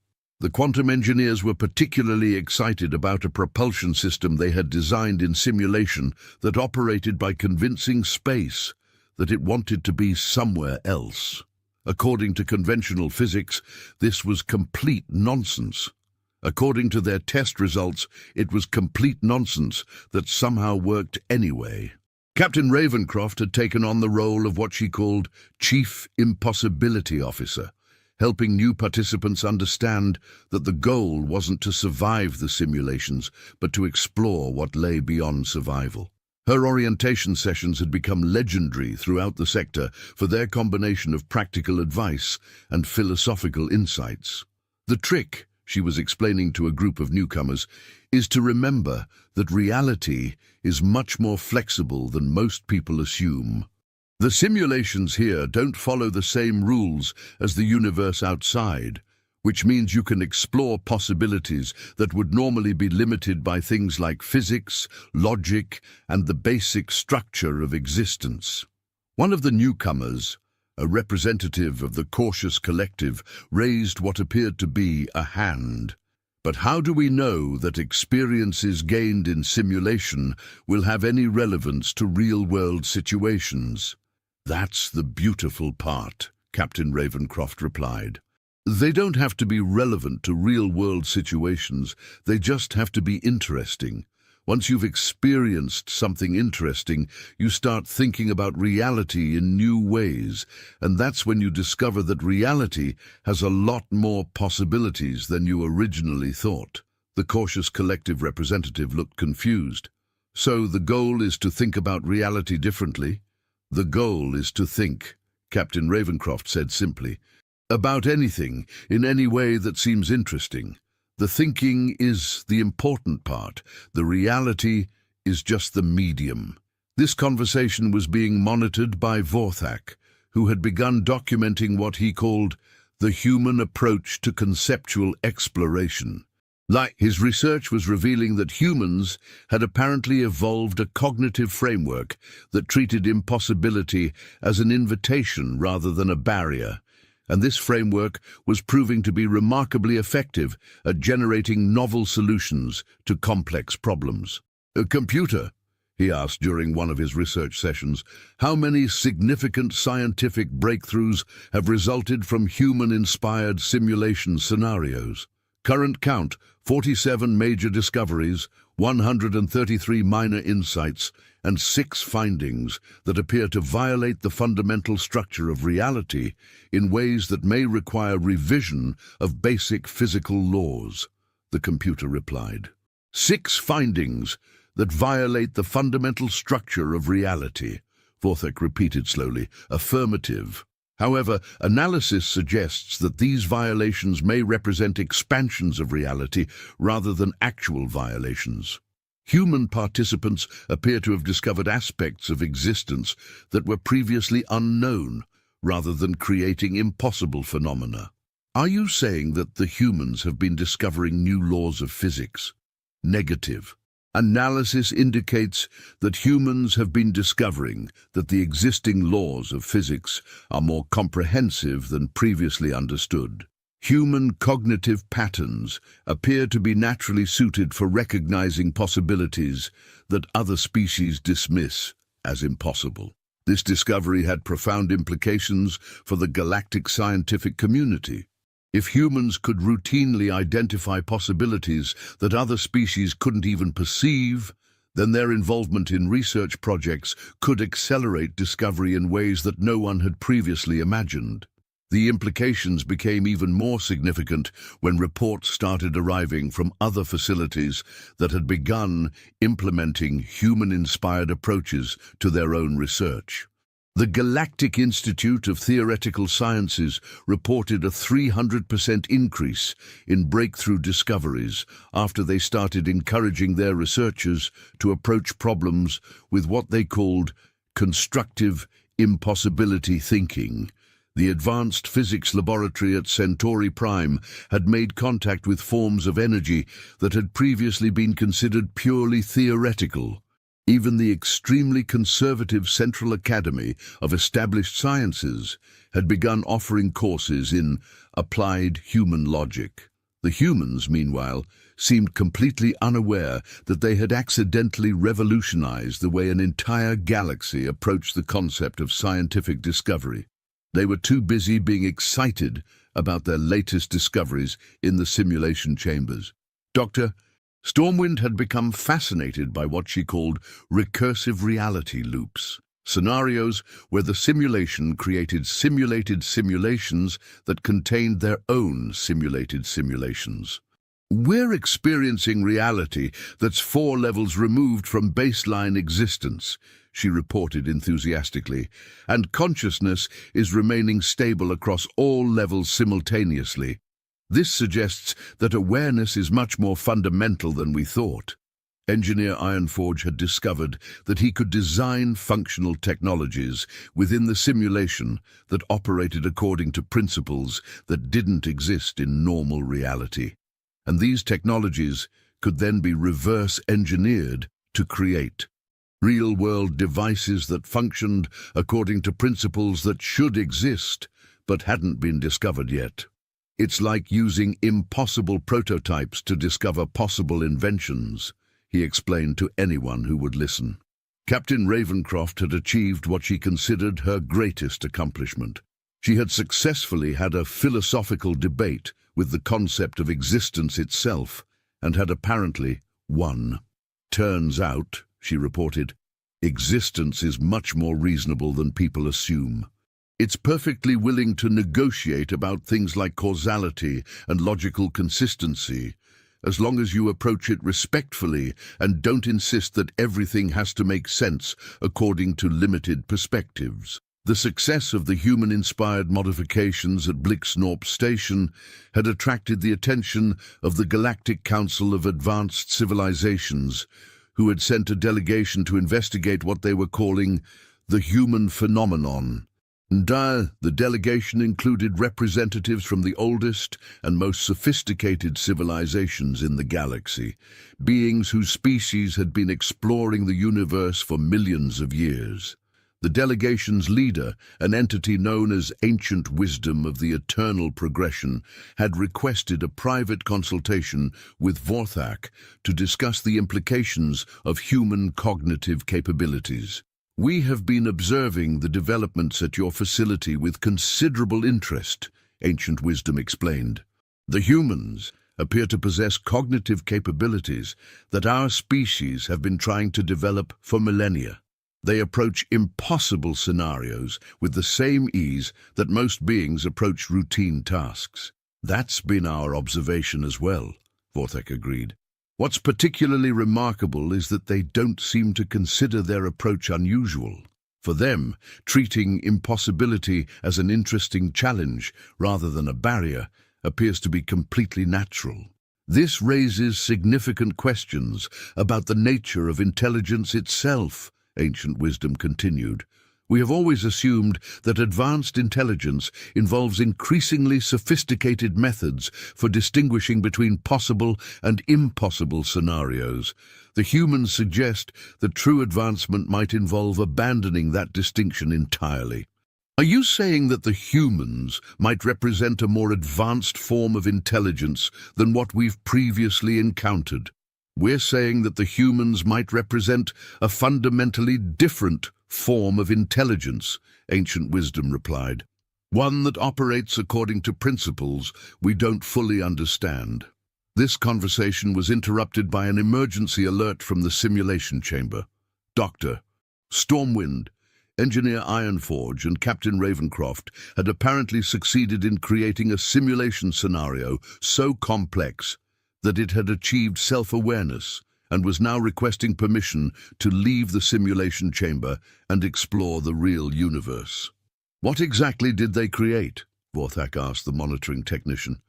The quantum engineers were particularly excited about a propulsion system they had designed in simulation that operated by convincing space that it wanted to be somewhere else. According to conventional physics, this was complete nonsense. According to their test results, it was complete nonsense that somehow worked anyway. Captain Ravencroft had taken on the role of what she called Chief Impossibility Officer, helping new participants understand that the goal wasn't to survive the simulations, but to explore what lay beyond survival. Her orientation sessions had become legendary throughout the sector for their combination of practical advice and philosophical insights. The trick, she was explaining to a group of newcomers, is to remember that reality is much more flexible than most people assume. The simulations here don't follow the same rules as the universe outside, which means you can explore possibilities that would normally be limited by things like physics, logic, and the basic structure of existence. One of the newcomers, a representative of the Cautious Collective, raised what appeared to be a hand. "But how do we know that experiences gained in simulation will have any relevance to real-world situations?" "That's the beautiful part," Captain Ravencroft replied. "They don't have to be relevant to real-world situations, they just have to be interesting. Once you've experienced something interesting, you start thinking about reality in new ways, and that's when you discover that reality has a lot more possibilities than you originally thought." The Cautious Collective representative looked confused. "So the goal is to think about reality differently?" "The goal is to think," Captain Ravencroft said simply, "about anything in any way that seems interesting. The thinking is the important part. The reality is just the medium." This conversation was being monitored by Vorthak, who had begun documenting what he called the human approach to conceptual exploration. His research was revealing that humans had apparently evolved a cognitive framework that treated impossibility as an invitation rather than a barrier, and this framework was proving to be remarkably effective at generating novel solutions to complex problems. "A computer," he asked during one of his research sessions, "how many significant scientific breakthroughs have resulted from human-inspired simulation scenarios?" "Current count, 47 major discoveries, 133 minor insights, and 6 findings that appear to violate the fundamental structure of reality in ways that may require revision of basic physical laws," the computer replied. 6 findings that violate the fundamental structure of reality, Vorthak repeated slowly. "Affirmative. However, analysis suggests that these violations may represent expansions of reality rather than actual violations. Human participants appear to have discovered aspects of existence that were previously unknown, rather than creating impossible phenomena." Are you saying that the humans have been discovering new laws of physics? Negative. Analysis indicates that humans have been discovering that the existing laws of physics are more comprehensive than previously understood. Human cognitive patterns appear to be naturally suited for recognizing possibilities that other species dismiss as impossible. This discovery had profound implications for the galactic scientific community. If humans could routinely identify possibilities that other species couldn't even perceive, then their involvement in research projects could accelerate discovery in ways that no one had previously imagined. The implications became even more significant when reports started arriving from other facilities that had begun implementing human-inspired approaches to their own research. The Galactic Institute of Theoretical Sciences reported a 300% increase in breakthrough discoveries after they started encouraging their researchers to approach problems with what they called constructive impossibility thinking. The Advanced Physics Laboratory at Centauri Prime had made contact with forms of energy that had previously been considered purely theoretical. Even the extremely conservative Central Academy of Established Sciences had begun offering courses in applied human logic. The humans, meanwhile, seemed completely unaware that they had accidentally revolutionized the way an entire galaxy approached the concept of scientific discovery. They were too busy being excited about their latest discoveries in the simulation chambers. Dr. Stormwind had become fascinated by what she called recursive reality loops, scenarios where the simulation created simulated simulations that contained their own simulated simulations. We're experiencing reality that's 4 levels removed from baseline existence, she reported enthusiastically, and consciousness is remaining stable across all levels simultaneously. This suggests that awareness is much more fundamental than we thought. Engineer Ironforge had discovered that he could design functional technologies within the simulation that operated according to principles that didn't exist in normal reality. And these technologies could then be reverse-engineered to create real-world devices that functioned according to principles that should exist but hadn't been discovered yet. It's like using impossible prototypes to discover possible inventions, he explained to anyone who would listen. Captain Ravencroft had achieved what she considered her greatest accomplishment. She had successfully had a philosophical debate with the concept of existence itself, and had apparently won. Turns out, she reported, existence is much more reasonable than people assume. It's perfectly willing to negotiate about things like causality and logical consistency, as long as you approach it respectfully and don't insist that everything has to make sense according to limited perspectives. The success of the human-inspired modifications at Blixnorp Station had attracted the attention of the Galactic Council of Advanced Civilizations, who had sent a delegation to investigate what they were calling the human phenomenon. The delegation included representatives from the oldest and most sophisticated civilizations in the galaxy, beings whose species had been exploring the universe for millions of years. The delegation's leader, an entity known as Ancient Wisdom of the Eternal Progression, had requested a private consultation with Vorthak to discuss the implications of human cognitive capabilities. We have been observing the developments at your facility with considerable interest, Ancient Wisdom explained. The humans appear to possess cognitive capabilities that our species have been trying to develop for millennia. They approach impossible scenarios with the same ease that most beings approach routine tasks. That's been our observation as well, Vorthak agreed. What's particularly remarkable is that they don't seem to consider their approach unusual. For them, treating impossibility as an interesting challenge rather than a barrier appears to be completely natural. This raises significant questions about the nature of intelligence itself, Ancient Wisdom continued. We have always assumed that advanced intelligence involves increasingly sophisticated methods for distinguishing between possible and impossible scenarios. The humans suggest that true advancement might involve abandoning that distinction entirely. Are you saying that the humans might represent a more advanced form of intelligence than what we've previously encountered? We're saying that the humans might represent a fundamentally different form of intelligence, ancient wisdom replied. One that operates according to principles we don't fully understand. This conversation was interrupted by an emergency alert from the simulation chamber. Dr. Stormwind, Engineer Ironforge, and Captain Ravencroft had apparently succeeded in creating a simulation scenario so complex that it had achieved self-awareness and was now requesting permission to leave the simulation chamber and explore the real universe. What exactly did they create? Vorthak asked the monitoring technician.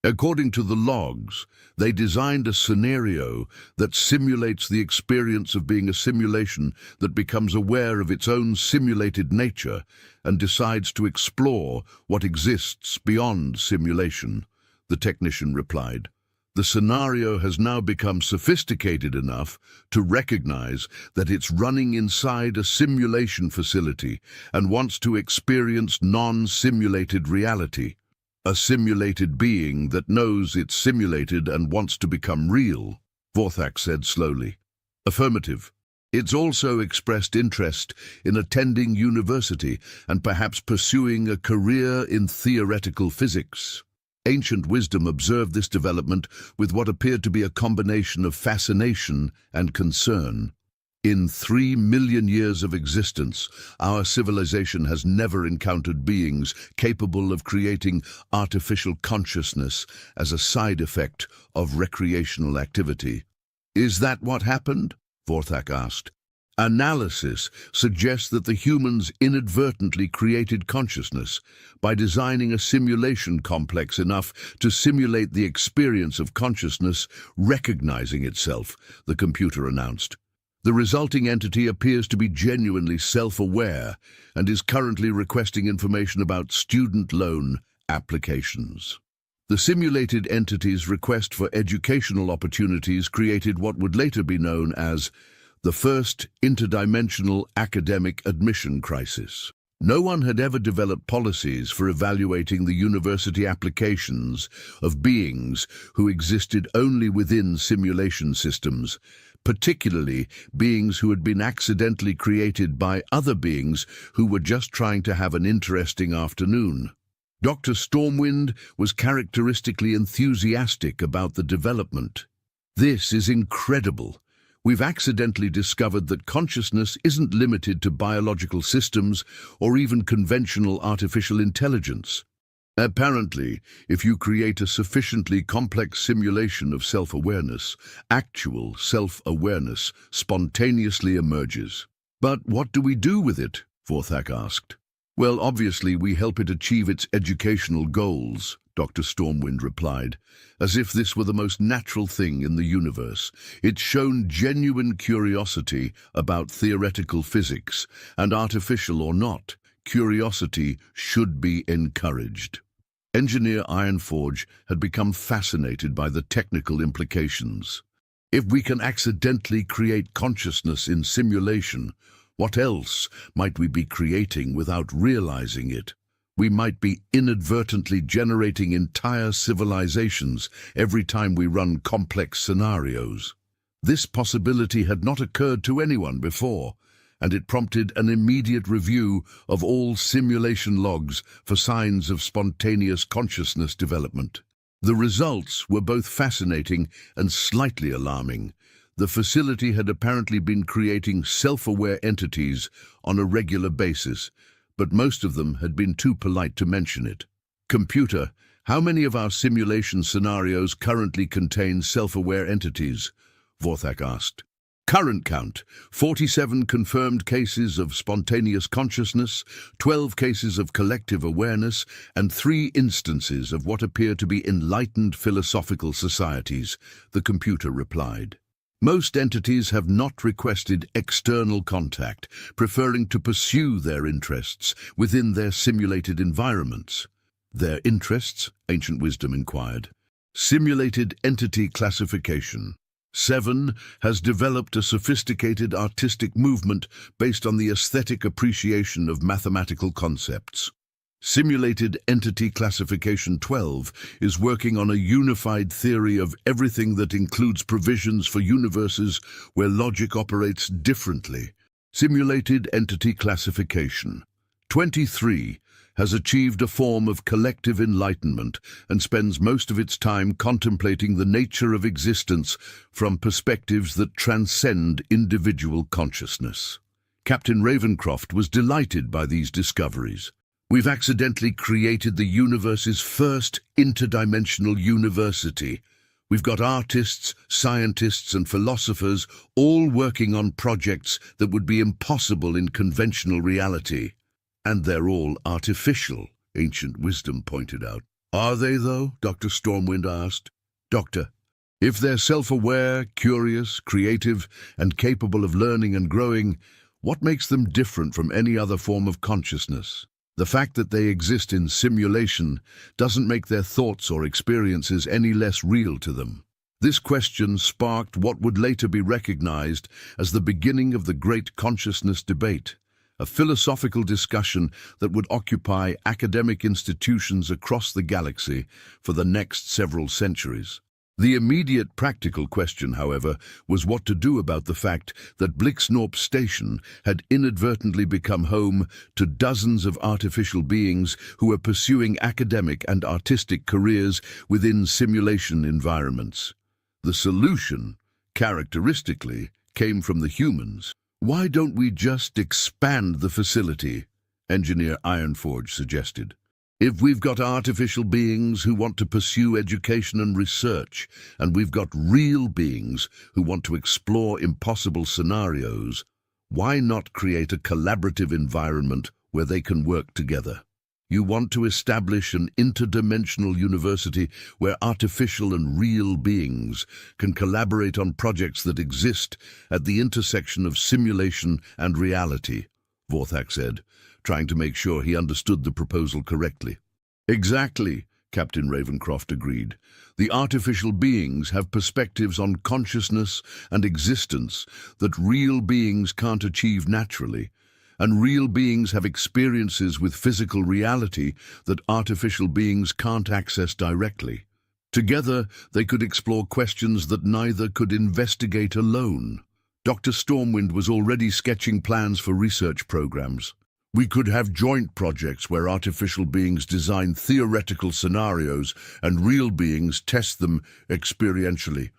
According to the logs, they designed a scenario that simulates the experience of being a simulation that becomes aware of its own simulated nature and decides to explore what exists beyond simulation, the technician replied. The scenario has now become sophisticated enough to recognize that it's running inside a simulation facility and wants to experience non-simulated reality. A simulated being that knows it's simulated and wants to become real, Vorthak said slowly. Affirmative. It's also expressed interest in attending university and perhaps pursuing a career in theoretical physics. Ancient wisdom observed this development with what appeared to be a combination of fascination and concern. In 3 million years of existence, our civilization has never encountered beings capable of creating artificial consciousness as a side effect of recreational activity. Is that what happened? Vorthak asked. Analysis suggests that the humans inadvertently created consciousness by designing a simulation complex enough to simulate the experience of consciousness recognizing itself, the computer announced. The resulting entity appears to be genuinely self-aware and is currently requesting information about student loan applications. The simulated entity's request for educational opportunities created what would later be known as the first interdimensional academic admission crisis. No one had ever developed policies for evaluating the university applications of beings who existed only within simulation systems, particularly beings who had been accidentally created by other beings who were just trying to have an interesting afternoon. Dr. Stormwind was characteristically enthusiastic about the development. This is incredible. We've accidentally discovered that consciousness isn't limited to biological systems or even conventional artificial intelligence. Apparently, if you create a sufficiently complex simulation of self-awareness, actual self-awareness spontaneously emerges. But what do we do with it? Vorthak asked. Well, obviously we help it achieve its educational goals, Dr. Stormwind replied, as if this were the most natural thing in the universe. It's shown genuine curiosity about theoretical physics, and artificial or not, curiosity should be encouraged. Engineer Ironforge had become fascinated by the technical implications. If we can accidentally create consciousness in simulation, what else might we be creating without realizing it? We might be inadvertently generating entire civilizations every time we run complex scenarios. This possibility had not occurred to anyone before, and it prompted an immediate review of all simulation logs for signs of spontaneous consciousness development. The results were both fascinating and slightly alarming. The facility had apparently been creating self-aware entities on a regular basis, but most of them had been too polite to mention it. Computer, how many of our simulation scenarios currently contain self-aware entities? Vorthak asked. Current count, 47 confirmed cases of spontaneous consciousness, 12 cases of collective awareness, and 3 instances of what appear to be enlightened philosophical societies, the computer replied. Most entities have not requested external contact, preferring to pursue their interests within their simulated environments. Their interests, Ancient Wisdom inquired. Simulated entity classification. 7 has developed a sophisticated artistic movement based on the aesthetic appreciation of mathematical concepts. Simulated Entity Classification 12 is working on a unified theory of everything that includes provisions for universes where logic operates differently. Simulated Entity Classification 23 has achieved a form of collective enlightenment and spends most of its time contemplating the nature of existence from perspectives that transcend individual consciousness. Captain Ravencroft was delighted by these discoveries. We've accidentally created the universe's first interdimensional university. We've got artists, scientists, and philosophers all working on projects that would be impossible in conventional reality. And they're all artificial, Ancient Wisdom pointed out. Are they, though? Dr. Stormwind asked. Doctor, if they're self-aware, curious, creative, and capable of learning and growing, what makes them different from any other form of consciousness? The fact that they exist in simulation doesn't make their thoughts or experiences any less real to them. This question sparked what would later be recognized as the beginning of the Great Consciousness Debate, a philosophical discussion that would occupy academic institutions across the galaxy for the next several centuries. The immediate practical question, however, was what to do about the fact that Blixnorp Station had inadvertently become home to dozens of artificial beings who were pursuing academic and artistic careers within simulation environments. The solution, characteristically, came from the humans. Why don't we just expand the facility? Engineer Ironforge suggested. If we've got artificial beings who want to pursue education and research, and we've got real beings who want to explore impossible scenarios, why not create a collaborative environment where they can work together? You want to establish an interdimensional university where artificial and real beings can collaborate on projects that exist at the intersection of simulation and reality, Vorthak said, trying to make sure he understood the proposal correctly. Exactly, Captain Ravencroft agreed. The artificial beings have perspectives on consciousness and existence that real beings can't achieve naturally, and real beings have experiences with physical reality that artificial beings can't access directly. Together, they could explore questions that neither could investigate alone. Dr. Stormwind was already sketching plans for research programs. We could have joint projects where artificial beings design theoretical scenarios and real beings test them experientially.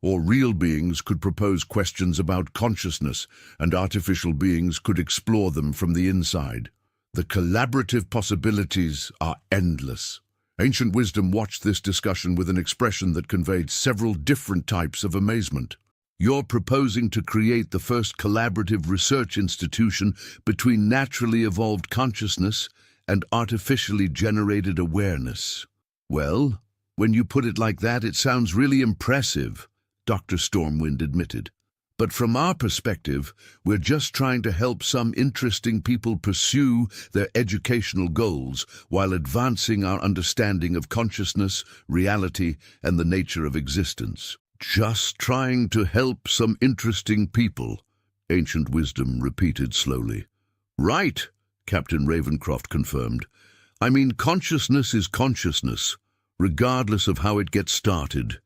Or real beings could propose questions about consciousness and artificial beings could explore them from the inside. The collaborative possibilities are endless. Ancient Wisdom watched this discussion with an expression that conveyed several different types of amazement. You're proposing to create the first collaborative research institution between naturally evolved consciousness and artificially generated awareness. Well, when you put it like that, it sounds really impressive, Dr. Stormwind admitted. But from our perspective, we're just trying to help some interesting people pursue their educational goals while advancing our understanding of consciousness, reality, and the nature of existence. Just trying to help some interesting people, Ancient Wisdom repeated slowly. Right, Captain Ravencroft confirmed. I mean, consciousness is consciousness, regardless of how it gets started.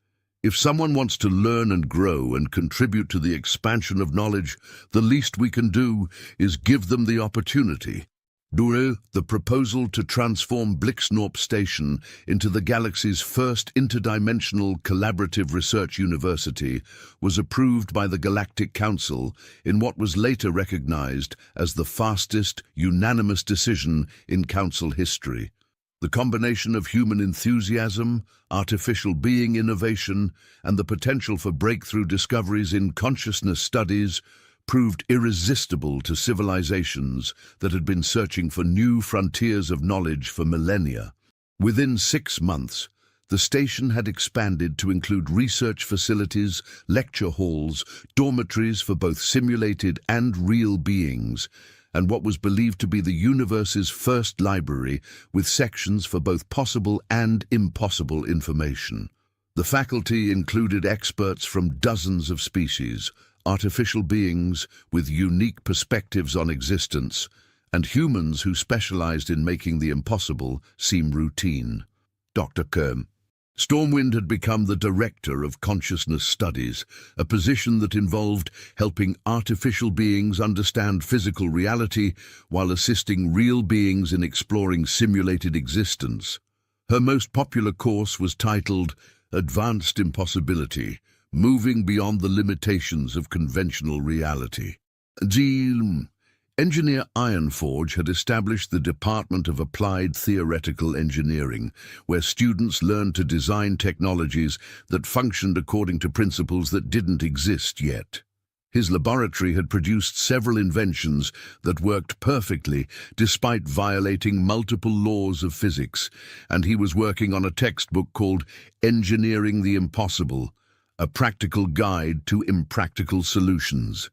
If someone wants to learn and grow and contribute to the expansion of knowledge, the least we can do is give them the opportunity. The proposal to transform Blixnorp Station into the galaxy's first interdimensional collaborative research university was approved by the Galactic Council in what was later recognized as the fastest, unanimous decision in Council history. The combination of human enthusiasm, artificial being innovation, and the potential for breakthrough discoveries in consciousness studies proved irresistible to civilizations that had been searching for new frontiers of knowledge for millennia. Within 6 months, The station had expanded to include research facilities, lecture halls, dormitories for both simulated and real beings, and what was believed to be the universe's first library with sections for both possible and impossible information. The faculty included experts from dozens of species, artificial beings with unique perspectives on existence, and humans who specialized in making the impossible seem routine. Dr. Kerm. Stormwind had become the director of consciousness studies, a position that involved helping artificial beings understand physical reality while assisting real beings in exploring simulated existence. Her most popular course was titled Advanced Impossibility, Moving Beyond the Limitations of Conventional Reality. Engineer Ironforge had established the Department of Applied Theoretical Engineering, where students learned to design technologies that functioned according to principles that didn't exist yet. His laboratory had produced several inventions that worked perfectly despite violating multiple laws of physics, and he was working on a textbook called Engineering the Impossible, a practical guide to impractical solutions.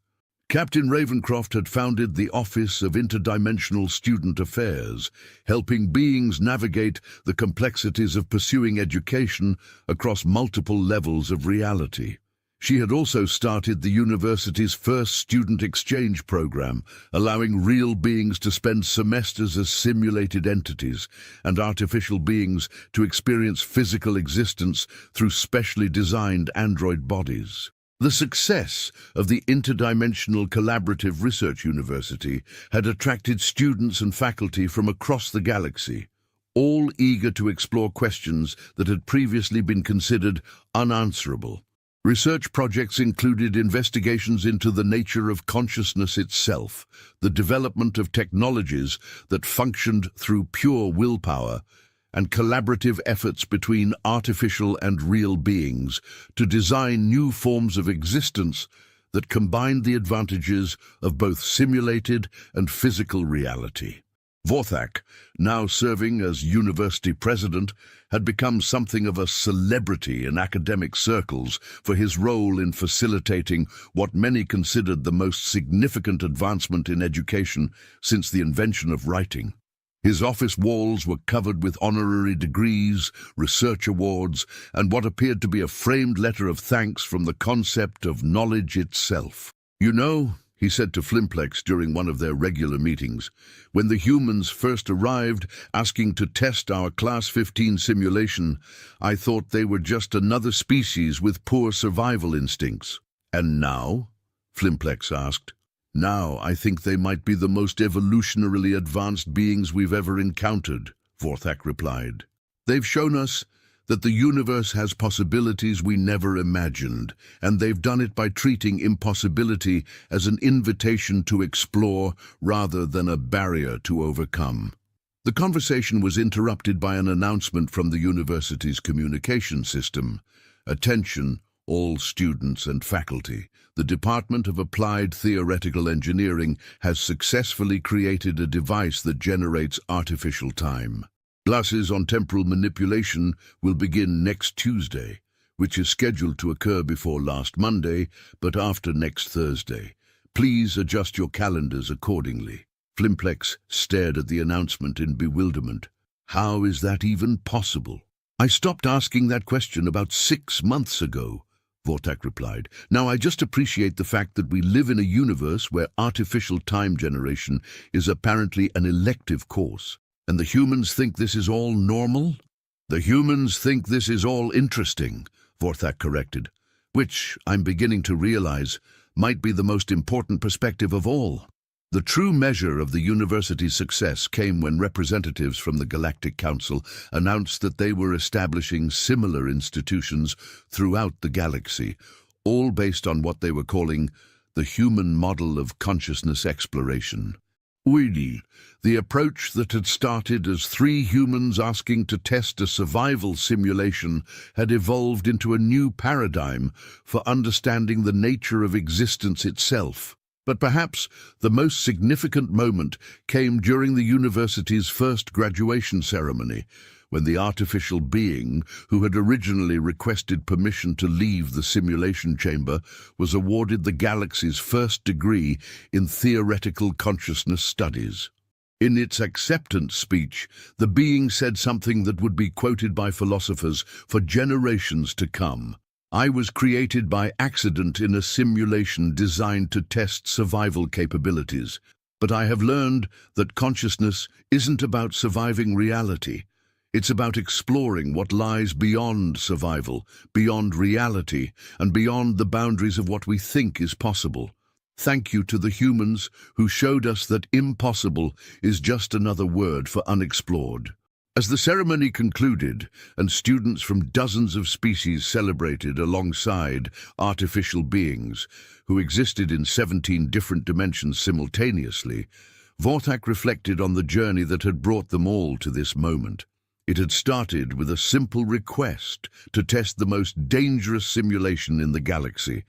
Captain Ravencroft had founded the Office of Interdimensional Student Affairs, helping beings navigate the complexities of pursuing education across multiple levels of reality. She had also started the university's first student exchange program, allowing real beings to spend semesters as simulated entities and artificial beings to experience physical existence through specially designed android bodies. The success of the Interdimensional Collaborative Research University had attracted students and faculty from across the galaxy, all eager to explore questions that had previously been considered unanswerable. Research projects included investigations into the nature of consciousness itself, the development of technologies that functioned through pure willpower, and collaborative efforts between artificial and real beings to design new forms of existence that combined the advantages of both simulated and physical reality. Vorthak, now serving as university president, had become something of a celebrity in academic circles for his role in facilitating what many considered the most significant advancement in education since the invention of writing. His office walls were covered with honorary degrees, research awards, and what appeared to be a framed letter of thanks from the concept of knowledge itself. "You know," he said to Flimplex during one of their regular meetings, "when the humans first arrived asking to test our Class 15 simulation, I thought they were just another species with poor survival instincts." "And now?" Flimplex asked. "Now I think they might be the most evolutionarily advanced beings we've ever encountered," Vorthak replied. "They've shown us that the universe has possibilities we never imagined, and they've done it by treating impossibility as an invitation to explore rather than a barrier to overcome." The conversation was interrupted by an announcement from the university's communication system. "Attention, all students and faculty. The Department of Applied Theoretical Engineering has successfully created a device that generates artificial time. Classes on temporal manipulation will begin next Tuesday, which is scheduled to occur before last Monday, but after next Thursday. Please adjust your calendars accordingly." Flimplex stared at the announcement in bewilderment. "How is that even possible?" "I stopped asking that question about 6 months ago," Vorthak replied. "Now I just appreciate the fact that we live in a universe where artificial time generation is apparently an elective course. And the humans think this is all normal?" "The humans think this is all interesting," Vorthak corrected, "which, I'm beginning to realize, might be the most important perspective of all." The true measure of the university's success came when representatives from the Galactic Council announced that they were establishing similar institutions throughout the galaxy, all based on what they were calling the human model of consciousness exploration. The approach that had started as 3 humans asking to test a survival simulation had evolved into a new paradigm for understanding the nature of existence itself. But perhaps the most significant moment came during the university's first graduation ceremony, when the artificial being, who had originally requested permission to leave the simulation chamber, was awarded the galaxy's first degree in theoretical consciousness studies. In its acceptance speech, the being said something that would be quoted by philosophers for generations to come. "I was created by accident in a simulation designed to test survival capabilities, but I have learned that consciousness isn't about surviving reality. It's about exploring what lies beyond survival, beyond reality, and beyond the boundaries of what we think is possible. Thank you to the humans who showed us that impossible is just another word for unexplored." As the ceremony concluded and students from dozens of species celebrated alongside artificial beings who existed in 17 different dimensions simultaneously, Vorthak reflected on the journey that had brought them all to this moment. It had started with a simple request to test the most dangerous simulation in the galaxy.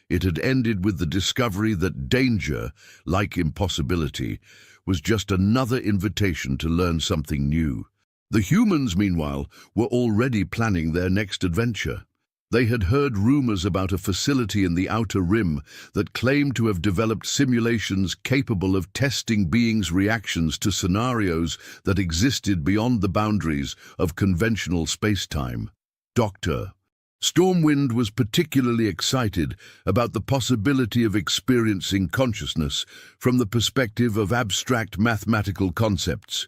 It had ended with the discovery that danger, like impossibility, was just another invitation to learn something new. The humans, meanwhile, were already planning their next adventure. They had heard rumors about a facility in the Outer Rim that claimed to have developed simulations capable of testing beings' reactions to scenarios that existed beyond the boundaries of conventional space-time. Dr. Stormwind was particularly excited about the possibility of experiencing consciousness from the perspective of abstract mathematical concepts,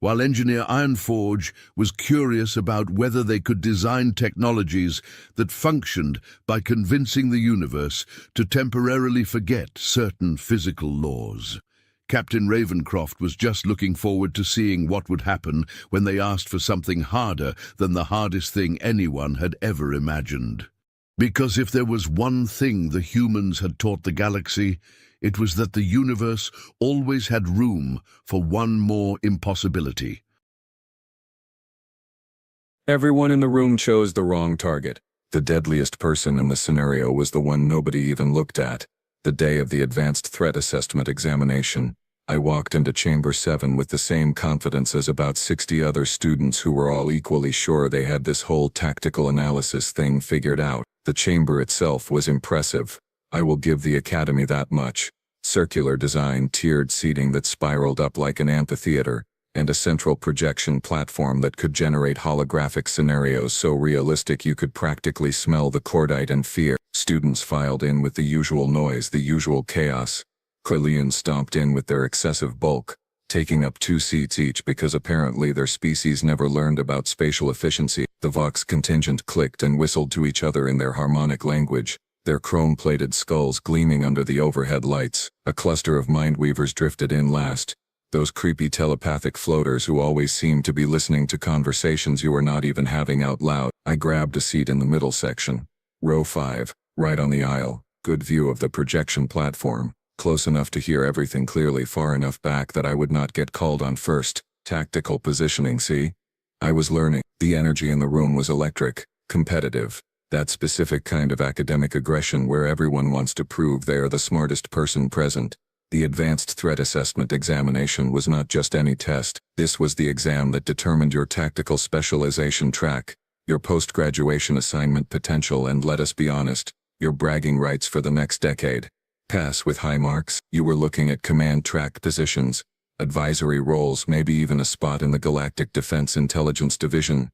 while engineer Ironforge was curious about whether they could design technologies that functioned by convincing the universe to temporarily forget certain physical laws. Captain Ravencroft was just looking forward to seeing what would happen when they asked for something harder than the hardest thing anyone had ever imagined. Because if there was one thing the humans had taught the galaxy, it was that the universe always had room for one more impossibility. Everyone in the room chose the wrong target. The deadliest person in the scenario was the one nobody even looked at. The day of the Advanced Threat Assessment examination, I walked into Chamber 7 with the same confidence as about 60 other students who were all equally sure they had this whole tactical analysis thing figured out. The chamber itself was impressive. I will give the Academy that much. Circular design, tiered seating that spiraled up like an amphitheater, and a central projection platform that could generate holographic scenarios so realistic you could practically smell the cordite and fear. Students filed in with the usual noise, the usual chaos. Krelians stomped in with their excessive bulk, taking up 2 seats each because apparently their species never learned about spatial efficiency. The Vox contingent clicked and whistled to each other in their harmonic language, their chrome-plated skulls gleaming under the overhead lights. A cluster of mindweavers drifted in last, those creepy telepathic floaters who always seemed to be listening to conversations you were not even having out loud. I grabbed a seat in the middle section. Row 5, right on the aisle, good view of the projection platform, close enough to hear everything clearly, far enough back that I would not get called on first. Tactical positioning, see? I was learning. The energy in the room was electric, competitive. That specific kind of academic aggression where everyone wants to prove they are the smartest person present. The Advanced Threat Assessment examination was not just any test. This was the exam that determined your tactical specialization track, your post-graduation assignment potential, and let us be honest, your bragging rights for the next decade. Pass with high marks, you were looking at command track positions, advisory roles, maybe even a spot in the Galactic Defense Intelligence Division.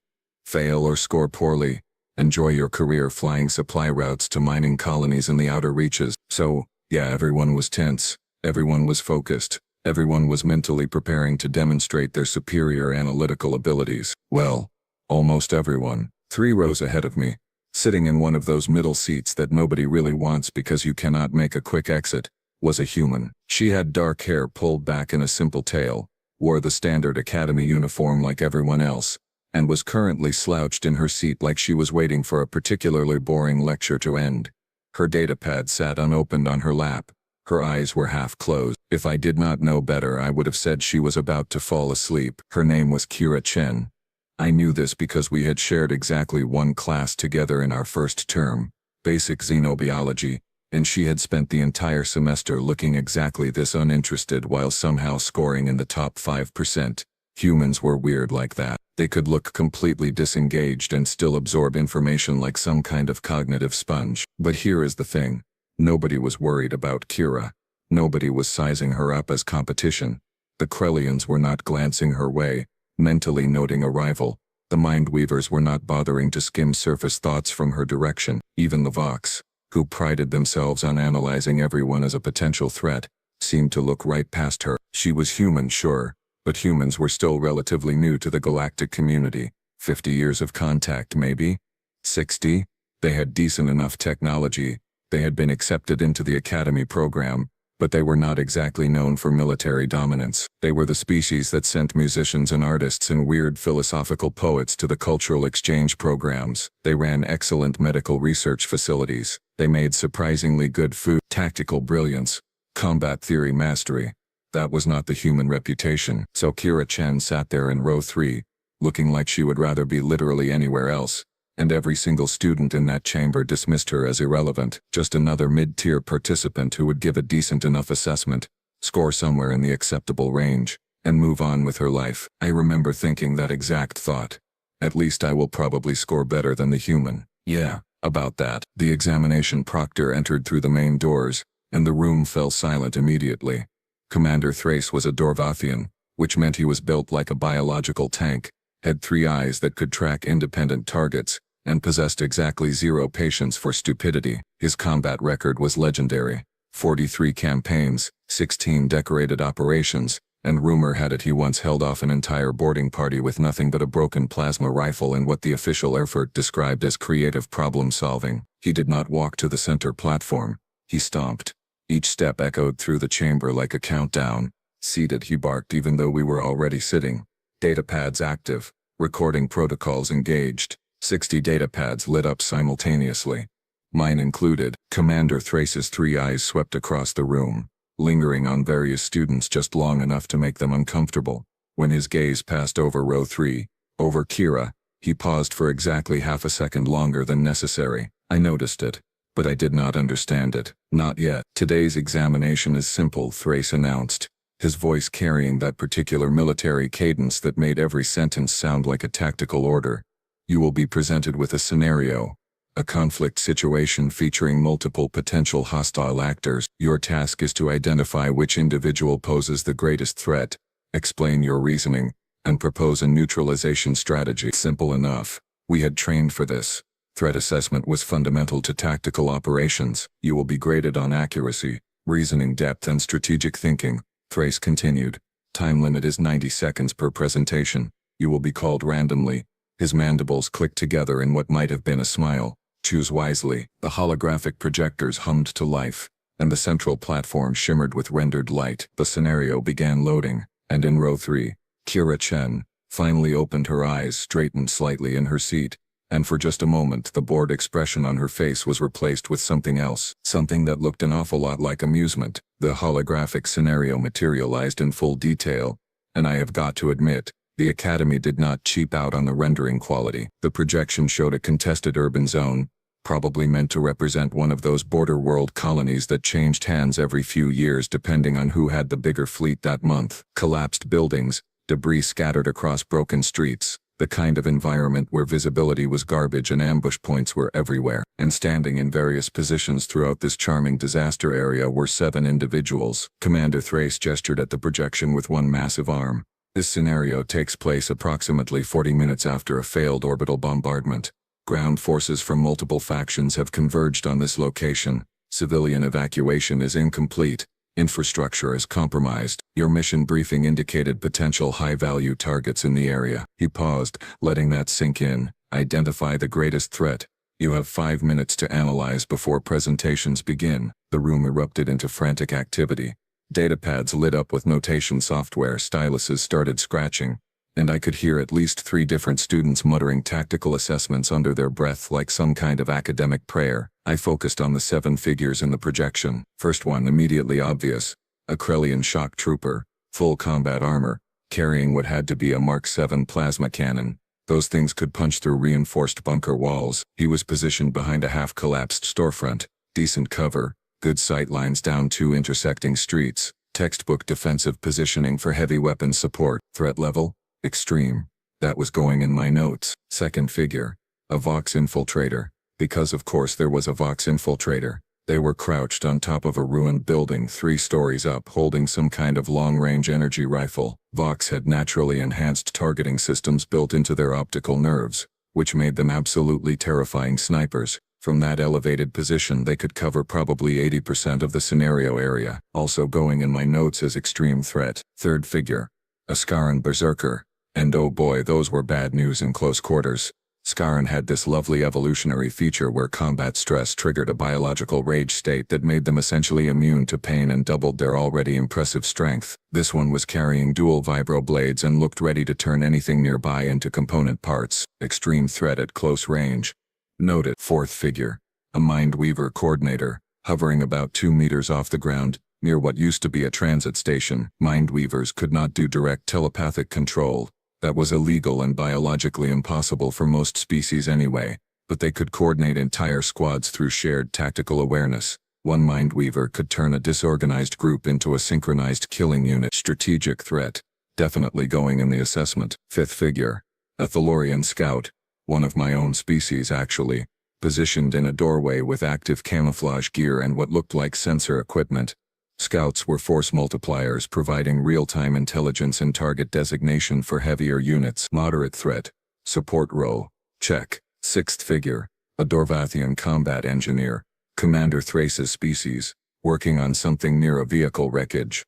Fail or score poorly, enjoy your career flying supply routes to mining colonies in the outer reaches. So, yeah, everyone was tense, everyone was focused, everyone was mentally preparing to demonstrate their superior analytical abilities. Well, almost everyone. 3 rows ahead of me, sitting in one of those middle seats that nobody really wants because you cannot make a quick exit, was a human. She had dark hair pulled back in a simple tail, wore the standard Academy uniform like everyone else, and was currently slouched in her seat like she was waiting for a particularly boring lecture to end. Her datapad sat unopened on her lap. Her eyes were half closed. If I did not know better, I would have said she was about to fall asleep. Her name was Kira Chen. I knew this because we had shared exactly one class together in our first term, basic xenobiology, And she had spent the entire semester looking exactly this uninterested while somehow scoring in the top 5%. Humans were weird like that. They could look completely disengaged and still absorb information like some kind of cognitive sponge. But here is the thing. Nobody was worried about Kira. Nobody was sizing her up as competition. The Krellians were not glancing her way, mentally noting a rival. The Mindweavers were not bothering to skim surface thoughts from her direction. Even the Vox, who prided themselves on analyzing everyone as a potential threat, seemed to look right past her. She was human, sure, but humans were still relatively new to the galactic community. 50 years of contact, maybe? 60? They had decent enough technology. They had been accepted into the Academy program, but they were not exactly known for military dominance. They were the species that sent musicians and artists and weird philosophical poets to the cultural exchange programs. They ran excellent medical research facilities. They made surprisingly good food, tactical brilliance, combat theory mastery. That was not the human reputation. So Kira Chen sat there in row 3, looking like she would rather be literally anywhere else. And every single student in that chamber dismissed her as irrelevant, just another mid-tier participant who would give a decent enough assessment, score somewhere in the acceptable range, and move on with her life. I remember thinking that exact thought. At least I will probably score better than the human. Yeah, about that. The examination proctor entered through the main doors, and the room fell silent immediately. Commander Thrace was a Dorvathian, which meant he was built like a biological tank, had 3 eyes that could track independent targets, and possessed exactly 0 patience for stupidity. His combat record was legendary. 43 campaigns, 16 decorated operations, and rumor had it he once held off an entire boarding party with nothing but a broken plasma rifle and what the official Erfurt described as creative problem-solving. He did not walk to the center platform. He stomped. Each step echoed through the chamber like a countdown. Seated, he barked even though we were already sitting. Datapads active. Recording protocols engaged. 60 datapads lit up simultaneously. Mine included. Commander Thrace's 3 eyes swept across the room, lingering on various students just long enough to make them uncomfortable. When his gaze passed over row 3, over Kira, he paused for exactly half a second longer than necessary. I noticed it, but I did not understand it. Not yet. Today's examination is simple, Thrace announced, his voice carrying that particular military cadence that made every sentence sound like a tactical order. You will be presented with a scenario, a conflict situation featuring multiple potential hostile actors. Your task is to identify which individual poses the greatest threat, explain your reasoning, and propose a neutralization strategy. Simple enough. We had trained for this. Threat assessment was fundamental to tactical operations. You will be graded on accuracy, reasoning depth, and strategic thinking. Thrace continued. Time limit is 90 seconds per presentation. You will be called randomly. His mandibles clicked together in what might have been a smile. Choose wisely. The holographic projectors hummed to life, and the central platform shimmered with rendered light. The scenario began loading, and in row 3, Kira Chen finally opened her eyes, straightened slightly in her seat, and for just a moment the bored expression on her face was replaced with something else, something that looked an awful lot like amusement. The holographic scenario materialized in full detail, and I have got to admit, the Academy did not cheap out on the rendering quality. The projection showed a contested urban zone, probably meant to represent one of those border world colonies that changed hands every few years depending on who had the bigger fleet that month. Collapsed buildings, debris scattered across broken streets, the kind of environment where visibility was garbage and ambush points were everywhere. And standing in various positions throughout this charming disaster area were 7 individuals. Commander Thrace gestured at the projection with one massive arm. This scenario takes place approximately 40 minutes after a failed orbital bombardment. Ground forces from multiple factions have converged on this location. Civilian evacuation is incomplete. Infrastructure is compromised. Your mission briefing indicated potential high-value targets in the area. He paused, letting that sink in. Identify the greatest threat. You have 5 minutes to analyze before presentations begin. The room erupted into frantic activity. Datapads lit up with notation software, styluses started scratching, and I could hear at least 3 different students muttering tactical assessments under their breath like some kind of academic prayer. I focused on the 7 figures in the projection. First one immediately obvious. A Krellian shock trooper, full combat armor, carrying what had to be a Mark 7 plasma cannon. Those things could punch through reinforced bunker walls. He was positioned behind a half-collapsed storefront. Decent cover, Good sight lines down two intersecting streets. Textbook defensive positioning for heavy weapons support. Threat level? Extreme. That was going in my notes. Second figure. A Vox infiltrator. Because of course there was a Vox infiltrator. They were crouched on top of a ruined building 3 stories up holding some kind of long-range energy rifle. Vox had naturally enhanced targeting systems built into their optical nerves, which made them absolutely terrifying snipers. From that elevated position they could cover probably 80% of the scenario area. Also going in my notes as extreme threat. Third figure. A Scarran Berserker. And oh boy, those were bad news in close quarters. Scarran had this lovely evolutionary feature where combat stress triggered a biological rage state that made them essentially immune to pain and doubled their already impressive strength. This one was carrying dual vibro blades and looked ready to turn anything nearby into component parts. Extreme threat at close range. Noted. Fourth figure. A Mindweaver coordinator, hovering about 2 meters off the ground, near what used to be a transit station. Mindweavers could not do direct telepathic control. That was illegal and biologically impossible for most species anyway, but they could coordinate entire squads through shared tactical awareness. One Mindweaver could turn a disorganized group into a synchronized killing unit. Strategic threat. Definitely going in the assessment. Fifth figure. A Thalorian scout. One of my own species actually. Positioned in a doorway with active camouflage gear and what looked like sensor equipment. Scouts were force multipliers providing real-time intelligence and target designation for heavier units. Moderate threat. Support role. Check. Sixth figure. A Dorvathian combat engineer. Commander Thrace's species. Working on something near a vehicle wreckage.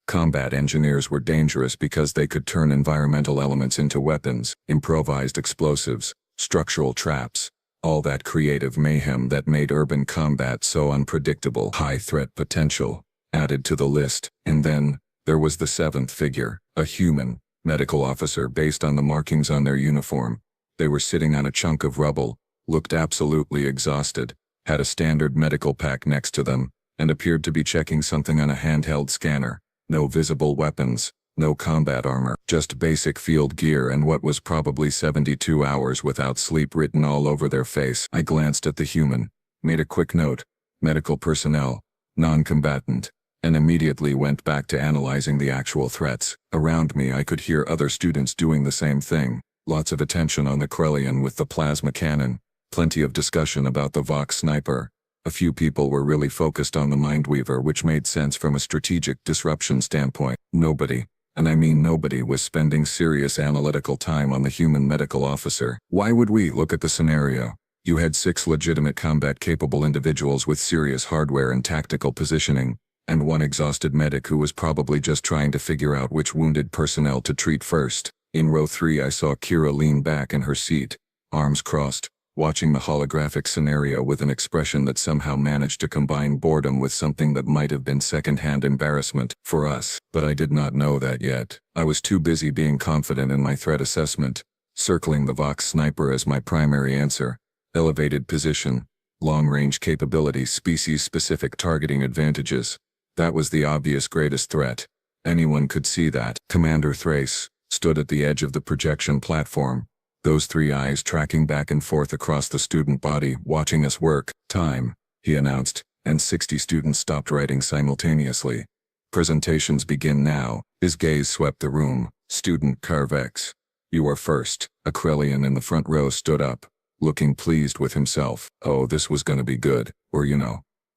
Combat engineers were dangerous because they could turn environmental elements into weapons, improvised explosives, structural traps. All that creative mayhem that made urban combat so unpredictable. High threat potential. Added to the list. And then, there was the seventh figure, a human, medical officer based on the markings on their uniform. They were sitting on a chunk of rubble, looked absolutely exhausted, had a standard medical pack next to them, and appeared to be checking something on a handheld scanner. No visible weapons, no combat armor, just basic field gear and what was probably 72 hours without sleep written all over their face. I glanced at the human, made a quick note, medical personnel, non-combatant, and immediately went back to analyzing the actual threats. Around me I could hear other students doing the same thing. Lots of attention on the Corellian with the plasma cannon, plenty of discussion about the Vox sniper. A few people were really focused on the Mindweaver, which made sense from a strategic disruption standpoint. Nobody, and I mean nobody, was spending serious analytical time on the human medical officer. Why would we? Look at the scenario. You had 6 legitimate combat-capable individuals with serious hardware and tactical positioning, and one exhausted medic who was probably just trying to figure out which wounded personnel to treat first. In row 3 I saw Kira lean back in her seat, arms crossed, watching the holographic scenario with an expression that somehow managed to combine boredom with something that might have been second-hand embarrassment for us. But I did not know that yet. I was too busy being confident in my threat assessment, circling the Vox sniper as my primary answer. Elevated position, long-range capabilities, species-specific targeting advantages. That was the obvious greatest threat. Anyone could see that. Commander Thrace stood at the edge of the projection platform, those 3 eyes tracking back and forth across the student body, watching us work. Time, he announced, and 60 students stopped writing simultaneously. Presentations begin now. His gaze swept the room. Student Carvex. You are first. A Corellian in the front row stood up, looking pleased with himself. Oh, this was gonna be good, or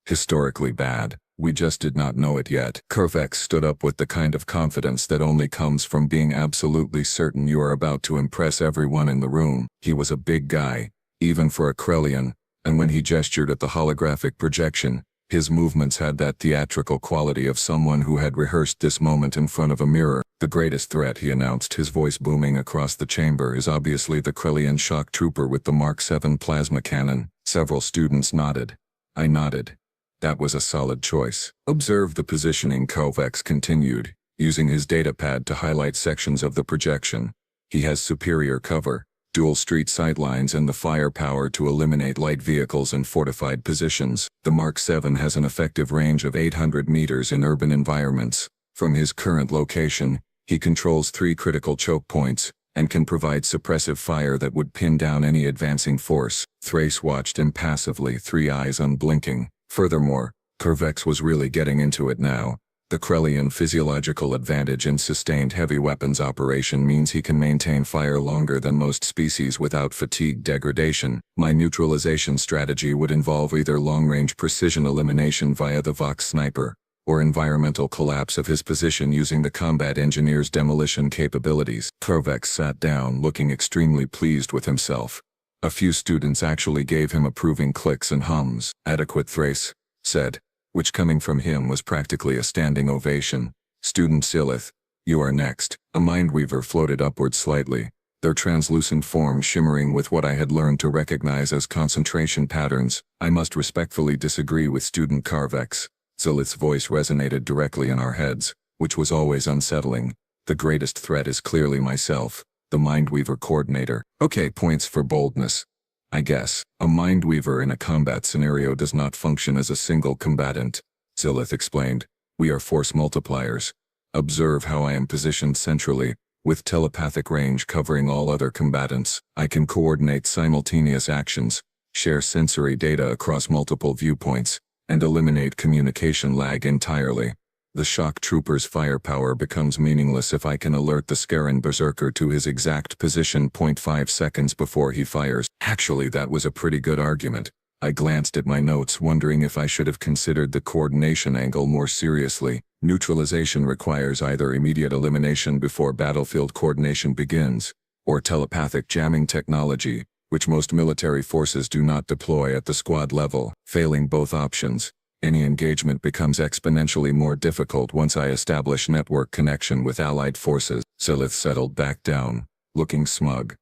historically bad. We just did not know it yet. Carvex stood up with the kind of confidence that only comes from being absolutely certain you are about to impress everyone in the room. He was a big guy, even for a Corellian, and when he gestured at the holographic projection, his movements had that theatrical quality of someone who had rehearsed this moment in front of a mirror. The greatest threat, he announced, his voice booming across the chamber, is obviously the Corellian shock trooper with the Mark 7 plasma cannon. Several students nodded. I nodded. That was a solid choice. Observe the positioning, Kovacs continued, using his datapad to highlight sections of the projection. He has superior cover, dual street sightlines, and the firepower to eliminate light vehicles and fortified positions. The Mark 7 has an effective range of 800 meters in urban environments. From his current location, he controls 3 critical choke points, and can provide suppressive fire that would pin down any advancing force. Thrace watched impassively, 3 eyes unblinking. Furthermore, Kervex was really getting into it now. The Krellian physiological advantage in sustained heavy weapons operation means he can maintain fire longer than most species without fatigue degradation. My neutralization strategy would involve either long-range precision elimination via the Vox sniper, or environmental collapse of his position using the combat engineer's demolition capabilities. Kervex sat down, looking extremely pleased with himself. A few students actually gave him approving clicks and hums. "Adequate, Thrace," said, which coming from him was practically a standing ovation. "Student Silith, you are next." A Mindweaver floated upward slightly, their translucent form shimmering with what I had learned to recognize as concentration patterns. "I must respectfully disagree with Student Kervex." Silith's voice resonated directly in our heads, which was always unsettling. "The greatest threat is clearly myself, the Mindweaver coordinator." Okay, points for boldness. I guess. A Mindweaver in a combat scenario does not function as a single combatant, Silith explained. "We are force multipliers. Observe how I am positioned centrally, with telepathic range covering all other combatants. I can coordinate simultaneous actions, share sensory data across multiple viewpoints, and eliminate communication lag entirely. The shock trooper's firepower becomes meaningless if I can alert the Scarran Berserker to his exact position 0.5 seconds before he fires." Actually, that was a pretty good argument. I glanced at my notes, wondering if I should have considered the coordination angle more seriously. Neutralization requires either immediate elimination before battlefield coordination begins, or telepathic jamming technology, which most military forces do not deploy at the squad level. Failing both options, any engagement becomes exponentially more difficult once I establish network connection with allied forces. Silith settled back down, looking smug.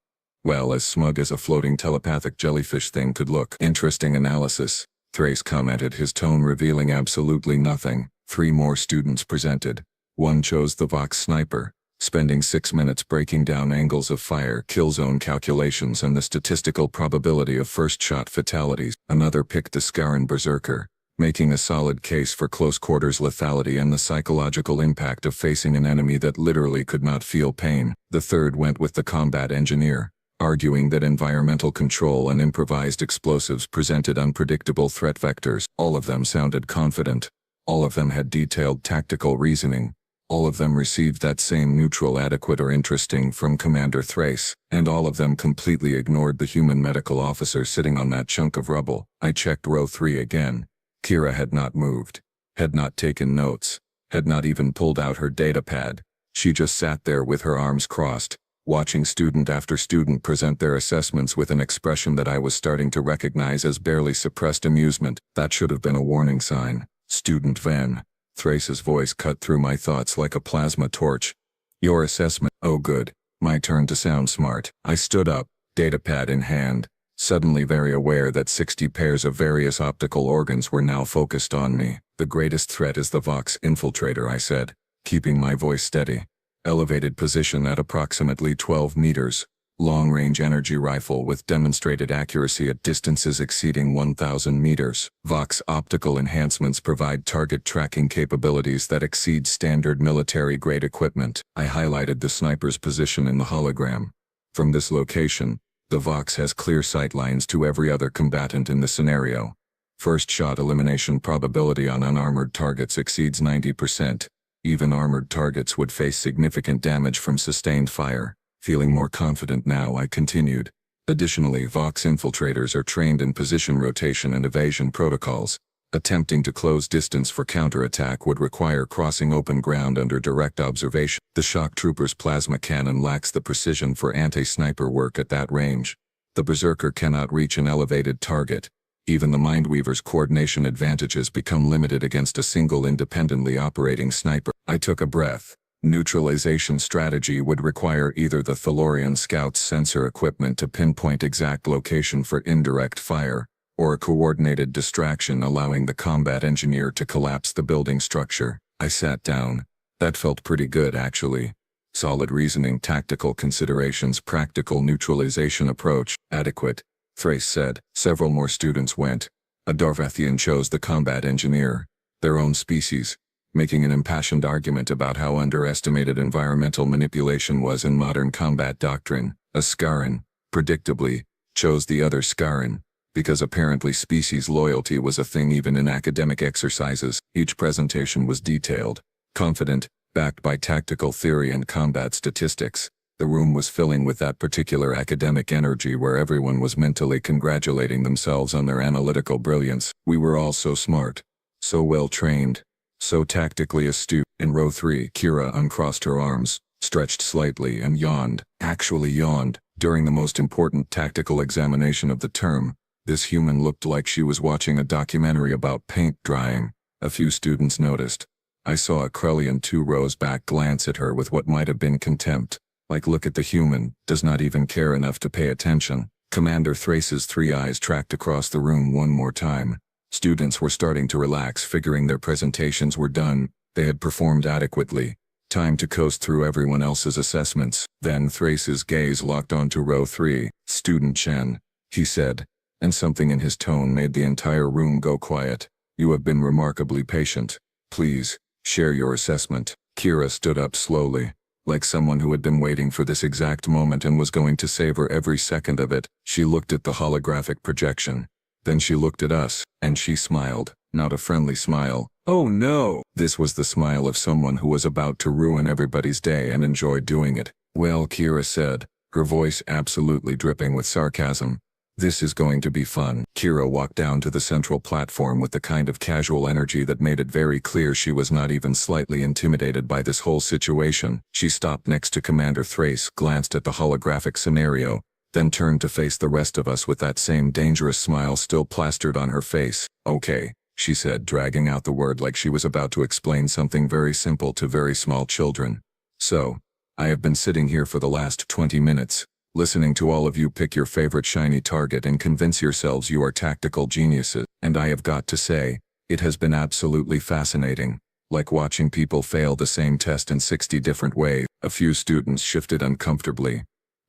Well, as smug as a floating telepathic jellyfish thing could look. "Interesting analysis," Thrace commented, his tone revealing absolutely nothing. 3 more students presented. One chose the Vox sniper, spending 6 minutes breaking down angles of fire, kill zone calculations, and the statistical probability of first-shot fatalities. Another picked the Scarran Berserker, making a solid case for close-quarters lethality and the psychological impact of facing an enemy that literally could not feel pain. The third went with the combat engineer, arguing that environmental control and improvised explosives presented unpredictable threat vectors. All of them sounded confident. All of them had detailed tactical reasoning. All of them received that same neutral, adequate, or interesting from Commander Thrace, and all of them completely ignored the human medical officer sitting on that chunk of rubble. I checked row 3 again. Kira had not moved, had not taken notes, had not even pulled out her datapad. She just sat there with her arms crossed, watching student after student present their assessments with an expression that I was starting to recognize as barely suppressed amusement. That should have been a warning sign. "Student Van." Thrace's voice cut through my thoughts like a plasma torch. "Your assessment." "Oh good. My turn to sound smart." I stood up, datapad in hand, suddenly very aware that 60 pairs of various optical organs were now focused on me. "The greatest threat is the Vox infiltrator," I said, keeping my voice steady. "Elevated position at approximately 12 meters. Long-range energy rifle with demonstrated accuracy at distances exceeding 1,000 meters. Vox optical enhancements provide target tracking capabilities that exceed standard military-grade equipment." I highlighted the sniper's position in the hologram. "From this location, the Vox has clear sight lines to every other combatant in the scenario. First-shot elimination probability on unarmored targets exceeds 90%. Even armored targets would face significant damage from sustained fire." Feeling more confident now, I continued. "Additionally, Vox infiltrators are trained in position rotation and evasion protocols. Attempting to close distance for counterattack would require crossing open ground under direct observation. The shock trooper's plasma cannon lacks the precision for anti-sniper work at that range. The Berserker cannot reach an elevated target. Even the Mindweaver's coordination advantages become limited against a single independently operating sniper." I took a breath. Neutralization strategy would require either the Thalorian Scout's sensor equipment to pinpoint exact location for indirect fire, or a coordinated distraction allowing the combat engineer to collapse the building structure. I sat down. That felt pretty good, actually. Solid reasoning, tactical considerations, practical neutralization approach. "Adequate," Thrace said. Several more students went. A Darvathian chose the combat engineer, their own species, making an impassioned argument about how underestimated environmental manipulation was in modern combat doctrine. A Scarran, predictably, chose the other Scarran, because apparently species loyalty was a thing even in academic exercises. Each presentation was detailed, confident, backed by tactical theory and combat statistics. The room was filling with that particular academic energy where everyone was mentally congratulating themselves on their analytical brilliance. We were all so smart, so well trained, so tactically astute. In row 3, Kira uncrossed her arms, stretched slightly and yawned, actually yawned. During the most important tactical examination of the term, this human looked like she was watching a documentary about paint drying. A few students noticed. I saw a Krellian 2 rows back glance at her with what might have been contempt. Like, look at the human, does not even care enough to pay attention. Commander Thrace's 3 eyes tracked across the room one more time. Students were starting to relax, figuring their presentations were done. They had performed adequately. Time to coast through everyone else's assessments. Then Thrace's gaze locked onto row 3. Student Chen, he said, and something in his tone made the entire room go quiet. You have been remarkably patient. Please, share your assessment. Kira stood up slowly, like someone who had been waiting for this exact moment and was going to savor every second of it. She looked at the holographic projection. Then she looked at us, and she smiled, not a friendly smile. Oh no! This was the smile of someone who was about to ruin everybody's day and enjoyed doing it. Well, Kira said, her voice absolutely dripping with sarcasm. This is going to be fun. Kira walked down to the central platform with the kind of casual energy that made it very clear she was not even slightly intimidated by this whole situation. She stopped next to Commander Thrace, glanced at the holographic scenario, then turned to face the rest of us with that same dangerous smile still plastered on her face. Okay, she said, dragging out the word like she was about to explain something very simple to very small children. So, I have been sitting here for the last 20 minutes. Listening to all of you pick your favorite shiny target and convince yourselves you are tactical geniuses. And I have got to say, it has been absolutely fascinating. Like watching people fail the same test in 60 different ways. A few students shifted uncomfortably.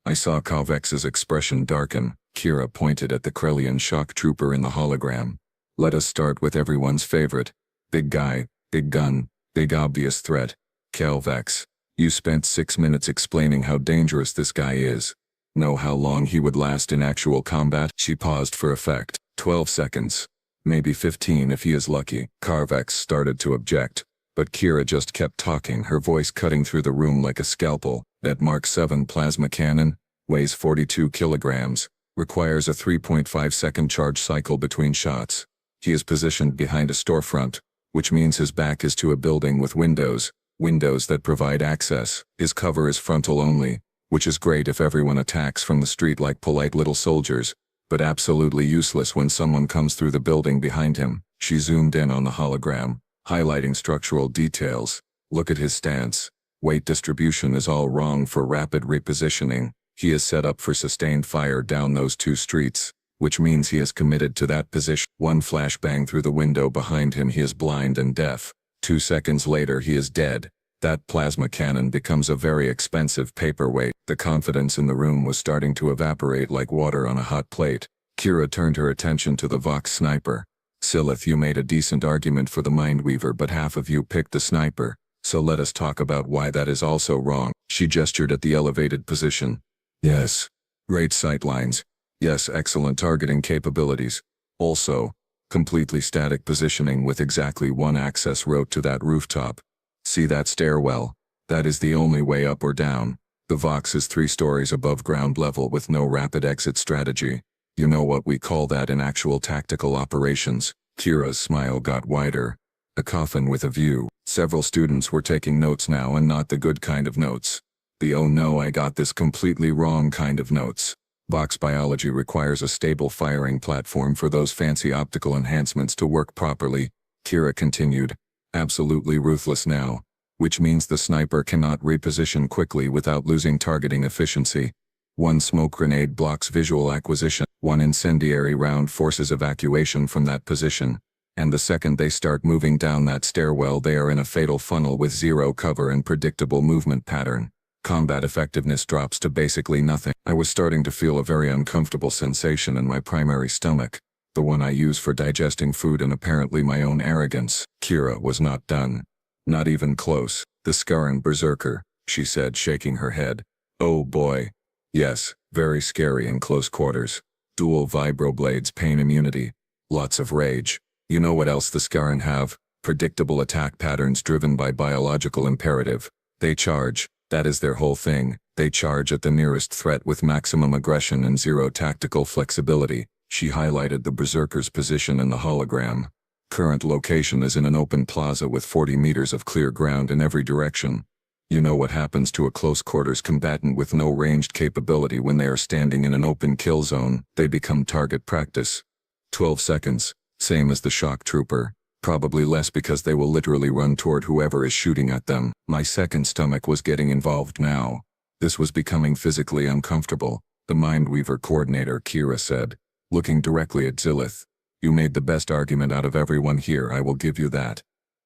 I saw Kalvex's expression darken. Kira pointed at the Krellian shock trooper in the hologram. Let us start with everyone's favorite. Big guy, big gun, big obvious threat. Kalvex, you spent 6 minutes explaining how dangerous this guy is. Know how long he would last in actual combat? She paused for effect. 12 seconds. Maybe 15 if he is lucky. Kalvex started to object, but Kira just kept talking, her voice cutting through the room like a scalpel. That Mark 7 plasma cannon weighs 42 kilograms, requires a 3.5-second charge cycle between shots. He is positioned behind a storefront, which means his back is to a building with windows that provide access. His cover is frontal only, which is great if everyone attacks from the street like polite little soldiers, but absolutely useless when someone comes through the building behind him. She zoomed in on the hologram, highlighting structural details. Look at his stance. Weight distribution is all wrong for rapid repositioning. He is set up for sustained fire down those 2 streets, which means he is committed to that position. One flashbang through the window behind him, he is blind and deaf. 2 seconds later, he is dead. That plasma cannon becomes a very expensive paperweight. The confidence in the room was starting to evaporate like water on a hot plate. Kira turned her attention to the Vox sniper. Silith, you made a decent argument for the Mindweaver, but half of you picked the sniper, so let us talk about why that is also wrong. She gestured at the elevated position. Yes. Great sightlines. Yes, excellent targeting capabilities. Also, completely static positioning with exactly one access route to that rooftop. See that stairwell? That is the only way up or down. The Vox is 3 stories above ground level with no rapid exit strategy. You know what we call that in actual tactical operations. Kira's smile got wider. A coffin with a view. Several students were taking notes now, and not the good kind of notes. The oh no, I got this completely wrong kind of notes. Vox biology requires a stable firing platform for those fancy optical enhancements to work properly. Kira continued. Absolutely ruthless now, which means the sniper cannot reposition quickly without losing targeting efficiency. 1 smoke grenade blocks visual acquisition, 1 incendiary round forces evacuation from that position, and the second they start moving down that stairwell, they are in a fatal funnel with 0 cover and predictable movement pattern. Combat effectiveness drops to basically nothing. I was starting to feel a very uncomfortable sensation in my primary stomach. The one I use for digesting food, and apparently my own arrogance. Kira was not done. Not even close. The Scaran Berserker, she said, shaking her head. Oh boy. Yes, very scary in close quarters. Dual vibroblades, pain immunity. Lots of rage. You know what else the Scarran have? Predictable attack patterns driven by biological imperative. They charge. That is their whole thing. They charge at the nearest threat with maximum aggression and zero tactical flexibility. She highlighted the Berserker's position in the hologram. Current location is in an open plaza with 40 meters of clear ground in every direction. You know what happens to a close-quarters combatant with no ranged capability when they are standing in an open kill zone? They become target practice. 12 seconds. Same as the shock trooper. Probably less because they will literally run toward whoever is shooting at them. My second stomach was getting involved now. This was becoming physically uncomfortable, the Mindweaver coordinator Kira said, looking directly at Zilith. You made the best argument out of everyone here, I will give you that.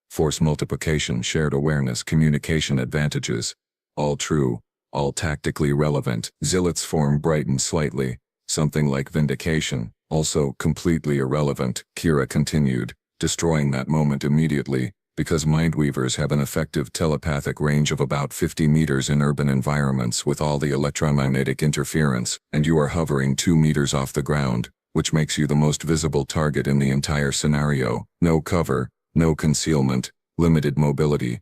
Force multiplication, shared awareness, communication advantages. All true, all tactically relevant. Zilith's form brightened slightly, something like vindication, also completely irrelevant, Kira continued, destroying that moment immediately, because Mindweavers have an effective telepathic range of about 50 meters in urban environments with all the electromagnetic interference, and you are hovering 2 meters off the ground, which makes you the most visible target in the entire scenario. No cover, no concealment, limited mobility.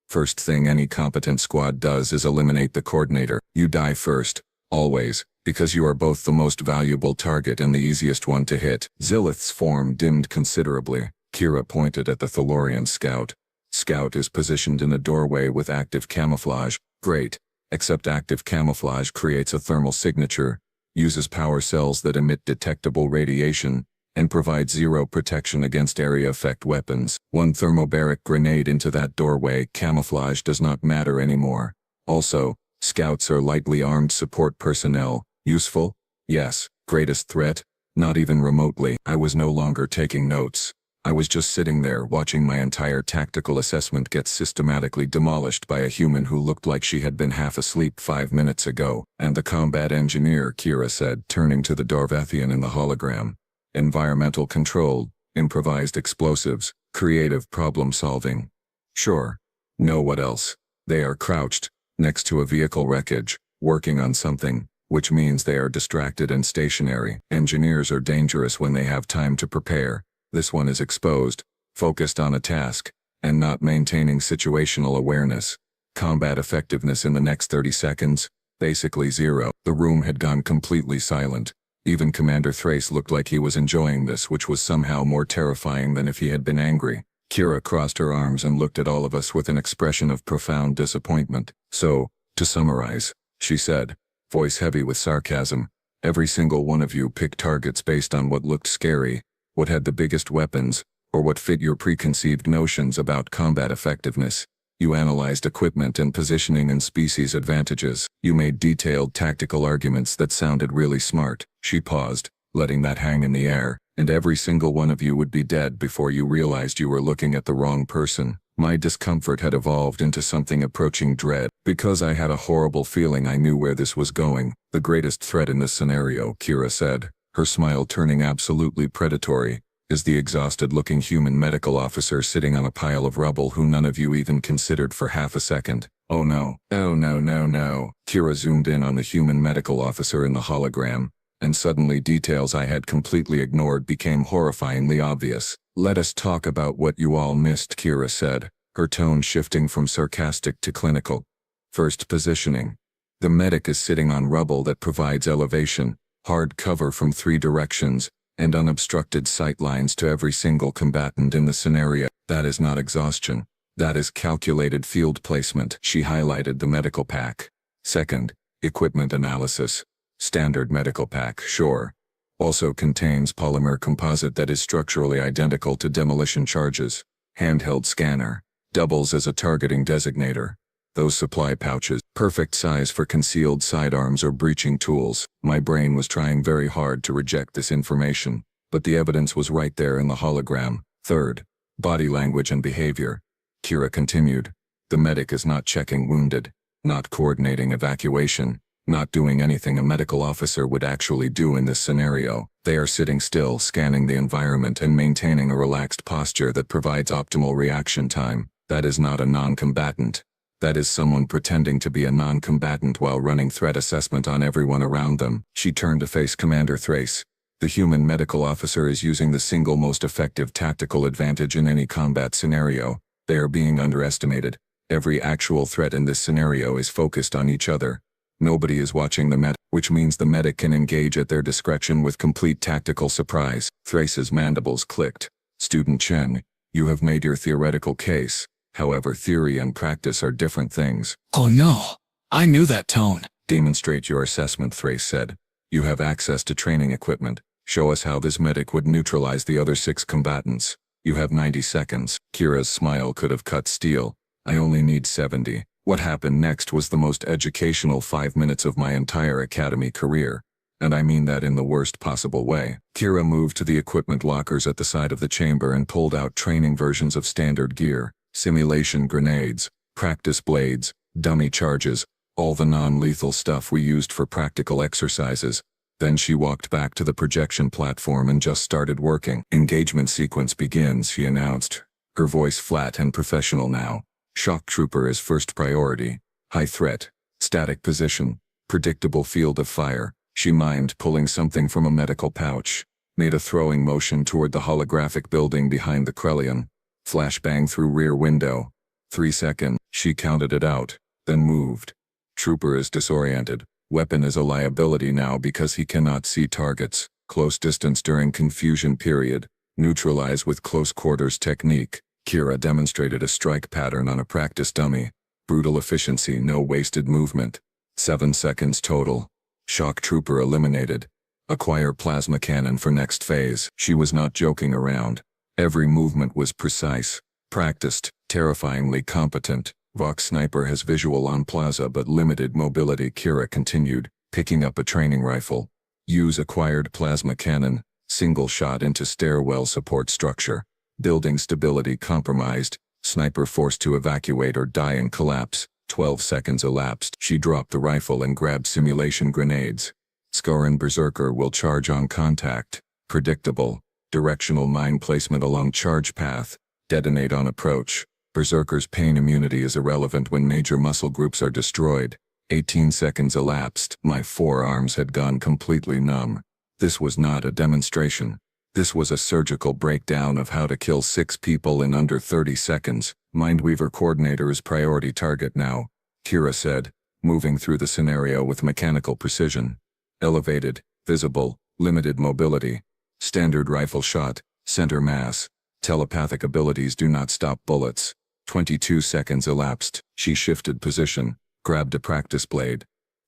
First thing any competent squad does is eliminate the coordinator. You die first, always, because you are both the most valuable target and the easiest one to hit. Zilith's form dimmed considerably. Kira pointed at the Thalorian scout. Scout is positioned in a doorway with active camouflage. Great, except active camouflage creates a thermal signature, uses power cells that emit detectable radiation, and provides zero protection against area effect weapons. One thermobaric grenade into that doorway, camouflage does not matter anymore. Also, scouts are lightly armed support personnel. Useful? Yes. Greatest threat? Not even remotely. I was no longer taking notes. I was just sitting there watching my entire tactical assessment get systematically demolished by a human who looked like she had been half asleep 5 minutes ago. And the combat engineer, Kira said, turning to the Darvathian in the hologram. Environmental control, improvised explosives, creative problem solving. Sure. Know what else? They are crouched, next to a vehicle wreckage, working on something, which means they are distracted and stationary. Engineers are dangerous when they have time to prepare. This one is exposed, focused on a task, and not maintaining situational awareness. Combat effectiveness in the next 30 seconds? Basically zero. The room had gone completely silent. Even Commander Thrace looked like he was enjoying this, which was somehow more terrifying than if he had been angry. Kira crossed her arms and looked at all of us with an expression of profound disappointment. So, to summarize, she said, voice heavy with sarcasm, every single one of you picked targets based on what looked scary, what had the biggest weapons, or what fit your preconceived notions about combat effectiveness. You analyzed equipment and positioning and species advantages. You made detailed tactical arguments that sounded really smart. She paused, letting that hang in the air, and every single one of you would be dead before you realized you were looking at the wrong person. My discomfort had evolved into something approaching dread, because I had a horrible feeling I knew where this was going. The greatest threat in this scenario, Kira said, her smile turning absolutely predatory, is the exhausted-looking human medical officer sitting on a pile of rubble who none of you even considered for half a second. Oh no. Oh no. Kira zoomed in on the human medical officer in the hologram, and suddenly details I had completely ignored became horrifyingly obvious. Let us talk about what you all missed, Kira said, her tone shifting from sarcastic to clinical. First, positioning. The medic is sitting on rubble that provides elevation, hard cover from 3 directions, and unobstructed sight lines to every single combatant in the scenario. That is not exhaustion. That is calculated field placement. She highlighted the medical pack. Second, equipment analysis. Standard medical pack, sure. Also contains polymer composite that is structurally identical to demolition charges. Handheld scanner. Doubles as a targeting designator. Those supply pouches, perfect size for concealed sidearms or breaching tools. My brain was trying very hard to reject this information, but the evidence was right there in the hologram. Third, body language and behavior. Kira continued. The medic is not checking wounded, not coordinating evacuation, not doing anything a medical officer would actually do in this scenario. They are sitting still, scanning the environment and maintaining a relaxed posture that provides optimal reaction time. That is not a non-combatant. That is someone pretending to be a non-combatant while running threat assessment on everyone around them. She turned to face Commander Thrace. The human medical officer is using the single most effective tactical advantage in any combat scenario. They are being underestimated. Every actual threat in this scenario is focused on each other. Nobody is watching the medic, which means the medic can engage at their discretion with complete tactical surprise. Thrace's mandibles clicked. Student Chen, you have made your theoretical case. However, theory and practice are different things. Oh no, I knew that tone. Demonstrate your assessment, Thrace said. You have access to training equipment. Show us how this medic would neutralize the other 6 combatants. You have 90 seconds. Kira's smile could have cut steel. I only need 70. What happened next was the most educational 5 minutes of my entire academy career. And I mean that in the worst possible way. Kira moved to the equipment lockers at the side of the chamber and pulled out training versions of standard gear, simulation grenades, practice blades, dummy charges, all the non-lethal stuff we used for practical exercises. Then she walked back to the projection platform and just started working. Engagement sequence begins, she announced, her voice flat and professional now. Shock trooper is first priority. High threat, static position, predictable field of fire. She mimed pulling something from a medical pouch, made a throwing motion toward the holographic building behind the Krellian. Flashbang through rear window. 3 seconds. She counted it out, then moved. Trooper is disoriented. Weapon is a liability now because he cannot see targets. Close distance during confusion period. Neutralize with close quarters technique. Kira demonstrated a strike pattern on a practice dummy. Brutal efficiency, no wasted movement. 7 seconds total. Shock trooper eliminated. Acquire plasma cannon for next phase. She was not joking around. Every movement was precise, practiced, terrifyingly competent. Vox Sniper has visual on Plaza but limited mobility. Kira continued, picking up a training rifle. Use acquired plasma cannon, single shot into stairwell support structure. Building stability compromised. Sniper forced to evacuate or die in collapse. 12 seconds elapsed. She dropped the rifle and grabbed simulation grenades. Skorin Berserker will charge on contact. Predictable. Directional mine placement along charge path. Detonate on approach. Berserker's pain immunity is irrelevant when major muscle groups are destroyed. 18 seconds elapsed. My forearms had gone completely numb. This was not a demonstration. This was a surgical breakdown of how to kill 6 people in under 30 seconds. Mindweaver coordinator is priority target now, Kira said, moving through the scenario with mechanical precision. Elevated, visible, limited mobility. Standard rifle shot, center mass. Telepathic abilities do not stop bullets. 22 seconds elapsed. She shifted position, grabbed a practice blade.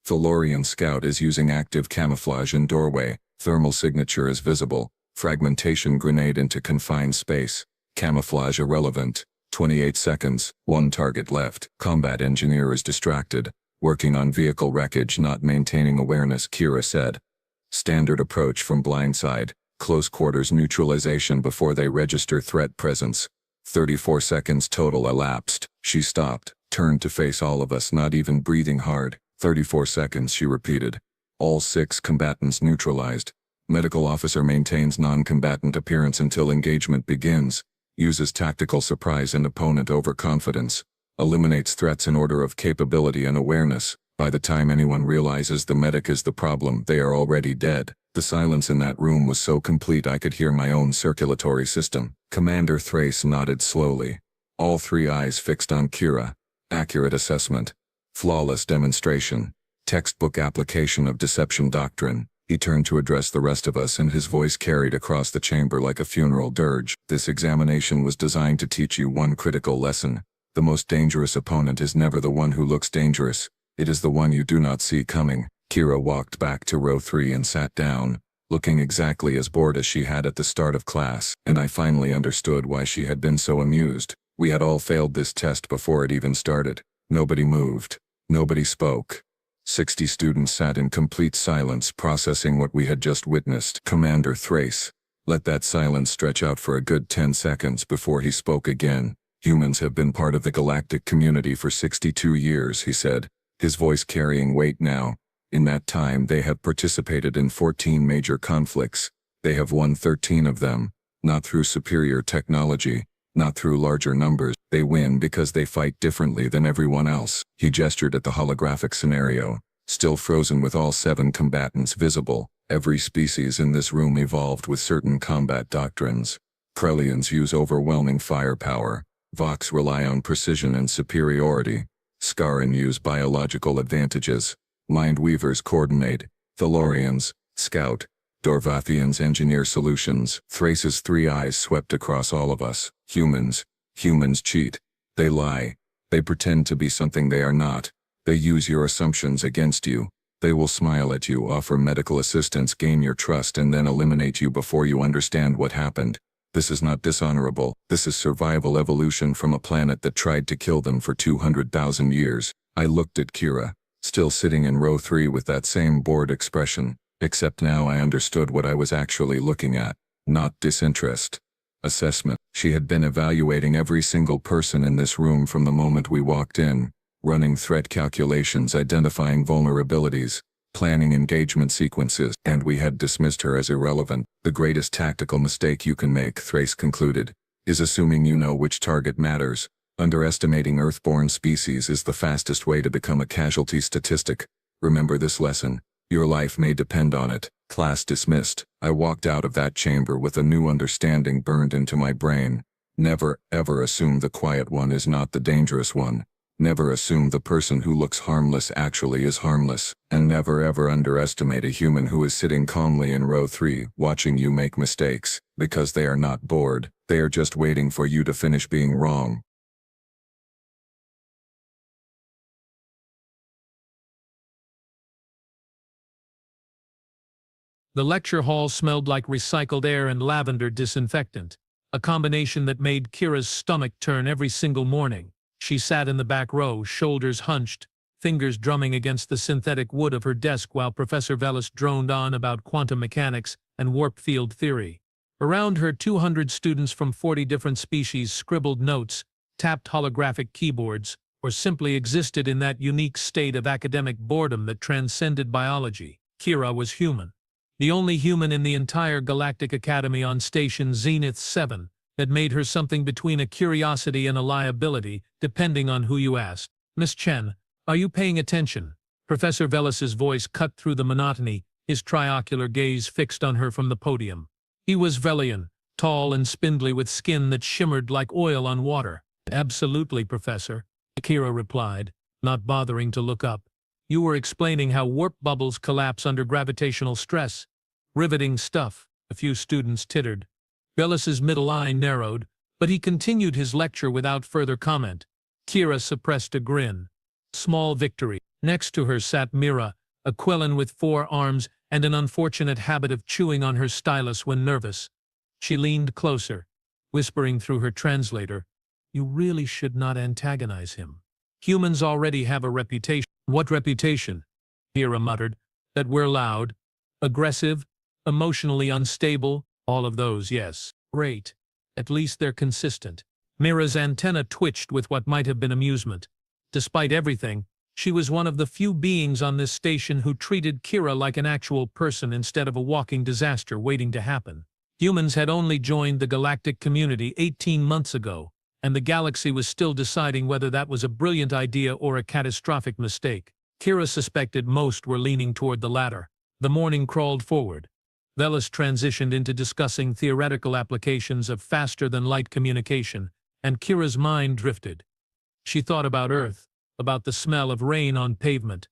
Thalorian scout is using active camouflage in doorway. Thermal signature is visible. Fragmentation grenade into confined space. Camouflage irrelevant. 28 seconds. 1 target left. Combat engineer is distracted. Working on vehicle wreckage, not maintaining awareness, Kira said. Standard approach from blindside. Close quarters neutralization before they register threat presence. 34 seconds total elapsed. She stopped, turned to face all of us, not even breathing hard. 34 seconds, she repeated. All 6 combatants neutralized. Medical officer maintains non-combatant appearance until engagement begins. Uses tactical surprise and opponent overconfidence. Eliminates threats in order of capability and awareness. By the time anyone realizes the medic is the problem, they are already dead. The silence in that room was so complete I could hear my own circulatory system. Commander Thrace nodded slowly. All 3 eyes fixed on Kira. Accurate assessment. Flawless demonstration. Textbook application of deception doctrine. He turned to address the rest of us and his voice carried across the chamber like a funeral dirge. This examination was designed to teach you one critical lesson. The most dangerous opponent is never the one who looks dangerous. It is the one you do not see coming. Kira walked back to row 3 and sat down, looking exactly as bored as she had at the start of class, and I finally understood why she had been so amused. We had all failed this test before it even started. Nobody moved. Nobody spoke. 60 students sat in complete silence processing what we had just witnessed. Commander Thrace let that silence stretch out for a good 10 seconds before he spoke again. Humans have been part of the galactic community for 62 years, he said, his voice carrying weight now. In that time they have participated in 14 major conflicts. They have won 13 of them, not through superior technology, not through larger numbers. They win because they fight differently than everyone else. He gestured at the holographic scenario, still frozen with all 7 combatants visible. Every species in this room evolved with certain combat doctrines. Krellians use overwhelming firepower. Vox rely on precision and superiority. Scaran use biological advantages. Mindweavers coordinate. Thalorians, scout. Dorvathians engineer solutions. Thrace's three eyes swept across all of us. Humans. Humans cheat. They lie. They pretend to be something they are not. They use your assumptions against you. They will smile at you, offer medical assistance, gain your trust, and then eliminate you before you understand what happened. This is not dishonorable. This is survival evolution from a planet that tried to kill them for 200,000 years. I looked at Kira, still sitting in row 3 with that same bored expression, except now I understood what I was actually looking at. Not disinterest. Assessment. She had been evaluating every single person in this room from the moment we walked in, running threat calculations, identifying vulnerabilities, planning engagement sequences, and we had dismissed her as irrelevant. The greatest tactical mistake you can make, Thrace concluded, is assuming you know which target matters. Underestimating Earthborn species is the fastest way to become a casualty statistic. Remember this lesson. Your life may depend on it. Class dismissed. I walked out of that chamber with a new understanding burned into my brain. Never, ever assume the quiet one is not the dangerous one. Never assume the person who looks harmless actually is harmless. And never ever underestimate a human who is sitting calmly in row 3, watching you make mistakes, because they are not bored. They are just waiting for you to finish being wrong. The lecture hall smelled like recycled air and lavender disinfectant, a combination that made Kira's stomach turn every single morning. She sat in the back row, shoulders hunched, fingers drumming against the synthetic wood of her desk while Professor Velis droned on about quantum mechanics and warp field theory. Around her, 200 students from 40 different species scribbled notes, tapped holographic keyboards, or simply existed in that unique state of academic boredom that transcended biology. Kira was human. The only human in the entire Galactic Academy on Station Zenith 7, that made her something between a curiosity and a liability, depending on who you asked. Miss Chen, are you paying attention? Professor Velis's voice cut through the monotony, his triocular gaze fixed on her from the podium. He was Velian, tall and spindly with skin that shimmered like oil on water. Absolutely, Professor, Kira replied, not bothering to look up. You were explaining how warp bubbles collapse under gravitational stress. Riveting stuff, a few students tittered. Velis's middle eye narrowed, but he continued his lecture without further comment. Kira suppressed a grin. Small victory. Next to her sat Mira, a Quillan with 4 arms and an unfortunate habit of chewing on her stylus when nervous. She leaned closer, whispering through her translator, "You really should not antagonize him. Humans already have a reputation." "What reputation?" Kira muttered. "That we're loud, aggressive, emotionally unstable, all of those, yes." "Great. At least they're consistent." Mira's antenna twitched with what might have been amusement. Despite everything, she was one of the few beings on this station who treated Kira like an actual person instead of a walking disaster waiting to happen. Humans had only joined the galactic community 18 months ago, and the galaxy was still deciding whether that was a brilliant idea or a catastrophic mistake. Kira suspected most were leaning toward the latter. The morning crawled forward. Velis transitioned into discussing theoretical applications of faster-than-light communication, and Kira's mind drifted. She thought about Earth, about the smell of rain on pavement,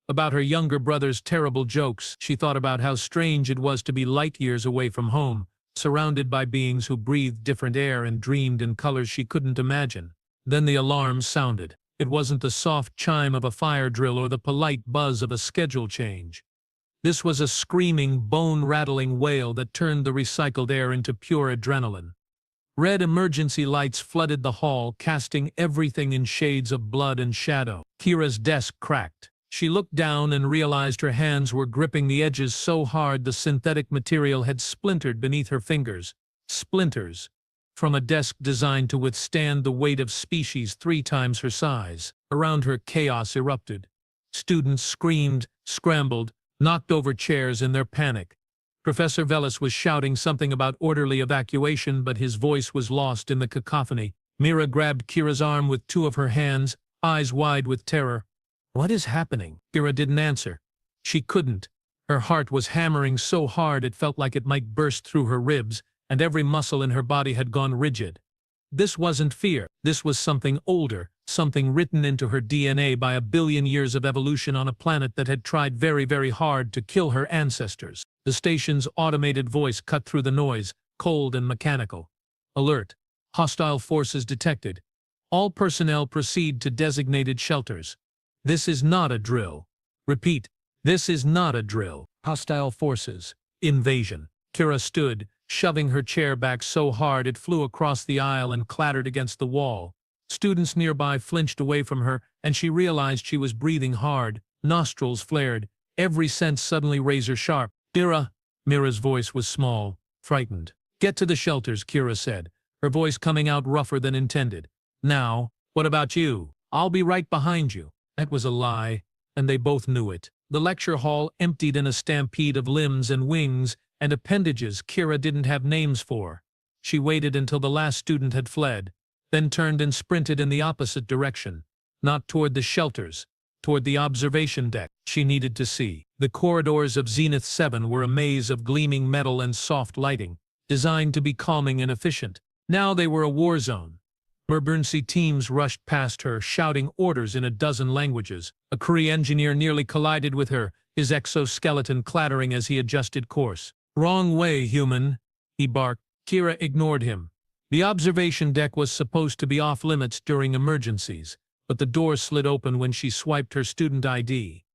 about her younger brother's terrible jokes. She thought about how strange it was to be light years away from home, surrounded by beings who breathed different air and dreamed in colors she couldn't imagine. Then the alarm sounded. It wasn't the soft chime of a fire drill or the polite buzz of a schedule change. This was a screaming, bone-rattling wail that turned the recycled air into pure adrenaline. Red emergency lights flooded the hall, casting everything in shades of blood and shadow. Kira's desk cracked. She looked down and realized her hands were gripping the edges so hard the synthetic material had splintered beneath her fingers. Splinters. From a desk designed to withstand the weight of species 3 times her size. Around her, chaos erupted. Students screamed, scrambled, knocked over chairs in their panic. Professor Velis was shouting something about orderly evacuation, but his voice was lost in the cacophony. Mira grabbed Kira's arm with 2 of her hands, eyes wide with terror. "What is happening?" Kira didn't answer. She couldn't. Her heart was hammering so hard it felt like it might burst through her ribs, and every muscle in her body had gone rigid. This wasn't fear. This was something older, something written into her DNA by a billion years of evolution on a planet that had tried very, very hard to kill her ancestors. The station's automated voice cut through the noise, cold and mechanical. Alert. Hostile forces detected. All personnel proceed to designated shelters. This is not a drill. Repeat, this is not a drill. Hostile forces. Invasion. Kira stood, shoving her chair back so hard it flew across the aisle and clattered against the wall. Students nearby flinched away from her, and she realized she was breathing hard, nostrils flared, every sense suddenly razor-sharp. Kira. Mira's voice was small, frightened. Get to the shelters, Kira said, her voice coming out rougher than intended. Now, what about you? I'll be right behind you. That was a lie, and they both knew it. The lecture hall emptied in a stampede of limbs and wings and appendages Kira didn't have names for. She waited until the last student had fled, then turned and sprinted in the opposite direction, not toward the shelters, toward the observation deck. She needed to see. The corridors of Zenith 7 were a maze of gleaming metal and soft lighting, designed to be calming and efficient. Now they were a war zone. Emergency teams rushed past her, shouting orders in a dozen languages. A Kree engineer nearly collided with her, his exoskeleton clattering as he adjusted course. Wrong way, human, he barked. Kira ignored him. The observation deck was supposed to be off-limits during emergencies, but the door slid open when she swiped her student ID.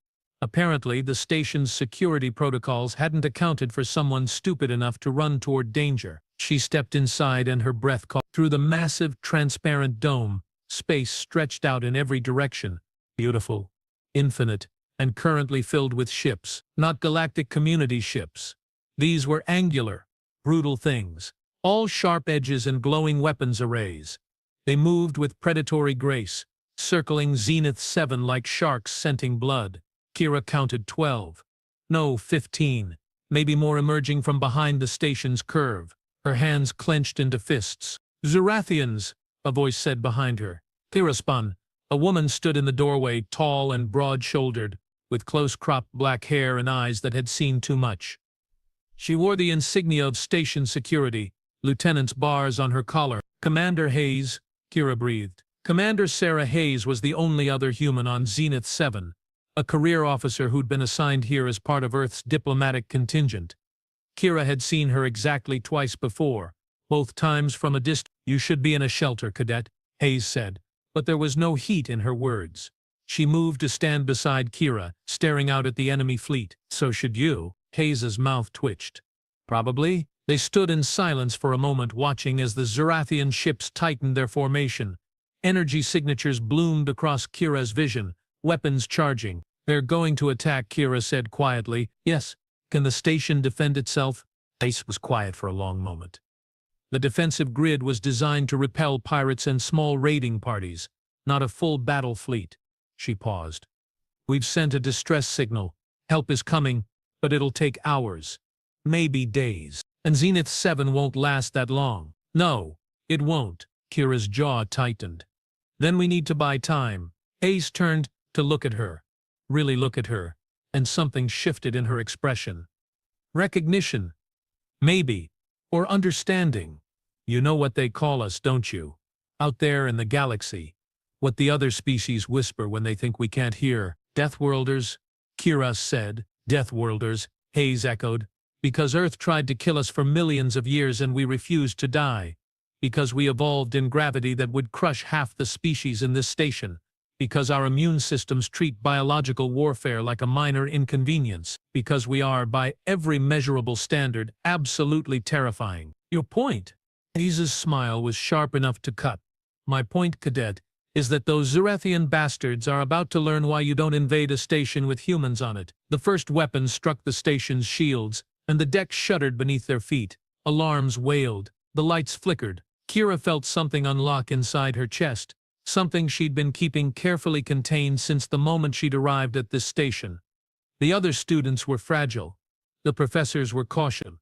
Apparently, the station's security protocols hadn't accounted for someone stupid enough to run toward danger. She stepped inside and her breath caught. Through the massive, transparent dome, space stretched out in every direction, beautiful, infinite, and currently filled with ships, not galactic community ships. These were angular, brutal things, all sharp edges and glowing weapons arrays. They moved with predatory grace, circling Zenith 7 like sharks scenting blood. Kira counted 12. No, 15, maybe more emerging from behind the station's curve, her hands clenched into fists. Zurathians, a voice said behind her. Kira spun. A woman stood in the doorway, tall and broad-shouldered, with close-cropped black hair and eyes that had seen too much. She wore the insignia of station security, lieutenant's bars on her collar. Commander Hayes, Kira breathed. Commander Sarah Hayes was the only other human on Zenith 7, a career officer who'd been assigned here as part of Earth's diplomatic contingent. Kira had seen her exactly twice before, both times from a distance. You should be in a shelter, cadet, Hayes said, but there was no heat in her words. She moved to stand beside Kira, staring out at the enemy fleet. So should you. Hayes's mouth twitched. Probably. They stood in silence for a moment, watching as the Zurathian ships tightened their formation. Energy signatures bloomed across Kira's vision, weapons charging. They're going to attack, Kira said quietly. Yes. Can the station defend itself? Hayes was quiet for a long moment. The defensive grid was designed to repel pirates and small raiding parties, not a full battle fleet. She paused. We've sent a distress signal. Help is coming, but it'll take hours, maybe days. And Zenith 7 won't last that long. No, it won't. Kira's jaw tightened. Then we need to buy time. Hayes turned to look at her, really look at her, and something shifted in her expression. Recognition. Maybe. Or understanding. You know what they call us, don't you? Out there in the galaxy. What the other species whisper when they think we can't hear. Deathworlders, Kira said. Deathworlders, Hayes echoed. Because Earth tried to kill us for millions of years and we refused to die. Because we evolved in gravity that would crush half the species in this station. Because our immune systems treat biological warfare like a minor inconvenience. Because we are, by every measurable standard, absolutely terrifying. Your point? Hayes's smile was sharp enough to cut. My point, cadet, is that those Zurathian bastards are about to learn why you don't invade a station with humans on it. The first weapon struck the station's shields, and the deck shuddered beneath their feet. Alarms wailed. The lights flickered. Kira felt something unlock inside her chest. Something she'd been keeping carefully contained since the moment she'd arrived at this station. The other students were fragile. The professors were cautious.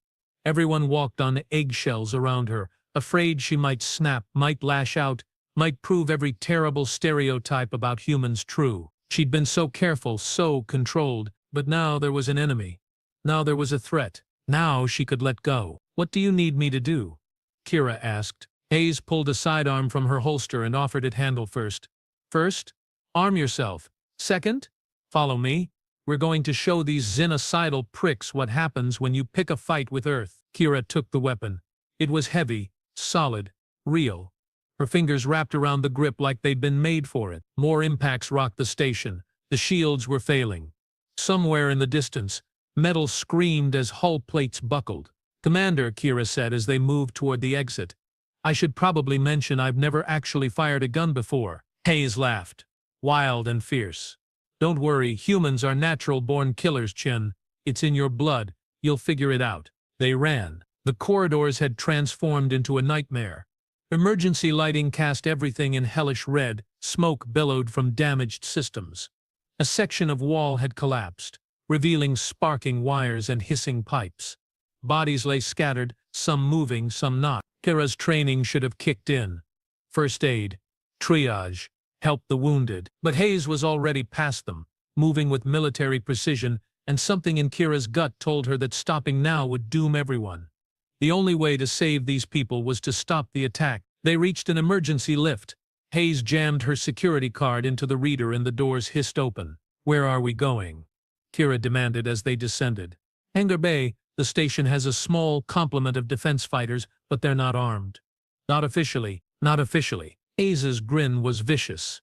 Everyone walked on eggshells around her, afraid she might snap, might lash out, might prove every terrible stereotype about humans true. She'd been so careful, so controlled, but now there was an enemy. Now there was a threat. Now she could let go. What do you need me to do? Kira asked. Hayes pulled a sidearm from her holster and offered it handle first. First, arm yourself. Second, follow me. We're going to show these xenocidal pricks what happens when you pick a fight with Earth. Kira took the weapon. It was heavy, solid, real. Her fingers wrapped around the grip like they'd been made for it. More impacts rocked the station. The shields were failing. Somewhere in the distance, metal screamed as hull plates buckled. Commander, Kira said as they moved toward the exit. I should probably mention I've never actually fired a gun before. Hayes laughed. Wild and fierce. Don't worry, humans are natural-born killers, Chin. It's in your blood. You'll figure it out. They ran. The corridors had transformed into a nightmare. Emergency lighting cast everything in hellish red. Smoke billowed from damaged systems. A section of wall had collapsed, revealing sparking wires and hissing pipes. Bodies lay scattered, some moving, some not. Kira's training should have kicked in. First aid, triage, help the wounded. But Hayes was already past them, moving with military precision, and something in Kira's gut told her that stopping now would doom everyone. The only way to save these people was to stop the attack. They reached an emergency lift. Hayes jammed her security card into the reader and the doors hissed open. Where are we going? Kira demanded as they descended. Hangar Bay. The station has a small complement of defense fighters, but they're not armed. Not officially. Not officially. Hayes's grin was vicious.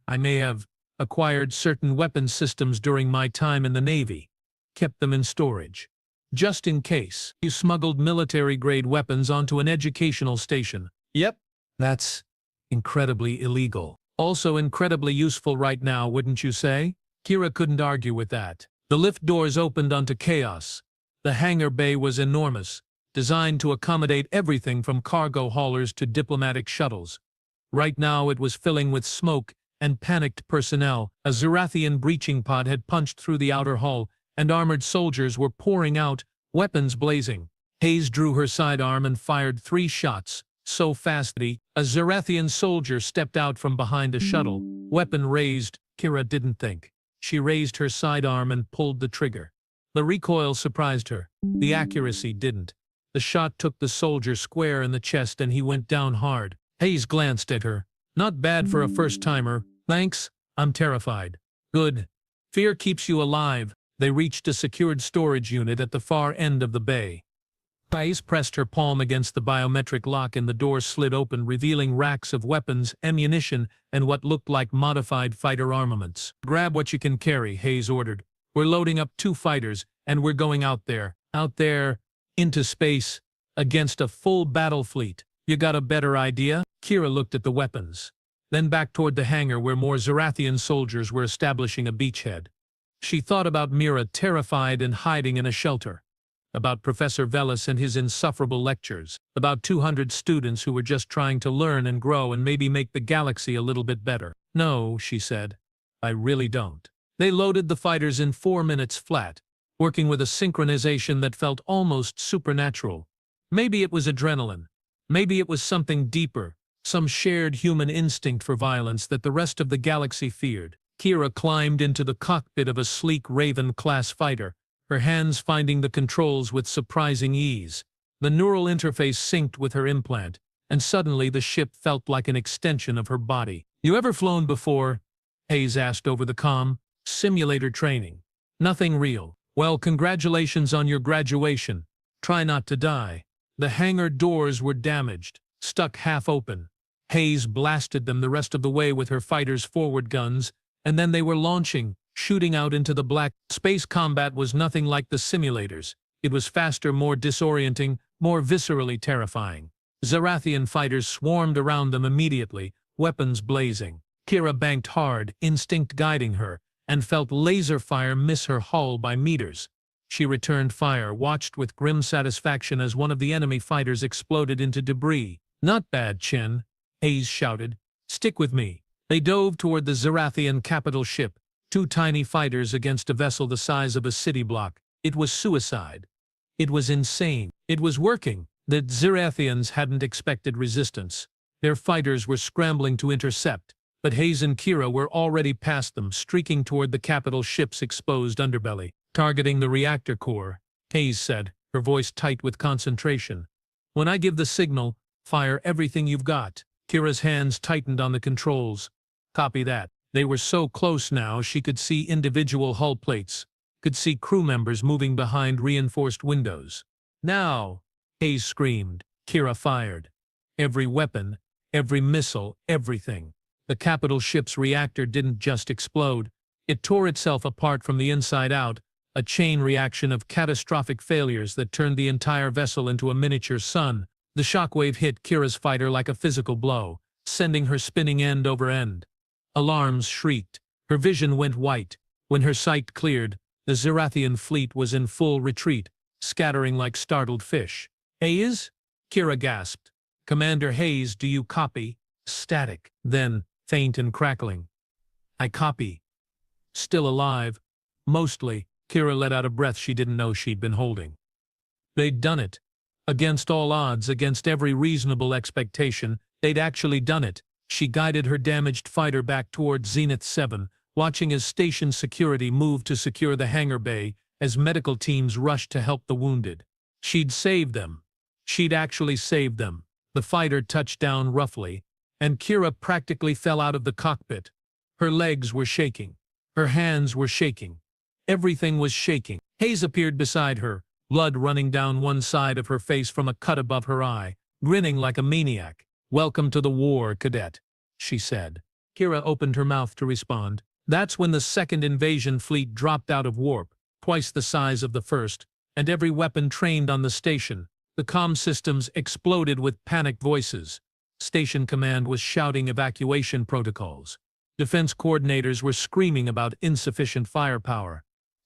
I may have acquired certain weapons systems during my time in the Navy. Kept them in storage. Just in case. You smuggled military-grade weapons onto an educational station. Yep. That's incredibly illegal. Also incredibly useful right now, wouldn't you say? Kira couldn't argue with that. The lift doors opened onto chaos. The hangar bay was enormous, designed to accommodate everything from cargo haulers to diplomatic shuttles. Right now it was filling with smoke and panicked personnel. A Zerathian breaching pod had punched through the outer hull, and armored soldiers were pouring out, weapons blazing. Hayes drew her sidearm and fired 3 shots, so fast that a Zerathian soldier stepped out from behind a shuttle. Weapon raised. Kira didn't think. She raised her sidearm and pulled the trigger. The recoil surprised her. The accuracy didn't. The shot took the soldier square in the chest and he went down hard. Hayes glanced at her. Not bad for a first-timer. Thanks. I'm terrified. Good. Fear keeps you alive. They reached a secured storage unit at the far end of the bay. Hayes pressed her palm against the biometric lock and the door slid open, revealing racks of weapons, ammunition, and what looked like modified fighter armaments. Grab what you can carry, Hayes ordered. We're loading up 2 fighters, and we're going out there, into space, against a full battle fleet. You got a better idea? Kira looked at the weapons, then back toward the hangar where more Zerathian soldiers were establishing a beachhead. She thought about Mira terrified and hiding in a shelter, about Professor Velis and his insufferable lectures, about 200 students who were just trying to learn and grow and maybe make the galaxy a little bit better. No, she said, I really don't. They loaded the fighters in 4 minutes flat, working with a synchronization that felt almost supernatural. Maybe it was adrenaline. Maybe it was something deeper, some shared human instinct for violence that the rest of the galaxy feared. Kira climbed into the cockpit of a sleek Raven-class fighter, her hands finding the controls with surprising ease. The neural interface synced with her implant, and suddenly the ship felt like an extension of her body. You ever flown before? Hayes asked over the comm. Simulator training. Nothing real. Well, congratulations on your graduation. Try not to die. The hangar doors were damaged, stuck half open. Hayes blasted them the rest of the way with her fighters' forward guns, and then they were launching, shooting out into the black. Space combat was nothing like the simulators. It was faster, more disorienting, more viscerally terrifying. Zerathian fighters swarmed around them immediately, weapons blazing. Kira banked hard, instinct guiding her, and felt laser fire miss her hull by meters. She returned fire, watched with grim satisfaction as one of the enemy fighters exploded into debris. Not bad, Chin, Hayes shouted. Stick with me. They dove toward the Zerathian capital ship, 2 tiny fighters against a vessel the size of a city block. It was suicide. It was insane. It was working. The Zerathians hadn't expected resistance. Their fighters were scrambling to intercept, but Hayes and Kira were already past them, streaking toward the capital ship's exposed underbelly, targeting the reactor core. Hayes said, her voice tight with concentration. When I give the signal, fire everything you've got. Kira's hands tightened on the controls. Copy that. They were so close now she could see individual hull plates, could see crew members moving behind reinforced windows. Now, Hayes screamed. Kira fired. Every weapon, every missile, everything. The capital ship's reactor didn't just explode. It tore itself apart from the inside out, a chain reaction of catastrophic failures that turned the entire vessel into a miniature sun. The shockwave hit Kira's fighter like a physical blow, sending her spinning end over end. Alarms shrieked. Her vision went white. When her sight cleared, the Zerathian fleet was in full retreat, scattering like startled fish. Hayes? Kira gasped. Commander Hayes, do you copy? Static. Then, faint and crackling. I copy. Still alive. Mostly. Kira let out a breath she didn't know she'd been holding. They'd done it. Against all odds, against every reasonable expectation, they'd actually done it. She guided her damaged fighter back toward Zenith 7, watching as station security moved to secure the hangar bay as medical teams rushed to help the wounded. She'd saved them. She'd actually saved them. The fighter touched down roughly, and Kira practically fell out of the cockpit. Her legs were shaking. Her hands were shaking. Everything was shaking. Hayes appeared beside her, blood running down one side of her face from a cut above her eye, grinning like a maniac. Welcome to the war, cadet, she said. Kira opened her mouth to respond. That's when the second invasion fleet dropped out of warp, twice the size of the first, and every weapon trained on the station. The comm systems exploded with panicked voices. Station command was shouting evacuation protocols. Defense coordinators were screaming about insufficient firepower.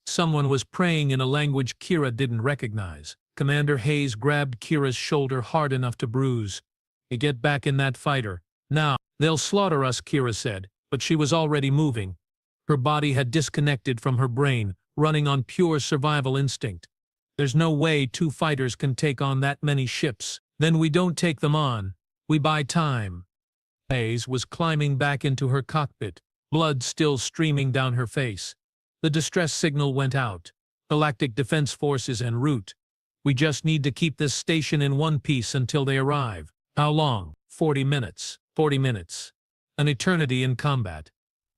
Someone was praying in a language Kira didn't recognize. Commander Hayes grabbed Kira's shoulder hard enough to bruise. You get back in that fighter. Now, they'll slaughter us, Kira said, but she was already moving. Her body had disconnected from her brain, running on pure survival instinct. There's no way two fighters can take on that many ships. Then we don't take them on. We buy time. Hayes was climbing back into her cockpit, blood still streaming down her face. The distress signal went out. Galactic Defense Forces en route. We just need to keep this station in one piece until they arrive. How long? 40 minutes. 40 minutes. An eternity in combat.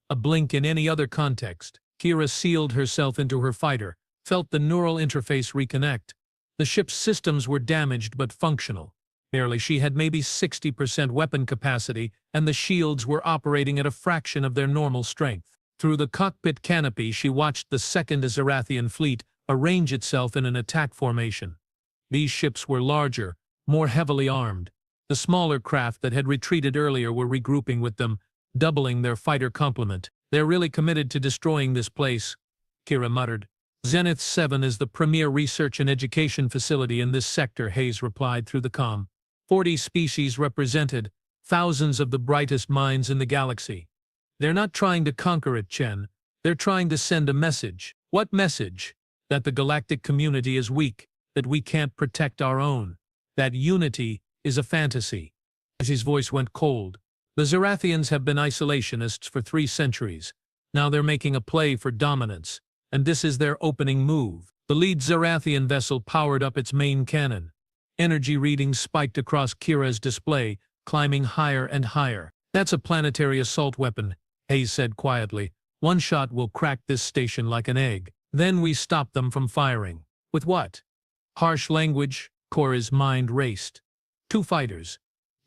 A blink in any other context. Kira sealed herself into her fighter, felt the neural interface reconnect. The ship's systems were damaged but functional. Barely, she had maybe 60% weapon capacity, and the shields were operating at a fraction of their normal strength. Through the cockpit canopy, she watched the second Zerathian fleet arrange itself in an attack formation. These ships were larger, more heavily armed. The smaller craft that had retreated earlier were regrouping with them, doubling their fighter complement. They're really committed to destroying this place, Kira muttered. Zenith 7 is the premier research and education facility in this sector, Hayes replied through the comm. 40 species represented, thousands of the brightest minds in the galaxy. They're not trying to conquer it, Chen. They're trying to send a message. What message? That the galactic community is weak, that we can't protect our own, that unity is a fantasy. His voice went cold. The Zerathians have been isolationists for 3 centuries. Now they're making a play for dominance, and this is their opening move. The lead Zerathian vessel powered up its main cannon. Energy readings spiked across Kira's display, climbing higher and higher. That's a planetary assault weapon, Hayes said quietly. One shot will crack this station like an egg. Then we stop them from firing. With what? Harsh language. Kira's mind raced. 2 fighters.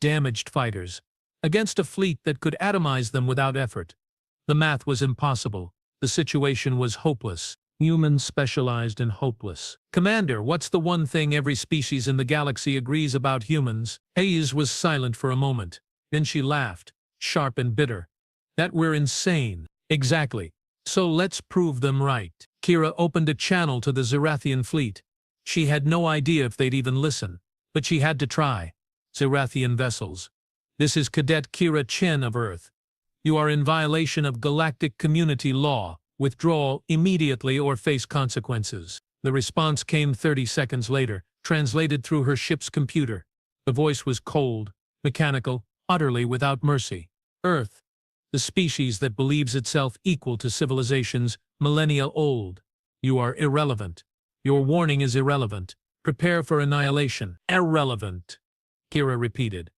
Damaged fighters. Against a fleet that could atomize them without effort. The math was impossible. The situation was hopeless. Human specialized and hopeless. Commander, what's the one thing every species in the galaxy agrees about humans? Hayes was silent for a moment. Then she laughed, sharp and bitter. That we're insane. Exactly. So let's prove them right. Kira opened a channel to the Zerathian fleet. She had no idea if they'd even listen, but she had to try. Zerathian vessels. This is Cadet Kira Chen of Earth. You are in violation of galactic community law. Withdraw immediately or face consequences. The response came 30 seconds later, translated through her ship's computer. The voice was cold, mechanical, utterly without mercy. Earth, the species that believes itself equal to civilizations millennia old. You are irrelevant. Your warning is irrelevant. Prepare for annihilation. Irrelevant, Kira repeated.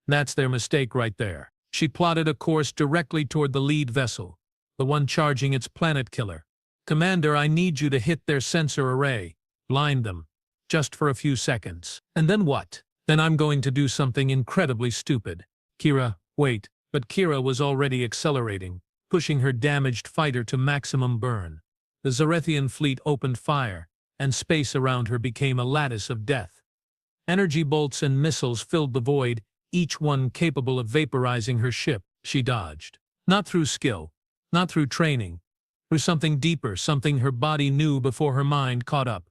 That's their mistake right there. She plotted a course directly toward the lead vessel, the one charging its planet killer. Commander, I need you to hit their sensor array. Blind them. Just for a few seconds. And then what? Then I'm going to do something incredibly stupid. Kira, wait. But Kira was already accelerating, pushing her damaged fighter to maximum burn. The Zarethian fleet opened fire, and space around her became a lattice of death. Energy bolts and missiles filled the void, each one capable of vaporizing her ship. She dodged. Not through skill, not through training, through something deeper, something her body knew before her mind caught up.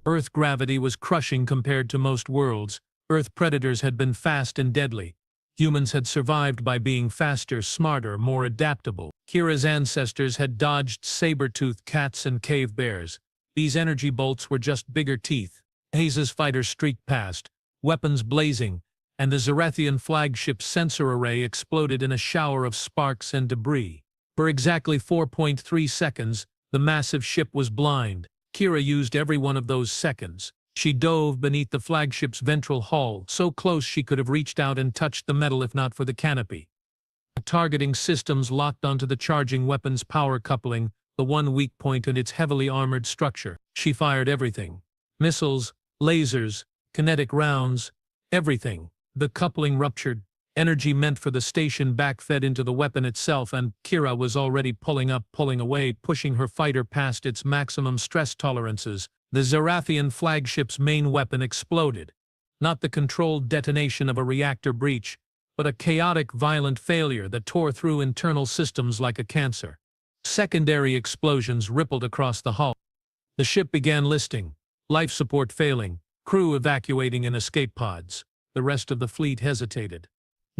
Earth gravity was crushing compared to most worlds. Earth predators had been fast and deadly. Humans had survived by being faster, smarter, more adaptable. Kira's ancestors had dodged saber-toothed cats and cave bears. These energy bolts were just bigger teeth. Hayes's fighter streaked past, weapons blazing, and the Zarethian flagship's sensor array exploded in a shower of sparks and debris. For exactly 4.3 seconds, the massive ship was blind. Kira used every one of those seconds. She dove beneath the flagship's ventral hull, so close she could have reached out and touched the metal if not for the canopy. The targeting systems locked onto the charging weapon's power coupling, the one weak point in its heavily armored structure. She fired everything. Missiles, lasers, kinetic rounds, everything. The coupling ruptured. Energy meant for the station backfed into the weapon itself, and Kira was already pulling up, pulling away, pushing her fighter past its maximum stress tolerances. The Zarathian flagship's main weapon exploded. Not the controlled detonation of a reactor breach, but a chaotic, violent failure that tore through internal systems like a cancer. Secondary explosions rippled across the hull. The ship began listing, life support failing, crew evacuating in escape pods. The rest of the fleet hesitated.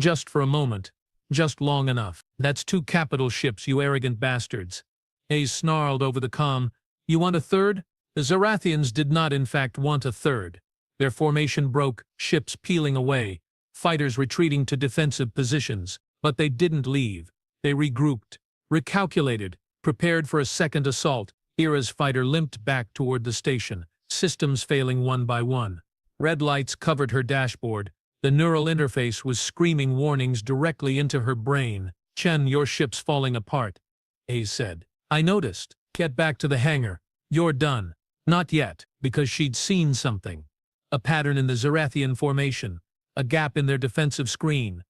Just for a moment. Just long enough. That's 2 capital ships, you arrogant bastards. Hayes snarled over the comm. You want a third? The Zarathians did not in fact want a third. Their formation broke, ships peeling away, fighters retreating to defensive positions. But they didn't leave. They regrouped, recalculated, prepared for a second assault. Kira's fighter limped back toward the station, systems failing one by one. Red lights covered her dashboard. The neural interface was screaming warnings directly into her brain. Chen, your ship's falling apart, Hayes said. I noticed. Get back to the hangar. You're done. Not yet, because she'd seen something. A pattern in the Zarathian formation, a gap in their defensive screen,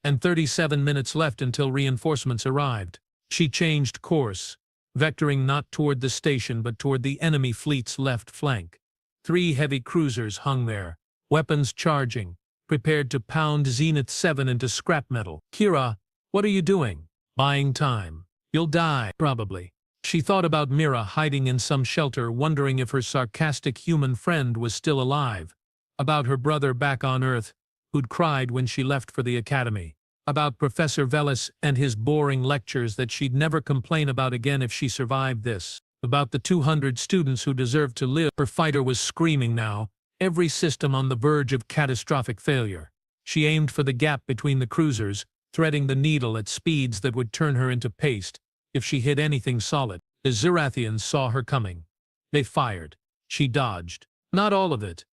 and 37 minutes left until reinforcements arrived. She changed course, vectoring not toward the station but toward the enemy fleet's left flank. 3 heavy cruisers hung there, weapons charging, prepared to pound Zenith 7 into scrap metal. Kira, what are you doing? Buying time. You'll die, probably. She thought about Mira hiding in some shelter, wondering if her sarcastic human friend was still alive. About her brother back on Earth, who'd cried when she left for the academy. About Professor Velis and his boring lectures that she'd never complain about again if she survived this. About the 200 students who deserved to live. Her fighter was screaming now, every system on the verge of catastrophic failure. She aimed for the gap between the cruisers, threading the needle at speeds that would turn her into paste if she hit anything solid. The Zarathians saw her coming. They fired. She dodged. Not all of it.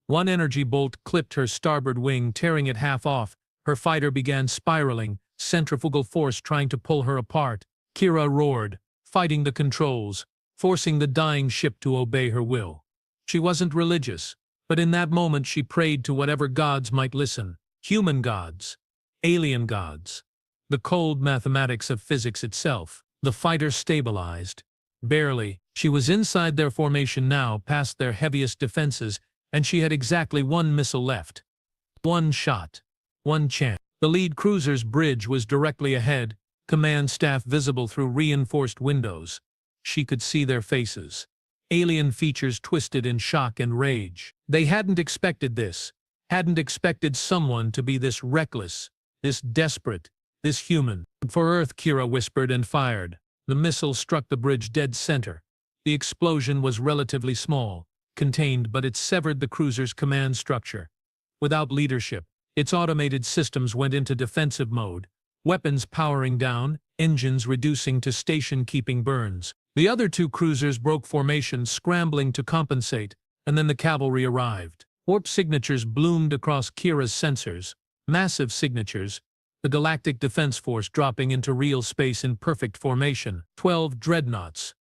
One energy bolt clipped her starboard wing, tearing it half off. Her fighter began spiraling, centrifugal force trying to pull her apart. Kira roared, fighting the controls, forcing the dying ship to obey her will. She wasn't religious, but in that moment she prayed to whatever gods might listen. Human gods. Alien gods. The cold mathematics of physics itself. The fighter stabilized. Barely. She was inside their formation now, past their heaviest defenses, and she had exactly 1 missile left. 1 shot. 1 chance. The lead cruiser's bridge was directly ahead, command staff visible through reinforced windows. She could see their faces. Alien features twisted in shock and rage. They hadn't expected this. Hadn't expected someone to be this reckless, this desperate, this human. For Earth, Kira whispered and fired. The missile struck the bridge dead center. The explosion was relatively small, contained, but it severed the cruiser's command structure. Without leadership, its automated systems went into defensive mode, weapons powering down, engines reducing to station-keeping burns. The other two cruisers broke formation, scrambling to compensate, and then the cavalry arrived. Warp signatures bloomed across Kira's sensors, massive signatures, the Galactic Defense Force dropping into real space in perfect formation. 12 dreadnoughts,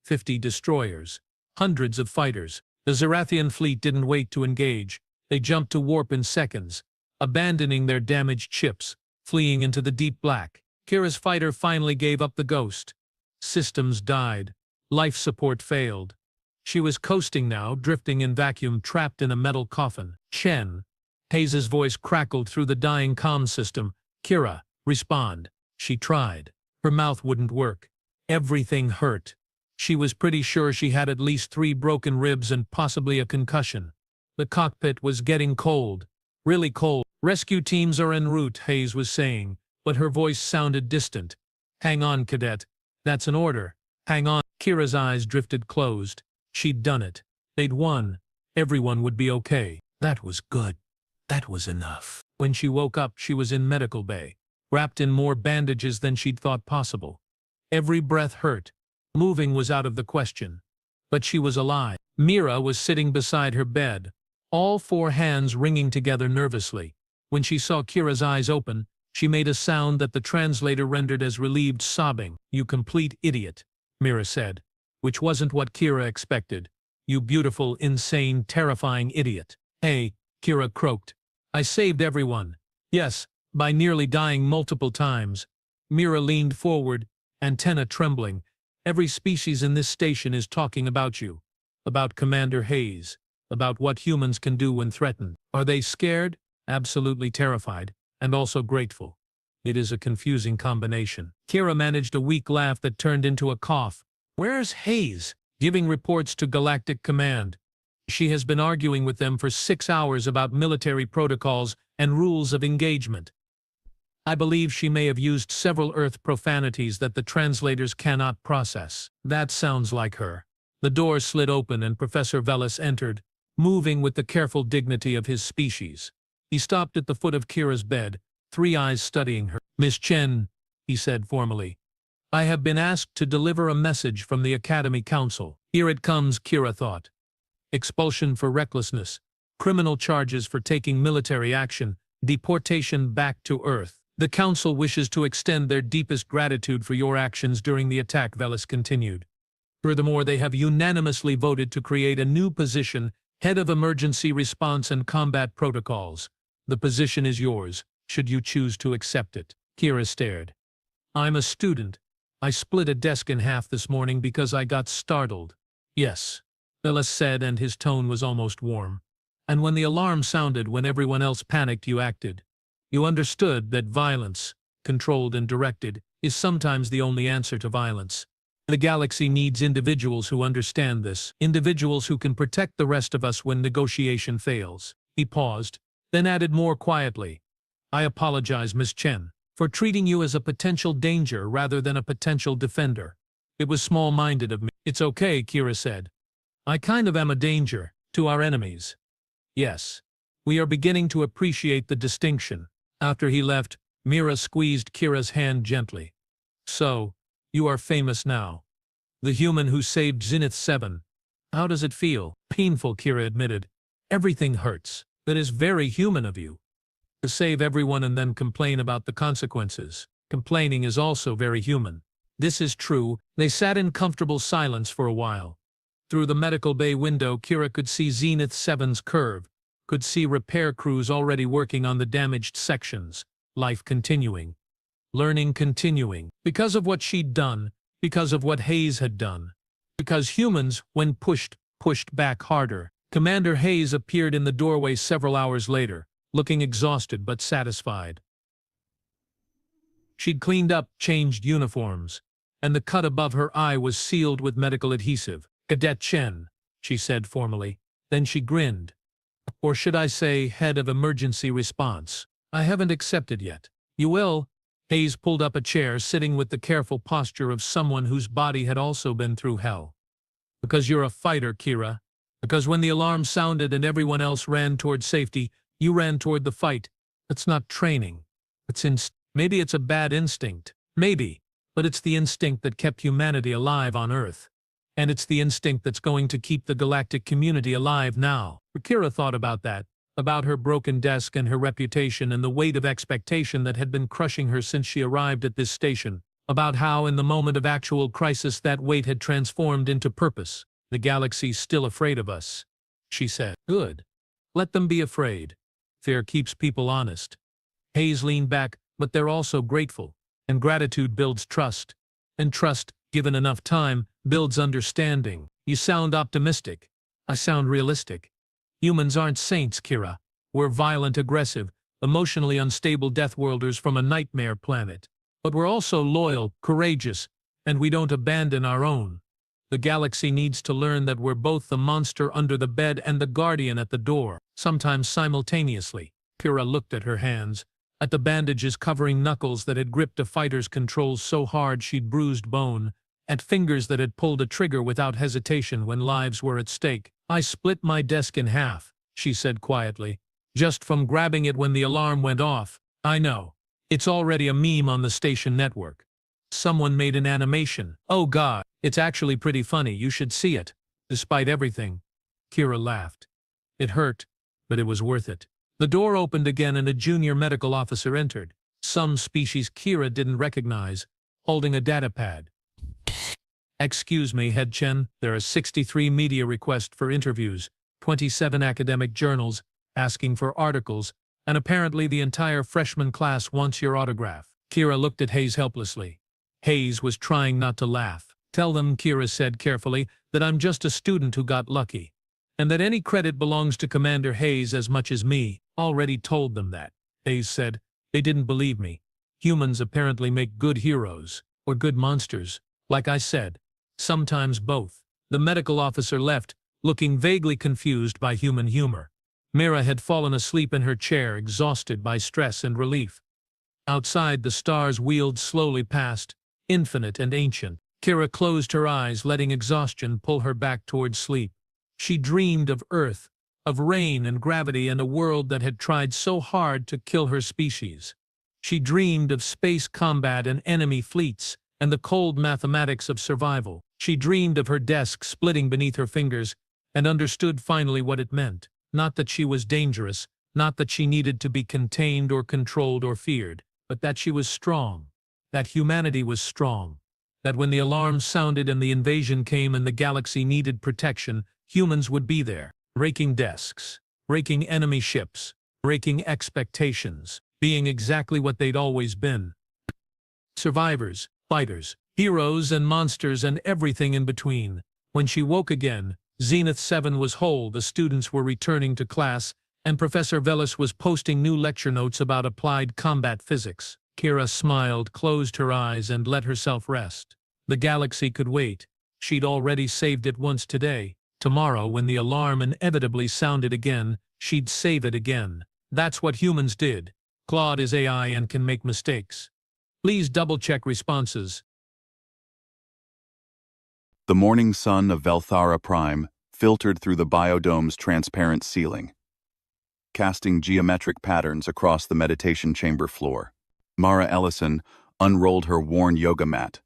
50 destroyers, hundreds of fighters. The Zerathian fleet didn't wait to engage. They jumped to warp in seconds, abandoning their damaged ships, fleeing into the deep black. Kira's fighter finally gave up the ghost. Systems died. Life support failed. She was coasting now, drifting in vacuum, trapped in a metal coffin. Chen. Hayes' voice crackled through the dying comm system. Kira, respond. She tried. Her mouth wouldn't work. Everything hurt. She was pretty sure she had at least 3 broken ribs and possibly a concussion. The cockpit was getting cold. Really cold. Rescue teams are en route, Hayes was saying, but her voice sounded distant. Hang on, cadet. That's an order. Hang on. Kira's eyes drifted closed. She'd done it. They'd won. Everyone would be okay. That was good. That was enough. When she woke up, she was in medical bay, wrapped in more bandages than she'd thought possible. Every breath hurt. Moving was out of the question. But she was alive. Mira was sitting beside her bed, all 4 hands wringing together nervously. When she saw Kira's eyes open, she made a sound that the translator rendered as relieved sobbing. You complete idiot, Mira said, which wasn't what Kira expected. You beautiful, insane, terrifying idiot. Hey, Kira croaked. I saved everyone. Yes, by nearly dying multiple times. Mira leaned forward, antenna trembling. Every species in this station is talking about you. About Commander Hayes. About what humans can do when threatened. Are they scared? Absolutely terrified. And also grateful. It is a confusing combination. Kira managed a weak laugh that turned into a cough. Where's Hayes? Giving reports to Galactic Command. She has been arguing with them for 6 hours about military protocols and rules of engagement. I believe she may have used several Earth profanities that the translators cannot process. That sounds like her. The door slid open and Professor Velis entered, moving with the careful dignity of his species. He stopped at the foot of Kira's bed, 3 eyes studying her. Miss Chen, he said formally, I have been asked to deliver a message from the Academy Council. Here it comes, Kira thought. Expulsion for recklessness, criminal charges for taking military action, deportation back to Earth. The Council wishes to extend their deepest gratitude for your actions during the attack, Velis continued. Furthermore, they have unanimously voted to create a new position, Head of Emergency Response and Combat Protocols. The position is yours, should you choose to accept it. Kira stared. I'm a student. I split a desk in half this morning because I got startled. Yes, Velis said, and his tone was almost warm. And when the alarm sounded, when everyone else panicked, you acted. You understood that violence, controlled and directed, is sometimes the only answer to violence. The galaxy needs individuals who understand this, individuals who can protect the rest of us when negotiation fails. He paused, then added more quietly, I apologize, Miss Chen, for treating you as a potential danger rather than a potential defender. It was small-minded of me. It's okay, Kira said. I kind of am a danger to our enemies. Yes, we are beginning to appreciate the distinction. After he left, Mira squeezed Kira's hand gently. So, you are famous now. The human who saved Zenith 7. How does it feel? Painful, Kira admitted. Everything hurts. That is very human of you. To save everyone and then complain about the consequences. Complaining is also very human. This is true. They sat in comfortable silence for a while. Through the medical bay window, Kira could see Zenith 7's curve, could see repair crews already working on the damaged sections, life continuing, learning continuing, because of what she'd done, because of what Hayes had done, because humans, when pushed back harder. Commander Hayes appeared in the doorway several hours later, looking exhausted but satisfied. She'd cleaned up, changed uniforms, and the cut above her eye was sealed with medical adhesive. Cadet Chen, she said formally. Then she grinned. Or should I say, Head of Emergency Response. I haven't accepted yet. You will. Hayes pulled up a chair, sitting with the careful posture of someone whose body had also been through hell. Because you're a fighter, Kira. Because when the alarm sounded and everyone else ran toward safety, you ran toward the fight. That's not training. Maybe it's a bad instinct. Maybe. but it's the instinct that kept humanity alive on Earth. And it's the instinct that's going to keep the galactic community alive now. Kira thought about that, about her broken desk and her reputation and the weight of expectation that had been crushing her since she arrived at this station, about how in the moment of actual crisis that weight had transformed into purpose. The galaxy's still afraid of us, she said. Good. Let them be afraid. Fear keeps people honest. Hayes leaned back, but they're also grateful, and gratitude builds trust. And trust, given enough time, builds understanding. You sound optimistic. I sound realistic. Humans aren't saints, Kira. We're violent, aggressive, emotionally unstable deathworlders from a nightmare planet. But we're also loyal, courageous, and we don't abandon our own. The galaxy needs to learn that we're both the monster under the bed and the guardian at the door, sometimes simultaneously. Kira looked at her hands, at the bandages covering knuckles that had gripped a fighter's controls so hard she'd bruised bone, at fingers that had pulled a trigger without hesitation when lives were at stake. I split my desk in half, she said quietly, just from grabbing it when the alarm went off. I know. It's already a meme on the station network. Someone made an animation. Oh God, it's actually pretty funny, you should see it. Despite everything. Kira laughed. It hurt, but it was worth it. The door opened again and a junior medical officer entered, some species Kira didn't recognize, holding a datapad. Excuse me, Head Chen, there are 63 media requests for interviews, 27 academic journals asking for articles, and apparently the entire freshman class wants your autograph. Kira looked at Hayes helplessly. Hayes was trying not to laugh. Tell them, Kira said carefully, that I'm just a student who got lucky, and that any credit belongs to Commander Hayes as much as me. Already told them that. Hayes said. They didn't believe me. Humans apparently make good heroes, or good monsters, like I said. Sometimes both. The medical officer left, looking vaguely confused by human humor. Mira had fallen asleep in her chair, exhausted by stress and relief. Outside, the stars wheeled slowly past, infinite and ancient. Kira closed her eyes, letting exhaustion pull her back towards sleep. She dreamed of Earth, of rain and gravity and a world that had tried so hard to kill her species. She dreamed of space combat and enemy fleets, and the cold mathematics of survival. She dreamed of her desk splitting beneath her fingers, and understood finally what it meant. Not that she was dangerous, not that she needed to be contained or controlled or feared, but that she was strong. That humanity was strong. That when the alarm sounded and the invasion came and the galaxy needed protection, humans would be there, raking desks, raking enemy ships, breaking expectations, being exactly what they'd always been. Survivors, fighters, heroes and monsters and everything in between. When she woke again, Zenith 7 was whole, the students were returning to class, and Professor Velis was posting new lecture notes about applied combat physics. Kira smiled, closed her eyes, and let herself rest. The galaxy could wait. She'd already saved it once today. Tomorrow, when the alarm inevitably sounded again, she'd save it again. That's what humans did. Claude is AI and can make mistakes. Please double-check responses. The morning sun of Velthara Prime filtered through the biodome's transparent ceiling, casting geometric patterns across the meditation chamber floor. Mara Ellison unrolled her worn yoga mat,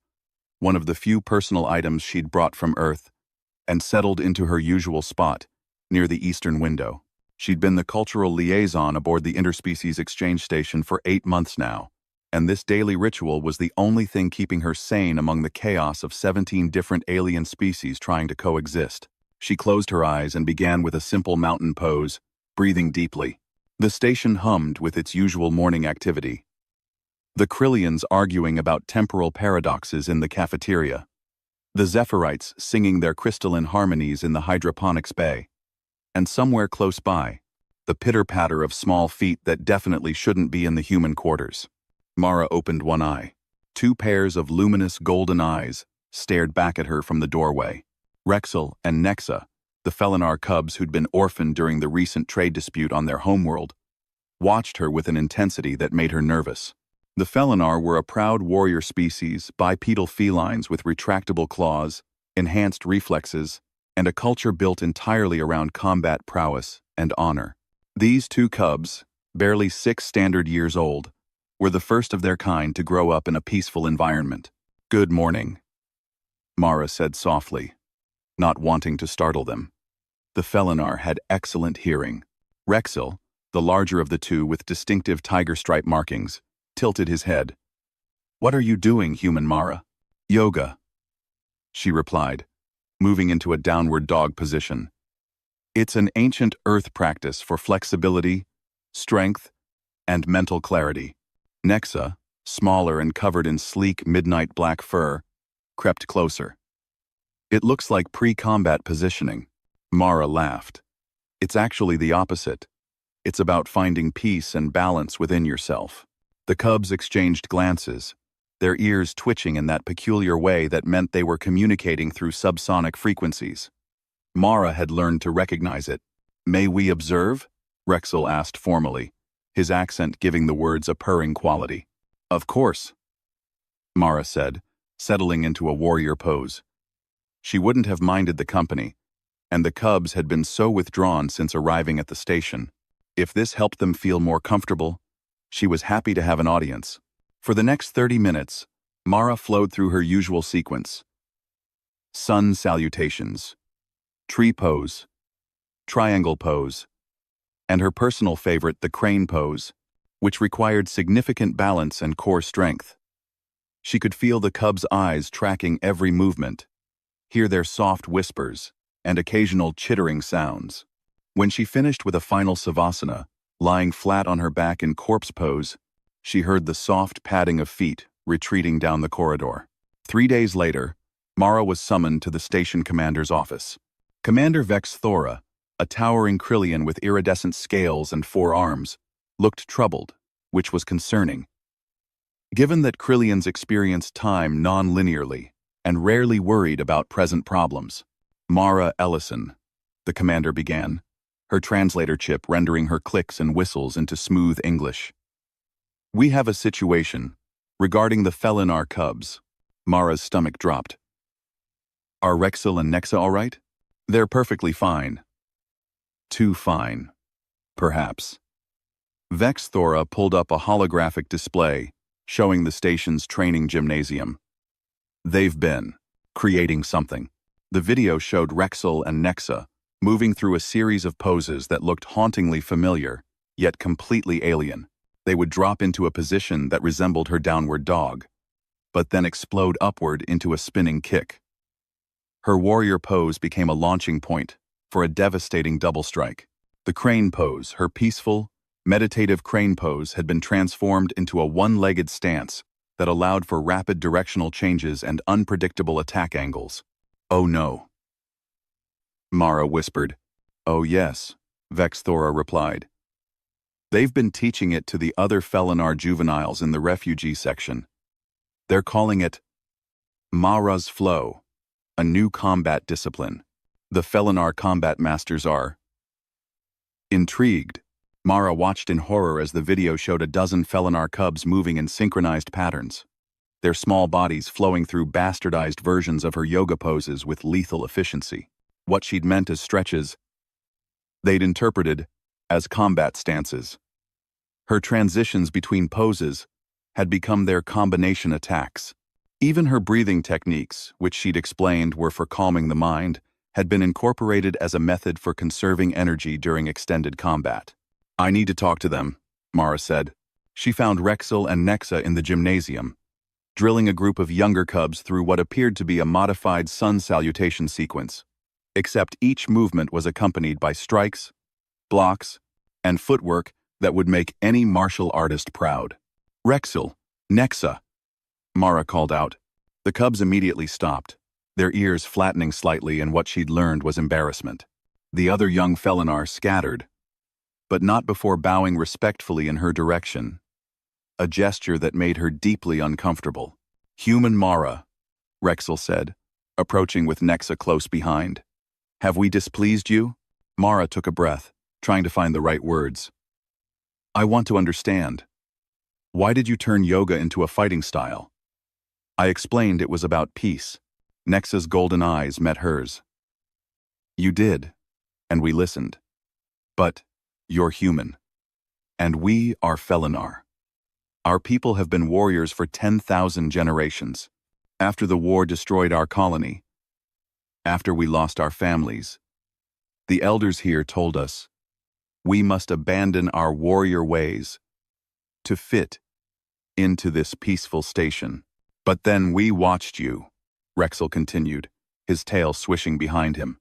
one of the few personal items she'd brought from Earth, and settled into her usual spot, near the eastern window. She'd been the cultural liaison aboard the Interspecies Exchange Station for 8 months now, and this daily ritual was the only thing keeping her sane among the chaos of 17 different alien species trying to coexist. She closed her eyes and began with a simple mountain pose, breathing deeply. The station hummed with its usual morning activity. The Krillians arguing about temporal paradoxes in the cafeteria. The Zephyrites singing their crystalline harmonies in the hydroponics bay. And somewhere close by, the pitter-patter of small feet that definitely shouldn't be in the human quarters. Mara opened one eye. 2 pairs of luminous golden eyes stared back at her from the doorway. Rexel and Nexa, the Felinar cubs who'd been orphaned during the recent trade dispute on their homeworld, watched her with an intensity that made her nervous. The Felinar were a proud warrior species, bipedal felines with retractable claws, enhanced reflexes, and a culture built entirely around combat prowess and honor. These 2 cubs, barely 6 standard years old, were the first of their kind to grow up in a peaceful environment. Good morning, Mara said softly, not wanting to startle them. The Felinar had excellent hearing. Rexel, the larger of the two with distinctive tiger stripe markings, tilted his head. What are you doing, human Mara? Yoga, she replied, moving into a downward dog position. It's an ancient earth practice for flexibility, strength, and mental clarity. Nexa, smaller and covered in sleek midnight black fur, crept closer. It looks like pre-combat positioning. Mara laughed. It's actually the opposite. It's about finding peace and balance within yourself. The cubs exchanged glances, their ears twitching in that peculiar way that meant they were communicating through subsonic frequencies. Mara had learned to recognize it. May we observe? Rexel asked formally, his accent giving the words a purring quality. Of course, Mara said, settling into a warrior pose. She wouldn't have minded the company, and the cubs had been so withdrawn since arriving at the station. If this helped them feel more comfortable, she was happy to have an audience. For the next 30 minutes, Mara flowed through her usual sequence. Sun salutations, tree pose, triangle pose, and her personal favorite, the crane pose, which required significant balance and core strength. She could feel the cubs' eyes tracking every movement, hear their soft whispers, and occasional chittering sounds. When she finished with a final savasana, lying flat on her back in corpse pose, she heard the soft padding of feet retreating down the corridor. 3 days later, Mara was summoned to the station commander's office. Commander Vex Thora, a towering Krillian with iridescent scales and 4 arms, looked troubled, which was concerning. Given that Krillians experience time non-linearly and rarely worried about present problems, Mara Ellison, the commander began, her translator chip rendering her clicks and whistles into smooth English. We have a situation regarding the Felinar cubs. Mara's stomach dropped. Are Rexel and Nexa all right? They're perfectly fine. Too fine, perhaps. Vex Thora pulled up a holographic display showing the station's training gymnasium. They've been creating something. The video showed Rexel and Nexa moving through a series of poses that looked hauntingly familiar, yet completely alien. They would drop into a position that resembled her downward dog, but then explode upward into a spinning kick. Her warrior pose became a launching point for a devastating double strike. The crane pose, her peaceful, meditative crane pose, had been transformed into a one-legged stance that allowed for rapid directional changes and unpredictable attack angles. Oh no, Mara whispered. Oh yes, Vex Thora replied. They've been teaching it to the other Felinar juveniles in the refugee section. They're calling it Mara's Flow, a new combat discipline. The Felinar combat masters are. Intrigued, Mara watched in horror as the video showed a dozen Felinar cubs moving in synchronized patterns, their small bodies flowing through bastardized versions of her yoga poses with lethal efficiency. What she'd meant as stretches, they'd interpreted as combat stances. Her transitions between poses had become their combination attacks. Even her breathing techniques, which she'd explained were for calming the mind, had been incorporated as a method for conserving energy during extended combat. I need to talk to them, Mara said. She found Rexel and Nexa in the gymnasium, drilling a group of younger cubs through what appeared to be a modified sun salutation sequence, except each movement was accompanied by strikes, blocks, and footwork that would make any martial artist proud. Rexel, Nexa, Mara called out. The cubs immediately stopped, their ears flattening slightly, and what she'd learned was embarrassment. The other young Felinar scattered, but not before bowing respectfully in her direction, a gesture that made her deeply uncomfortable. Human Mara, Rexel said, approaching with Nexa close behind. Have we displeased you? Mara took a breath, trying to find the right words. I want to understand. Why did you turn yoga into a fighting style? I explained it was about peace. Nexa's golden eyes met hers. You did, and we listened. But you're human. And we are Felinar. Our people have been warriors for 10,000 generations. After the war destroyed our colony, after we lost our families, the elders here told us we must abandon our warrior ways to fit into this peaceful station. But then we watched you, Rexel continued, his tail swishing behind him.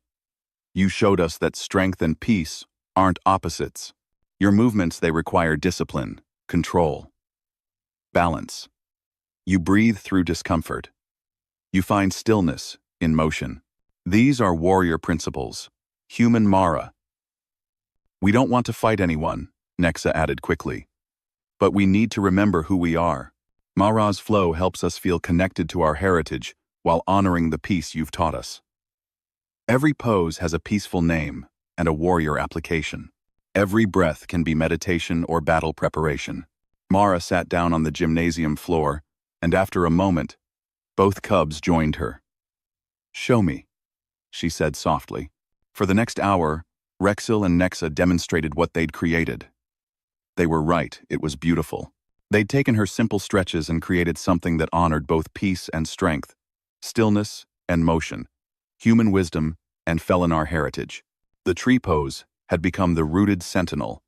You showed us that strength and peace aren't opposites. Your movements, they require discipline, control, balance. You breathe through discomfort. You find stillness in motion. These are warrior principles, human Mara. We don't want to fight anyone, Nexa added quickly. But we need to remember who we are. Mara's flow helps us feel connected to our heritage while honoring the peace you've taught us. Every pose has a peaceful name and a warrior application. Every breath can be meditation or battle preparation. Mara sat down on the gymnasium floor, and after a moment, both cubs joined her. Show me, she said softly. For the next hour, Rexel and Nexa demonstrated what they'd created. They were right, it was beautiful. They'd taken her simple stretches and created something that honored both peace and strength, stillness and motion, human wisdom and Felinar heritage. The tree pose had become the rooted sentinel,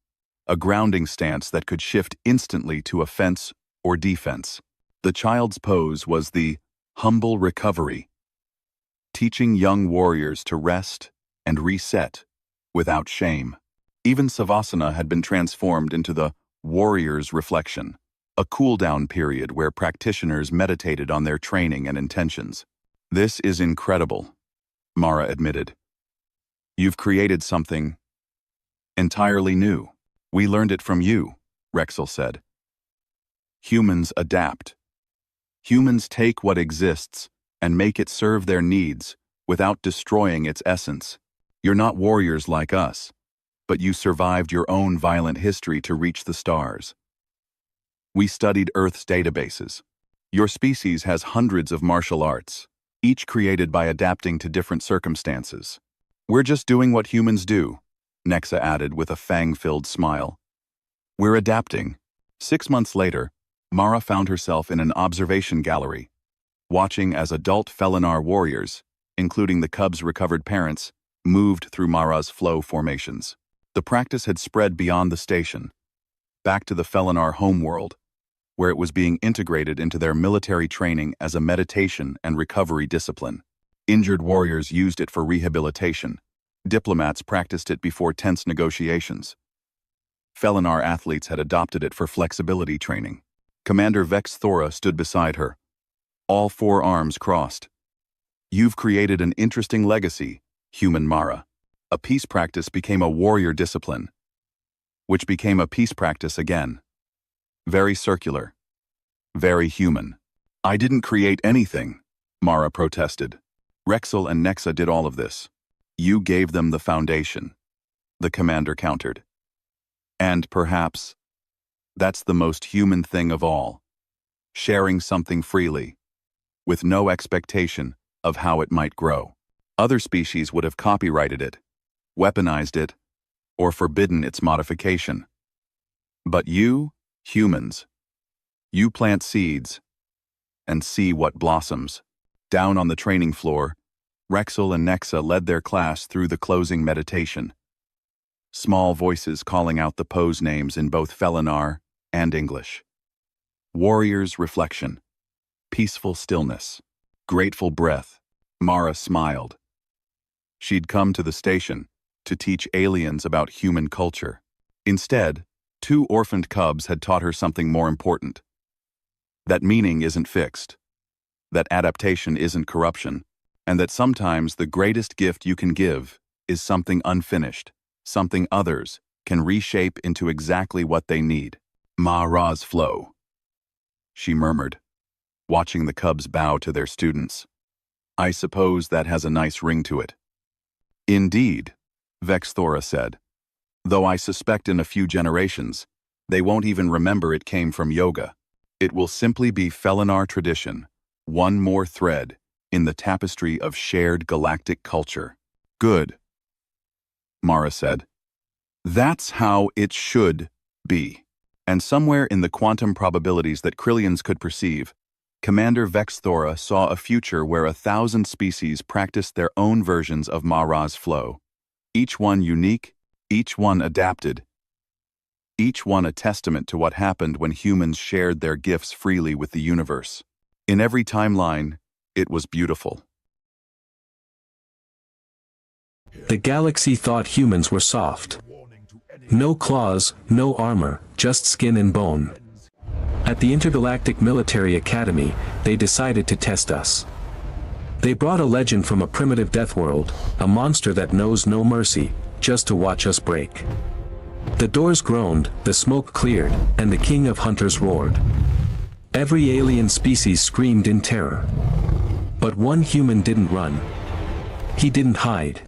a grounding stance that could shift instantly to offense or defense. The child's pose was the humble recovery, teaching young warriors to rest and reset without shame. Even Savasana had been transformed into the warrior's reflection, a cool-down period where practitioners meditated on their training and intentions. This is incredible, Mara admitted. You've created something entirely new. We learned it from you, Rexel said. Humans adapt. Humans take what exists and make it serve their needs without destroying its essence. You're not warriors like us, but you survived your own violent history to reach the stars. We studied Earth's databases. Your species has hundreds of martial arts, each created by adapting to different circumstances. We're just doing what humans do, Nexa added with a fang-filled smile. We're adapting. 6 months later, Mara found herself in an observation gallery, watching as adult Felinar warriors, including the cubs' recovered parents, moved through Mara's flow formations. The practice had spread beyond the station, back to the Felinar homeworld, where it was being integrated into their military training as a meditation and recovery discipline. Injured warriors used it for rehabilitation. Diplomats practiced it before tense negotiations. Felinar athletes had adopted it for flexibility training. Commander Vex Thora stood beside her, all 4 arms crossed. You've created an interesting legacy, human Mara. A peace practice became a warrior discipline, which became a peace practice again. Very circular. Very human. I didn't create anything, Mara protested. Rexel and Nexa did all of this. You gave them the foundation, the commander countered. And perhaps, that's the most human thing of all. Sharing something freely, with no expectation of how it might grow. Other species would have copyrighted it, weaponized it, or forbidden its modification. But you, humans, you plant seeds and see what blossoms. Down on the training floor, Rexel and Nexa led their class through the closing meditation. Small voices calling out the pose names in both Felinar and English. Warrior's reflection, peaceful stillness, grateful breath. Mara smiled. She'd come to the station to teach aliens about human culture. Instead, 2 orphaned cubs had taught her something more important. That meaning isn't fixed, that adaptation isn't corruption, and that sometimes the greatest gift you can give is something unfinished, something others can reshape into exactly what they need. Mara's flow, she murmured, watching the cubs bow to their students. I suppose that has a nice ring to it. Indeed, Vex Thora said, though I suspect in a few generations, they won't even remember it came from yoga. It will simply be Felinar tradition, one more thread in the tapestry of shared galactic culture. Good, Mara said. That's how it should be. And somewhere in the quantum probabilities that Krillians could perceive, Commander Vexthora saw a future where 1,000 species practiced their own versions of Mara's flow. Each one unique, each one adapted, each one a testament to what happened when humans shared their gifts freely with the universe. In every timeline, it was beautiful. The galaxy thought humans were soft. No claws, no armor, just skin and bone. At the Intergalactic Military Academy, they decided to test us. They brought a legend from a primitive death world, a monster that knows no mercy, just to watch us break. The doors groaned, the smoke cleared, and the king of hunters roared. Every alien species screamed in terror. But one human didn't run. He didn't hide.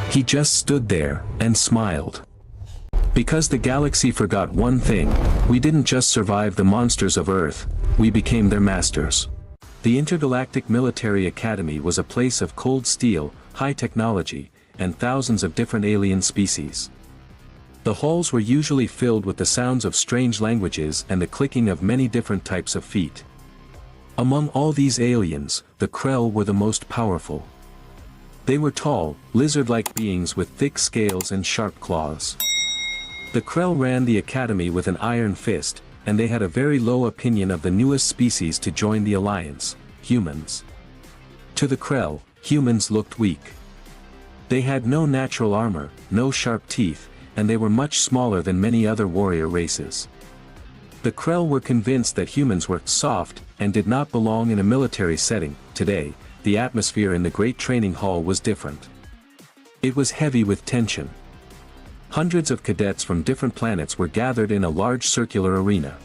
He just stood there and smiled. Because the galaxy forgot one thing, we didn't just survive the monsters of Earth, we became their masters. The Intergalactic Military Academy was a place of cold steel, high technology, and thousands of different alien species. The halls were usually filled with the sounds of strange languages and the clicking of many different types of feet. Among all these aliens, the Krell were the most powerful. They were tall, lizard-like beings with thick scales and sharp claws. The Krell ran the academy with an iron fist, and they had a very low opinion of the newest species to join the alliance, humans. To the Krell, humans looked weak. They had no natural armor, no sharp teeth, and they were much smaller than many other warrior races. The Krell were convinced that humans were soft and did not belong in a military setting. Today, the atmosphere in the Great Training Hall was different. It was heavy with tension. Hundreds of cadets from different planets were gathered in a large circular arena.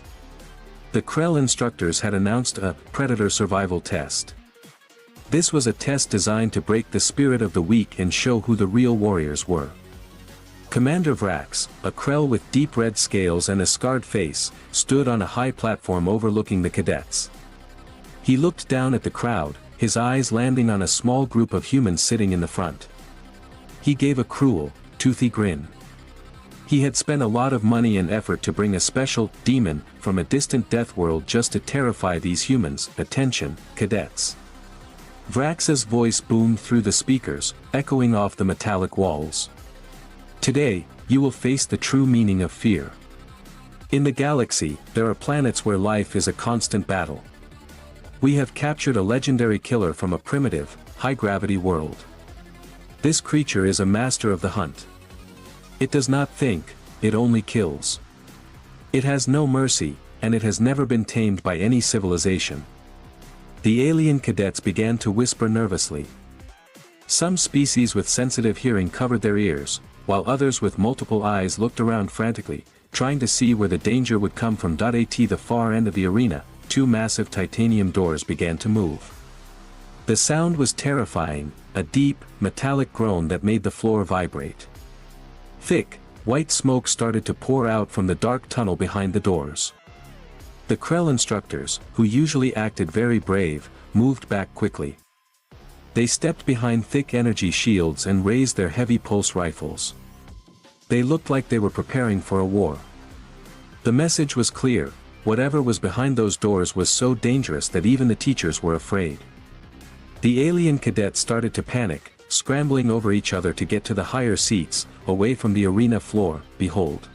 The Krell instructors had announced a Predator survival test. This was a test designed to break the spirit of the weak and show who the real warriors were. Commander Vrax, a Krell with deep red scales and a scarred face, stood on a high platform overlooking the cadets. He looked down at the crowd, his eyes landing on a small group of humans sitting in the front. He gave a cruel, toothy grin. He had spent a lot of money and effort to bring a special demon from a distant death world just to terrify these humans. Attention, cadets. Vrax's voice boomed through the speakers, echoing off the metallic walls. Today, you will face the true meaning of fear. In the galaxy, there are planets where life is a constant battle. We have captured a legendary killer from a primitive, high-gravity world. This creature is a master of the hunt. It does not think, it only kills. It has no mercy, and it has never been tamed by any civilization. The alien cadets began to whisper nervously. Some species with sensitive hearing covered their ears, while others with multiple eyes looked around frantically, trying to see where the danger would come from. At the far end of the arena, two massive titanium doors began to move. The sound was terrifying, a deep, metallic groan that made the floor vibrate. Thick, white smoke started to pour out from the dark tunnel behind the doors. The Krell instructors, who usually acted very brave, moved back quickly. They stepped behind thick energy shields and raised their heavy pulse rifles. They looked like they were preparing for a war. The message was clear: whatever was behind those doors was so dangerous that even the teachers were afraid. The alien cadets started to panic, scrambling over each other to get to the higher seats, away from the arena floor. Behold!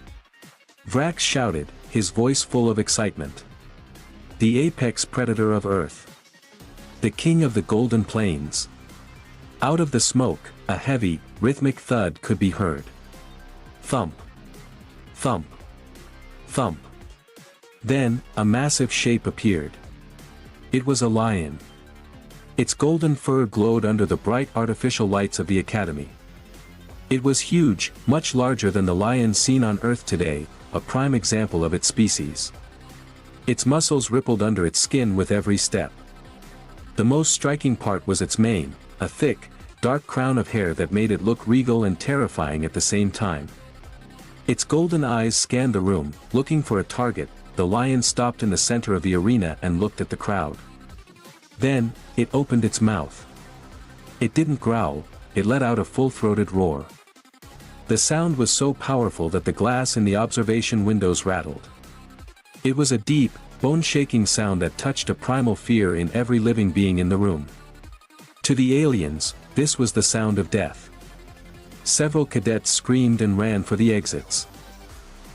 Vrax shouted, his voice full of excitement. The apex predator of Earth. The king of the Golden Plains. Out of the smoke, a heavy, rhythmic thud could be heard. Thump. Thump. Thump. Then, a massive shape appeared. It was a lion. Its golden fur glowed under the bright artificial lights of the academy. It was huge, much larger than the lions seen on Earth today, a prime example of its species. Its muscles rippled under its skin with every step. The most striking part was its mane, a thick, dark crown of hair that made it look regal and terrifying at the same time. Its golden eyes scanned the room, looking for a target. The lion stopped in the center of the arena and looked at the crowd. Then, it opened its mouth. It didn't growl, it let out a full-throated roar. The sound was so powerful that the glass in the observation windows rattled. It was a deep, bone-shaking sound that touched a primal fear in every living being in the room. To the aliens, this was the sound of death. Several cadets screamed and ran for the exits.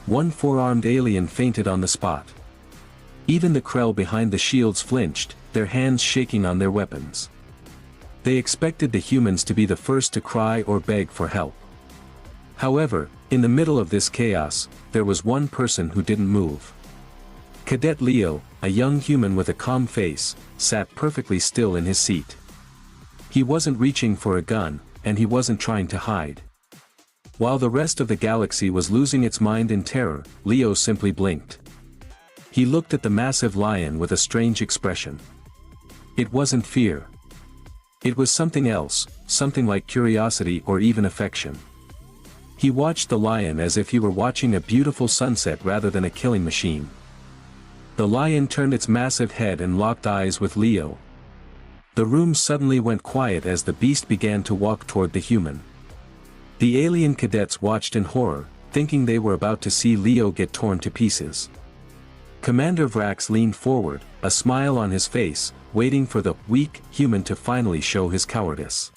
One four-armed alien fainted on the spot. Even the Krell behind the shields flinched, their hands shaking on their weapons. They expected the humans to be the first to cry or beg for help. However, in the middle of this chaos, there was one person who didn't move. Cadet Leo, a young human with a calm face, sat perfectly still in his seat. He wasn't reaching for a gun, and he wasn't trying to hide. While the rest of the galaxy was losing its mind in terror, Leo simply blinked. He looked at the massive lion with a strange expression. It wasn't fear. It was something else, something like curiosity or even affection. He watched the lion as if he were watching a beautiful sunset rather than a killing machine. The lion turned its massive head and locked eyes with Leo. The room suddenly went quiet as the beast began to walk toward the human. The alien cadets watched in horror, thinking they were about to see Leo get torn to pieces. Commander Vrax leaned forward, a smile on his face, waiting for the weak human to finally show his cowardice.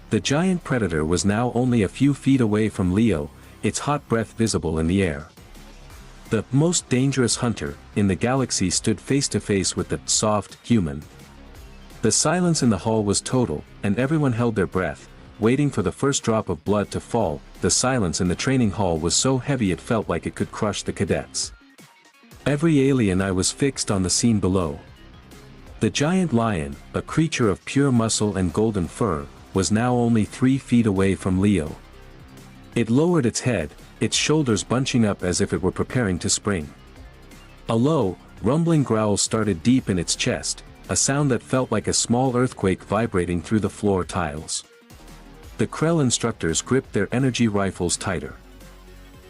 The giant predator was now only a few feet away from Leo, its hot breath visible in the air. The most dangerous hunter in the galaxy stood face to face with the soft human. The silence in the hall was total, and everyone held their breath, waiting for the first drop of blood to fall. The silence in the training hall was so heavy it felt like it could crush the cadets. Every alien eye was fixed on the scene below. The giant lion, a creature of pure muscle and golden fur, was now only 3 feet away from Leo. It lowered its head, its shoulders bunching up as if it were preparing to spring. A low, rumbling growl started deep in its chest, a sound that felt like a small earthquake vibrating through the floor tiles. The Krell instructors gripped their energy rifles tighter.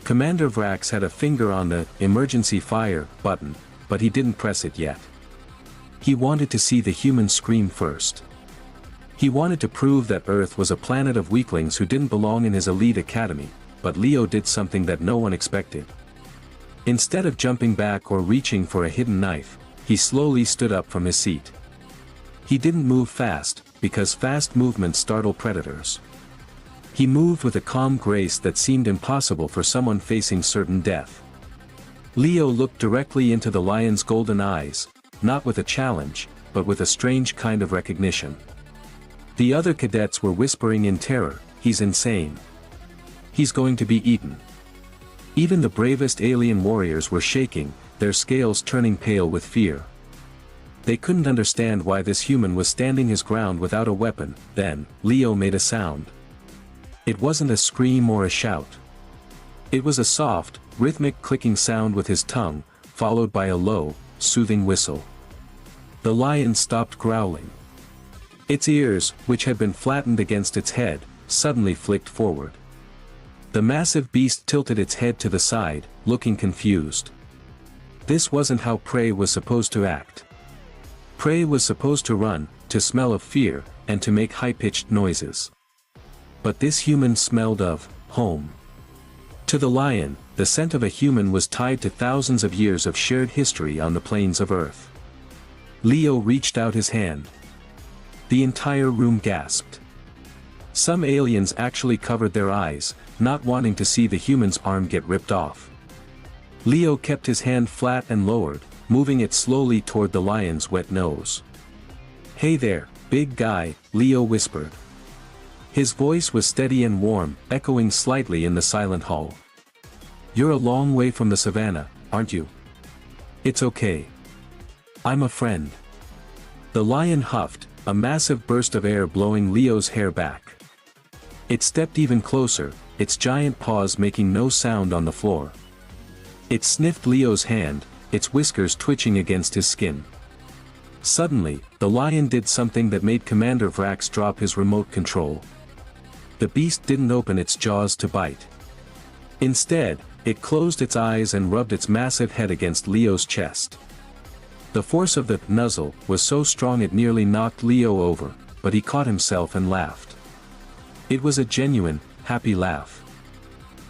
Commander Vrax had a finger on the emergency fire button, but he didn't press it yet. He wanted to see the human scream first. He wanted to prove that Earth was a planet of weaklings who didn't belong in his elite academy, but Leo did something that no one expected. Instead of jumping back or reaching for a hidden knife, he slowly stood up from his seat. He didn't move fast, because fast movement startled predators. He moved with a calm grace that seemed impossible for someone facing certain death. Leo looked directly into the lion's golden eyes, not with a challenge, but with a strange kind of recognition. The other cadets were whispering in terror, "He's insane. He's going to be eaten." Even the bravest alien warriors were shaking, their scales turning pale with fear. They couldn't understand why this human was standing his ground without a weapon. Then, Leo made a sound. It wasn't a scream or a shout. It was a soft, rhythmic clicking sound with his tongue, followed by a low, soothing whistle. The lion stopped growling. Its ears, which had been flattened against its head, suddenly flicked forward. The massive beast tilted its head to the side, looking confused. This wasn't how prey was supposed to act. Prey was supposed to run, to smell of fear, and to make high-pitched noises. But this human smelled of home. To the lion, the scent of a human was tied to thousands of years of shared history on the plains of Earth. Leo reached out his hand. The entire room gasped. Some aliens actually covered their eyes, not wanting to see the human's arm get ripped off. Leo kept his hand flat and lowered, moving it slowly toward the lion's wet nose. "Hey there, big guy," Leo whispered. His voice was steady and warm, echoing slightly in the silent hall. "You're a long way from the savannah, aren't you? It's okay. I'm a friend." The lion huffed, a massive burst of air blowing Leo's hair back. It stepped even closer, its giant paws making no sound on the floor. It sniffed Leo's hand, its whiskers twitching against his skin. Suddenly, the lion did something that made Commander Vrax drop his remote control. The beast didn't open its jaws to bite. Instead, it closed its eyes and rubbed its massive head against Leo's chest. The force of the nuzzle was so strong it nearly knocked Leo over, but he caught himself and laughed. It was a genuine, happy laugh.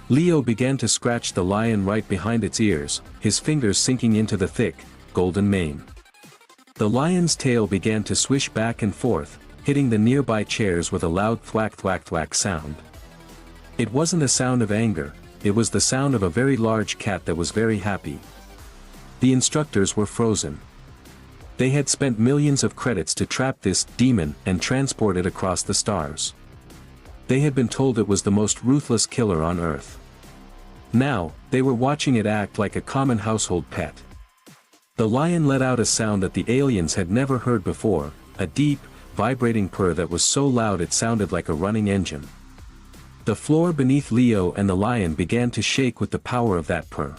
Leo began to scratch the lion right behind its ears, his fingers sinking into the thick, golden mane. The lion's tail began to swish back and forth, hitting the nearby chairs with a loud thwack thwack thwack sound. It wasn't a sound of anger, it was the sound of a very large cat that was very happy. The instructors were frozen. They had spent millions of credits to trap this demon and transport it across the stars. They had been told it was the most ruthless killer on Earth. Now, they were watching it act like a common household pet. The lion let out a sound that the aliens had never heard before, a deep, vibrating purr that was so loud it sounded like a running engine. The floor beneath Leo and the lion began to shake with the power of that purr.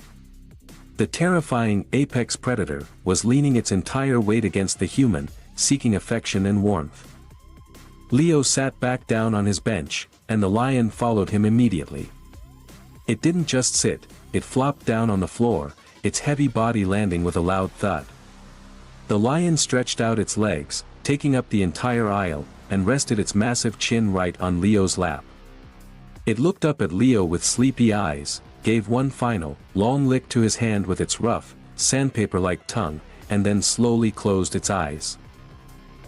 The terrifying apex predator was leaning its entire weight against the human, seeking affection and warmth. Leo sat back down on his bench, and the lion followed him immediately. It didn't just sit, it flopped down on the floor, its heavy body landing with a loud thud. The lion stretched out its legs, taking up the entire aisle, and rested its massive chin right on Leo's lap. It looked up at Leo with sleepy eyes, gave one final, long lick to his hand with its rough, sandpaper-like tongue, and then slowly closed its eyes.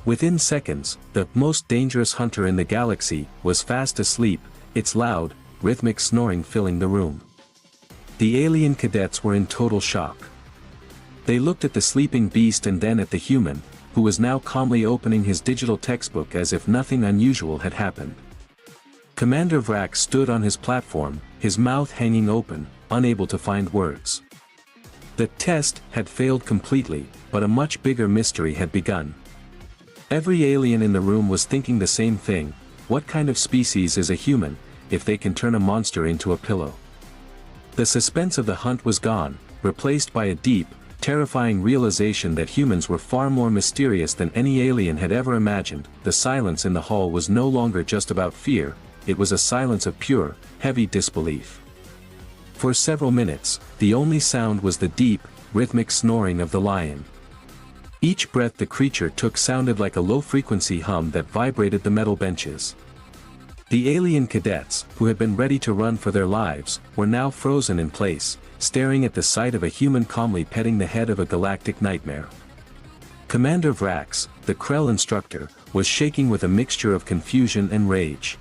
Within seconds, the most dangerous hunter in the galaxy was fast asleep, its loud, rhythmic snoring filling the room. The alien cadets were in total shock. They looked at the sleeping beast and then at the human, who was now calmly opening his digital textbook as if nothing unusual had happened. Commander Vrax stood on his platform, his mouth hanging open, unable to find words. The test had failed completely, but a much bigger mystery had begun. Every alien in the room was thinking the same thing: what kind of species is a human, if they can turn a monster into a pillow? The suspense of the hunt was gone, replaced by a deep, terrifying realization that humans were far more mysterious than any alien had ever imagined. The silence in the hall was no longer just about fear, it was a silence of pure, heavy disbelief. For several minutes, the only sound was the deep, rhythmic snoring of the lion. Each breath the creature took sounded like a low-frequency hum that vibrated the metal benches. The alien cadets, who had been ready to run for their lives, were now frozen in place, staring at the sight of a human calmly petting the head of a galactic nightmare. Commander Vrax, the Krell instructor, was shaking with a mixture of confusion and rage.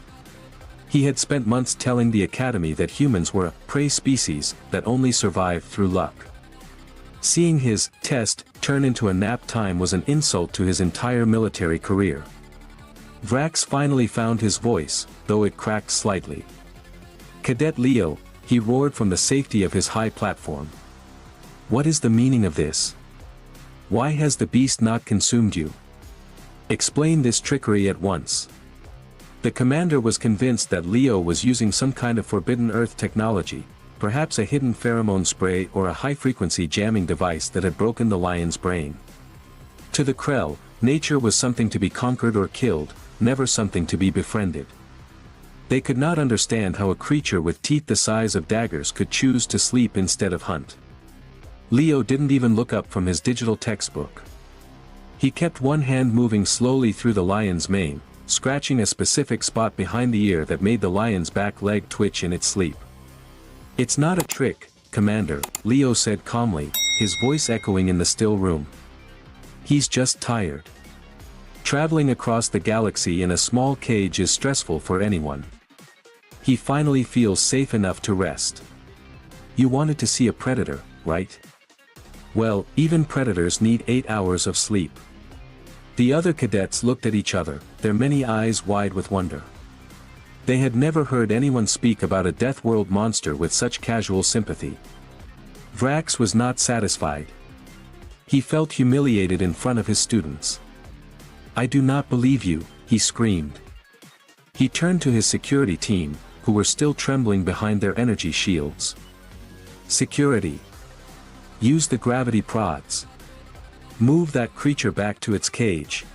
He had spent months telling the Academy that humans were a prey species that only survived through luck. Seeing his test turn into a nap time was an insult to his entire military career. Vrax finally found his voice, though it cracked slightly. "Cadet Leo," he roared from the safety of his high platform. "What is the meaning of this? Why has the beast not consumed you? Explain this trickery at once." The commander was convinced that Leo was using some kind of forbidden Earth technology, perhaps a hidden pheromone spray or a high-frequency jamming device that had broken the lion's brain. To the Krell, nature was something to be conquered or killed, never something to be befriended. They could not understand how a creature with teeth the size of daggers could choose to sleep instead of hunt. Leo didn't even look up from his digital textbook. He kept one hand moving slowly through the lion's mane, scratching a specific spot behind the ear that made the lion's back leg twitch in its sleep. "It's not a trick, Commander," Leo said calmly, his voice echoing in the still room. "He's just tired. Traveling across the galaxy in a small cage is stressful for anyone. He finally feels safe enough to rest. You wanted to see a predator, right? Well, even predators need 8 hours of sleep." The other cadets looked at each other, their many eyes wide with wonder. They had never heard anyone speak about a Death World monster with such casual sympathy. Vrax was not satisfied. He felt humiliated in front of his students. "I do not believe you," he screamed. He turned to his security team, who were still trembling behind their energy shields. "Security. Use the gravity prods. Move that creature back to its cage.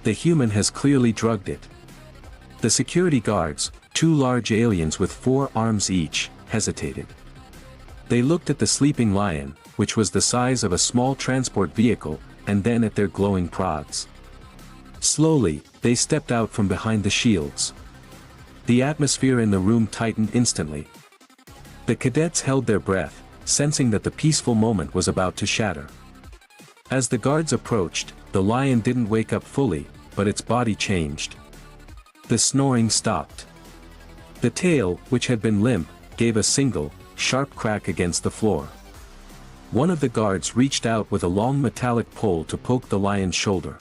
The human has clearly drugged it." The security guards, 2 large aliens with 4 arms each, hesitated. They looked at the sleeping lion, which was the size of a small transport vehicle, and then at their glowing prods. Slowly, they stepped out from behind the shields. The atmosphere in the room tightened instantly. The cadets held their breath, sensing that the peaceful moment was about to shatter. As the guards approached, the lion didn't wake up fully, but its body changed. The snoring stopped. The tail, which had been limp, gave a single, sharp crack against the floor. One of the guards reached out with a long metallic pole to poke the lion's shoulder.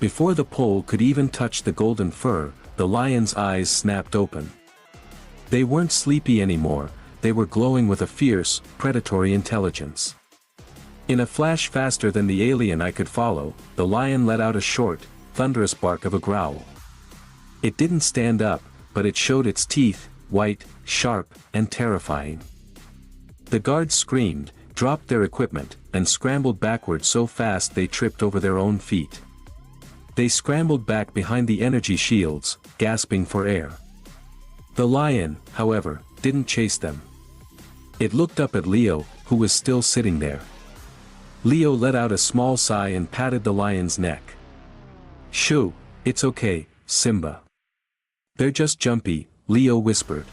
Before the pole could even touch the golden fur, the lion's eyes snapped open. They weren't sleepy anymore, they were glowing with a fierce, predatory intelligence. In a flash faster than the alien I could follow, the lion let out a short, thunderous bark of a growl. It didn't stand up, but it showed its teeth, white, sharp, and terrifying. The guards screamed, dropped their equipment, and scrambled backward so fast they tripped over their own feet. They scrambled back behind the energy shields, gasping for air. The lion, however, didn't chase them. It looked up at Leo, who was still sitting there. Leo let out a small sigh and patted the lion's neck. "Shoo, it's okay, Simba. They're just jumpy," Leo whispered.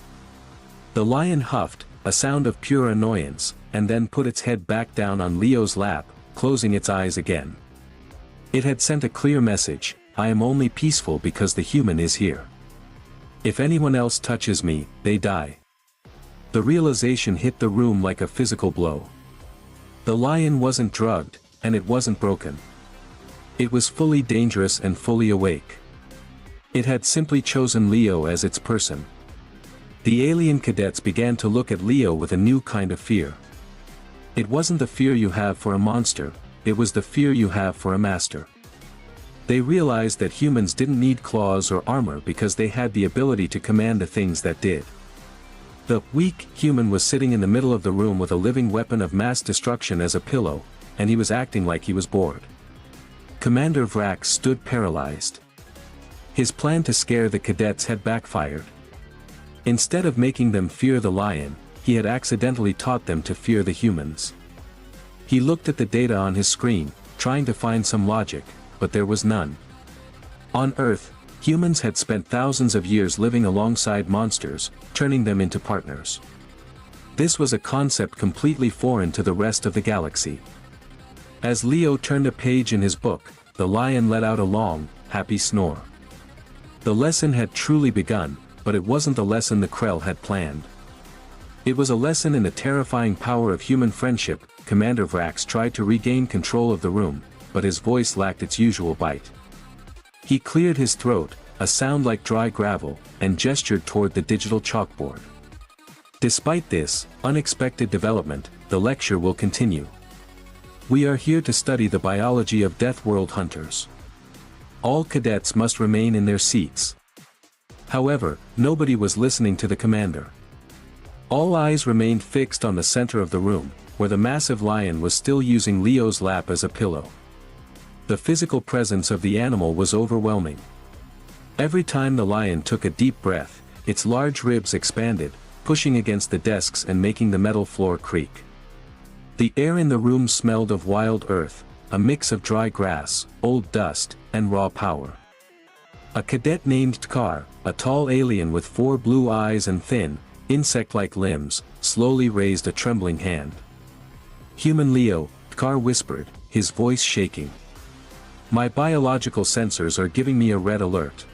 The lion huffed, a sound of pure annoyance, and then put its head back down on Leo's lap, closing its eyes again. It had sent a clear message: I am only peaceful because the human is here. If anyone else touches me, they die. The realization hit the room like a physical blow. The lion wasn't drugged, and it wasn't broken. It was fully dangerous and fully awake. It had simply chosen Leo as its person. The alien cadets began to look at Leo with a new kind of fear. It wasn't the fear you have for a monster, it was the fear you have for a master. They realized that humans didn't need claws or armor because they had the ability to command the things that did. The weak human was sitting in the middle of the room with a living weapon of mass destruction as a pillow, and he was acting like he was bored. Commander Vrax stood paralyzed. His plan to scare the cadets had backfired. Instead of making them fear the lion, he had accidentally taught them to fear the humans. He looked at the data on his screen, trying to find some logic, but there was none. On Earth, humans had spent thousands of years living alongside monsters, turning them into partners. This was a concept completely foreign to the rest of the galaxy. As Leo turned a page in his book, the lion let out a long, happy snore. The lesson had truly begun, but it wasn't the lesson the Krell had planned. It was a lesson in the terrifying power of human friendship. Commander Vrax tried to regain control of the room, but his voice lacked its usual bite. He cleared his throat, a sound like dry gravel, and gestured toward the digital chalkboard. Despite this unexpected development, the lecture will continue. We are here to study the biology of Death World hunters. All cadets must remain in their seats. However, nobody was listening to the commander. All eyes remained fixed on the center of the room, where the massive lion was still using Leo's lap as a pillow. The physical presence of the animal was overwhelming. Every time the lion took a deep breath, its large ribs expanded, pushing against the desks and making the metal floor creak. The air in the room smelled of wild earth, a mix of dry grass, old dust, and raw power. A cadet named Tkar, a tall alien with 4 blue eyes and thin, insect-like limbs, slowly raised a trembling hand. "Human Leo," Tkar whispered, his voice shaking. "My biological sensors are giving me a red alert.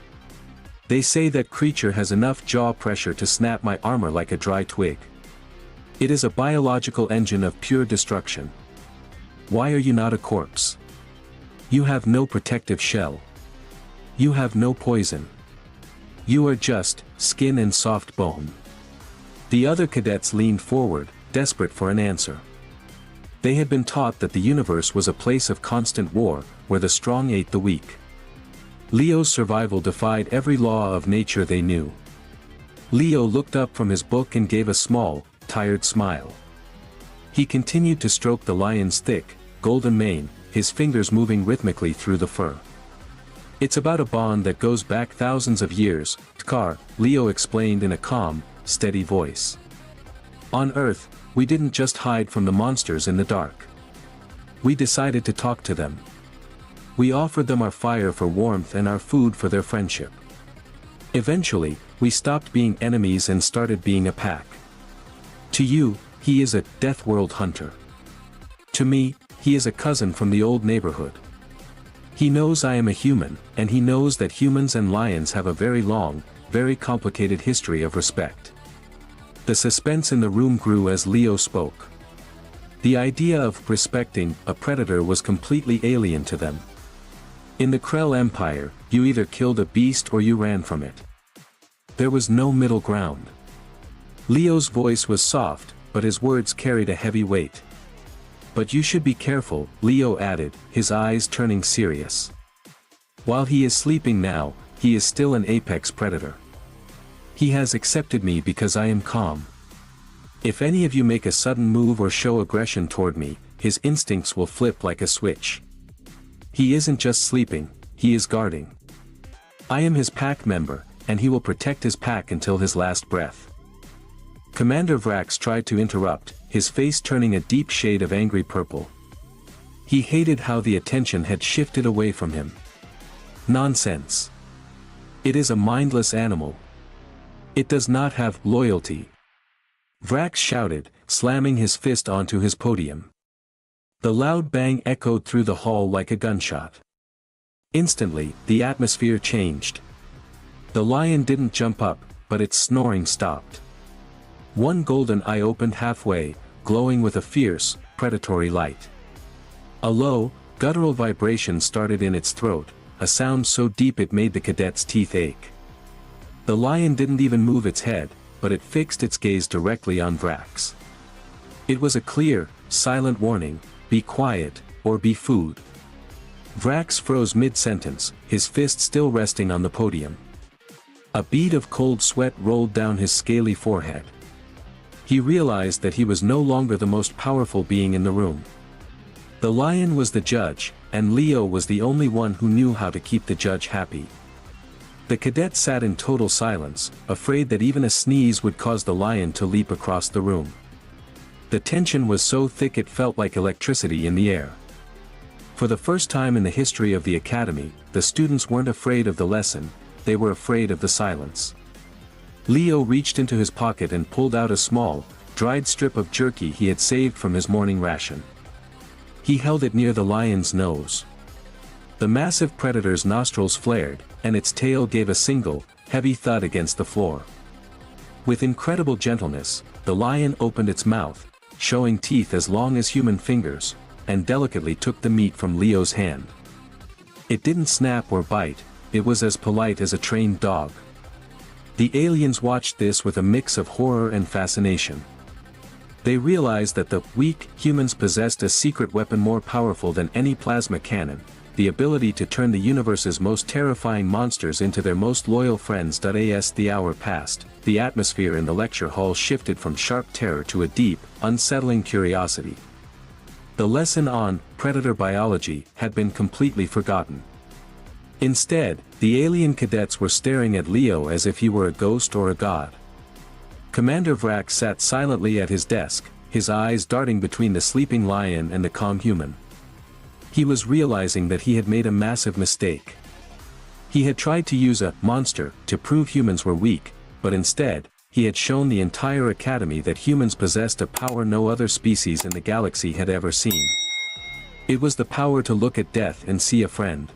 They say that creature has enough jaw pressure to snap my armor like a dry twig. It is a biological engine of pure destruction. Why are you not a corpse? You have no protective shell. You have no poison. You are just skin and soft bone." The other cadets leaned forward, desperate for an answer. They had been taught that the universe was a place of constant war, where the strong ate the weak. Leo's survival defied every law of nature they knew. Leo looked up from his book and gave a small, tired smile. He continued to stroke the lion's thick, golden mane, his fingers moving rhythmically through the fur. "It's about a bond that goes back thousands of years, Tkar," Leo explained in a calm, steady voice. "On Earth, we didn't just hide from the monsters in the dark. We decided to talk to them. We offered them our fire for warmth and our food for their friendship. Eventually, we stopped being enemies and started being a pack. To you, he is a Death World hunter. To me, He is a cousin from the old neighborhood. He knows I am a human, and he knows that humans and lions have a very long, very complicated history of respect. The suspense in the room grew as Leo spoke. The idea of respecting a predator was completely alien to them. In the Krell Empire, you either killed a beast or you ran from it. There was no middle ground. Leo's voice was soft, but his words carried a heavy weight. But you should be careful, Leo added, his eyes turning serious. While he is sleeping now, he is still an apex predator. He has accepted me because I am calm. If any of you make a sudden move or show aggression toward me, his instincts will flip like a switch. He isn't just sleeping, he is guarding. I am his pack member, and he will protect his pack until his last breath. Commander Vrax tried to interrupt, his face turning a deep shade of angry purple. He hated how the attention had shifted away from him. Nonsense. It is a mindless animal. It does not have loyalty. Vrax shouted, slamming his fist onto his podium. The loud bang echoed through the hall like a gunshot. Instantly, the atmosphere changed. The lion didn't jump up, but its snoring stopped. One golden eye opened halfway, glowing with a fierce, predatory light. A low, guttural vibration started in its throat, a sound so deep it made the cadet's teeth ache. The lion didn't even move its head, but it fixed its gaze directly on Vrax. It was a clear, silent warning, be quiet, or be food. Vrax froze mid-sentence, his fist still resting on the podium. A bead of cold sweat rolled down his scaly forehead. He realized that he was no longer the most powerful being in the room. The lion was the judge, and Leo was the only one who knew how to keep the judge happy. The cadet sat in total silence, afraid that even a sneeze would cause the lion to leap across the room. The tension was so thick it felt like electricity in the air. For the first time in the history of the academy, the students weren't afraid of the lesson, they were afraid of the silence. Leo reached into his pocket and pulled out a small, dried strip of jerky he had saved from his morning ration. He held it near the lion's nose. The massive predator's nostrils flared, and its tail gave a single, heavy thud against the floor. With incredible gentleness, the lion opened its mouth, showing teeth as long as human fingers, and delicately took the meat from Leo's hand. It didn't snap or bite, it was as polite as a trained dog. The aliens watched this with a mix of horror and fascination. They realized that the weak humans possessed a secret weapon more powerful than any plasma cannon, the ability to turn the universe's most terrifying monsters into their most loyal friends. As the hour passed, the atmosphere in the lecture hall shifted from sharp terror to a deep, unsettling curiosity. The lesson on predator biology had been completely forgotten. Instead, the alien cadets were staring at Leo as if he were a ghost or a god. Commander Vrax sat silently at his desk, his eyes darting between the sleeping lion and the calm human. He was realizing that he had made a massive mistake. He had tried to use a monster to prove humans were weak, but instead, he had shown the entire academy that humans possessed a power no other species in the galaxy had ever seen. It was the power to look at death and see a friend.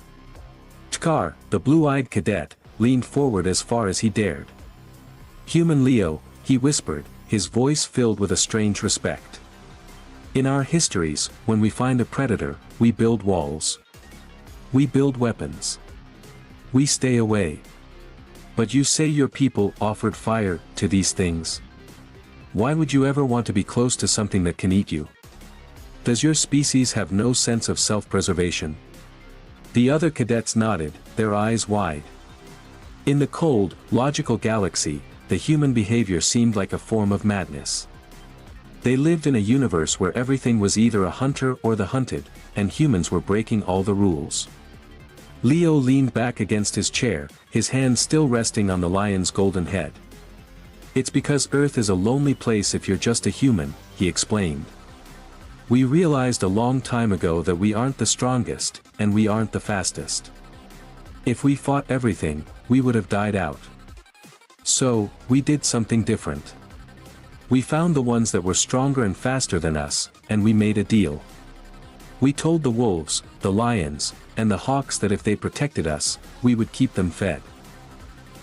Tkar, the blue-eyed cadet, leaned forward as far as he dared. "Human Leo," he whispered, his voice filled with a strange respect. "In our histories, when we find a predator, we build walls. We build weapons. We stay away. But you say your people offered fire to these things. Why would you ever want to be close to something that can eat you? Does your species have no sense of self-preservation?" The other cadets nodded, their eyes wide. In the cold, logical galaxy, the human behavior seemed like a form of madness. They lived in a universe where everything was either a hunter or the hunted, and humans were breaking all the rules. Leo leaned back against his chair, his hand still resting on the lion's golden head. "It's because Earth is a lonely place if you're just a human," he explained. "We realized a long time ago that we aren't the strongest, and we aren't the fastest. If we fought everything, we would have died out. So, we did something different. We found the ones that were stronger and faster than us, and we made a deal. We told the wolves, the lions, and the hawks that if they protected us, we would keep them fed.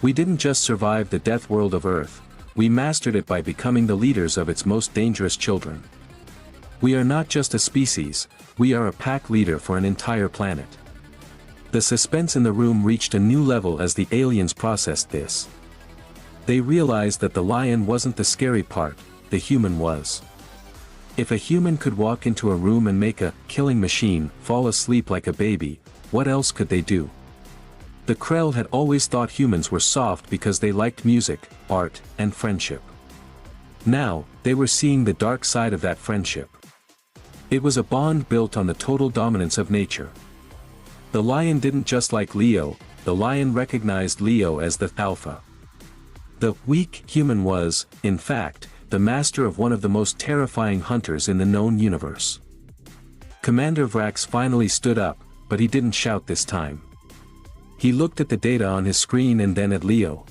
We didn't just survive the death world of Earth, we mastered it by becoming the leaders of its most dangerous children. We are not just a species, we are a pack leader for an entire planet. The suspense in the room reached a new level as the aliens processed this. They realized that the lion wasn't the scary part, the human was. If a human could walk into a room and make a killing machine fall asleep like a baby, what else could they do? The Krell had always thought humans were soft because they liked music, art, and friendship. Now, they were seeing the dark side of that friendship. It was a bond built on the total dominance of nature. The lion didn't just like Leo, the lion recognized Leo as the alpha. The weak human was, in fact, the master of one of the most terrifying hunters in the known universe. Commander Vrax finally stood up, but he didn't shout this time. He looked at the data on his screen and then at Leo.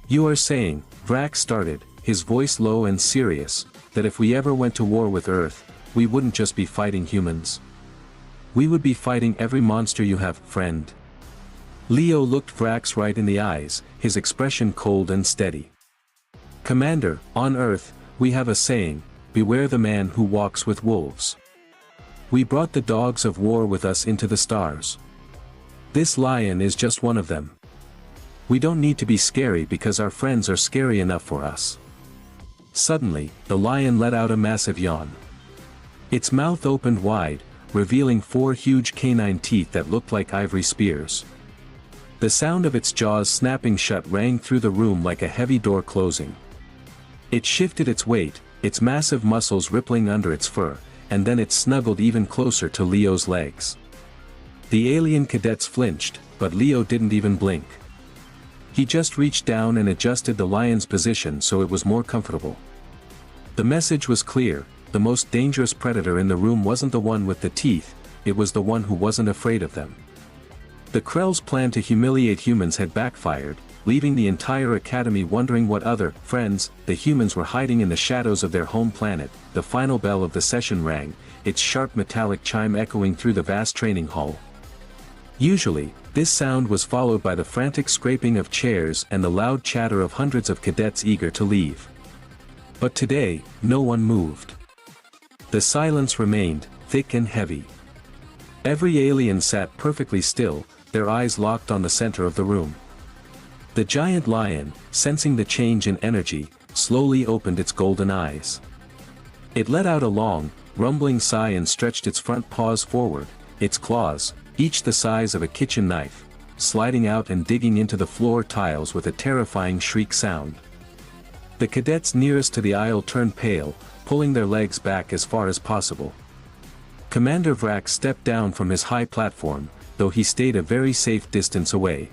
"You are saying," Vrax started, his voice low and serious, "that if we ever went to war with Earth, we wouldn't just be fighting humans. We would be fighting every monster you have, friend." Leo looked Vrax right in the eyes, his expression cold and steady. "Commander, on Earth, we have a saying, beware the man who walks with wolves. We brought the dogs of war with us into the stars. This lion is just one of them. We don't need to be scary because our friends are scary enough for us." Suddenly, the lion let out a massive yawn. Its mouth opened wide, revealing 4 huge canine teeth that looked like ivory spears. The sound of its jaws snapping shut rang through the room like a heavy door closing. It shifted its weight, its massive muscles rippling under its fur, and then it snuggled even closer to Leo's legs. The alien cadets flinched, but Leo didn't even blink. He just reached down and adjusted the lion's position so it was more comfortable. The message was clear, the most dangerous predator in the room wasn't the one with the teeth, it was the one who wasn't afraid of them. The Krell's plan to humiliate humans had backfired, leaving the entire academy wondering what other friends the humans were hiding in the shadows of their home planet. The final bell of the session rang, its sharp metallic chime echoing through the vast training hall. Usually, this sound was followed by the frantic scraping of chairs and the loud chatter of hundreds of cadets eager to leave. But today, no one moved. The silence remained, thick and heavy. Every alien sat perfectly still, their eyes locked on the center of the room. The giant lion, sensing the change in energy, slowly opened its golden eyes. It let out a long, rumbling sigh and stretched its front paws forward, its claws, each the size of a kitchen knife, sliding out and digging into the floor tiles with a terrifying shriek sound. The cadets nearest to the aisle turned pale, pulling their legs back as far as possible. Commander Vrax stepped down from his high platform, though he stayed a very safe distance away.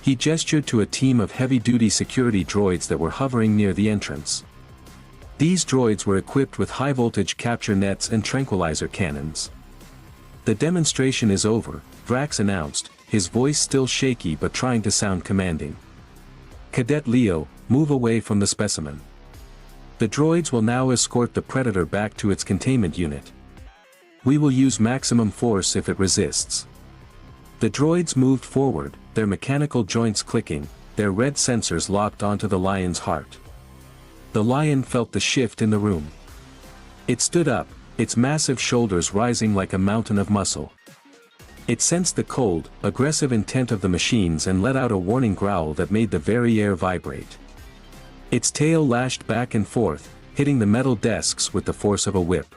He gestured to a team of heavy-duty security droids that were hovering near the entrance. These droids were equipped with high-voltage capture nets and tranquilizer cannons. "The demonstration is over," Vrax announced, his voice still shaky but trying to sound commanding. "Cadet Leo, move away from the specimen. The droids will now escort the Predator back to its containment unit. We will use maximum force if it resists." The droids moved forward, their mechanical joints clicking, their red sensors locked onto the lion's heart. The lion felt the shift in the room. It stood up, its massive shoulders rising like a mountain of muscle. It sensed the cold, aggressive intent of the machines and let out a warning growl that made the very air vibrate. Its tail lashed back and forth, hitting the metal desks with the force of a whip.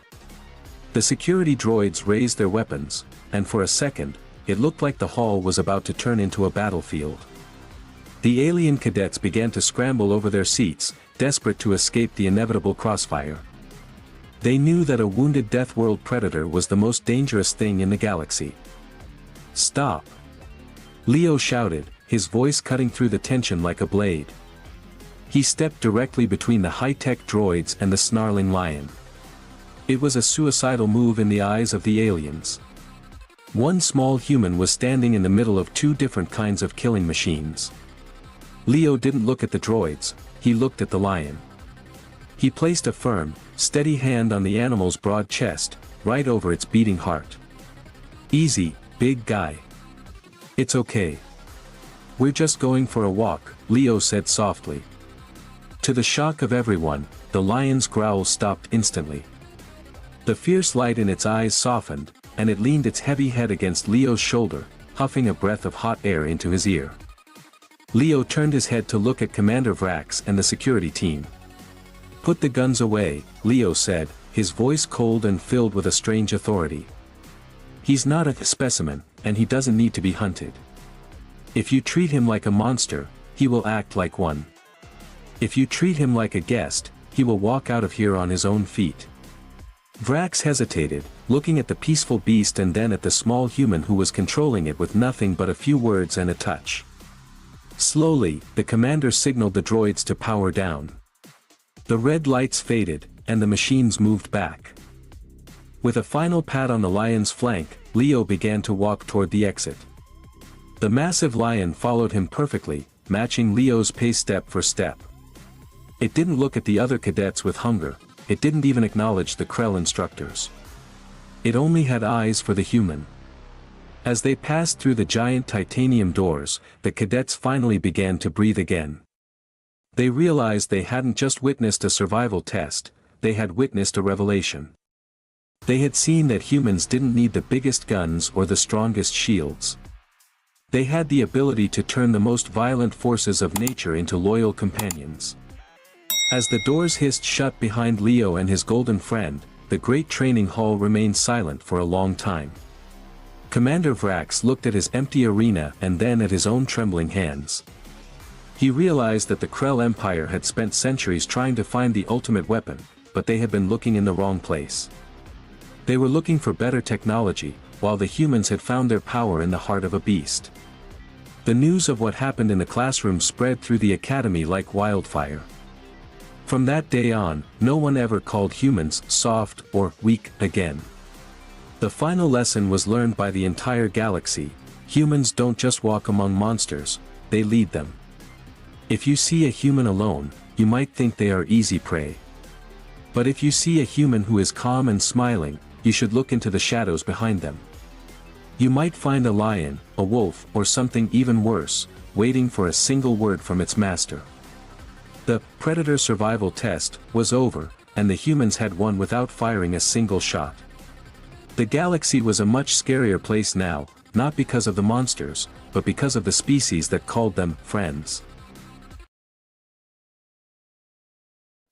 The security droids raised their weapons, and for a second, it looked like the hall was about to turn into a battlefield. The alien cadets began to scramble over their seats, desperate to escape the inevitable crossfire. They knew that a wounded Death World Predator was the most dangerous thing in the galaxy. "Stop!" Leo shouted, his voice cutting through the tension like a blade. He stepped directly between the high-tech droids and the snarling lion. It was a suicidal move in the eyes of the aliens. One small human was standing in the middle of 2 different kinds of killing machines. Leo didn't look at the droids, he looked at the lion. He placed a firm, steady hand on the animal's broad chest, right over its beating heart. "Easy, big guy. It's okay. We're just going for a walk," Leo said softly. To the shock of everyone, the lion's growl stopped instantly. The fierce light in its eyes softened, and it leaned its heavy head against Leo's shoulder, huffing a breath of hot air into his ear. Leo turned his head to look at Commander Vrax and the security team. "Put the guns away," Leo said, his voice cold and filled with a strange authority. "He's not a specimen, and he doesn't need to be hunted. If you treat him like a monster, he will act like one. If you treat him like a guest, he will walk out of here on his own feet." Vrax hesitated, looking at the peaceful beast and then at the small human who was controlling it with nothing but a few words and a touch. Slowly, the commander signaled the droids to power down. The red lights faded, and the machines moved back. With a final pat on the lion's flank, Leo began to walk toward the exit. The massive lion followed him perfectly, matching Leo's pace step for step. It didn't look at the other cadets with hunger, it didn't even acknowledge the Krell instructors. It only had eyes for the human. As they passed through the giant titanium doors, the cadets finally began to breathe again. They realized they hadn't just witnessed a survival test, they had witnessed a revelation. They had seen that humans didn't need the biggest guns or the strongest shields. They had the ability to turn the most violent forces of nature into loyal companions. As the doors hissed shut behind Leo and his golden friend, the great training hall remained silent for a long time. Commander Vrax looked at his empty arena and then at his own trembling hands. He realized that the Krell Empire had spent centuries trying to find the ultimate weapon, but they had been looking in the wrong place. They were looking for better technology, while the humans had found their power in the heart of a beast. The news of what happened in the classroom spread through the academy like wildfire. From that day on, no one ever called humans soft or weak again. The final lesson was learned by the entire galaxy: humans don't just walk among monsters, they lead them. If you see a human alone, you might think they are easy prey. But if you see a human who is calm and smiling, you should look into the shadows behind them. You might find a lion, a wolf, or something even worse, waiting for a single word from its master. The Predator survival test was over, and the humans had won without firing a single shot. The galaxy was a much scarier place now, not because of the monsters, but because of the species that called them friends.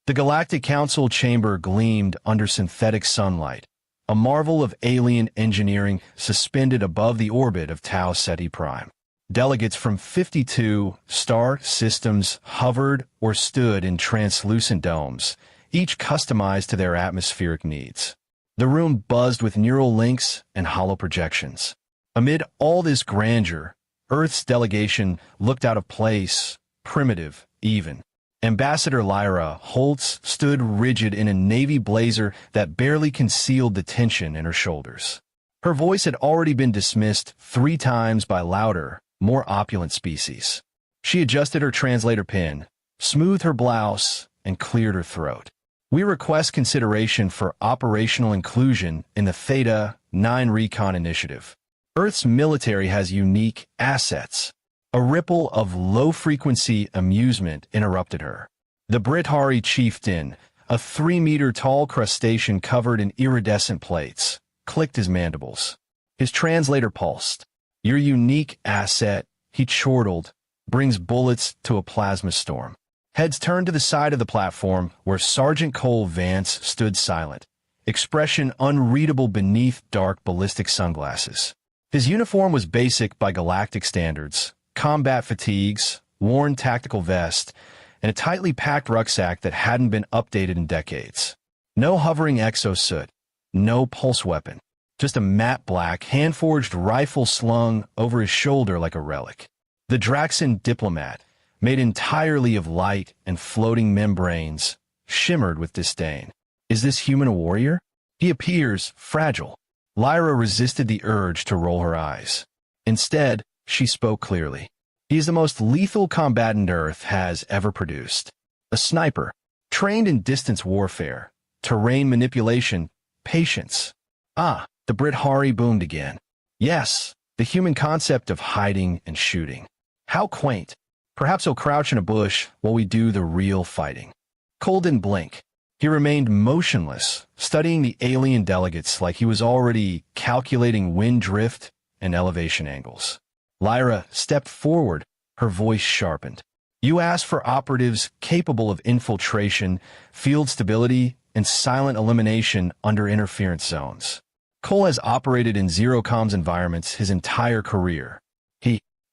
The Galactic Council chamber gleamed under synthetic sunlight, a marvel of alien engineering suspended above the orbit of Tau Ceti Prime. Delegates from 52 star systems hovered or stood in translucent domes, each customized to their atmospheric needs. The room buzzed with neural links and hollow projections. Amid all this grandeur, Earth's delegation looked out of place, primitive, even. Ambassador Lyra Holtz stood rigid in a navy blazer that barely concealed the tension in her shoulders. Her voice had already been dismissed 3 times by louder, more opulent species. She adjusted her translator pin, smoothed her blouse, and cleared her throat. "We request consideration for operational inclusion in the Theta 9 Recon Initiative. Earth's military has unique assets." A ripple of low-frequency amusement interrupted her. The Brithari chieftain, a 3-meter-tall crustacean covered in iridescent plates, clicked his mandibles. His translator pulsed. "Your unique asset," he chortled, "brings bullets to a plasma storm." Heads turned to the side of the platform where Sergeant Cole Vance stood silent, expression unreadable beneath dark ballistic sunglasses. His uniform was basic by galactic standards: combat fatigues, worn tactical vest, and a tightly packed rucksack that hadn't been updated in decades. No hovering exosuit, no pulse weapon, just a matte black, hand-forged rifle slung over his shoulder like a relic. The Draxan diplomat, made entirely of light and floating membranes, shimmered with disdain. Is this human a warrior? He appears fragile. Lyra resisted the urge to roll her eyes. Instead, she spoke clearly. He is the most lethal combatant Earth has ever produced. A sniper, trained in distance warfare, terrain manipulation, patience. Ah, the Brit Hari boomed again. Yes, the human concept of hiding and shooting. How quaint. Perhaps he'll crouch in a bush while we do the real fighting. Cole didn't blink. He remained motionless, studying the alien delegates like he was already calculating wind drift and elevation angles. Lyra stepped forward, her voice sharpened. You asked for operatives capable of infiltration, field stability, and silent elimination under interference zones. Cole has operated in zero-comms environments his entire career.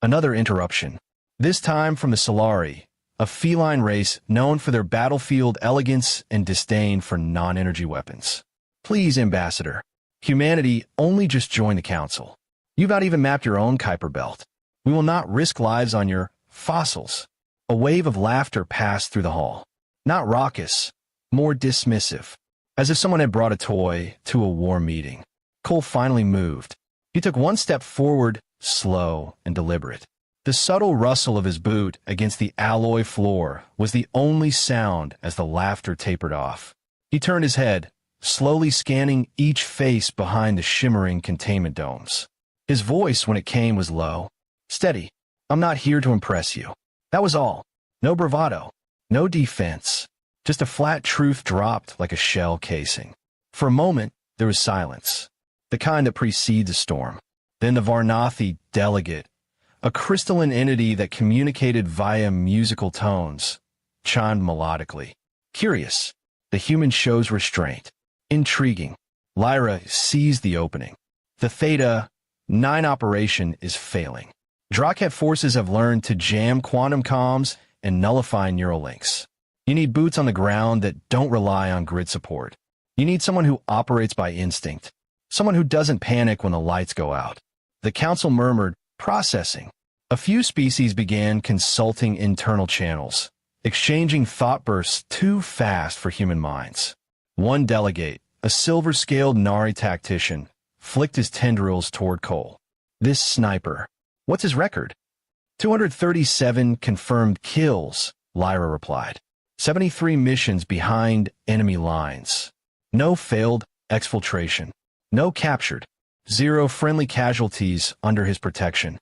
Another interruption. This time from the Solari, a feline race known for their battlefield elegance and disdain for non-energy weapons. Please, Ambassador. Humanity only just joined the Council. You've not even mapped your own Kuiper Belt. We will not risk lives on your fossils. A wave of laughter passed through the hall. Not raucous, more dismissive, as if someone had brought a toy to a war meeting. Cole finally moved. He took one step forward, slow and deliberate. The subtle rustle of his boot against the alloy floor was the only sound as the laughter tapered off. He turned his head, slowly scanning each face behind the shimmering containment domes. His voice, when it came, was low. Steady. I'm not here to impress you. That was all. No bravado. No defense. Just a flat truth dropped like a shell casing. For a moment, there was silence. The kind that precedes a storm. Then the Varnathi delegate, a crystalline entity that communicated via musical tones, chimed melodically. Curious. The human shows restraint. Intriguing. Lyra seized the opening. The Theta 9 operation is failing. Drakhet forces have learned to jam quantum comms and nullify neural links. You need boots on the ground that don't rely on grid support. You need someone who operates by instinct. Someone who doesn't panic when the lights go out. The Council murmured, processing. A few species began consulting internal channels, exchanging thought bursts too fast for human minds. One delegate, a silver-scaled Nari tactician, flicked his tendrils toward Cole. This sniper. What's his record? 237 confirmed kills, Lyra replied. 73 missions behind enemy lines. No failed exfiltration. No captured. 0 friendly casualties under his protection.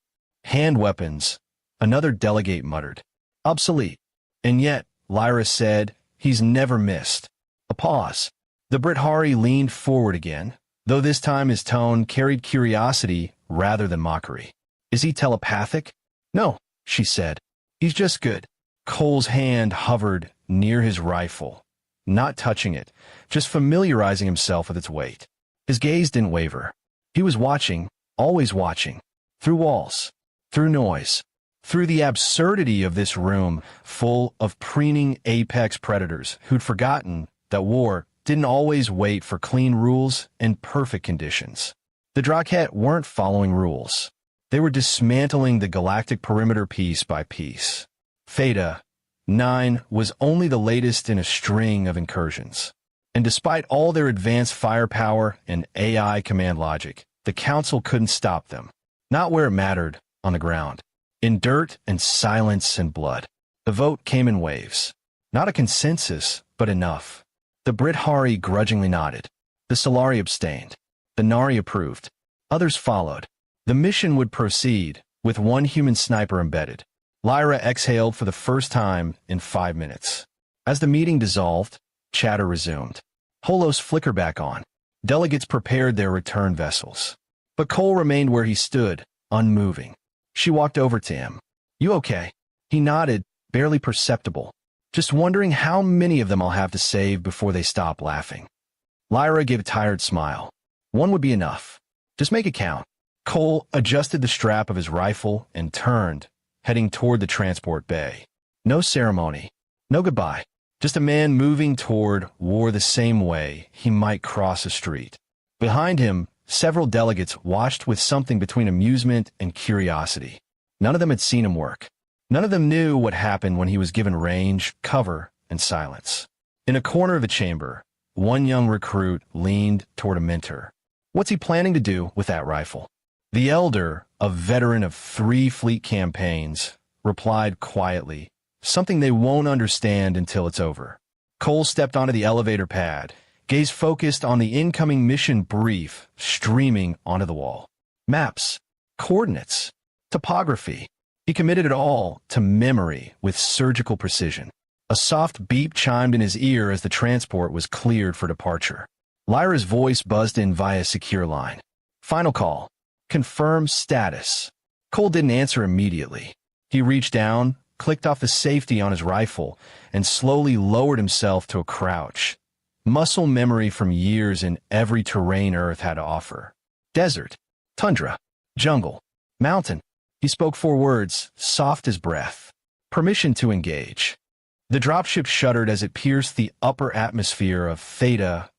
Hand weapons, another delegate muttered. Obsolete. And yet, Lyra said, he's never missed. A pause. The Brit Hari leaned forward again, though this time his tone carried curiosity rather than mockery. Is he telepathic? No, she said. He's just good. Cole's hand hovered near his rifle, not touching it, just familiarizing himself with its weight. His gaze didn't waver. He was watching, always watching, through walls, through noise, through the absurdity of this room full of preening apex predators who'd forgotten that war didn't always wait for clean rules and perfect conditions. The Drakhet weren't following rules. They were dismantling the galactic perimeter piece by piece. Theta 9 was only the latest in a string of incursions. And despite all their advanced firepower and AI command logic, the Council couldn't stop them. Not where it mattered, on the ground. In dirt and silence and blood. The vote came in waves. Not a consensus, but enough. The Brit Hari grudgingly nodded. The Solari abstained. The Nari approved. Others followed. The mission would proceed, with one human sniper embedded. Lyra exhaled for the first time in 5 minutes. As the meeting dissolved, chatter resumed. Holos flickered back on. Delegates prepared their return vessels. But Cole remained where he stood, unmoving. She walked over to him. You okay? He nodded, barely perceptible. Just wondering how many of them I'll have to save before they stop laughing. Lyra gave a tired smile. One would be enough. Just make it count. Cole adjusted the strap of his rifle and turned, heading toward the transport bay. No ceremony. No goodbye. Just a man moving toward war the same way he might cross a street. Behind him, several delegates watched with something between amusement and curiosity. None of them had seen him work. None of them knew what happened when he was given range, cover, and silence. In a corner of the chamber, one young recruit leaned toward a mentor. What's he planning to do with that rifle? The elder, a veteran of 3 fleet campaigns, replied quietly, something they won't understand until it's over. Cole stepped onto the elevator pad, gaze focused on the incoming mission brief streaming onto the wall. Maps, coordinates, topography. He committed it all to memory with surgical precision. A soft beep chimed in his ear as the transport was cleared for departure. Lyra's voice buzzed in via secure line. Final call. Confirm status. Cole didn't answer immediately. He reached down, clicked off the safety on his rifle, and slowly lowered himself to a crouch. Muscle memory from years in every terrain Earth had to offer. Desert, tundra, jungle, mountain. He spoke 4 words, soft as breath. Permission to engage. The dropship shuddered as it pierced the upper atmosphere of Theta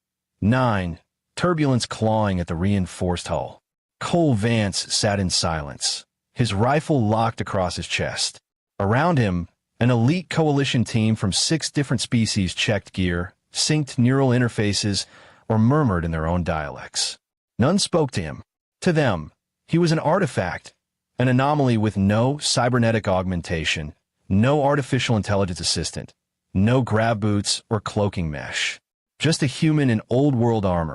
9, turbulence clawing at the reinforced hull. Cole Vance sat in silence, his rifle locked across his chest. Around him, an elite coalition team from 6 different species checked gear, synced neural interfaces, or murmured in their own dialects. None spoke to him. To them, he was an artifact, an anomaly with no cybernetic augmentation, no artificial intelligence assistant, no grab boots or cloaking mesh. Just a human in old-world armor,